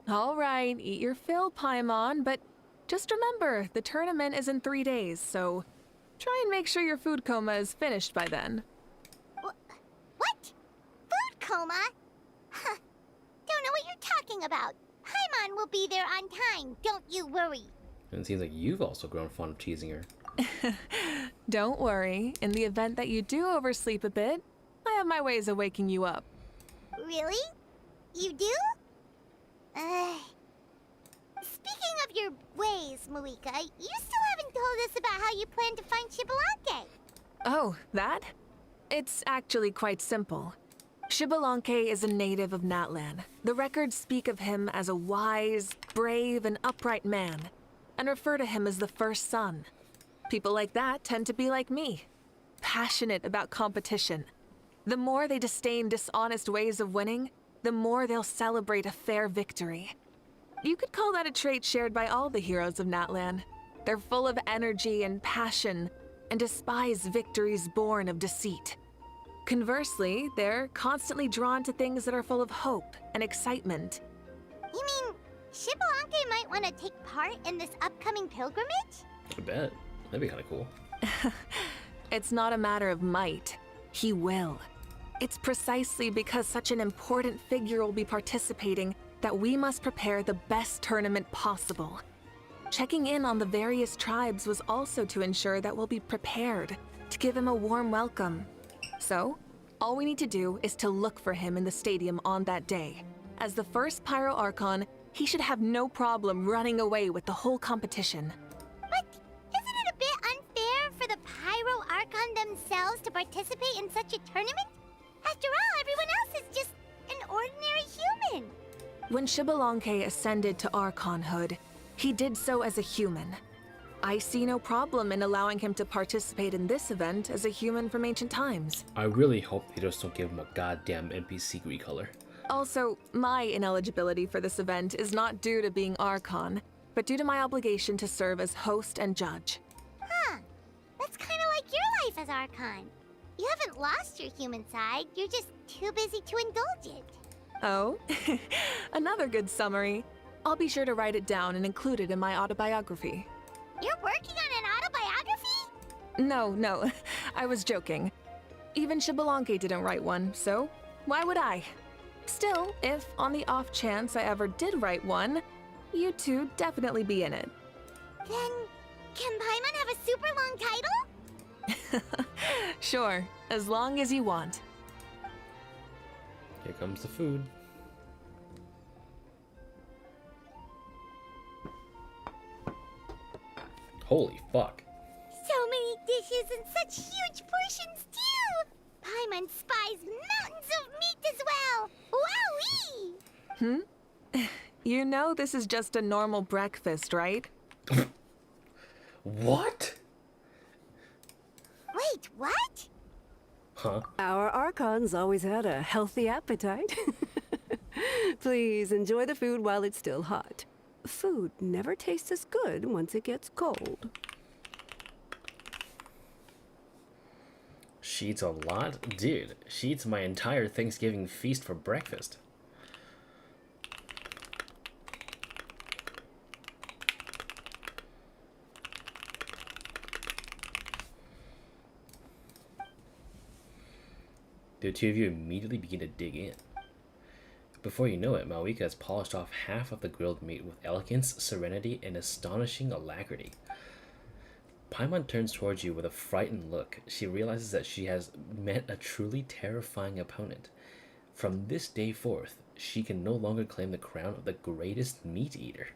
All right, eat your fill, Paimon, but just remember, the tournament is in 3 days, so try and make sure your food coma is finished by then. What? Food coma? Huh. Don't know what you're talking about. Paimon will be there on time, don't you worry. And it seems like you've also grown fond of teasing her. Don't worry, in the event that you do oversleep a bit, I have my ways of waking you up. Really? You do? Speaking of your ways, Mavuika, you still haven't told us about how you plan to find Xbalanque. Oh, that? It's actually quite simple. Xbalanque is a native of Natlan. The records speak of him as a wise, brave, and upright man, and refer to him as the first son. People like that tend to be like me, passionate about competition. The more they disdain dishonest ways of winning, the more they'll celebrate a fair victory. You could call that a trait shared by all the heroes of Natlan. They're full of energy and passion, and despise victories born of deceit. Conversely, they're constantly drawn to things that are full of hope and excitement. You mean Xbalanque might want to take part in this upcoming pilgrimage? I bet. That'd be kind of cool. It's not a matter of might. He will. It's precisely because such an important figure will be participating that we must prepare the best tournament possible. Checking in on the various tribes was also to ensure that we'll be prepared to give him a warm welcome. So, all we need to do is to look for him in the stadium on that day. As the first Pyro Archon, he should have no problem running away with the whole competition. But isn't it a bit unfair for the Pyro Archon themselves to participate in such a tournament? After all, everyone else is just an ordinary human. When Xbalanque ascended to Archonhood, he did so as a human. I see no problem in allowing him to participate in this event as a human from ancient times. I really hope they just don't give him a goddamn NPC recolor. Also, my ineligibility for this event is not due to being Archon, but due to my obligation to serve as host and judge. Huh. That's kind of like your life as Archon. You haven't lost your human side, you're just too busy to indulge it. Oh, another good summary. I'll be sure to write it down and include it in my autobiography. You're working on an autobiography? No, I was joking. Even Xbalanque didn't write one, so why would I? Still, if on the off chance I ever did write one, you two definitely be in it. Then, can Paimon have a super long title? Sure, as long as you want. Here comes the food. Holy fuck. So many dishes and such huge portions too! Paimon spies mountains of meat as well! Wowee! You know this is just a normal breakfast, right? What? Wait, what? Huh? Our Archons always had a healthy appetite. Please enjoy the food while it's still hot. Food never tastes as good once it gets cold. She eats a lot? Dude, she eats my entire Thanksgiving feast for breakfast. The two of you immediately begin to dig in. Before you know it, Mavuika has polished off half of the grilled meat with elegance, serenity, and astonishing alacrity. Paimon turns towards you with a frightened look. She realizes that she has met a truly terrifying opponent. From this day forth, she can no longer claim the crown of the greatest meat eater.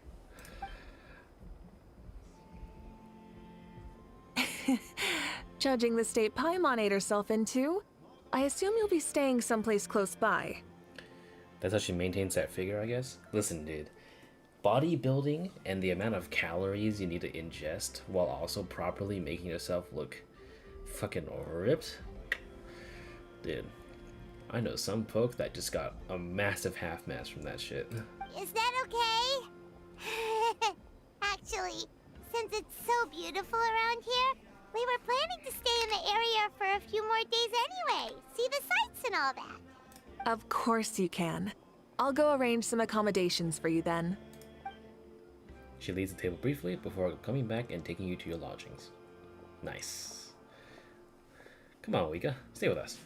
Judging the state Paimon ate herself into, I assume you'll be staying someplace close by. That's how she maintains that figure, I guess? Listen, dude. Bodybuilding and the amount of calories you need to ingest while also properly making yourself look fucking ripped? Dude, I know some folk that just got a massive half-mass from that shit. Is that okay? Actually, since it's so beautiful around here, we were planning to stay in the area for a few more days anyway. See the sights and all that. Of course you can. I'll go arrange some accommodations for you then. She leaves the table briefly before coming back and taking you to your lodgings. Nice. Come on, Mavuika, stay with us.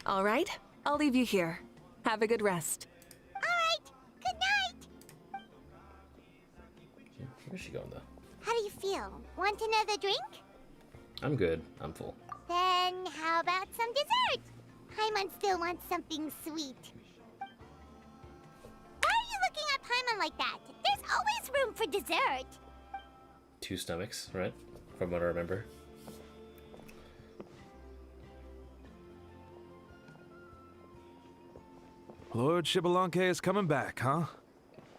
All right, I'll leave you here. Have a good rest. All right, good night. Where's she going, though? How do you feel? Want another drink? I'm good. I'm full. Then how about some dessert? Paimon still wants something sweet. Why are you looking at Paimon like that? There's always room for dessert. 2 stomachs, right? From what I remember. Lord Xbalanque is coming back, huh?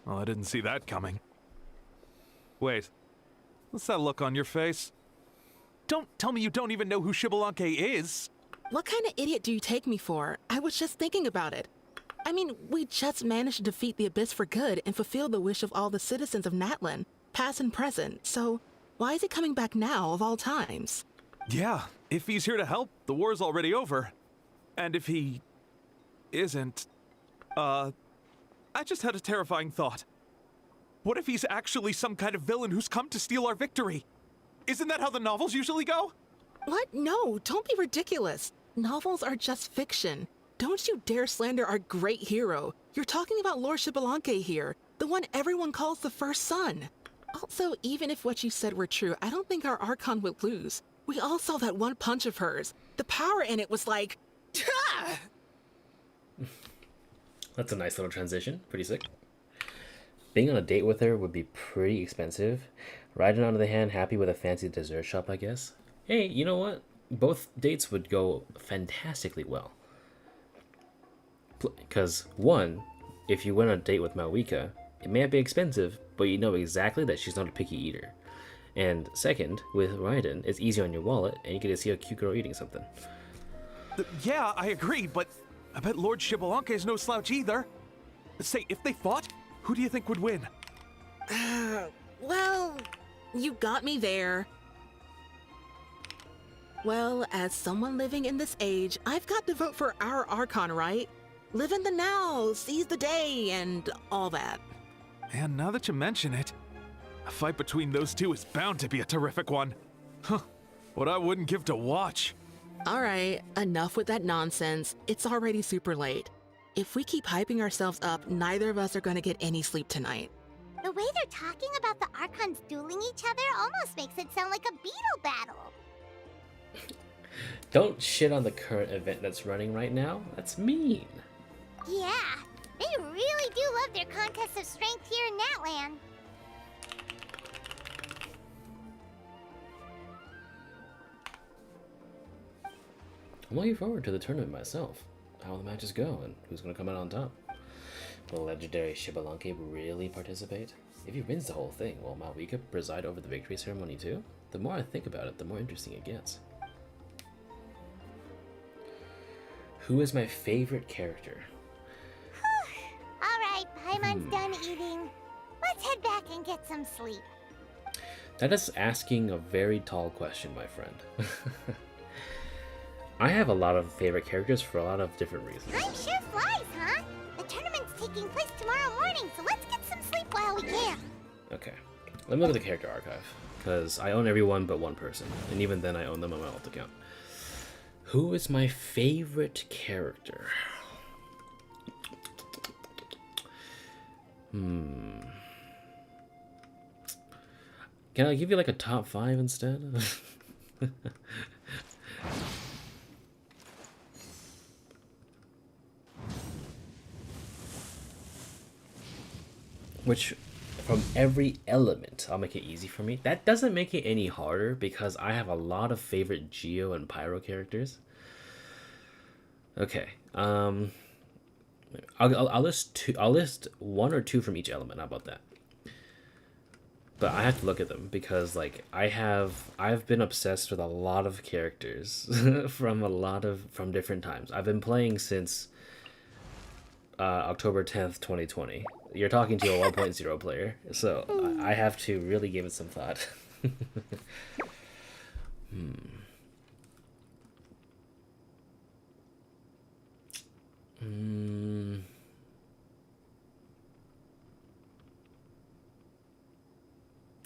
Well, I didn't see that coming. Wait. What's that look on your face? Don't tell me you don't even know who Xbalanque is! What kind of idiot do you take me for? I was just thinking about it. I mean, we just managed to defeat the Abyss for good and fulfill the wish of all the citizens of Natlan, past and present, so why is he coming back now of all times? Yeah, if he's here to help, the war's already over. And if he isn't, I just had a terrifying thought. What if he's actually some kind of villain who's come to steal our victory? Isn't that how the novels usually go? What? No, don't be ridiculous. Novels are just fiction. Don't you dare slander our great hero. You're talking about Lord Xbalanque here, the one everyone calls the first son. Also, even if what you said were true, I don't think our Archon would lose. We all saw that one punch of hers. The power in it was like... Ah! That's a nice little transition. Pretty sick. Being on a date with her would be pretty expensive. Riding onto the hand happy with a fancy dessert shop, I guess. Hey, you know what? Both dates would go fantastically well. Because, one, if you went on a date with Mavuika, it may not be expensive, but you know exactly that she's not a picky eater. And second, with Raiden, it's easy on your wallet, and you get to see a cute girl eating something. Yeah, I agree, but I bet Lord Xbalanque is no slouch either. Say, if they fought, who do you think would win? Well, you got me there. Well, as someone living in this age, I've got to vote for our Archon, right? Live in the now, seize the day, and all that. And now that you mention it, a fight between those two is bound to be a terrific one. Huh, what I wouldn't give to watch. All right, enough with that nonsense. It's already super late. If we keep hyping ourselves up, neither of us are going to get any sleep tonight. The way they're talking about the Archons dueling each other almost makes it sound like a beetle battle. Don't shit on the current event that's running right now. That's mean. Yeah, they really do love their contest of strength here in Natlan. I'm looking forward to the tournament myself. How the matches go and who's going to come out on top. Will legendary Xbalanque really participate? If he wins the whole thing, will Mavuika preside over the victory ceremony too? The more I think about it, the more interesting it gets. Who is my favorite character? Alright, Paimon's done eating. Let's head back and get some sleep. That is asking a very tall question, my friend. I have a lot of favorite characters for a lot of different reasons. Time sure flies, huh? The tournament's taking place tomorrow morning, so let's get some sleep while we can. Okay, let me look at the character archive, because I own everyone but one person, and even then I own them on my alt account. Who is my favorite character? Can I give you like a top 5 instead? Which, from every element, I'll make it easy for me. That doesn't make it any harder because I have a lot of favorite Geo and Pyro characters. Okay, I'll list two. I'll list 1 or 2 from each element. How about that? But I have to look at them because, like, I've been obsessed with a lot of characters from different times. I've been playing since October 10th, 2020. You're talking to a 1.0 player, so I have to really give it some thought.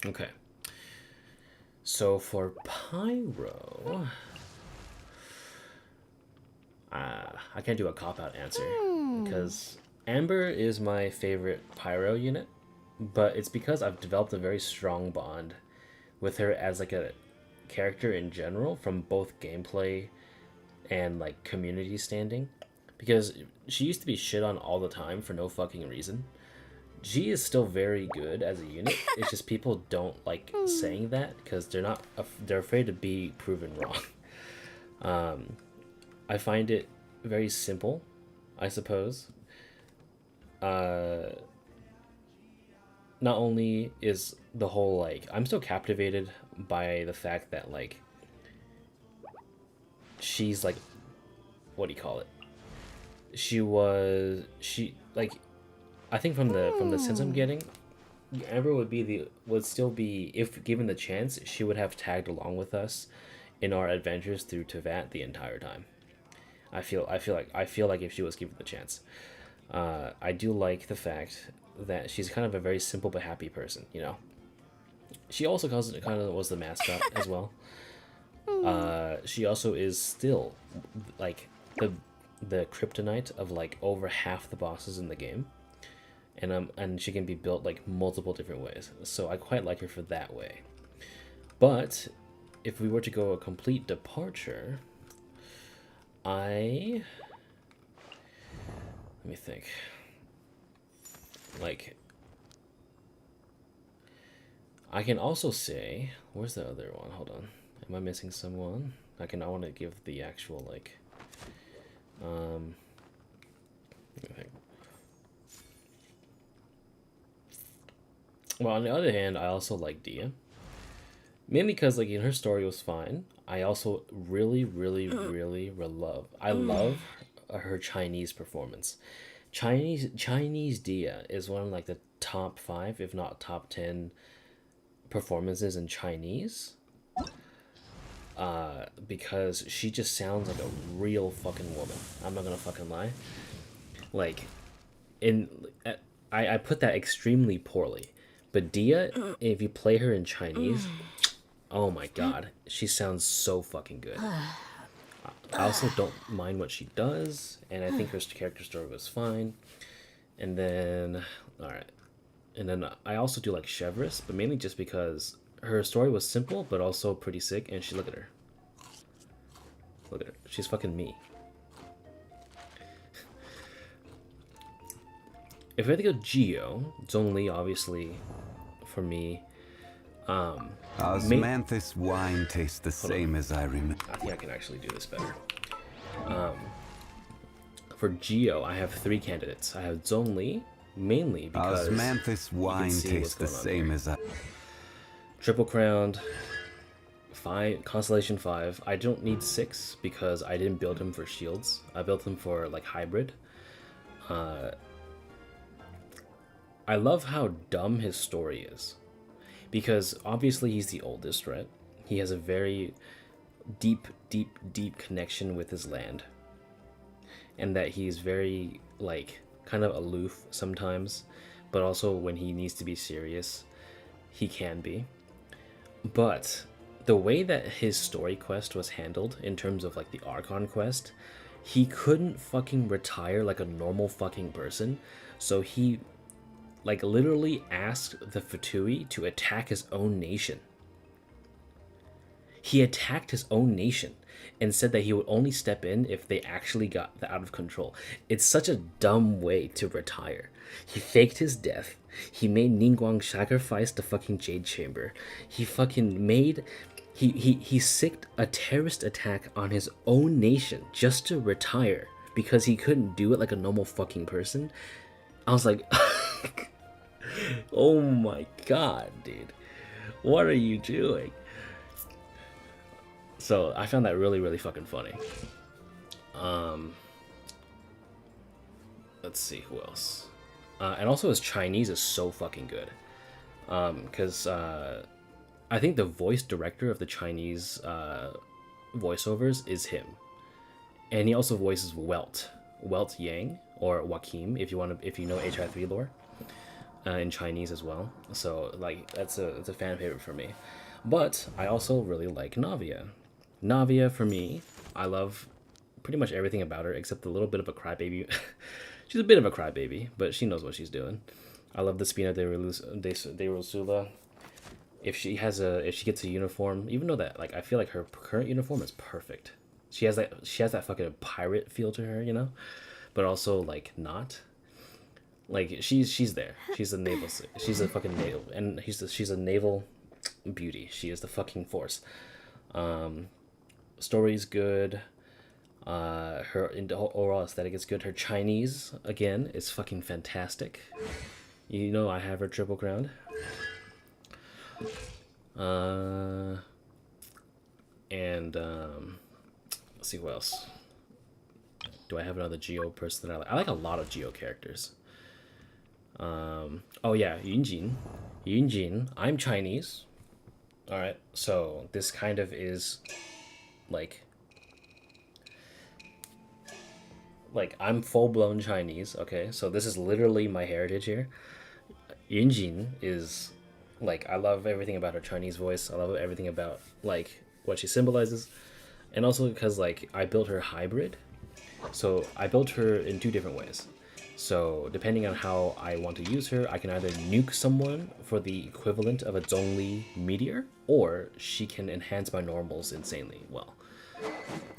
Okay. So for Pyro, I can't do a cop-out answer because Amber is my favorite Pyro unit, but it's because I've developed a very strong bond with her as like a character in general from both gameplay and like community standing, because she used to be shit on all the time for no fucking reason. G is still very good as a unit. It's just people don't like saying that because they're afraid to be proven wrong. I find it very simple, I suppose. Not only is the whole like I'm still captivated by the fact that like she's like, what do you call it? She like I think from the sense I'm getting, Amber would still be, if given the chance, she would have tagged along with us in our adventures through Tevat the entire time. I feel like if she was given the chance. I do like the fact that she's kind of a very simple but happy person, you know. She also kind of was the mascot as well. She also is still like the kryptonite of like over half the bosses in the game. And she can be built like multiple different ways. So I quite like her for that way. But if we were to go a complete departure, let me think. Like, I can also say, where's the other one? Hold on. Am I missing someone? I want to give the actual like, let me think. Well, on the other hand, I also like Dia. Mainly because, like, her story was fine. I also really love her Chinese performance. Chinese Dia is one of, like, the top 5, if not top 10 performances in Chinese. Because she just sounds like a real fucking woman. I'm not gonna fucking lie. Like, I put that extremely poorly. But Dia, if you play her in Chinese, oh my god, she sounds so fucking good. I also don't mind what she does, and I think her character story was fine. And then, alright. And then I also do like Chevris, but mainly just because her story was simple, but also pretty sick, and look at her. Look at her. She's fucking me. If I think of Geo, Zhongli, obviously, for me. Osmanthus wine tastes the same as I remember. I think I can actually do this better. For Geo, I have 3 candidates. I have Zhongli, mainly because Osmanthus wine tastes the same as I. Triple Crowned, 5, Constellation 5. I don't need 6 because I didn't build him for shields. I built him for like hybrid. I love how dumb his story is. Because obviously he's the oldest, right? He has a very deep connection with his land. And that he's very, like, kind of aloof sometimes. But also when he needs to be serious, he can be. But the way that his story quest was handled in terms of, like, the Archon quest, he couldn't fucking retire like a normal fucking person. So he, like, literally asked the Fatui to attack his own nation. He attacked his own nation and said that he would only step in if they actually got out of control. It's such a dumb way to retire. He faked his death. He made Ningguang sacrifice the fucking Jade Chamber. He fucking made... He sicked a terrorist attack on his own nation just to retire because he couldn't do it like a normal fucking person. I was like... Oh my god, dude. What are you doing? So I found that really fucking funny. Let's see who else. And also his Chinese is so fucking good. Because I think the voice director of the Chinese voiceovers is him. And he also voices Welt Yang, or Joaquim, if you know HI3 lore. In Chinese as well, so like it's a fan favorite for me. But I also really like Navia. Navia, for me, I love pretty much everything about her except a little bit of a crybaby. She's a bit of a crybaby, but she knows what she's doing. I love the Spina de Rosula. If she gets a uniform, even though that, like, I feel like her current uniform is perfect. She has that fucking pirate feel to her, you know, but also like not. Like, she's there. She's a naval. She's a fucking naval, and she's a naval beauty. She is the fucking force. Story's good. Her overall aesthetic is good. Her Chinese, again, is fucking fantastic. You know, I have her triple crowned. Let's see who else. Do I have another Geo person that I like? I like a lot of Geo characters. Oh yeah, Yunjin. I'm Chinese. Alright, so this kind of is like I'm full-blown Chinese, okay? So this is literally my heritage here. Yunjin is, like, I love everything about her Chinese voice. I love everything about, like, what she symbolizes. And also because, like, I built her hybrid. So I built her in 2 different ways. So depending on how I want to use her, I can either nuke someone for the equivalent of a Zhongli meteor, or she can enhance my normals insanely well.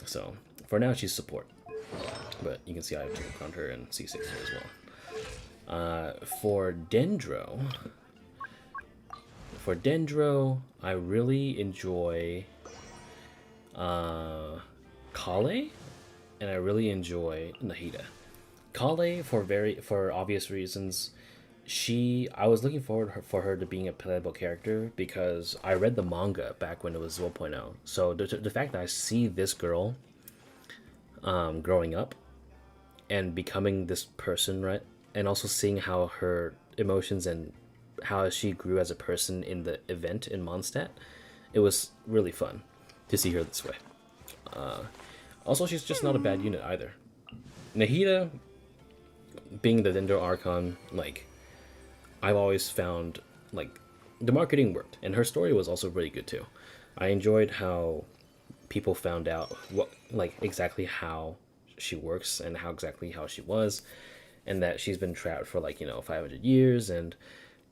So for now, she's support. But you can see I have triple crowned her and C6 here as well. For Dendro, I really enjoy Kale, and I really enjoy Nahida. Kale, for obvious reasons, I was looking forward for her to being a playable character because I read the manga back when it was 0.0. So the fact that I see this girl growing up and becoming this person, right? And also seeing how her emotions and how she grew as a person in the event in Mondstadt, it was really fun to see her this way. Also, she's just not a bad unit either. Nahida, being the Dendro Archon, like, I've always found, like, the marketing worked, and her story was also really good too. I enjoyed how people found out what, like, exactly how she works and how she was, and that she's been trapped for, like, 500 years, and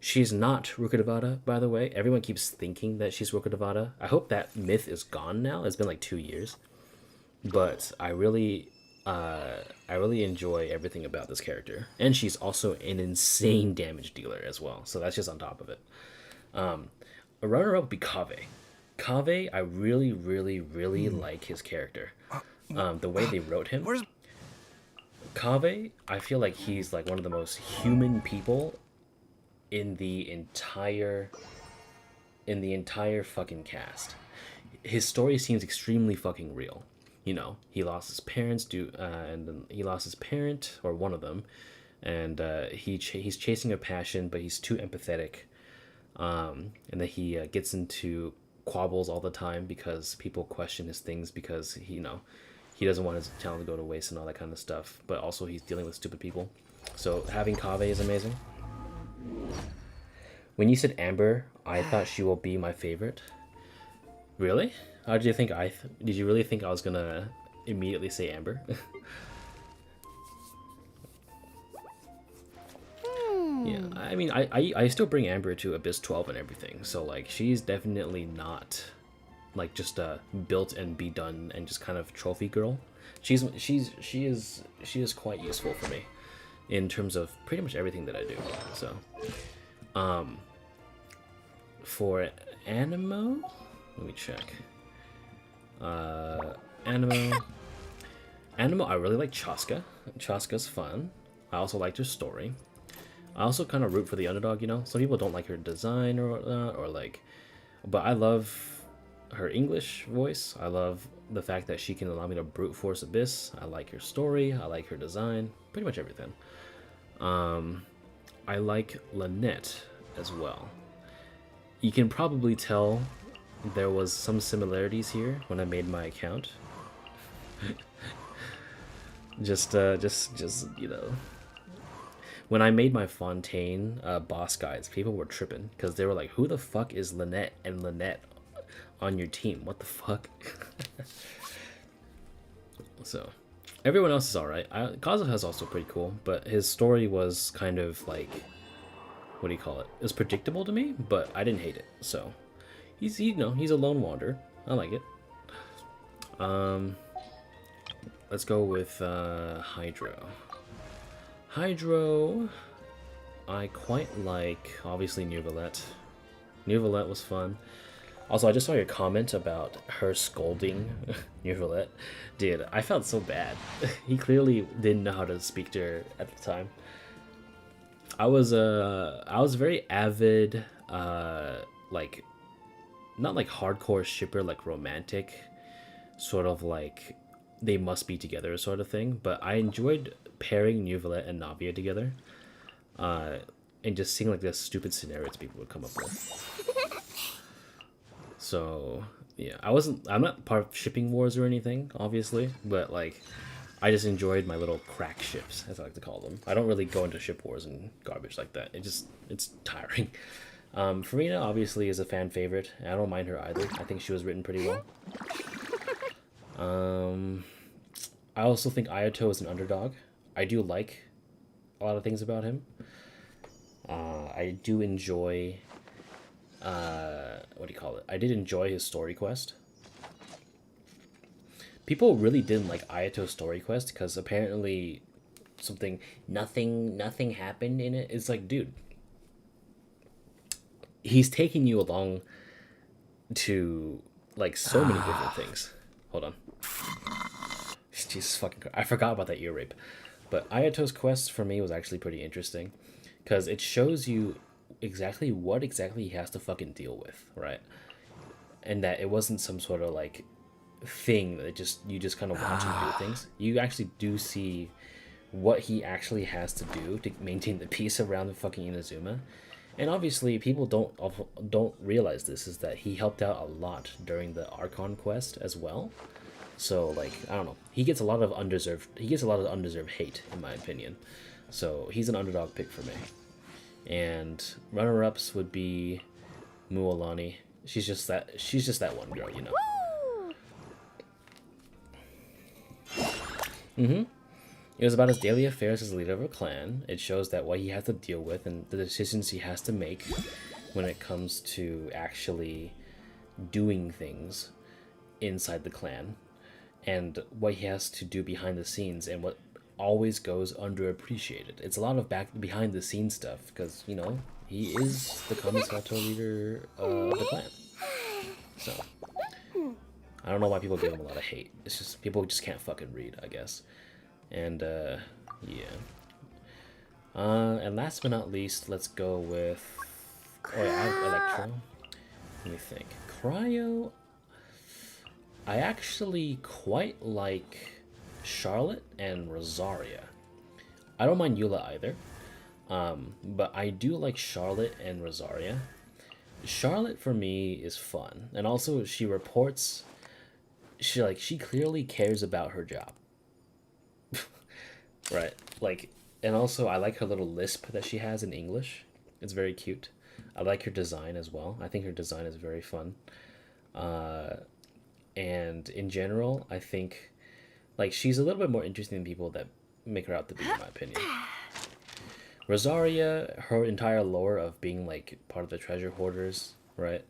she's not Rukkhadevata, by the way. Everyone keeps thinking that she's Rukkhadevata. I hope that myth is gone now. It's been like 2 years. But I really enjoy everything about this character. And she's also an insane damage dealer as well. So that's just on top of it. A runner-up would be Kaveh. Kaveh, I really, really, really like his character. The way they wrote him. Kaveh, I feel like he's like one of the most human people in the entire fucking cast. His story seems extremely fucking real. He lost his parents and then he lost his parent, or one of them, and he's chasing a passion, but he's too empathetic, and then he gets into quabbles all the time because people question his things because he doesn't want his talent to go to waste and all that kind of stuff, but also he's dealing with stupid people. So having Kaveh is amazing. When you said Amber, I thought she will be my favorite. Really? How did you think did you really think I was gonna immediately say Amber? Yeah, I mean, I still bring Amber to Abyss 12 and everything, so like she's definitely not like just a built and be done and just kind of trophy girl. She is quite useful for me in terms of pretty much everything that I do. So, for Animo, let me check. Animo, I really like Chaska. Chaska's fun. I also liked her story. I also kind of root for the underdog, Some people don't like her design or like, but I love her English voice. I love the fact that she can allow me to brute force Abyss. I like her story. I like her design. Pretty much everything. I like Lynette as well. You can probably tell there was some similarities here when I made my account. just when I made my Fontaine boss guides, people were tripping because they were like, who the fuck is Lynette and Lynette on your team? What the fuck? So everyone else is alright. Kazuha is also pretty cool, but his story was kind of like, what do you call it? It was predictable to me, but I didn't hate it. So he's a lone wanderer. I like it. Let's go with Hydro. Hydro, I quite like, obviously, Neuvillette. Neuvillette was fun. Also, I just saw your comment about her scolding Neuvillette. Dude, I felt so bad. He clearly didn't know how to speak to her at the time. I was very avid, like, not like hardcore shipper, like romantic, sort of like they must be together sort of thing, but I enjoyed pairing Neuvillette and Navia together, and just seeing like the stupid scenarios people would come up with. So yeah, I'm not part of shipping wars or anything, obviously, but like I just enjoyed my little crack ships, as I like to call them. I don't really go into ship wars and garbage like that. It's tiring. Farina obviously is a fan favorite. I don't mind her either. I think she was written pretty well. I also think Ayato is an underdog. I do like a lot of things about him. I do enjoy, what do you call it? I did enjoy his story quest. People really didn't like Ayato's story quest because apparently nothing happened in it. It's like, dude, he's taking you along to like so many different things. Hold on. Jesus fucking Christ. I forgot about that ear rape. But Ayato's quest for me was actually pretty interesting because it shows you exactly what he has to fucking deal with, right? And that it wasn't some sort of like thing that you just kind of watch him do things. You actually do see what he actually has to do to maintain the peace around the fucking Inazuma. And obviously people don't realize this, is that he helped out a lot during the Archon quest as well. So like, I don't know, he gets a lot of undeserved hate in my opinion. So he's an underdog pick for me. And runner-ups would be Mualani. She's just that one girl, you know. It was about his daily affairs as leader of a clan. It shows that what he has to deal with and the decisions he has to make when it comes to actually doing things inside the clan, and what he has to do behind the scenes, and what always goes underappreciated. It's a lot of behind the scenes stuff, because, you know, he is the Kamisato leader of the clan. So I don't know why people give him a lot of hate. It's just people just can't fucking read, I guess. And yeah. And last but not least, let's go with Electro. Let me think. Cryo. I actually quite like Charlotte and Rosaria. I don't mind Eula either, but I do like Charlotte and Rosaria. Charlotte for me is fun, and also she reports. She clearly cares about her job. Right, like, and also I like her little lisp that she has in English. It's very cute. I like her design as well. I think her design is very fun. And in general, I think, like, she's a little bit more interesting than people that make her out to be, in my opinion. Rosaria, her entire lore of being, like, part of the treasure hoarders, right?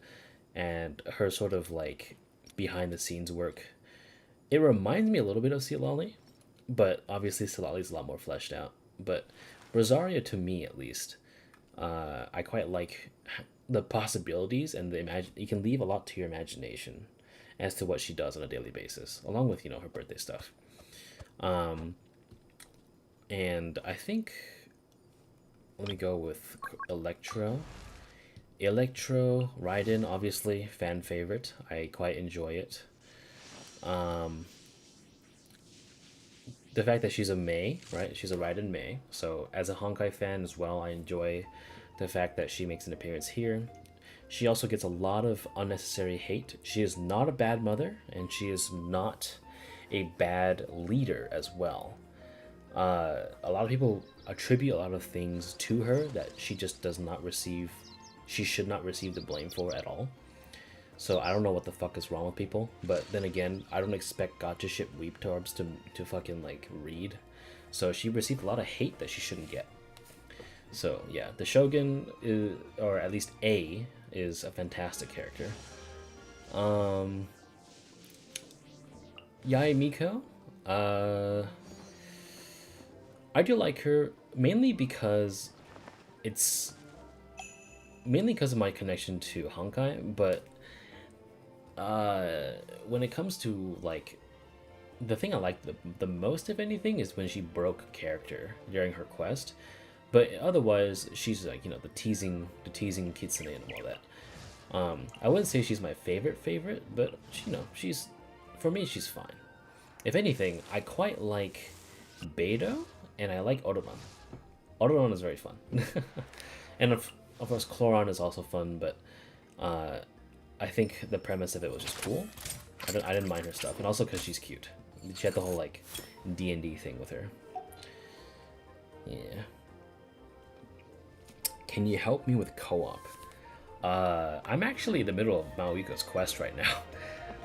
And her sort of, like, behind-the-scenes work. It reminds me a little bit of Citlali, but obviously Citlali's a lot more fleshed out. But Rosaria, to me at least, I quite like the possibilities and you can leave a lot to your imagination as to what she does on a daily basis, along with, you know, her birthday stuff. And I think, let me go with Electro. Electro, Raiden, obviously, fan favorite. I quite enjoy it. The fact that she's a Mei, right? She's a Raiden Mei. So as a Honkai fan as well, I enjoy the fact that she makes an appearance here. She also gets a lot of unnecessary hate. She is not a bad mother, and she is not a bad leader as well. A lot of people attribute a lot of things to her that she just does not receive. She should not receive the blame for at all. So I don't know what the fuck is wrong with people, but then again, I don't expect Gacha ship weeptorbs to fucking, like, read. So she received a lot of hate that she shouldn't get. So yeah, the Shogun is, or at least A, is a fantastic character. Yae Miko, I do like her mainly because of my connection to Honkai, but when it comes to, like, the thing I like the most, if anything, is when she broke character during her quest. But otherwise, she's, like, you know, the teasing kitsune and all that. I wouldn't say she's my favorite, but, you know, for me, she's fine. If anything, I quite like Beidou, and I like Odoron. Odoron is very fun. And of course, Chloron is also fun, but I think the premise of it was just cool. I didn't mind her stuff, and also because she's cute. She had the whole, like, D&D thing with her. Yeah. Can you help me with co-op? I'm actually in the middle of Mavuika's quest right now.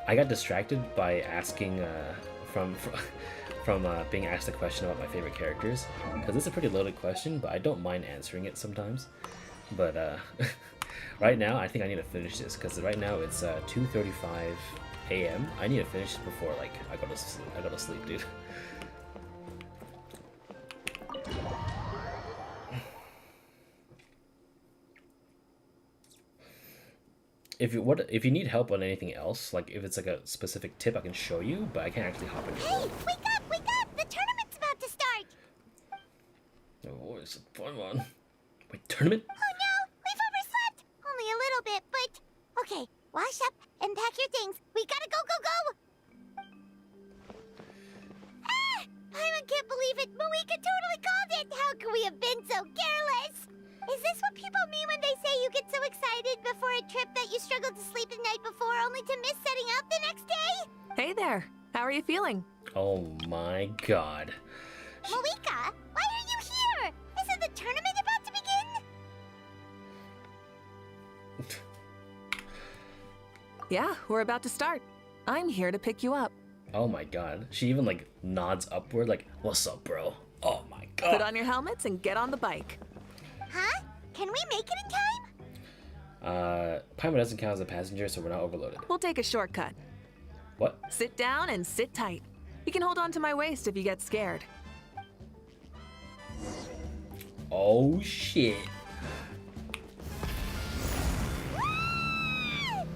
I got distracted by asking from being asked a question about my favorite characters, because it's a pretty loaded question, but I don't mind answering it sometimes. But right now, I think I need to finish this, because right now it's 2:35 a.m. I need to finish it before, like, I go to sleep, dude. If you need help on anything else, like if it's like a specific tip, I can show you, but I can't actually hop in. Hey, wake up! Wake up! The tournament's about to start! Oh, it's a fun one. Tournament? Oh no, we've overslept! Only a little bit, but... Okay, wash up and pack your things. We gotta go, go, go! Ah! I can't believe it! Mavuika totally called it! How could we have been so careless? Is this what people mean when they say you get so excited before a trip that you struggled to sleep the night before only to miss setting out the next day? Hey there. How are you feeling? Oh my god. Mavuika, why are you here? Isn't the tournament about to begin? Yeah, we're about to start. I'm here to pick you up. Oh my god. She even like nods upward like, what's up, bro? Oh my god. Put on your helmets and get on the bike. Huh? Can we make it in time? Paimon doesn't count as a passenger, so we're not overloaded. We'll take a shortcut. What? Sit down and sit tight. You can hold on to my waist if you get scared. Oh shit.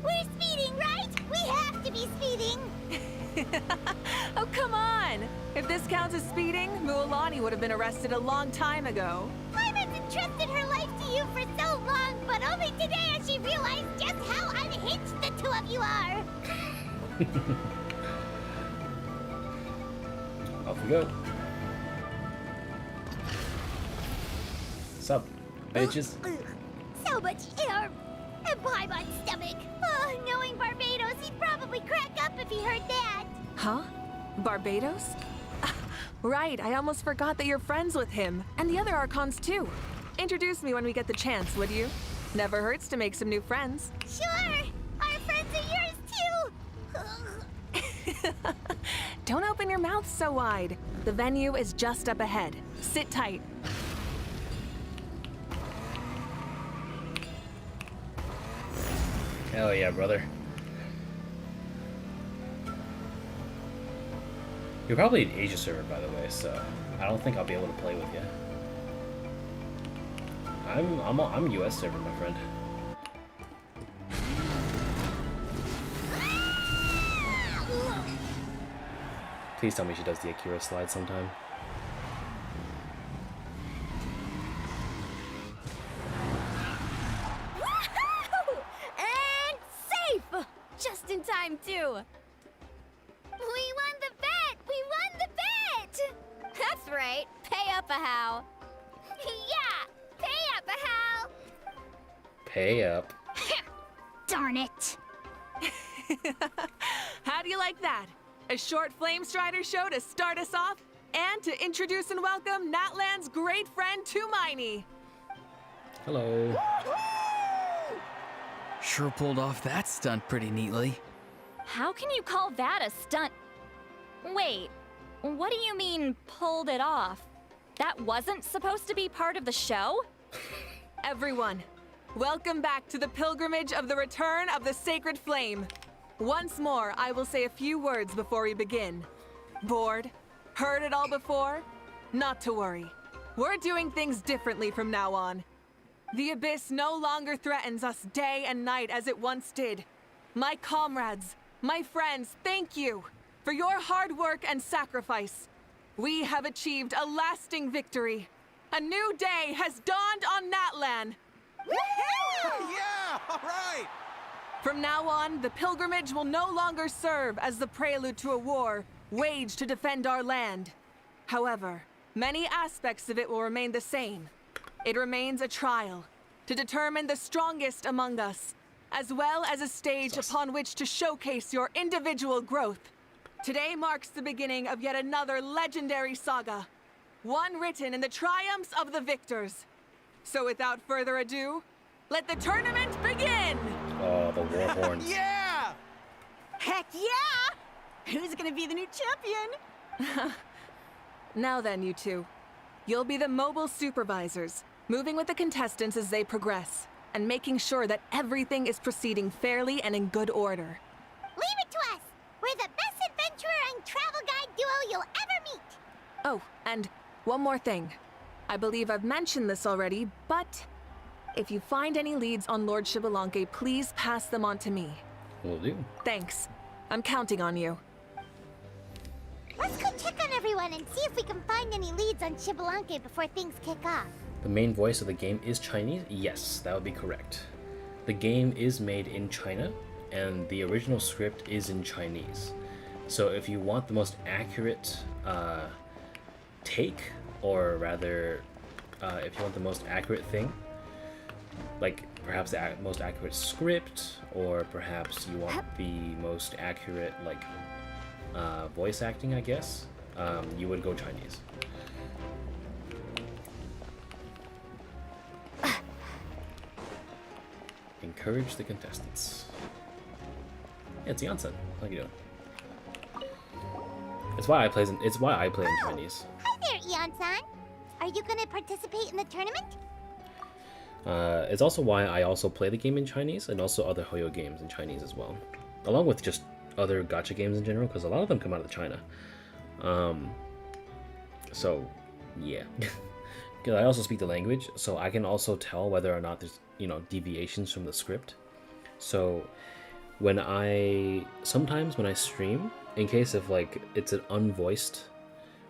We're speeding, right? We have to be speeding. Oh, come on! If this counts as speeding, Mualani would have been arrested a long time ago. Paimon's entrusted her life to you for so long, but only today has she realized just how unhinged the two of you are. Off we go. Sup, bitches? So much air. And Paimon's stomach. Oh, knowing Barbados, he'd probably crack up if he heard that. Huh? Barbados? Right, I almost forgot that you're friends with him, and the other Archons too. Introduce me when we get the chance, would you? Never hurts to make some new friends. Sure! Our friends are yours too! Don't open your mouth so wide. The venue is just up ahead. Sit tight. Hell yeah, brother. You're probably an Asia server, by the way, so I don't think I'll be able to play with you. I'm a US server, my friend. Please tell me she does the Akira slide sometime. And safe! Just in time, too. We won the bet! We won the bet! That's right. Pay up a how. Yeah! Pay up, Hal! Pay up. Darn it. How do you like that? A short Flame Strider show to start us off, and to introduce and welcome Natlan's great friend, Tumaini. Hello. Sure pulled off that stunt pretty neatly. How can you call that a stunt? Wait, what do you mean, pulled it off? That wasn't supposed to be part of the show? Everyone, welcome back to the pilgrimage of the return of the sacred flame. Once more, I will say a few words before we begin. Bored? Heard it all before? Not to worry. We're doing things differently from now on. The abyss no longer threatens us day and night as it once did. My comrades, my friends, thank you for your hard work and sacrifice. We have achieved a lasting victory. A new day has dawned on Natlan. Yeah! All right! From now on, the pilgrimage will no longer serve as the prelude to a war waged to defend our land. However, many aspects of it will remain the same. It remains a trial to determine the strongest among us, as well as a stage upon which to showcase your individual growth. Today marks the beginning of yet another legendary saga, one written in the triumphs of the victors. So without further ado, let the tournament begin! Oh, the war horns. Yeah! Heck yeah! Who's gonna be the new champion? Now then, you two. You'll be the mobile supervisors, moving with the contestants as they progress, and making sure that everything is proceeding fairly and in good order. Leave it to us! We're the best adventurer and travel guide duo you'll ever meet! Oh, and one more thing. I believe I've mentioned this already, but if you find any leads on Lord Xbalanque, please pass them on to me. Will do. Thanks. I'm counting on you. Let's go check on everyone and see if we can find any leads on Xbalanque before things kick off. The main voice of the game is Chinese? Yes, that would be correct. The game is made in China, and the original script is in Chinese. So if you want the most accurate take, or rather, if you want the most accurate thing, like perhaps the most accurate script, or perhaps you want the most accurate like voice acting, I guess, you would go Chinese. Encourage the contestants. Yeah, it's Janssen. How you doing? It's why I play in Chinese. Hi there, Ian-san. Are you gonna participate in the tournament? It's also why I also play the game in Chinese, and also other Hoyo games in Chinese as well, along with just other gacha games in general, because a lot of them come out of China. So yeah. Because I also speak the language, so I can also tell whether or not there's, you know, deviations from the script. So sometimes when I stream, in case of like it's an unvoiced,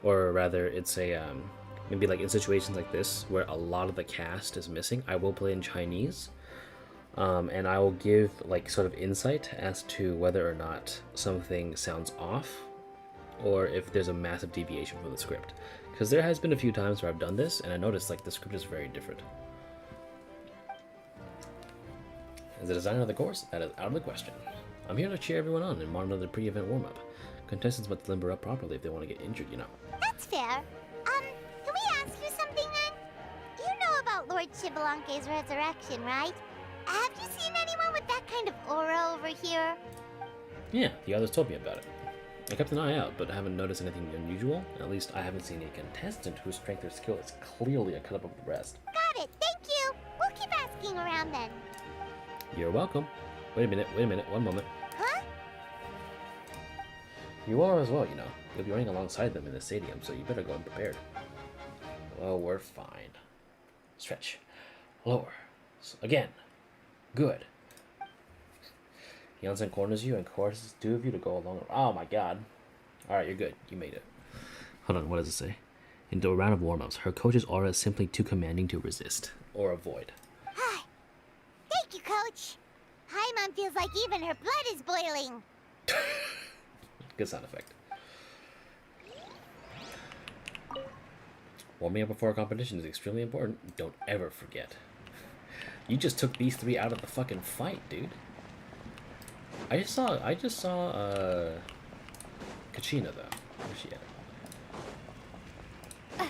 or rather it's a maybe like in situations like this where a lot of the cast is missing, I will play in Chinese, and I will give like sort of insight as to whether or not something sounds off, or if there's a massive deviation from the script. Because there has been a few times where I've done this, and I noticed like the script is very different. As the designer of the course, that is out of the question. I'm here to cheer everyone on and monitor the pre-event warm-up. Contestants must limber up properly if they want to get injured, you know. That's fair. Can we ask you something then? You know about Lord Shibalanke's resurrection, right? Have you seen anyone with that kind of aura over here? Yeah, the others told me about it. I kept an eye out, but I haven't noticed anything unusual. At least I haven't seen a contestant whose strength or skill is clearly a cut above the rest. Got it, thank you. We'll keep asking around then. You're welcome. Wait a minute, one moment. Huh? You are as well, you know. You'll be running alongside them in the stadium, so you better go unprepared. Well, we're fine. Stretch. Lower. Again. Good. Janssen corners you and courses two of you to go along. Oh my god. Alright, you're good. You made it. Hold on, what does it say? Into a round of warm-ups, her coach's aura is simply too commanding to resist or avoid. Hi. Thank you, Coach. Paimon feels like even her blood is boiling. Good sound effect. Warming up before a competition is extremely important. Don't ever forget. You just took these three out of the fucking fight, dude. I just saw Kachina though. Where's she at?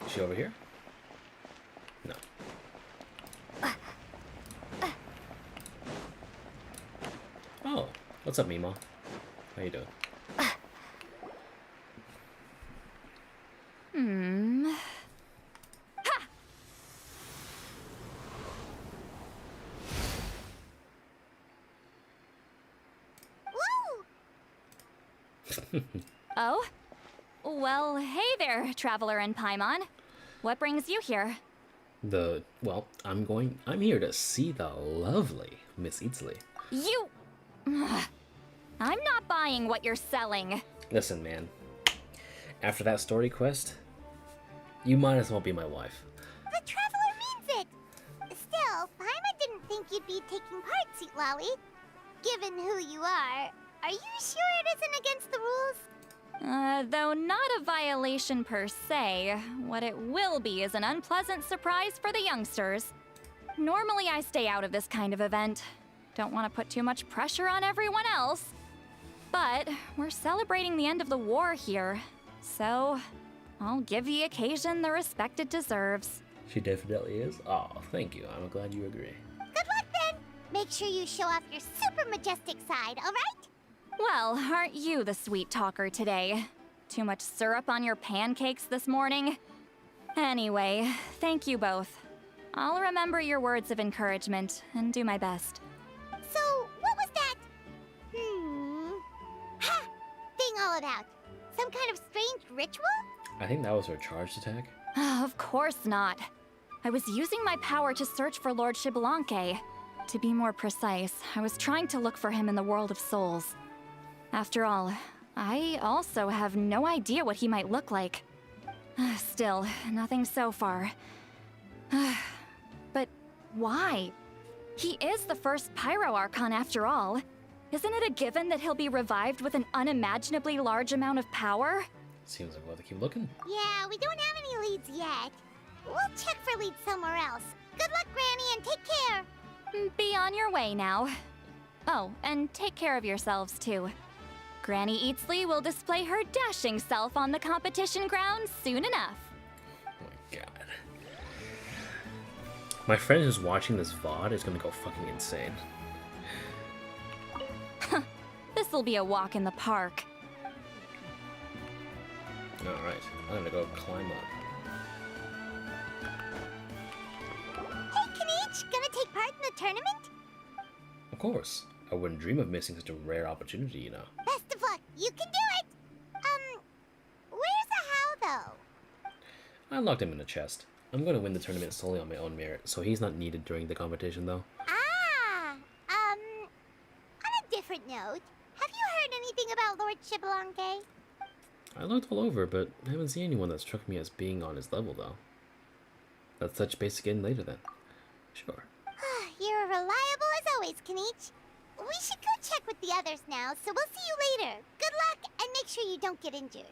Is she over here? No. Oh, what's up, Mima? How you doing? Ha! Oh? Well, hey there, Traveler and Paimon. What brings you here? Well, I'm here to see the lovely Miss Citlali. You... I'm not buying what you're selling. Listen, man. After that story quest, you might as well be my wife. The Traveler means it. Still, Paimon didn't think you'd be taking part, Citlali. Given who you are you sure it isn't against the rules? Though not a violation per se, what it will be is an unpleasant surprise for the youngsters. Normally I stay out of this kind of event. Don't want to put too much pressure on everyone else. But we're celebrating the end of the war here, so I'll give the occasion the respect it deserves. She definitely is. Oh, thank you. I'm glad you agree. Good luck then. Make sure you show off your super majestic side, all right? Well, aren't you the sweet talker today? Too much syrup on your pancakes this morning? Anyway, thank you both. I'll remember your words of encouragement and do my best. So, what was that? Ha! Thing all about? Some kind of strange ritual? I think that was her charged attack. Of course not. I was using my power to search for Lord Shibalanke. To be more precise, I was trying to look for him in the world of souls. After all, I also have no idea what he might look like. Still, nothing so far. But why? He is the first Pyro Archon after all. Isn't it a given that he'll be revived with an unimaginably large amount of power? Seems like we'll have to keep looking. Yeah, we don't have any leads yet. We'll check for leads somewhere else. Good luck, Granny, and take care. Be on your way now. Oh, and take care of yourselves too. Granny Eatsley will display her dashing self on the competition grounds soon enough. Oh my god. My friend who's watching this VOD is gonna go fucking insane. This'll be a walk in the park. Alright, I'm gonna go climb up. Hey, Kanich, gonna take part in the tournament? Of course. I wouldn't dream of missing such a rare opportunity, you know. Best of luck. You can do it. Where's the how, though? I locked him in a chest. I'm going to win the tournament solely on my own merit, so he's not needed during the competition, though. On a different note, have you heard anything about Lord Shibalanke? I looked all over, but I haven't seen anyone that struck me as being on his level, though. Let's touch base again later, then. Sure. You're reliable as always, Kanich. We should go check with the others now, so we'll see you later. Good luck, and make sure you don't get injured.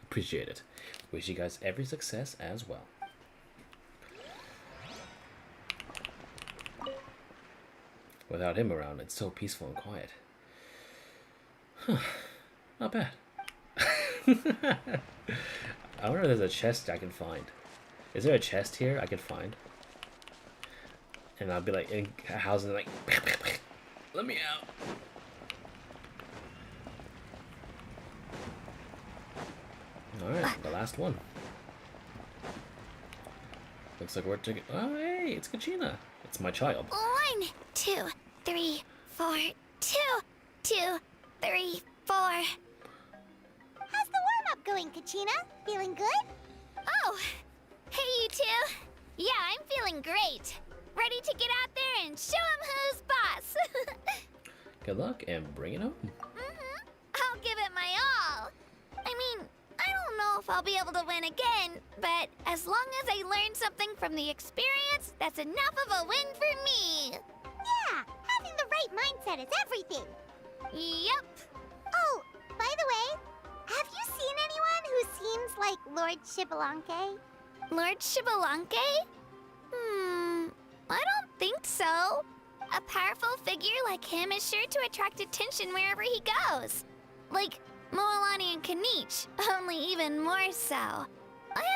Appreciate it. Wish you guys every success as well. Without him around, it's so peaceful and quiet. Huh. Not bad. I wonder if there's a chest I can find. Is there a chest here I can find? And I'll be like in a house and like, let me out. Alright, the last one. Looks like we're taking. Oh, hey, it's Kachina. It's my child. 1, 2, 3, 4, 2, 2, 3, 4. How's the warm-up going, Kachina? Feeling good? Oh, hey, you two. Yeah, I'm feeling great. Ready to get out there and show 'em who's boss. Good luck and bring it home. I'll give it my all. I mean, I don't know if I'll be able to win again, but as long as I learn something from the experience, that's enough of a win for me. Yeah, having the right mindset is everything. Yep. Oh, by the way, have you seen anyone who seems like Lord Shibalanke? Lord Shibalanke? I don't think so. A powerful figure like him is sure to attract attention wherever he goes. Like Moalani and Kanich, only even more so. I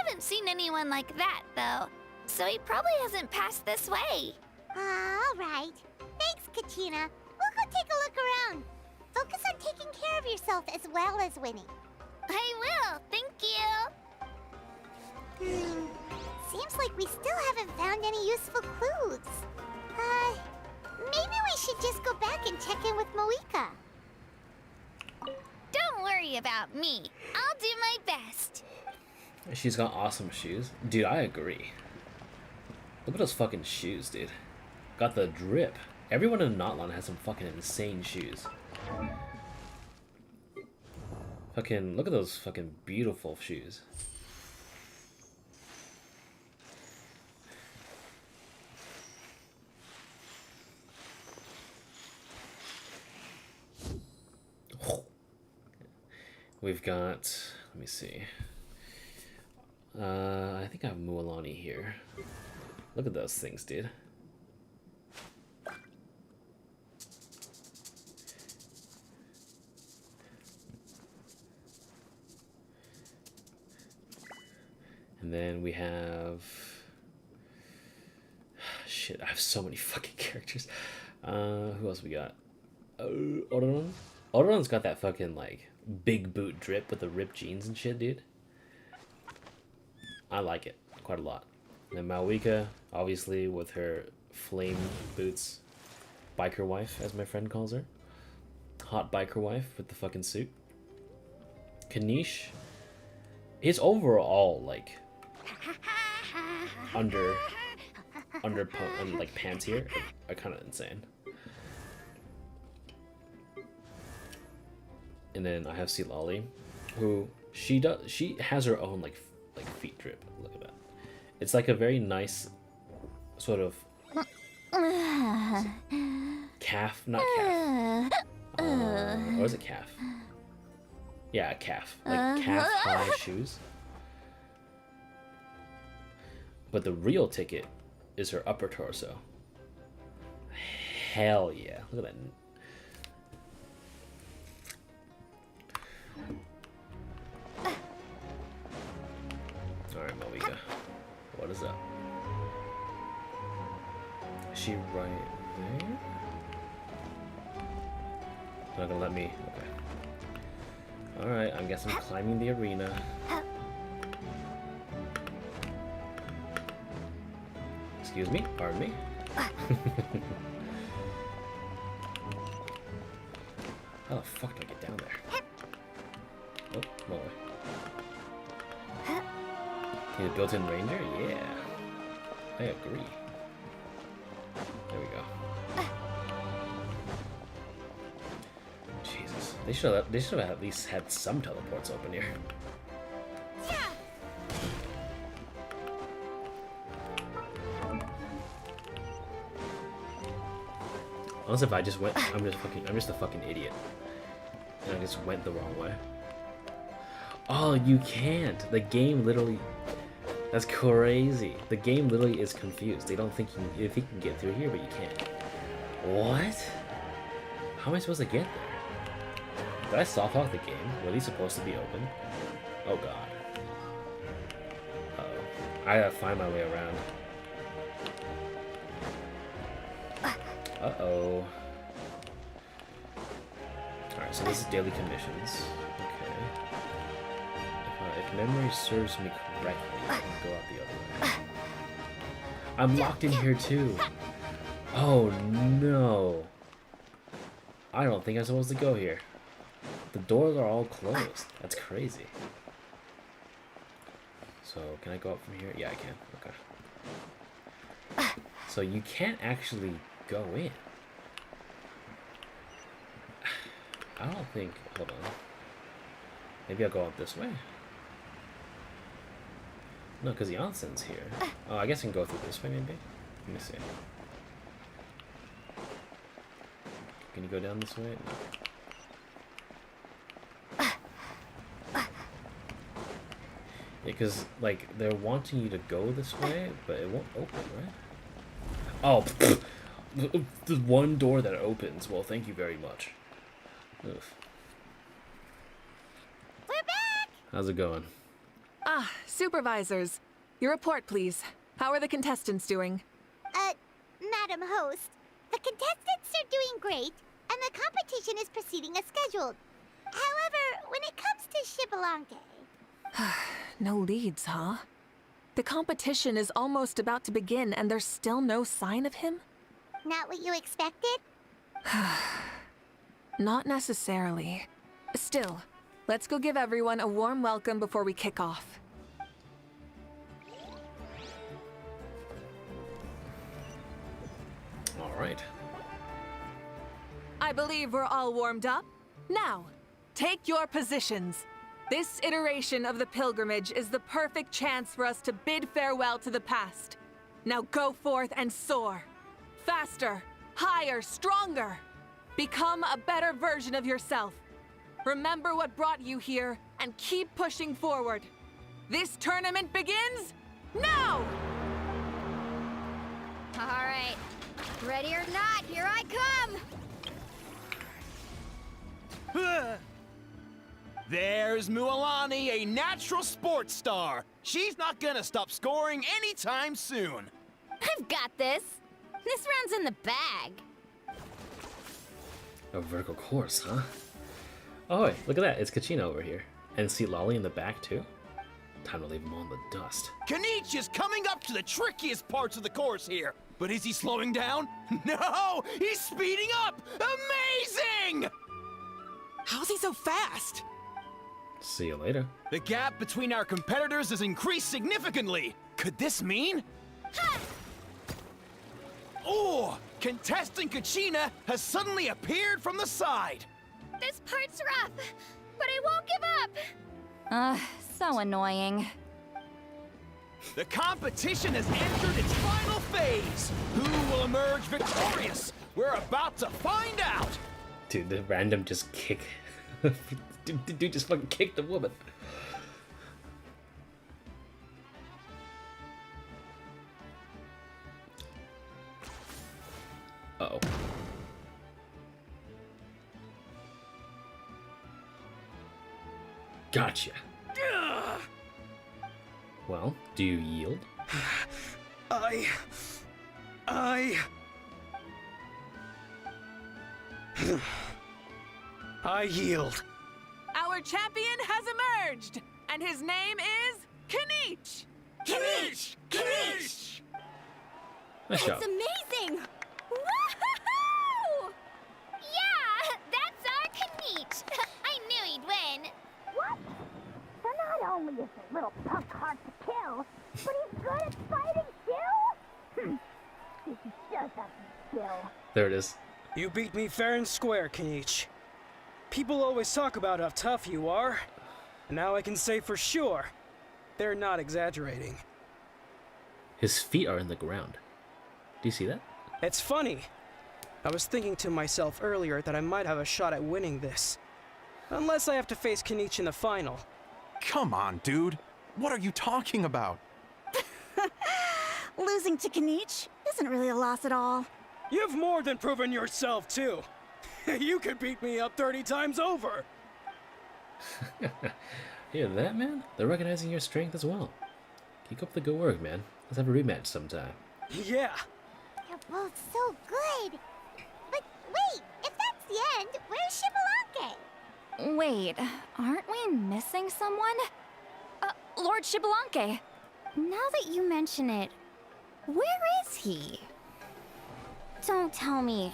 haven't seen anyone like that, though, so he probably hasn't passed this way. All right. Thanks, Kachina. We'll go take a look around. Focus on taking care of yourself as well as winning. I will, thank you. Seems like we still haven't found any useful clues. Maybe we should just go back and check in with Mavuika. Don't worry about me. I'll do my best. She's got awesome shoes. Dude, I agree. Look at those fucking shoes, dude. Got the drip. Everyone in Notland has some fucking insane shoes. Fucking, look at those fucking beautiful shoes. We've got, let me see. I think I have Mualani here. Look at those things, dude. And then we have... Shit, I have so many fucking characters. Who else we got? Odoron? Odoron's got that fucking, like, big boot drip with the ripped jeans and shit, dude. I like it quite a lot. And then Mavuika, obviously, with her flame boots. Biker wife, as my friend calls her. Hot biker wife with the fucking suit. Kanish, his overall, like, under like pants here are kind of insane. And then I have Citlali, who she has her own like feet drip. Look at that. It's like a very nice sort of calf, not calf. Or is it calf? Yeah, a calf. Like calf high shoes. But the real ticket is her upper torso. Hell yeah. Look at that. Alright, Mavuika. What is up? Is she right there? Not gonna let me. Okay. Alright, I guess I'm climbing the arena. Excuse me? Pardon me? How the fuck do I get down there? Oh, no way. Need a built-in ranger? Yeah. I agree. There we go. Jesus. They should have at least had some teleports open here. Unless if I just went, I'm just a fucking idiot. And I just went the wrong way. Oh, you can't. The game literally, that's crazy. The game literally is confused. They don't think you can get through here, but you can't. What? How am I supposed to get there? Did I soft lock the game? Were these supposed to be open? Oh god. Uh-oh. I gotta find my way around. Uh-oh. Alright, so this is daily commissions. Okay. If memory serves me correctly, I can go out the other way. I'm locked in here too. Oh no. I don't think I'm supposed to go here. The doors are all closed. That's crazy. So, can I go up from here? Yeah, I can. Okay. So you can't actually go in. I don't think. Hold on. Maybe I'll go up this way. No, because Janssen's here. Oh, I guess I can go through this way, maybe. Let me see. Can you go down this way? No. Yeah, because, like, they're wanting you to go this way, but it won't open, right? Oh, the one door that opens. Well, thank you very much. Oof. We're back! How's it going? Ah, supervisors. Your report, please. How are the contestants doing? Madam Host, the contestants are doing great, and the competition is proceeding as scheduled. However, when it comes to Shibalanke... No leads, huh? The competition is almost about to begin, and there's still no sign of him? Not what you expected? Not necessarily. Still, let's go give everyone a warm welcome before we kick off. All right. I believe we're all warmed up. Now, take your positions. This iteration of the pilgrimage is the perfect chance for us to bid farewell to the past. Now go forth and soar. Faster, higher, stronger. Become a better version of yourself. Remember what brought you here and keep pushing forward. This tournament begins now! All right. Ready or not, here I come! There's Mualani, a natural sports star. She's not gonna stop scoring anytime soon. I've got this. This round's in the bag. A vertical course, huh? Oh, wait, look at that. It's Kachina over here. And Citlali in the back, too? Time to leave them all in the dust. Kanichi is coming up to the trickiest parts of the course here. But is he slowing down? No! He's speeding up! Amazing! How's he so fast? See you later. The gap between our competitors has increased significantly. Could this mean? Oh! Contestant Kachina has suddenly appeared from the side. This part's rough, but I won't give up. So annoying. The competition has entered its final phase. Who will emerge victorious? We're about to find out. Dude, the random just kick. Dude just fucking kicked the woman. Uh-oh. Gotcha. Well, do you yield? I yield. Our champion has emerged, and his name is Kinich! Kinich! Kinich! Nice job. That's amazing! Woohoo! Yeah, that's our Kanich. I knew he'd win. What? So not only is the little punk hard to kill, but he's good at fighting too? This is just a skill. There it is. You beat me fair and square, Kinich. People always talk about how tough you are. And now I can say for sure, they're not exaggerating. His feet are in the ground. Do you see that? It's funny. I was thinking to myself earlier that I might have a shot at winning this. Unless I have to face Kinich in the final. Come on, dude. What are you talking about? Losing to Kinich isn't really a loss at all. You've more than proven yourself, too. You could beat me up 30 times over. Hear that, man? They're recognizing your strength as well. Keep up the good work, man. Let's have a rematch sometime. Yeah. They're both so good. But wait, if that's the end, where's Xbalanque? Wait, aren't we missing someone? Lord Xbalanque. Now that you mention it, where is he? Don't tell me.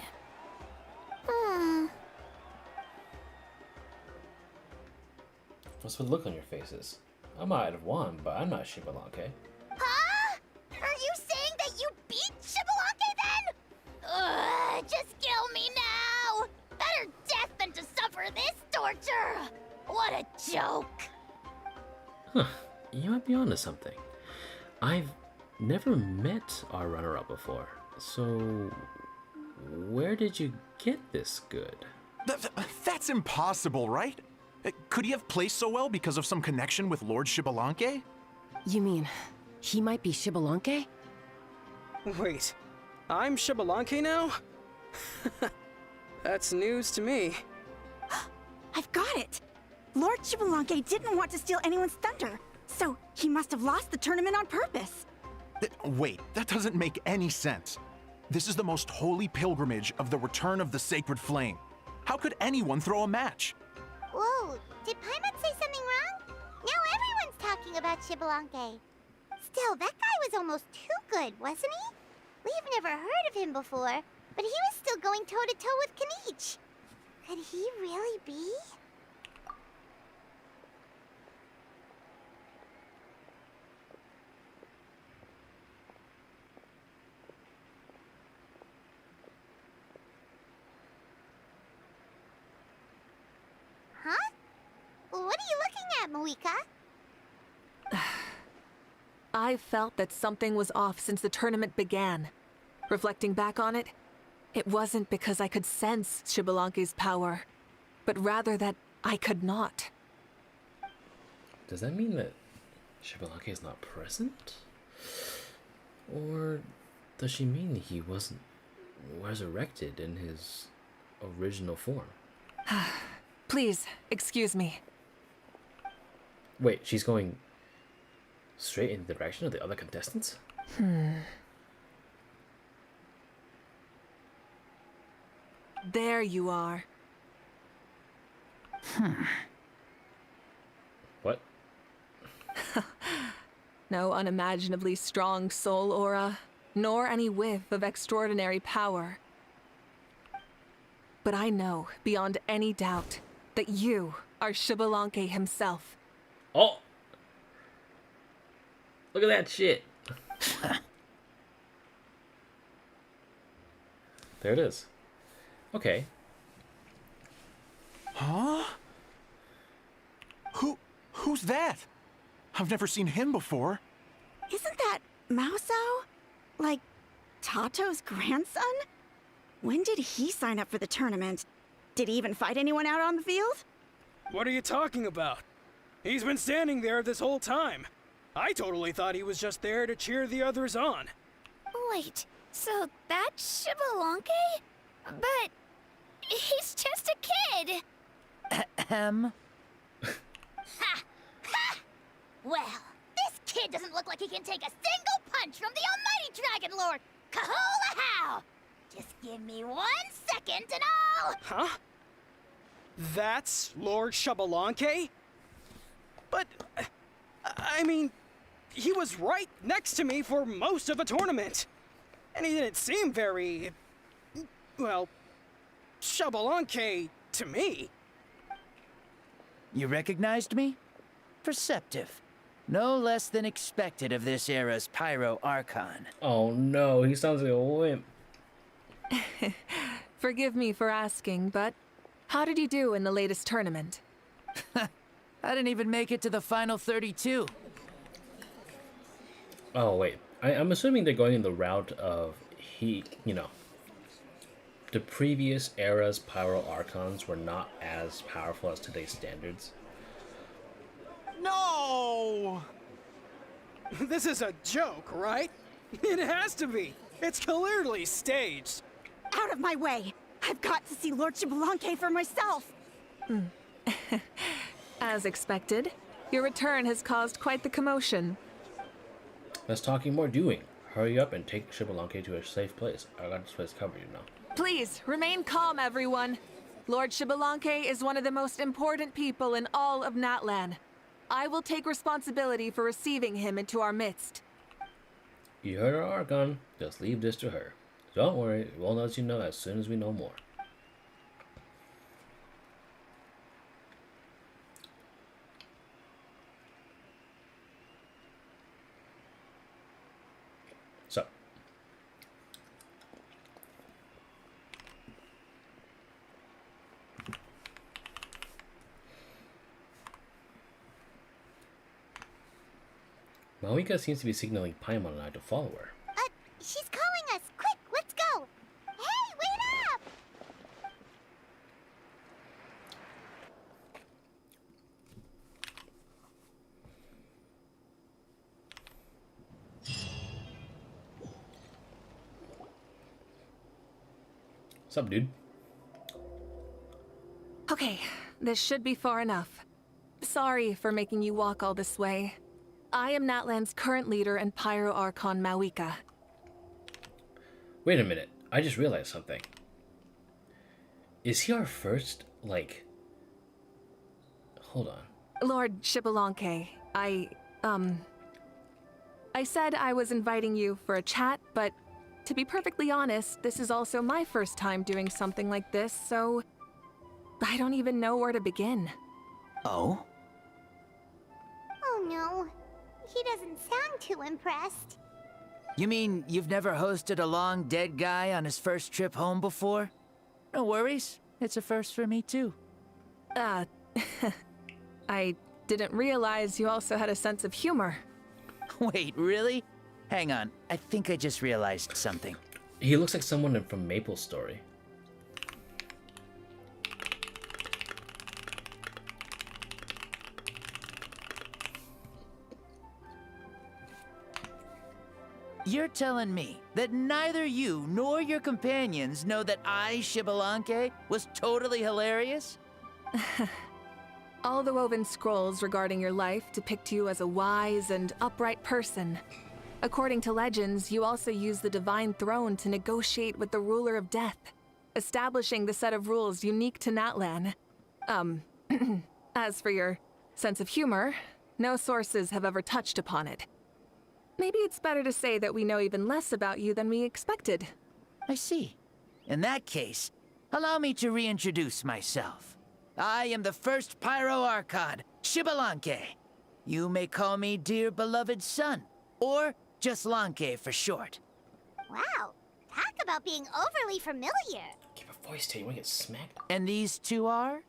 What's with the look on your faces? I might have won, but I'm not Xbalanque. Huh? Are you saying that you beat Xbalanque then? Ugh, just kill me now! Better death than to suffer this torture! What a joke! Huh. You might be onto something. I've never met our runner-up before, so where did you get this good? That's impossible, right? Could he have placed so well because of some connection with Lord Xbalanque? You mean, he might be Xbalanque? Wait, I'm Xbalanque now? That's news to me. I've got it! Lord Xbalanque didn't want to steal anyone's thunder, so he must have lost the tournament on purpose. Wait, that doesn't make any sense. This is the most holy pilgrimage of the return of the sacred flame. How could anyone throw a match? Whoa, did Paimon say something wrong? Now everyone's talking about Xbalanque. Still, that guy was almost too good, wasn't he? We've never heard of him before, but he was still going toe-to-toe with Kinich. Could he really be? Huh? What are you looking at, Mavuika? I felt that something was off since the tournament began. Reflecting back on it, it wasn't because I could sense Xbalanque's power, but rather that I could not. Does that mean that Xbalanque is not present? Or does she mean he wasn't resurrected in his original form? Please, excuse me. Wait, she's going straight in the direction of the other contestants? There you are. What? No unimaginably strong soul aura, nor any whiff of extraordinary power. But I know, beyond any doubt, that you are Xbalanque himself. Oh! Look at that shit! There it is. Okay. Huh? Who's that? I've never seen him before. Isn't Mausau? Like, Tato's grandson? When did he sign up for the tournament? Did he even fight anyone out on the field? What are you talking about? He's been standing there this whole time. I totally thought he was just there to cheer the others on. Wait, so that's Shibalanke? But he's just a kid. Ahem. Ha! Ha! Well, this kid doesn't look like he can take a single punch from the almighty Dragon Lord! Kahola how! Just give me 1 second and I'll... Huh? That's Lord Shibalanke? But, I mean, he was right next to me for most of the tournament. And he didn't seem very, well, Shibalanke to me. You recognized me? Perceptive. No less than expected of this era's Pyro Archon. Oh no, he sounds like a wimp. Forgive me for asking, but how did you do in the latest tournament? I didn't even make it to the final 32. Oh wait, I'm assuming they're going in the route of the previous era's Pyro Archons were not as powerful as today's standards. No! This is a joke, right? It has to be. It's clearly staged. Out of my way! I've got to see Lord Shibalanke for myself! As expected, your return has caused quite the commotion. Less talking, more doing. Hurry up and take Shibalanke to a safe place. I got this place covered, you know. Please, remain calm, everyone. Lord Shibalanke is one of the most important people in all of Natlan. I will take responsibility for receiving him into our midst. You heard our Archon. Just leave this to her. Don't worry, we'll let you know as soon as we know more. So. Mavuika seems to be signaling Paimon and I to follow her. She's calling us! Quick, let's go! Hey, wait up! What's up, dude? Okay, this should be far enough. Sorry for making you walk all this way. I am Natlan's current leader and Pyro Archon Mavuika. Wait a minute, I just realized something. Is he our first, Hold on. Lord Shibalanke, I said I was inviting you for a chat, but to be perfectly honest, this is also my first time doing something like this, so I don't even know where to begin. Oh? Oh no, he doesn't sound too impressed. You mean you've never hosted a long dead guy on his first trip home before? No worries. It's a first for me, too. I didn't realize you also had a sense of humor. Wait, really? Hang on. I think I just realized something. He looks like someone from Maple's story. You're telling me that neither you nor your companions know that I, Shibalanke, was totally hilarious? All the woven scrolls regarding your life depict you as a wise and upright person. According to legends, you also use the Divine Throne to negotiate with the Ruler of Death, establishing the set of rules unique to Natlan. As for your sense of humor, no sources have ever touched upon it. Maybe it's better to say that we know even less about you than we expected. I see. In that case, allow me to reintroduce myself. I am the first Pyro Archon, Shibalanke. You may call me dear beloved son, or just Lanke for short. Wow, talk about being overly familiar. Keep a voice till you want to get smacked. And these two are?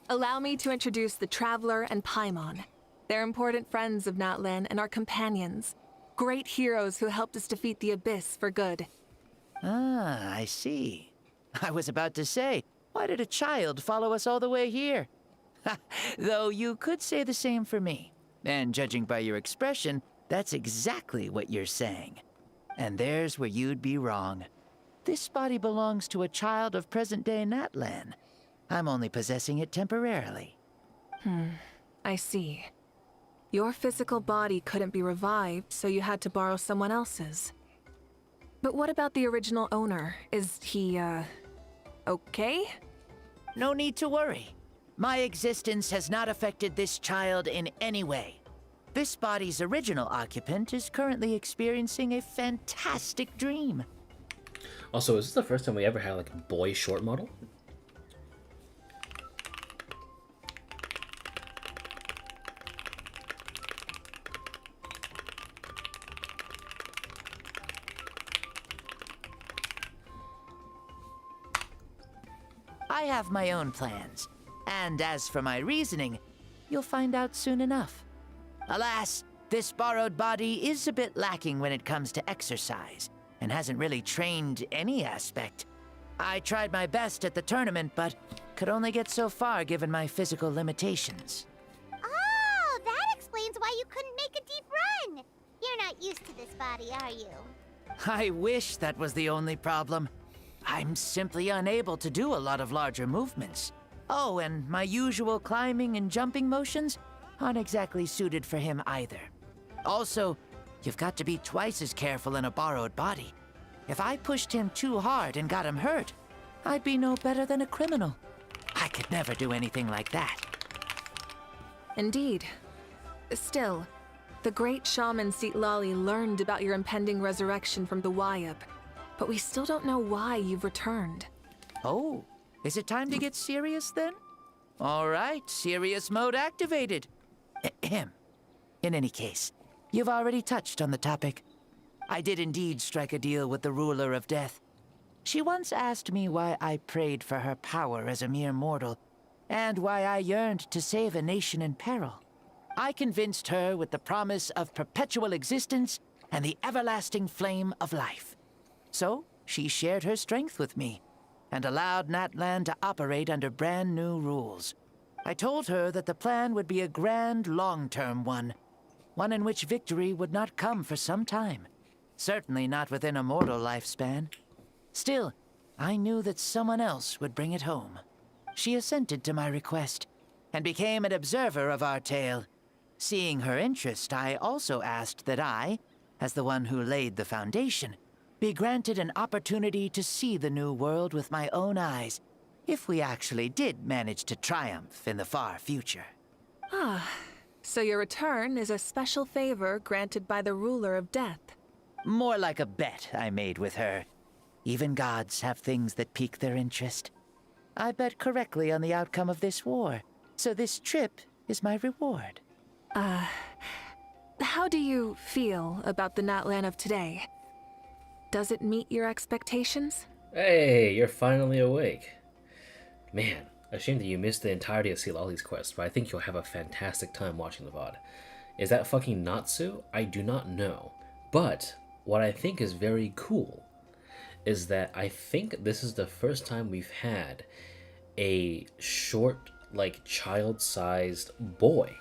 Allow me to introduce the Traveler and Paimon. They're important friends of Natlan and our companions. Great heroes who helped us defeat the Abyss for good. Ah, I see. I was about to say, why did a child follow us all the way here? Though you could say the same for me. And judging by your expression, that's exactly what you're saying. And there's where you'd be wrong. This body belongs to a child of present-day Natlan. I'm only possessing it temporarily. I see. Your physical body couldn't be revived, so you had to borrow someone else's. But what about the original owner? Is he, okay? No need to worry. My existence has not affected this child in any way. This body's original occupant is currently experiencing a fantastic dream. Also, is this the first time we ever had like a boy short model? I have my own plans, and as for my reasoning, you'll find out soon enough. Alas, this borrowed body is a bit lacking when it comes to exercise, and hasn't really trained any aspect. I tried my best at the tournament, but could only get so far given my physical limitations. Oh, that explains why you couldn't make a deep run. You're not used to this body, are you? I wish that was the only problem. I'm simply unable to do a lot of larger movements. Oh, and my usual climbing and jumping motions aren't exactly suited for him either. Also, you've got to be twice as careful in a borrowed body. If I pushed him too hard and got him hurt, I'd be no better than a criminal. I could never do anything like that. Indeed. Still, the great shaman Citlali learned about your impending resurrection from the Wyup, but we still don't know why you've returned. Oh, is it time to get serious then? All right, serious mode activated. Ahem. In any case, you've already touched on the topic. I did indeed strike a deal with the ruler of death. She once asked me why I prayed for her power as a mere mortal, and why I yearned to save a nation in peril. I convinced her with the promise of perpetual existence and the everlasting flame of life. So, she shared her strength with me, and allowed Natlan to operate under brand new rules. I told her that the plan would be a grand, long-term one in which victory would not come for some time. Certainly not within a mortal lifespan. Still, I knew that someone else would bring it home. She assented to my request, and became an observer of our tale. Seeing her interest, I also asked that I, as the one who laid the foundation, be granted an opportunity to see the new world with my own eyes, if we actually did manage to triumph in the far future. Ah, so your return is a special favor granted by the ruler of death. More like a bet I made with her. Even gods have things that pique their interest. I bet correctly on the outcome of this war, so this trip is my reward. How do you feel about the Natlan of today? Does it meet your expectations? Hey, you're finally awake. Man, a shame that you missed the entirety of Citlali's quest, but I think you'll have a fantastic time watching the VOD. Is that fucking Natsu? I do not know. But what I think is very cool is that I think this is the first time we've had a short, like, child-sized boy.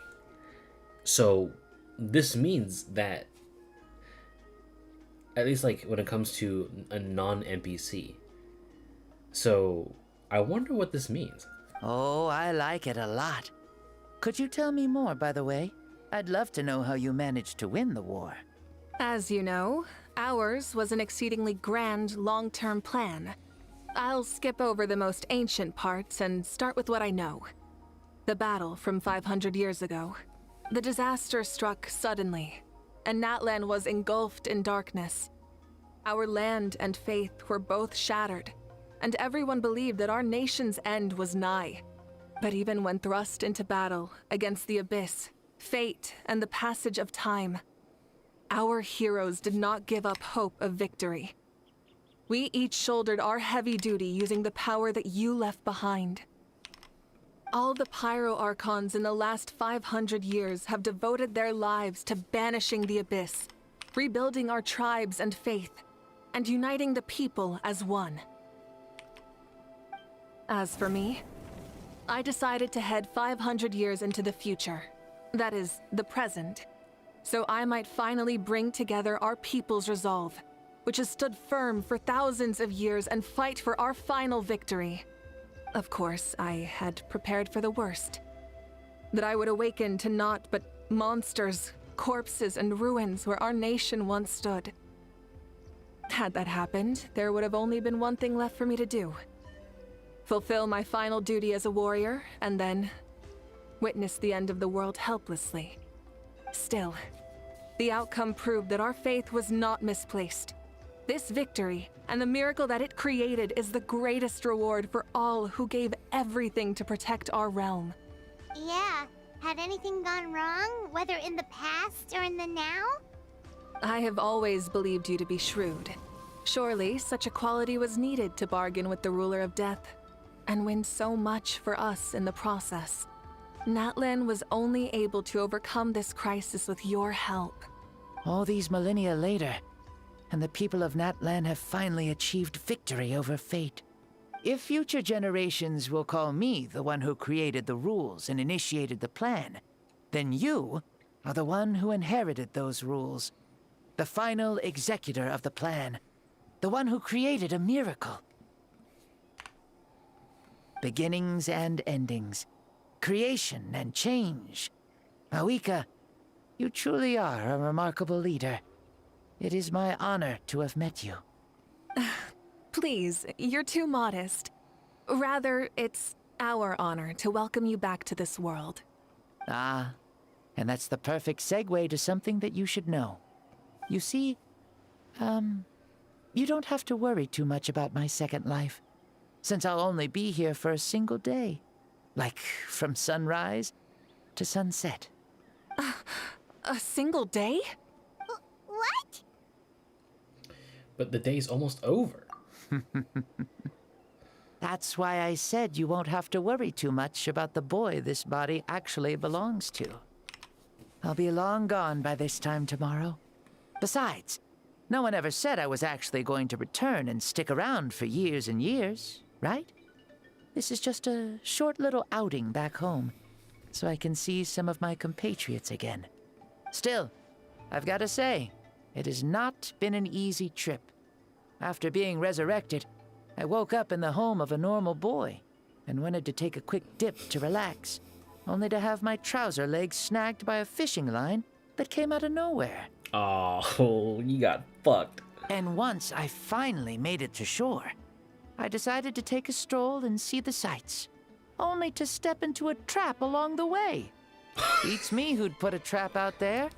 So this means that, at least like when it comes to a non-NPC. So I wonder what this means. Oh, I like it a lot. Could you tell me more, by the way? I'd love to know how you managed to win the war. As you know, ours was an exceedingly grand, long-term plan. I'll skip over the most ancient parts and start with what I know. The battle from 500 years ago. The disaster struck suddenly, and Natlan was engulfed in darkness. Our land and faith were both shattered, and everyone believed that our nation's end was nigh. But even when thrust into battle against the Abyss, fate, and the passage of time, our heroes did not give up hope of victory. We each shouldered our heavy duty using the power that you left behind. All the Pyro Archons in the last 500 years have devoted their lives to banishing the Abyss, rebuilding our tribes and faith, and uniting the people as one. As for me, I decided to head 500 years into the future, that is, the present, so I might finally bring together our people's resolve, which has stood firm for thousands of years, and fight for our final victory. Of course, I had prepared for the worst. That I would awaken to naught but monsters, corpses, and ruins where our nation once stood. Had that happened, there would have only been one thing left for me to do. Fulfill my final duty as a warrior, and then witness the end of the world helplessly. Still, the outcome proved that our faith was not misplaced. This victory, and the miracle that it created, is the greatest reward for all who gave everything to protect our realm. Yeah, had anything gone wrong, whether in the past or in the now? I have always believed you to be shrewd. Surely, such a quality was needed to bargain with the ruler of death, and win so much for us in the process. Natlan was only able to overcome this crisis with your help. All these millennia later, and the people of Natlan have finally achieved victory over fate. If future generations will call me the one who created the rules and initiated the plan, then you are the one who inherited those rules. The final executor of the plan. The one who created a miracle. Beginnings and endings. Creation and change. Mavuika, you truly are a remarkable leader. It is my honor to have met you. Please, you're too modest. Rather, it's our honor to welcome you back to this world. Ah, and that's the perfect segue to something that you should know. You see, you don't have to worry too much about my second life, since I'll only be here for a single day. Like, from sunrise to sunset. A single day? What? But the day's almost over. That's why I said you won't have to worry too much about the boy this body actually belongs to. I'll be long gone by this time tomorrow. Besides, no one ever said I was actually going to return and stick around for years and years, right? This is just a short little outing back home, so I can see some of my compatriots again. Still, I've got to say, it has not been an easy trip. After being resurrected, I woke up in the home of a normal boy and wanted to take a quick dip to relax, only to have my trouser legs snagged by a fishing line that came out of nowhere. Oh, you got fucked. And once I finally made it to shore, I decided to take a stroll and see the sights, only to step into a trap along the way. Beats me who'd put a trap out there,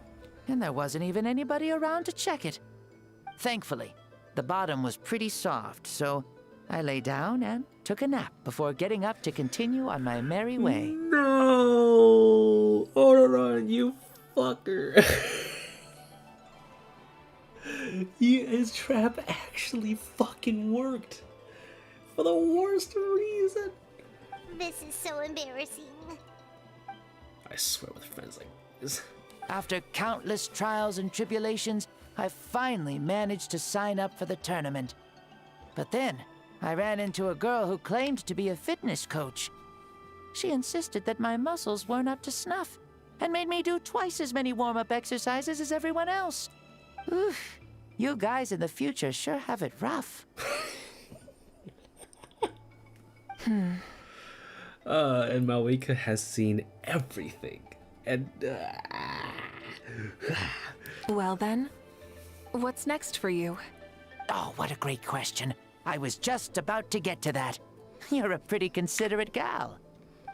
and there wasn't even anybody around to check it. Thankfully, the bottom was pretty soft, so I lay down and took a nap before getting up to continue on my merry way. No! Odoron, you fucker. His trap actually fucking worked. For the worst reason. This is so embarrassing. I swear with friends like this. After countless trials and tribulations, I finally managed to sign up for the tournament. But then, I ran into a girl who claimed to be a fitness coach. She insisted that my muscles weren't up to snuff, and made me do twice as many warm-up exercises as everyone else. Oof, you guys in the future sure have it rough. And Mavuika has seen everything. And, Well then, what's next for you? Oh, what a great question. I was just about to get to that. You're a pretty considerate gal.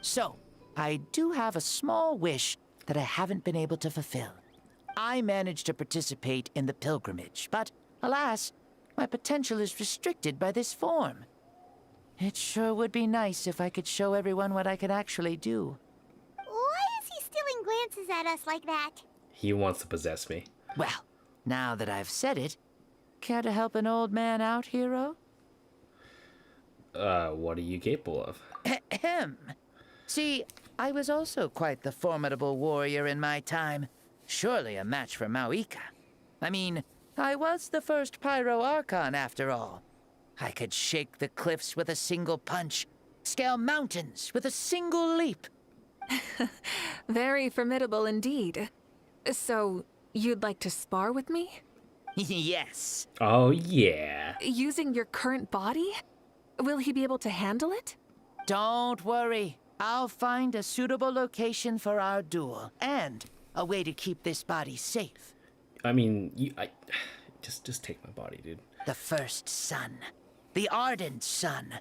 So, I do have a small wish that I haven't been able to fulfill. I managed to participate in the pilgrimage, but alas, my potential is restricted by this form. It sure would be nice if I could show everyone what I can actually do. Why is he stealing glances at us like that? he wants to possess me. Well, now that I've said it, care to help an old man out, hero? What are you capable of? Ahem. See, I was also quite the formidable warrior in my time. Surely a match for Mavuika. I mean, I was the first Pyro Archon after all. I could shake the cliffs with a single punch, scale mountains with a single leap. Very formidable indeed. So, you'd like to spar with me? Yes. Oh, yeah. Using your current body? Will he be able to handle it? Don't worry. I'll find a suitable location for our duel, and a way to keep this body safe. I mean, just take my body, dude. The first sun. The ardent sun.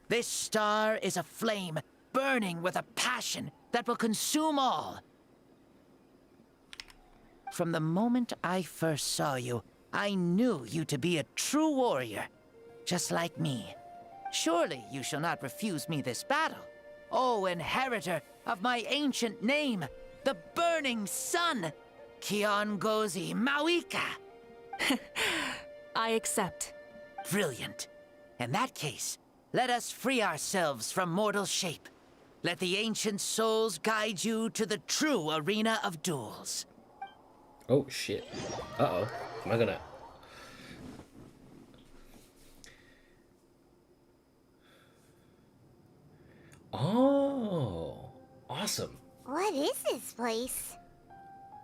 This star is a flame, burning with a passion that will consume all. From the moment I first saw you, I knew you to be a true warrior, just like me. Surely you shall not refuse me this battle. O inheritor of my ancient name, the burning sun, Kiongozi Mavuika. I accept. Brilliant. In that case, let us free ourselves from mortal shape. Let the ancient souls guide you to the true arena of duels. Oh, shit. Uh-oh. Am I gonna... Oh, awesome. What is this place?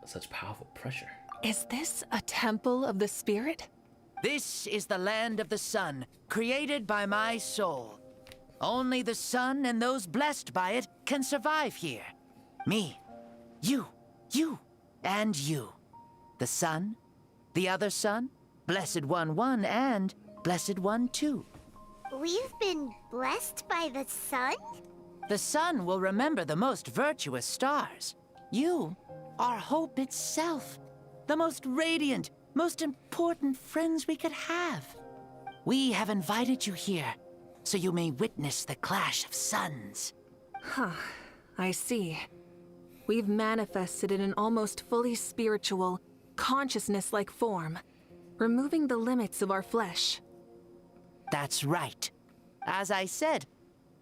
Such powerful pressure. Is this a temple of the spirit? This is the land of the sun, created by my soul. Only the sun and those blessed by it can survive here. Me, you, and you. The sun, the other sun, Blessed One 1, and Blessed One 2. We've been blessed by the sun? The sun will remember the most virtuous stars. You are hope itself. The most radiant, most important friends we could have. We have invited you here, so you may witness the clash of suns. Huh, I see. We've manifested in an almost fully spiritual, consciousness-like form, removing the limits of our flesh. That's right. As I said,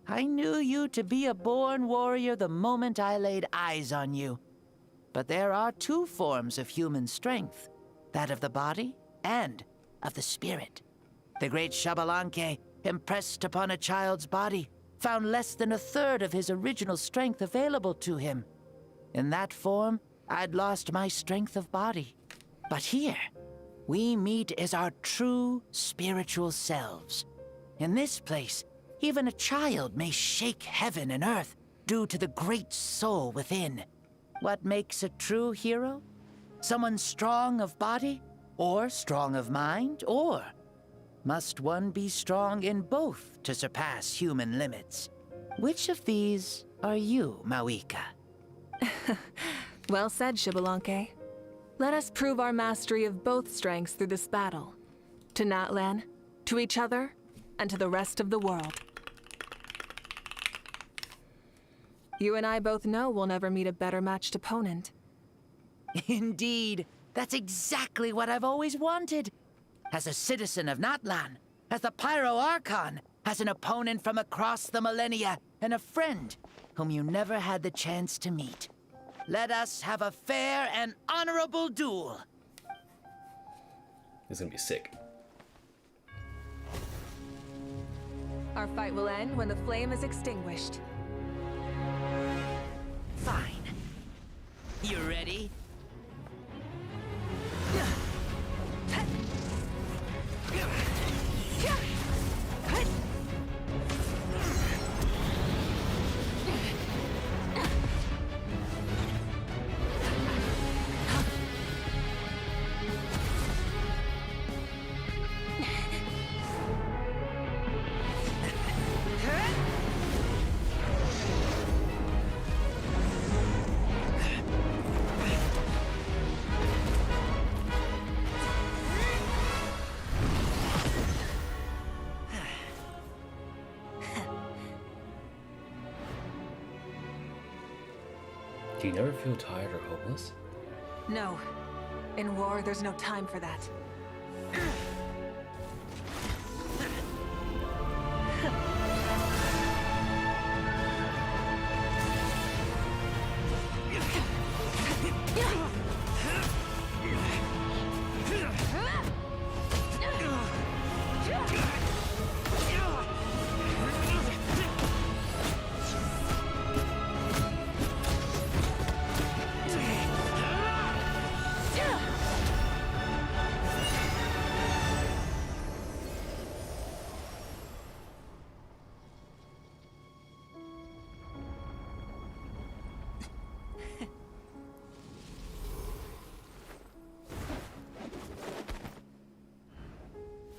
I knew you to be a born warrior the moment I laid eyes on you. But there are two forms of human strength, that of the body and of the spirit. The great Xbalanque, impressed upon a child's body, found less than a third of his original strength available to him. In that form, I'd lost my strength of body. But here, we meet as our true spiritual selves. In this place, even a child may shake heaven and earth due to the great soul within. What makes a true hero? Someone strong of body, or strong of mind, or must one be strong in both to surpass human limits? Which of these are you, Mavuika? Well said, Xbalanque. Let us prove our mastery of both strengths through this battle. To Natlan, to each other, and to the rest of the world. You and I both know we'll never meet a better matched opponent. Indeed. That's exactly what I've always wanted. As a citizen of Natlan, as the Pyro Archon, as an opponent from across the millennia, and a friend whom you never had the chance to meet. Let us have a fair and honorable duel. It's gonna be sick. Our fight will end when the flame is extinguished. Fine. You ready? Do you never feel tired or hopeless? No. In war, there's no time for that.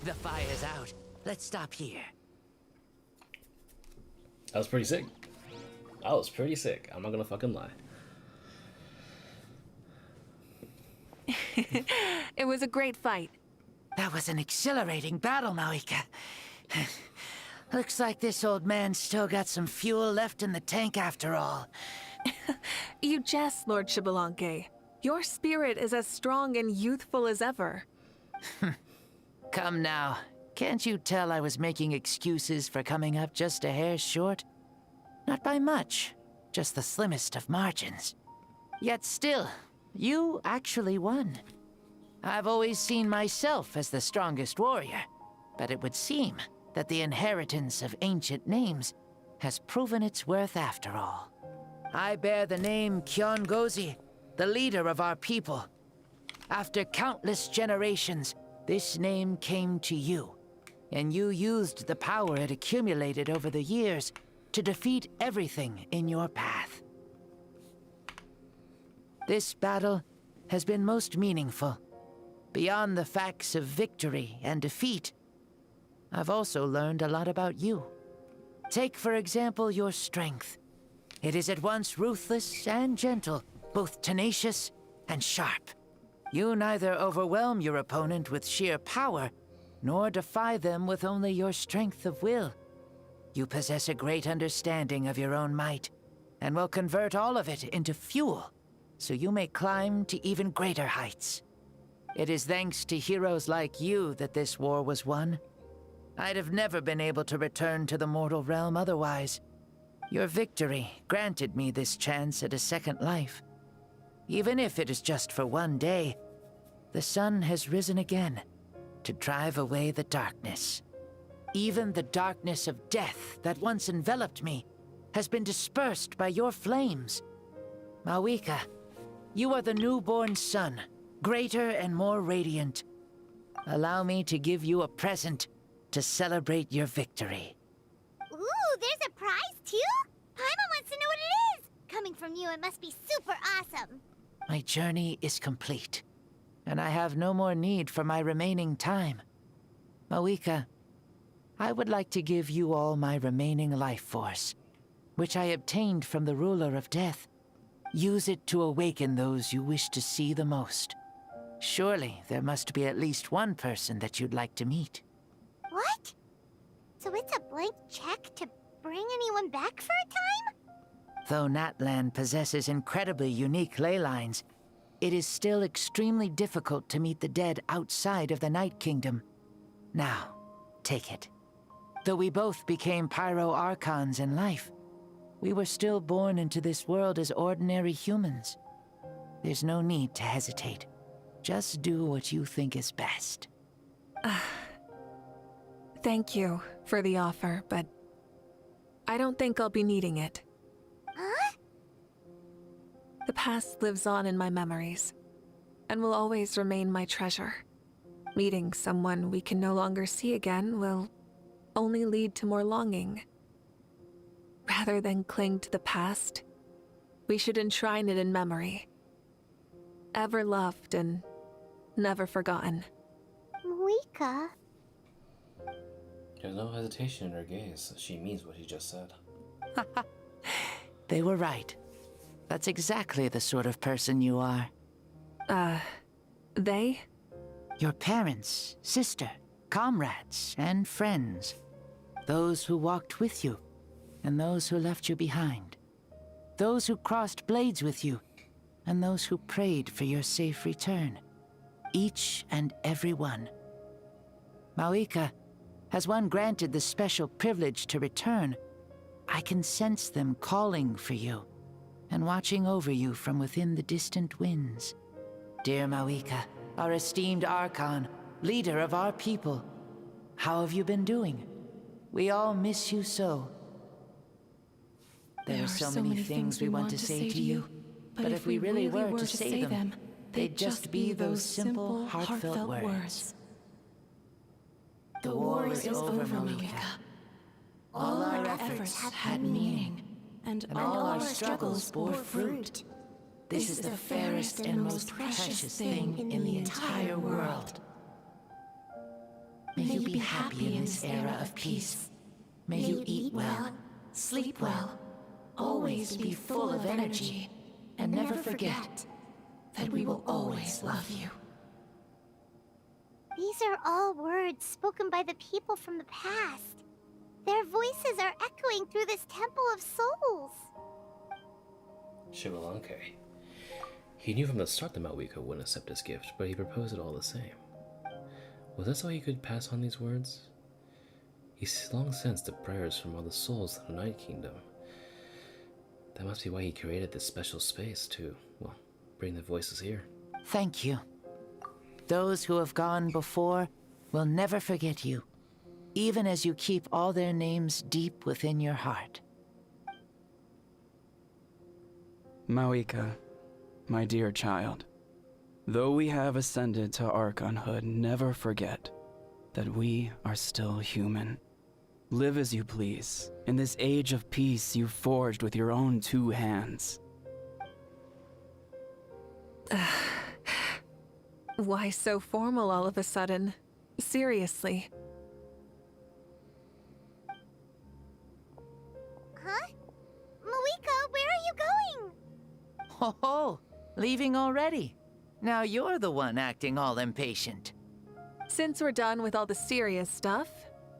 The fire's out. Let's stop here. That was pretty sick. That was pretty sick. I'm not gonna fucking lie. It was a great fight. That was an exhilarating battle, Mavuika. Looks like this old man's still got some fuel left in the tank after all. You jest, Lord Xbalanque. Your spirit is as strong and youthful as ever. Come now. Can't you tell I was making excuses for coming up just a hair short? Not by much, just the slimmest of margins. Yet still, you actually won. I've always seen myself as the strongest warrior, but it would seem that the inheritance of ancient names has proven its worth after all. I bear the name Kiongozi, the leader of our people. After countless generations, this name came to you, and you used the power it accumulated over the years to defeat everything in your path. This battle has been most meaningful. Beyond the facts of victory and defeat, I've also learned a lot about you. Take, for example, your strength. It is at once ruthless and gentle, both tenacious and sharp. You neither overwhelm your opponent with sheer power, nor defy them with only your strength of will. You possess a great understanding of your own might, and will convert all of it into fuel, so you may climb to even greater heights. It is thanks to heroes like you that this war was won. I'd have never been able to return to the mortal realm otherwise. Your victory granted me this chance at a second life. Even if it is just for one day, the sun has risen again to drive away the darkness. Even the darkness of death that once enveloped me has been dispersed by your flames. Mavuika, you are the newborn sun, greater and more radiant. Allow me to give you a present to celebrate your victory. Ooh, there's a prize too? Paimon wants to know what it is! Coming from you, it must be super awesome. My journey is complete, and I have no more need for my remaining time. Mavuika, I would like to give you all my remaining life force, which I obtained from the ruler of death. Use it to awaken those you wish to see the most. Surely there must be at least one person that you'd like to meet. What? So it's a blank check to bring anyone back for a time? Though Natlan possesses incredibly unique ley lines, it is still extremely difficult to meet the dead outside of the Night Kingdom. Now, take it. Though we both became Pyro-Archons in life, we were still born into this world as ordinary humans. There's no need to hesitate. Just do what you think is best. Thank you for the offer, but I don't think I'll be needing it. Huh? The past lives on in my memories, and will always remain my treasure. Meeting someone we can no longer see again will only lead to more longing. Rather than cling to the past, we should enshrine it in memory. Ever loved and never forgotten. Mavuika. There's no hesitation in her gaze. She means what she just said. They were right. That's exactly the sort of person you are. They? Your parents, sister, comrades, and friends. Those who walked with you, and those who left you behind. Those who crossed blades with you, and those who prayed for your safe return. Each and every one. Mavuika, has one granted the special privilege to return, I can sense them calling for you, and watching over you from within the distant winds. Dear Mavuika, our esteemed Archon, leader of our people, how have you been doing? We all miss you so. There are so many things we want to say to you, but if we really were to say them, they'd just be those simple, heartfelt words. The war is over, Mavuika. All our efforts had meaning, and all our struggles bore fruit. This is the fairest and most precious thing in the entire world. May you be happy in this era of peace. May you eat well, sleep well, always be full of energy, and never forget that we will always love you. These are all words spoken by the people from the past. Their voices are echoing through this Temple of Souls. Shibalanke. He knew from the start that Mavuika wouldn't accept his gift, but he proposed it all the same. Was that so he could pass on these words? He's long sensed the prayers from all the souls in the Night Kingdom. That must be why he created this special space to, well, bring the voices here. Thank you. Those who have gone before will never forget you, even as you keep all their names deep within your heart. Mavuika, my dear child, though we have ascended to Archonhood, never forget that we are still human. Live as you please, in this age of peace you forged with your own 2 hands. Why so formal all of a sudden? Seriously. Huh? Mavuika, where are you going? Ho ho! Leaving already? Now you're the one acting all impatient. Since we're done with all the serious stuff,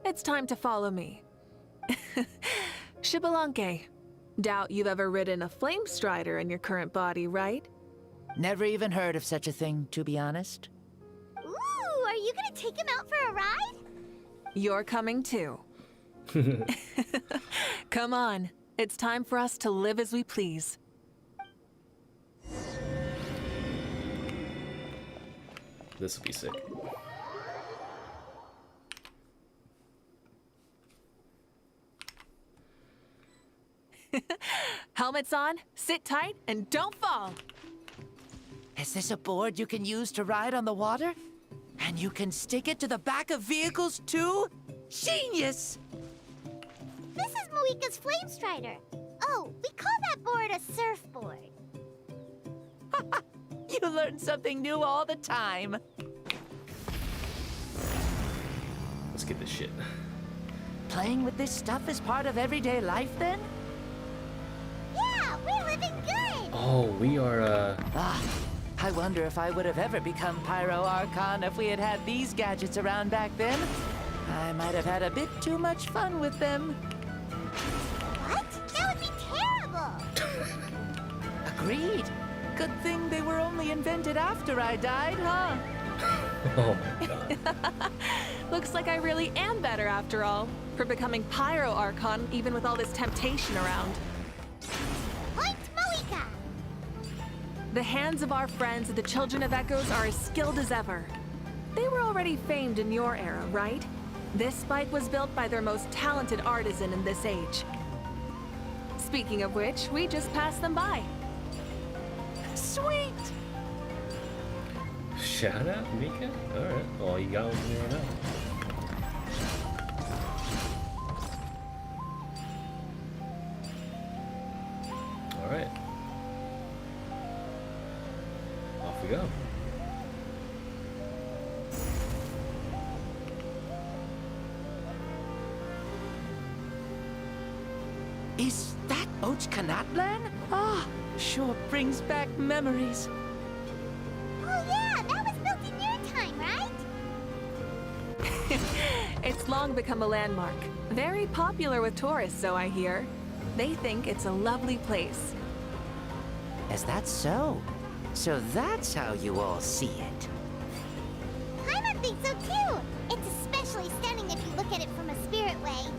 it's time to follow me. Shibalanke, doubt you've ever ridden a flame strider in your current body, right? Never even heard of such a thing, to be honest. Ooh, are you gonna take him out for a ride? You're coming too. Come on, it's time for us to live as we please. This will be sick. Helmets on, sit tight, and don't fall. Is this a board you can use to ride on the water? And you can stick it to the back of vehicles too? Genius! This is Mavuika's Flame Strider. Oh, we call that board a surfboard. You learn something new all the time. Let's get this shit. Playing with this stuff is part of everyday life then? Yeah, we're living good! Oh, we are, I wonder if I would have ever become Pyro Archon if we had had these gadgets around back then. I might have had a bit too much fun with them. What? That would be terrible! Agreed. Good thing they were only invented after I died, huh? Oh my god. Looks like I really am better after all, for becoming Pyro Archon even with all this temptation around. Point Mavuika! The hands of our friends the Children of Echoes are as skilled as ever. They were already famed in your era, right? This spike was built by their most talented artisan in this age. Speaking of which, we just passed them by. Sweet! Shout out, Mika? Alright, well, you got one right now. Alright. Off we go. Is that Ochkanatlan? Ah, sure brings back memories. Oh yeah, that was built in your time, right? It's long become a landmark. Very popular with tourists, so I hear. They think it's a lovely place. Is that so? So that's how you all see it. Paimon thinks so too! It's especially stunning if you look at it from a spirit way.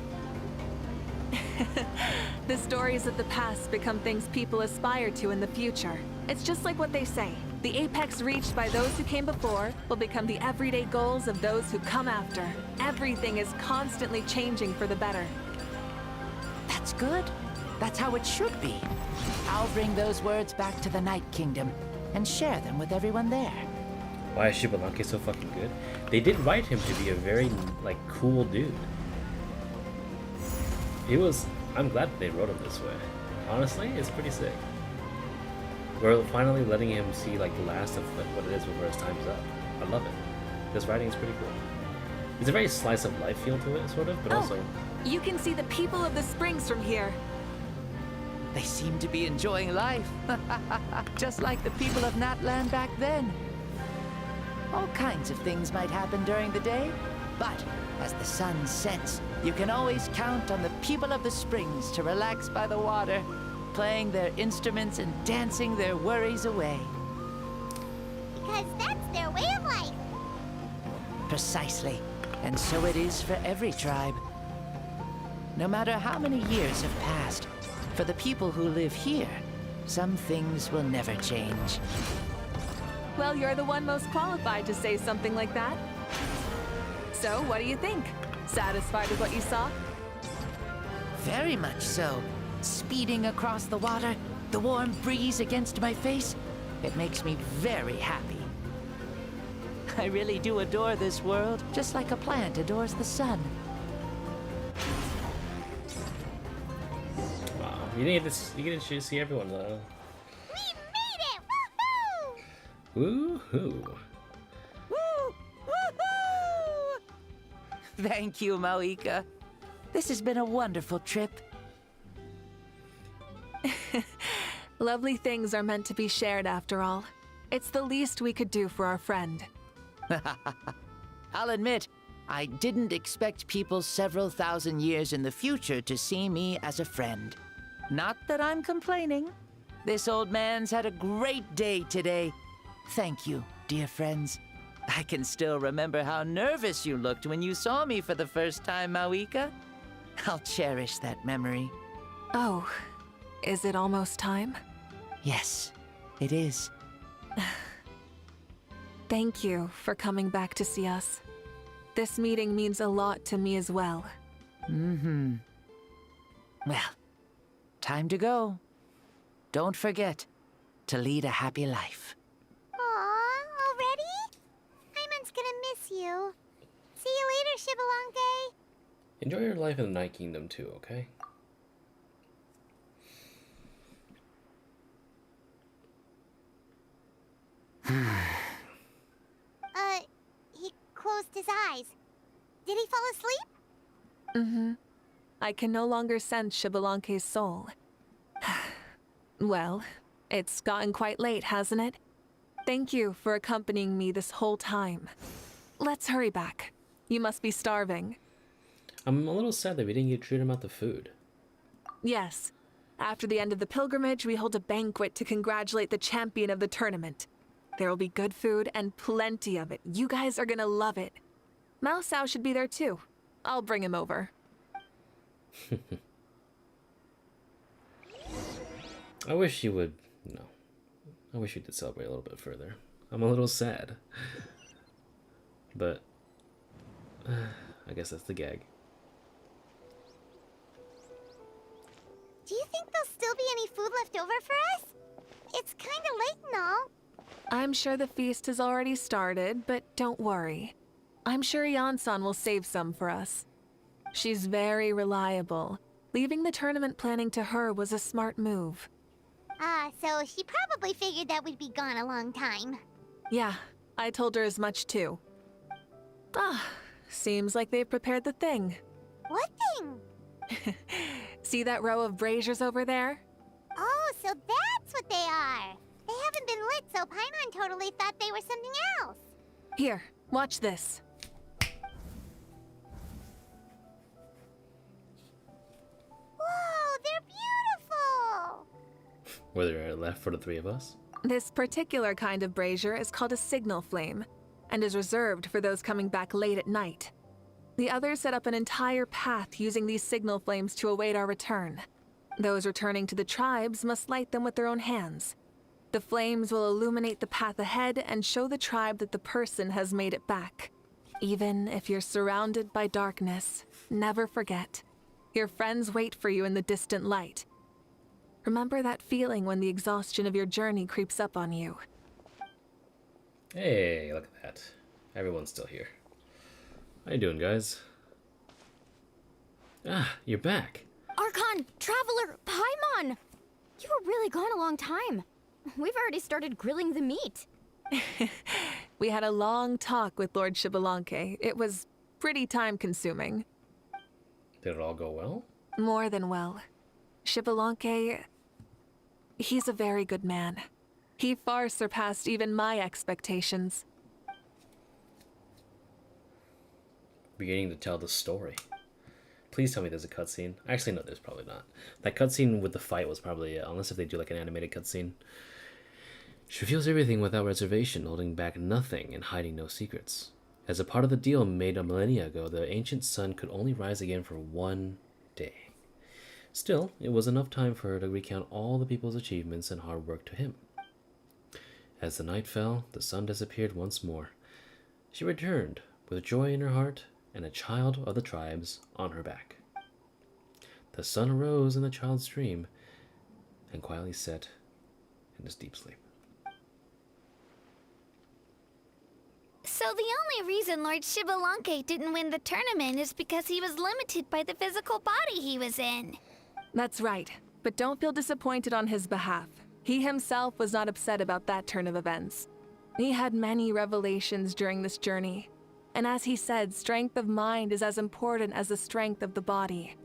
The stories of the past become things people aspire to in the future. It's just like what they say. The apex reached by those who came before will become the everyday goals of those who come after. Everything is constantly changing for the better. That's good. That's how it should be. I'll bring those words back to the Night Kingdom and share them with everyone there. Why is Shibalanke so fucking good? They did write him to be a very, like, cool dude. I'm glad that they wrote him this way. Honestly, it's pretty sick. We're finally letting him see, like, the last of what it is before his time's up. I love it. This writing is pretty cool. It's a very slice of life feel to it, sort of, but also... You can see the people of the springs from here. They seem to be enjoying life. Just like the people of Natland back then. All kinds of things might happen during the day, but as the sun sets, you can always count on the people of the springs to relax by the water, playing their instruments and dancing their worries away. Because that's their way of life. Precisely. And so it is for every tribe. No matter how many years have passed, for the people who live here, some things will never change. Well, you're the one most qualified to say something like that. So, what do you think? Satisfied with what you saw? Very much so. Speeding across the water, the warm breeze against my face, it makes me very happy. I really do adore this world, just like a plant adores the sun. Wow, you didn't see everyone though. We made it! Woohoo! Woo! Thank you, Mavuika. This has been a wonderful trip. Lovely things are meant to be shared after all. It's the least we could do for our friend. I'll admit, I didn't expect people several thousand years in the future to see me as a friend. Not that I'm complaining. This old man's had a great day today. Thank you, dear friends. I can still remember how nervous you looked when you saw me for the first time, Mavuika. I'll cherish that memory. Oh, is it almost time? Yes, it is. Thank you for coming back to see us. This meeting means a lot to me as well. Mm-hmm. Well, time to go. Don't forget to lead a happy life. Aw, already? Hyman's gonna miss you. See you later, Shibalonke. Enjoy your life in the Night Kingdom too, okay? He closed his eyes. Did he fall asleep? Mm-hmm. I can no longer sense Shibalonke's soul. Well, it's gotten quite late, hasn't it? Thank you for accompanying me this whole time. Let's hurry back. You must be starving. I'm a little sad that we didn't get treated about the food. Yes. After the end of the pilgrimage, we hold a banquet to congratulate the champion of the tournament. There will be good food and plenty of it. You guys are gonna love it. Mao Sao should be there too. I'll bring him over. I wish you would... No. I wish you did celebrate a little bit further. I'm a little sad. But... I guess that's the gag. Do you think there'll still be any food left over for us? It's kinda late and all. I'm sure the feast has already started, but don't worry. I'm sure Yansan will save some for us. She's very reliable. Leaving the tournament planning to her was a smart move. So she probably figured that we'd be gone a long time. Yeah, I told her as much too. Seems like they've prepared the thing. What thing? See that row of braziers over there? Oh, so that's what they are. They haven't been lit, so Paimon totally thought they were something else. Here, watch this. Whoa, they're beautiful! Were there left for the three of us? This particular kind of brazier is called a signal flame, and is reserved for those coming back late at night. The others set up an entire path using these signal flames to await our return. Those returning to the tribes must light them with their own hands. The flames will illuminate the path ahead and show the tribe that the person has made it back. Even if you're surrounded by darkness, never forget. Your friends wait for you in the distant light. Remember that feeling when the exhaustion of your journey creeps up on you. Hey, look at that. Everyone's still here. How you doing, guys? You're back. Archon, Traveler, Paimon! You were really gone a long time. We've already started grilling the meat. We had a long talk with Lord Shibalonke. It was pretty time-consuming. Did it all go well? More than well. Xbalanque, he's a very good man. He far surpassed even my expectations. Beginning to tell the story. Please tell me there's a cutscene. Actually, no, there's probably not. That cutscene with the fight was probably it, unless if they do like an animated cutscene. She reveals everything without reservation, holding back nothing and hiding no secrets. As a part of the deal made a millennia ago, the ancient sun could only rise again for one day. Still, it was enough time for her to recount all the people's achievements and hard work to him. As the night fell, the sun disappeared once more. She returned, with joy in her heart and a child of the tribes on her back. The sun arose in the child's dream and quietly set in his deep sleep. So the only reason Lord Xbalanque didn't win the tournament is because he was limited by the physical body he was in. That's right, but don't feel disappointed on his behalf. He himself was not upset about that turn of events. He had many revelations during this journey. And as he said, strength of mind is as important as the strength of the body.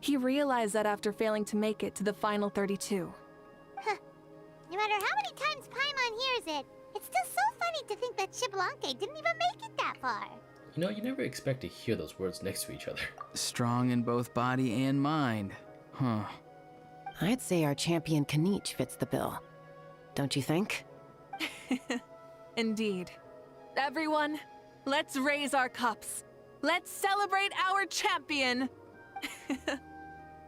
He realized that after failing to make it to the final 32. Huh. No matter how many times Paimon hears it, it's still so funny to think that Xbalanque didn't even make it that far. You know, you never expect to hear those words next to each other. Strong in both body and mind. Huh. I'd say our champion Kanich fits the bill. Don't you think? Indeed. Everyone, let's raise our cups. Let's celebrate our champion!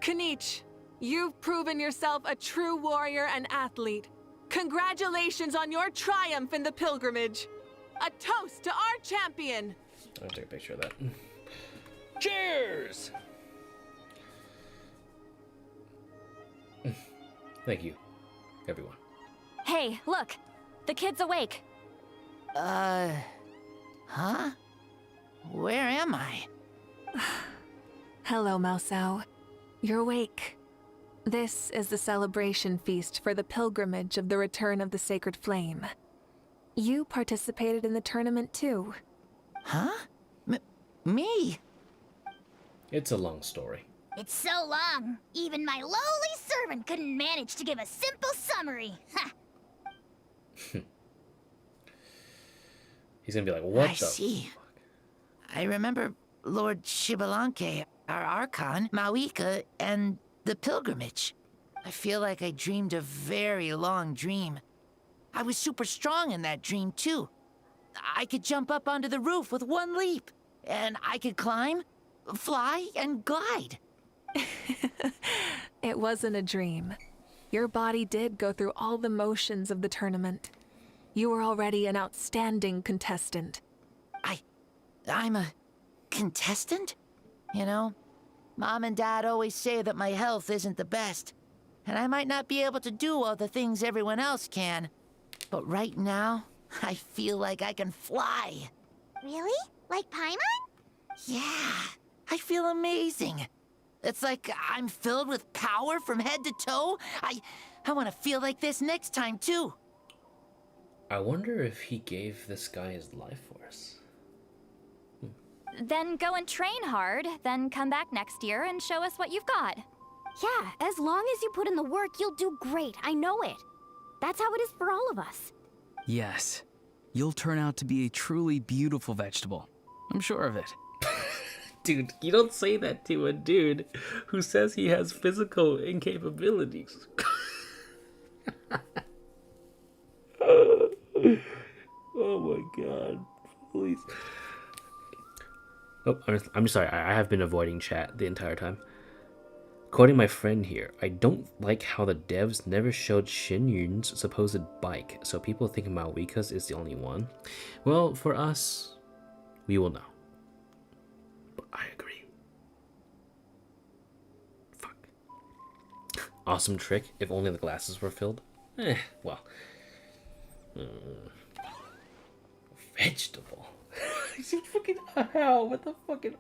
Kanich, you've proven yourself a true warrior and athlete. Congratulations on your triumph in the pilgrimage. A toast to our champion! I'll take a picture of that. Cheers! Thank you, everyone. Hey, look! The kid's awake. Huh? Where am I? Hello, Mausau. You're awake. This is the celebration feast for the pilgrimage of the return of the sacred flame. You participated in the tournament too. Huh? Me? It's a long story. It's so long, even my lowly servant couldn't manage to give a simple summary. Ha! He's gonna be like, what I the see. I remember Lord Xbalanque, our Archon, Mavuika, and the pilgrimage. I feel like I dreamed a very long dream. I was super strong in that dream, too. I could jump up onto the roof with one leap, and I could climb, fly, and glide. It wasn't a dream. Your body did go through all the motions of the tournament. You were already an outstanding contestant. I'm a contestant? You know, Mom and Dad always say that my health isn't the best, and I might not be able to do all the things everyone else can. But right now, I feel like I can fly. Really? Like Paimon? Yeah, I feel amazing. It's like I'm filled with power from head to toe. I want to feel like this next time, too. I wonder if he gave this guy his life force. Then go and train hard, then come back next year and show us what you've got. Yeah, as long as you put in the work, you'll do great. I know it. That's how it is for all of us. Yes. You'll turn out to be a truly beautiful vegetable. I'm sure of it. Dude, you don't say that to a dude who says he has physical incapabilities. Oh my god, please. Oh, I'm sorry, I have been avoiding chat the entire time. Quoting my friend here, I don't like how the devs never showed Xinyun's supposed bike, so people think Mavuika's is the only one. Well, for us, we will know. But I agree. Fuck. Awesome trick, if only the glasses were filled. Well. Vegetable. Fucking hell, what the fucking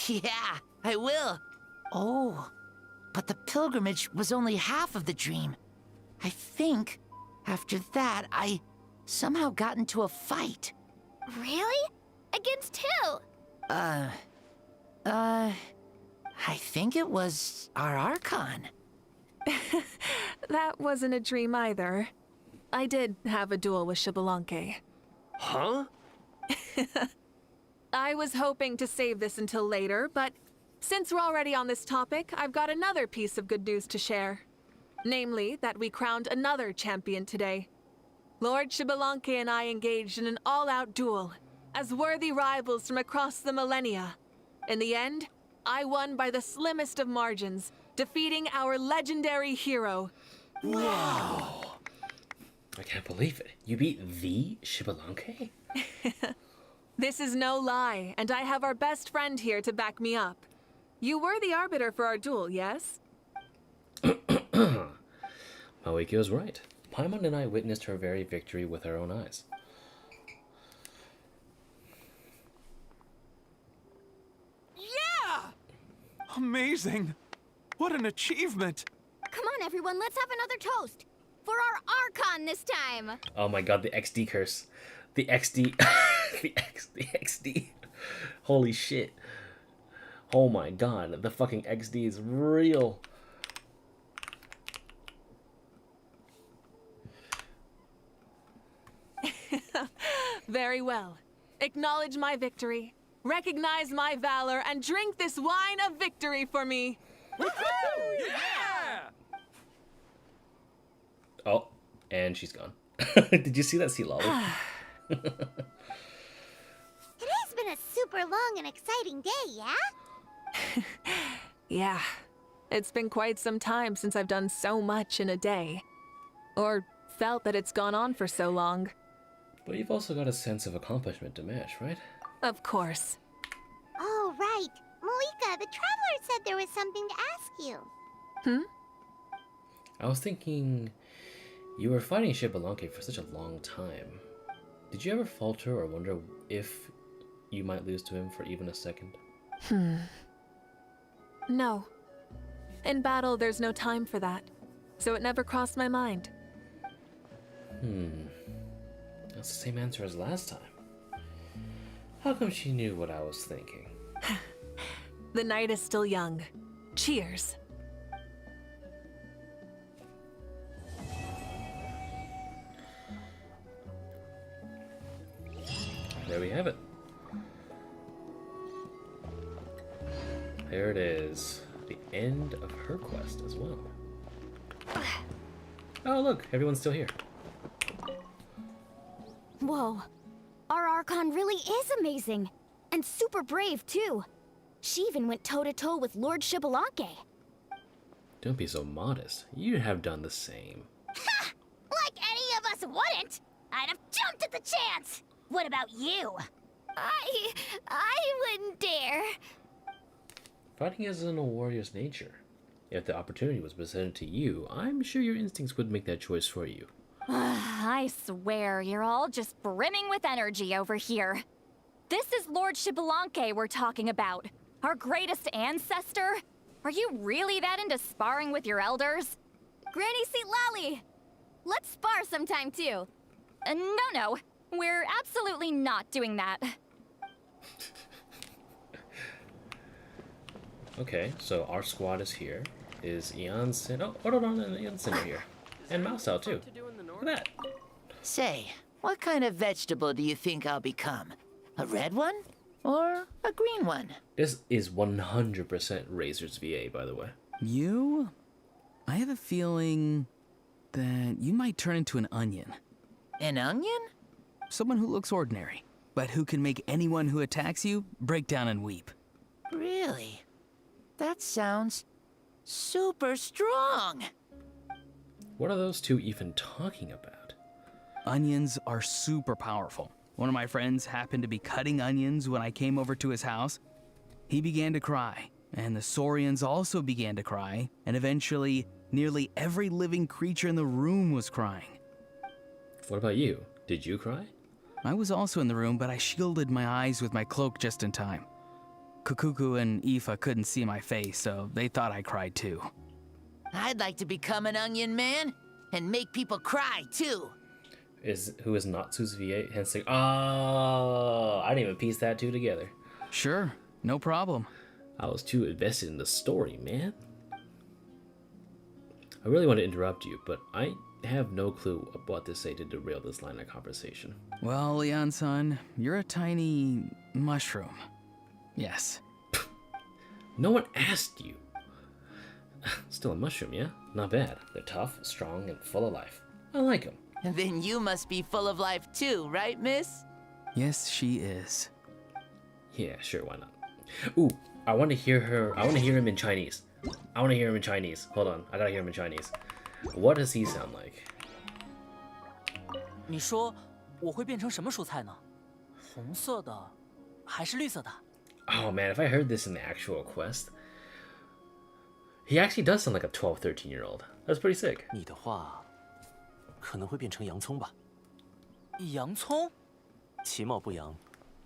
Yeah, I will. Oh, but the pilgrimage was only half of the dream. I think, after that, I somehow got into a fight. Really? Against who? I think it was our Archon. That wasn't a dream either. I did have a duel with Xbalanque. Huh? I was hoping to save this until later, but since we're already on this topic, I've got another piece of good news to share. Namely, that we crowned another champion today. Lord Xbalanque and I engaged in an all-out duel, as worthy rivals from across the millennia. In the end, I won by the slimmest of margins, defeating our legendary hero. Wow! I can't believe it. You beat the Xbalanque? This is no lie, and I have our best friend here to back me up. You were the arbiter for our duel, yes? Mavuika was right. Paimon and I witnessed her very victory with our own eyes. Yeah! Amazing! What an achievement! Come on, everyone, let's have another toast. For our Archon this time. Oh my god, the XD curse. The XD. the XD. Holy shit. Oh my god, the fucking XD is real. Very well. Acknowledge my victory, recognize my valor, and drink this wine of victory for me. Yeah! Oh, and she's gone. Did you see that, Citlali? It has been a super long and exciting day, yeah? Yeah, it's been quite some time since I've done so much in a day. Or felt that it's gone on for so long. But you've also got a sense of accomplishment to match, right? Of course. Oh, right. Mavuika, the Traveler said there was something to ask you. Hmm? I was thinking, you were fighting Xbalanque for such a long time. Did you ever falter or wonder if you might lose to him for even a second? No. In battle, there's no time for that. So it never crossed my mind. That's the same answer as last time. How come she knew what I was thinking? The night is still young. Cheers. There we have it. There it is. The end of her quest as well. Oh look, everyone's still here. Whoa. Our Archon really is amazing. And super brave, too. She even went toe-to-toe with Lord Xbalanque. Don't be so modest. You'd have done the same. Ha! Like any of us wouldn't! I'd have jumped at the chance! What about you? I wouldn't dare. Fighting is in a warrior's nature. If the opportunity was presented to you, I'm sure your instincts would make that choice for you. I swear, you're all just brimming with energy over here. This is Lord Xbalanque we're talking about. Our greatest ancestor? Are you really that into sparring with your elders? Granny Citlali! Let's spar sometime, too. No. We're absolutely not doing that. Okay, so our squad is here. Is Eon Sin? Oh, hold on, Eon Sin are here. And Mouse out too. Look at that. Say, what kind of vegetable do you think I'll become? A red one? Or a green one? This is 100% Razor's VA, by the way. You? I have a feeling that you might turn into an onion. An onion? Someone who looks ordinary, but who can make anyone who attacks you break down and weep. Really? That sounds super strong. What are those two even talking about? Onions are super powerful. One of my friends happened to be cutting onions when I came over to his house. He began to cry, and the Saurians also began to cry, and eventually nearly every living creature in the room was crying. What about you? Did you cry? I was also in the room, but I shielded my eyes with my cloak just in time. Kukuku and Aoife couldn't see my face, so they thought I cried too. I'd like to become an onion man and make people cry too. Who is Natsu's VA? Hence, oh, I didn't even piece that two together. Sure, no problem. I was too invested in the story, man. I really want to interrupt you, but I have no clue what to say to derail this line of conversation. Well, Leon-san, you're a tiny mushroom. Yes. No one asked you. Still a mushroom, yeah? Not bad. They're tough, strong, and full of life. I like them. And then you must be full of life too, right, miss? Yes, she is. Yeah, sure, why not? Ooh, I want to hear her. I want to hear him in Chinese. I want to hear him in Chinese. Hold on, I gotta hear him in Chinese. What does he sound like? 你说我会变成什么蔬菜呢？红色的，还是绿色的？ Oh man, if I heard this in the actual quest, he actually does sound like a 12, 13-year-old. That's pretty sick. 你的话，可能会变成洋葱吧？洋葱？其貌不扬，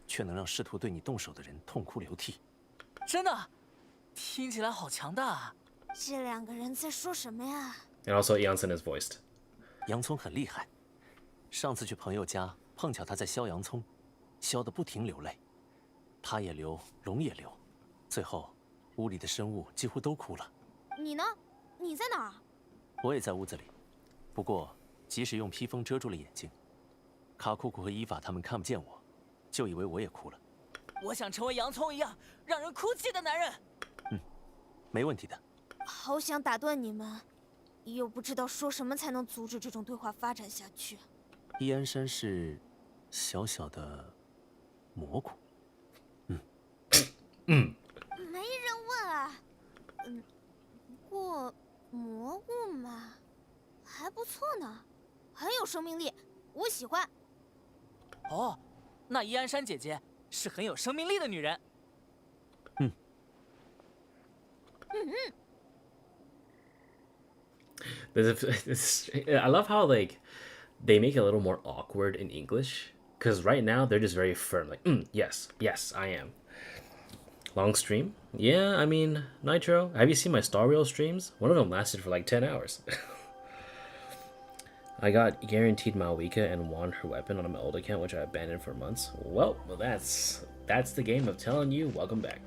却能让试图对你动手的人痛哭流涕。真的？听起来好强大啊！这两个人在说什么呀？ And also, Janssen is voiced. 洋葱很厉害，上次去朋友家，碰巧他在削洋葱，削得不停流泪，他也流，龙也流，最后屋里的生物几乎都哭了。你呢？你在哪儿？我也在屋子里，不过即使用披风遮住了眼睛，卡库库和伊法他们看不见我，就以为我也哭了。我想成为洋葱一样让人哭泣的男人。没问题的。好想打断你们，又不知道说什么才能阻止这种对话发展下去。伊安山是小小的蘑菇。没人问啊。不过蘑菇嘛，还不错呢，很有生命力，我喜欢。哦，那伊安山姐姐是很有生命力的女人。I love how like they make it a little more awkward in English, because right now they're just very firm, like yes, I am. Long stream? Yeah, I mean, Nitro, have you seen my Star Rail streams? One of them lasted for like 10 hours. I got guaranteed Mavuika and won her weapon on my old account, which I abandoned for months. Well, that's the game of telling you welcome back.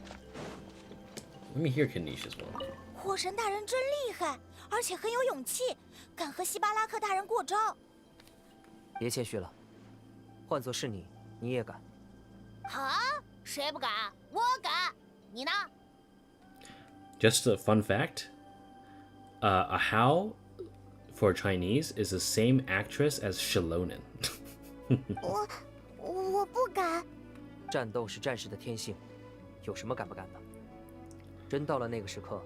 Let me hear Kanisha's one. 火神大人真厉害，而且很有勇气，敢和希巴拉克大人过招。别谦虚了，换作是你，你也敢。啊？谁不敢？我敢。你呢？ Just a fun fact, a Hao for Chinese is the same actress as Shilonen. 我不敢。战斗是战士的天性，有什么敢不敢的？真到了那个时刻，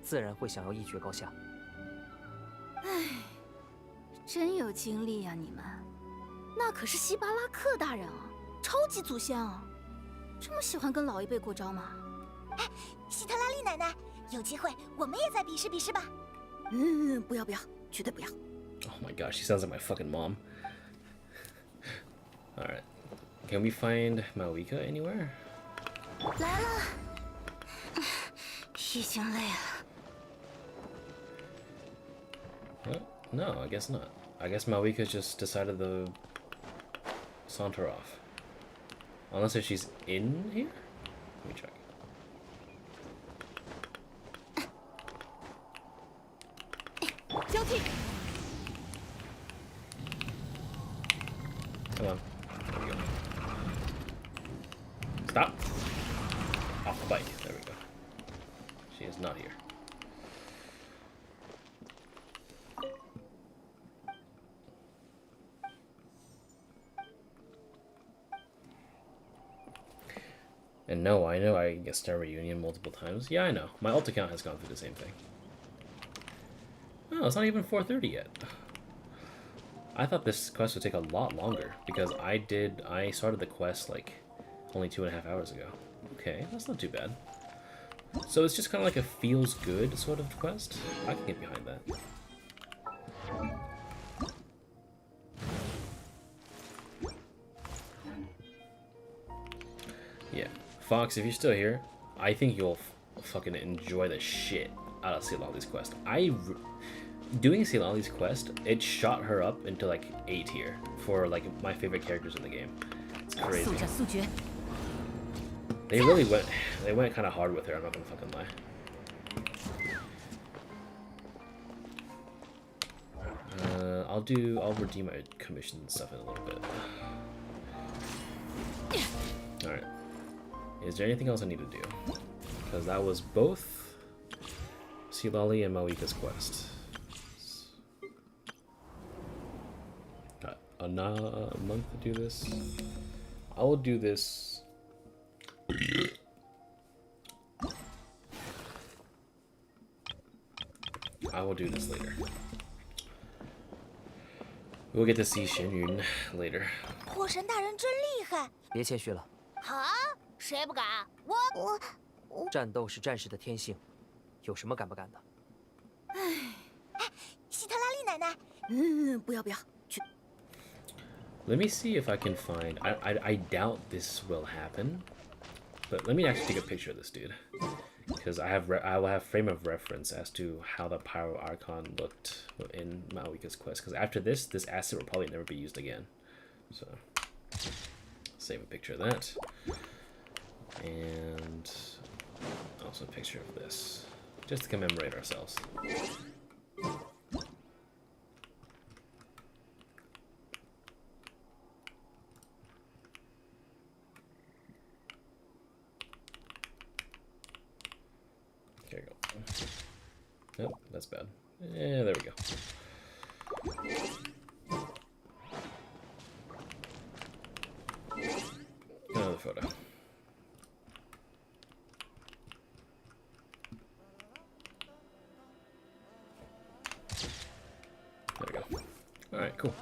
自然会想要一决高下。唉，真有精力呀，你们。那可是希巴拉克大人啊，超级祖先啊，这么喜欢跟老一辈过招吗？哎，希特拉利奶奶，有机会我们也再比试比试吧。不要，绝对不要。Oh my gosh, she sounds like my fucking mom. Alright. Can we find Mavuika anywhere? 来了，已经累了。No, I guess not. I guess Mavuika just decided to saunter off. Unless if she's in here? Let me check. Come on. There we go. Stop. Off the bike. There we go. She is not here. And no, I know I get Star Reunion multiple times. Yeah, I know. My ult account has gone through the same thing. Oh, it's not even 4:30 yet. I thought this quest would take a lot longer because I started the quest like only 2.5 hours ago. Okay, that's not too bad. So it's just kind of like a feels good sort of quest. I can get behind that. Yeah, Fox, if you're still here, I think you'll fucking enjoy the shit out of Citlali's quest. Doing Citlali's quest, it shot her up into like A tier for like my favorite characters in the game. It's crazy. They went kind of hard with her, I'm not gonna fucking lie. I'll redeem my commission and stuff in a little bit. Alright. Is there anything else I need to do? Because that was both Citlali and Mavuika's quest. Got a month to do this. I will do this. I will do this later. We'll get to see Xinyun later. 火神大人真厉害！别谦虚了，啊？谁不敢？我战斗是战士的天性，有什么敢不敢的？希特拉利奶奶，不要不要，去。Let me see if I can find. I doubt this will happen, but let me actually take a picture of this dude, because I will have frame of reference as to how the Pyro Archon looked in Mavuika's quest. Because after this asset will probably never be used again. So save a picture of that, and also a picture of this, just to commemorate ourselves. There you go. Nope, that's bad. Yeah, there we go. Another photo. There we go. Alright, cool.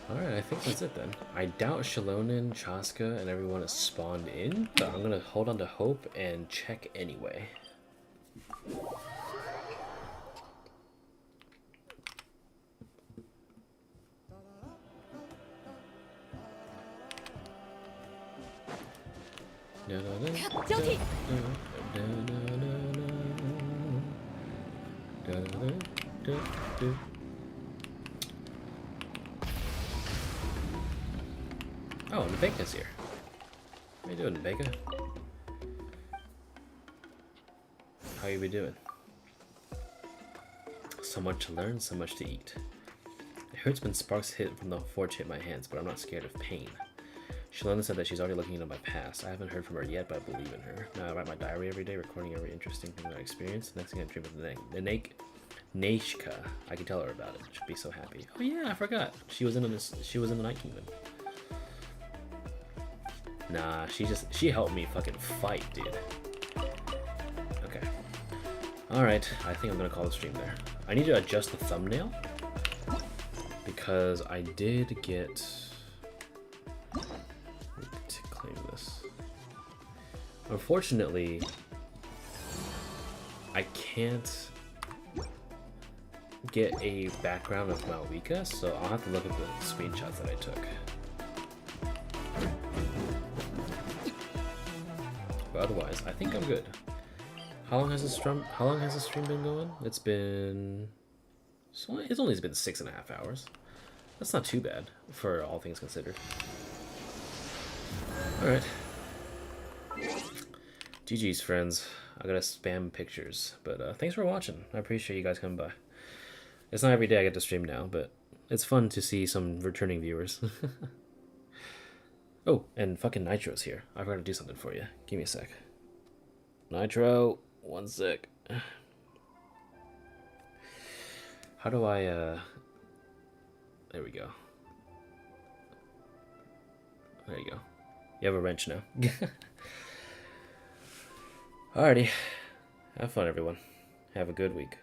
Alright, I think that's it then. I doubt Shalonin, Chaska, and everyone is spawned in, but I'm gonna hold on to hope and check anyway. Oh, Mavuika's here. How you doing, Mavuika? How you be doing? So much to learn, so much to eat. It hurts when sparks hit from the forge hit my hands, but I'm not scared of pain. Shalona said that she's already looking into my past. I haven't heard from her yet, but I believe in her. Now I write my diary every day, recording every interesting thing that I experienced. Next thing I dream of the Nashka. I can tell her about it. She'll be so happy. Oh yeah, I forgot. She was in the Night Kingdom. Nah, she helped me fucking fight, dude. Okay. Alright, I think I'm gonna call the stream there. I need to adjust the thumbnail, because I did get to claim this. Unfortunately, I can't get a background of Mavuika, so I'll have to look at the screenshots that I took. But otherwise, I think I'm good. How long has this stream been going? It's only been 6.5 hours. That's not too bad for all things considered. All right. GG's, friends. I gotta spam pictures, but thanks for watching. I appreciate you guys coming by. It's not every day I get to stream now, but it's fun to see some returning viewers. Oh, and fucking Nitro's here. I forgot to do something for you. Give me a sec. Nitro, one sec. How do I, there we go. There you go. You have a wrench now. Alrighty. Have fun, everyone. Have a good week.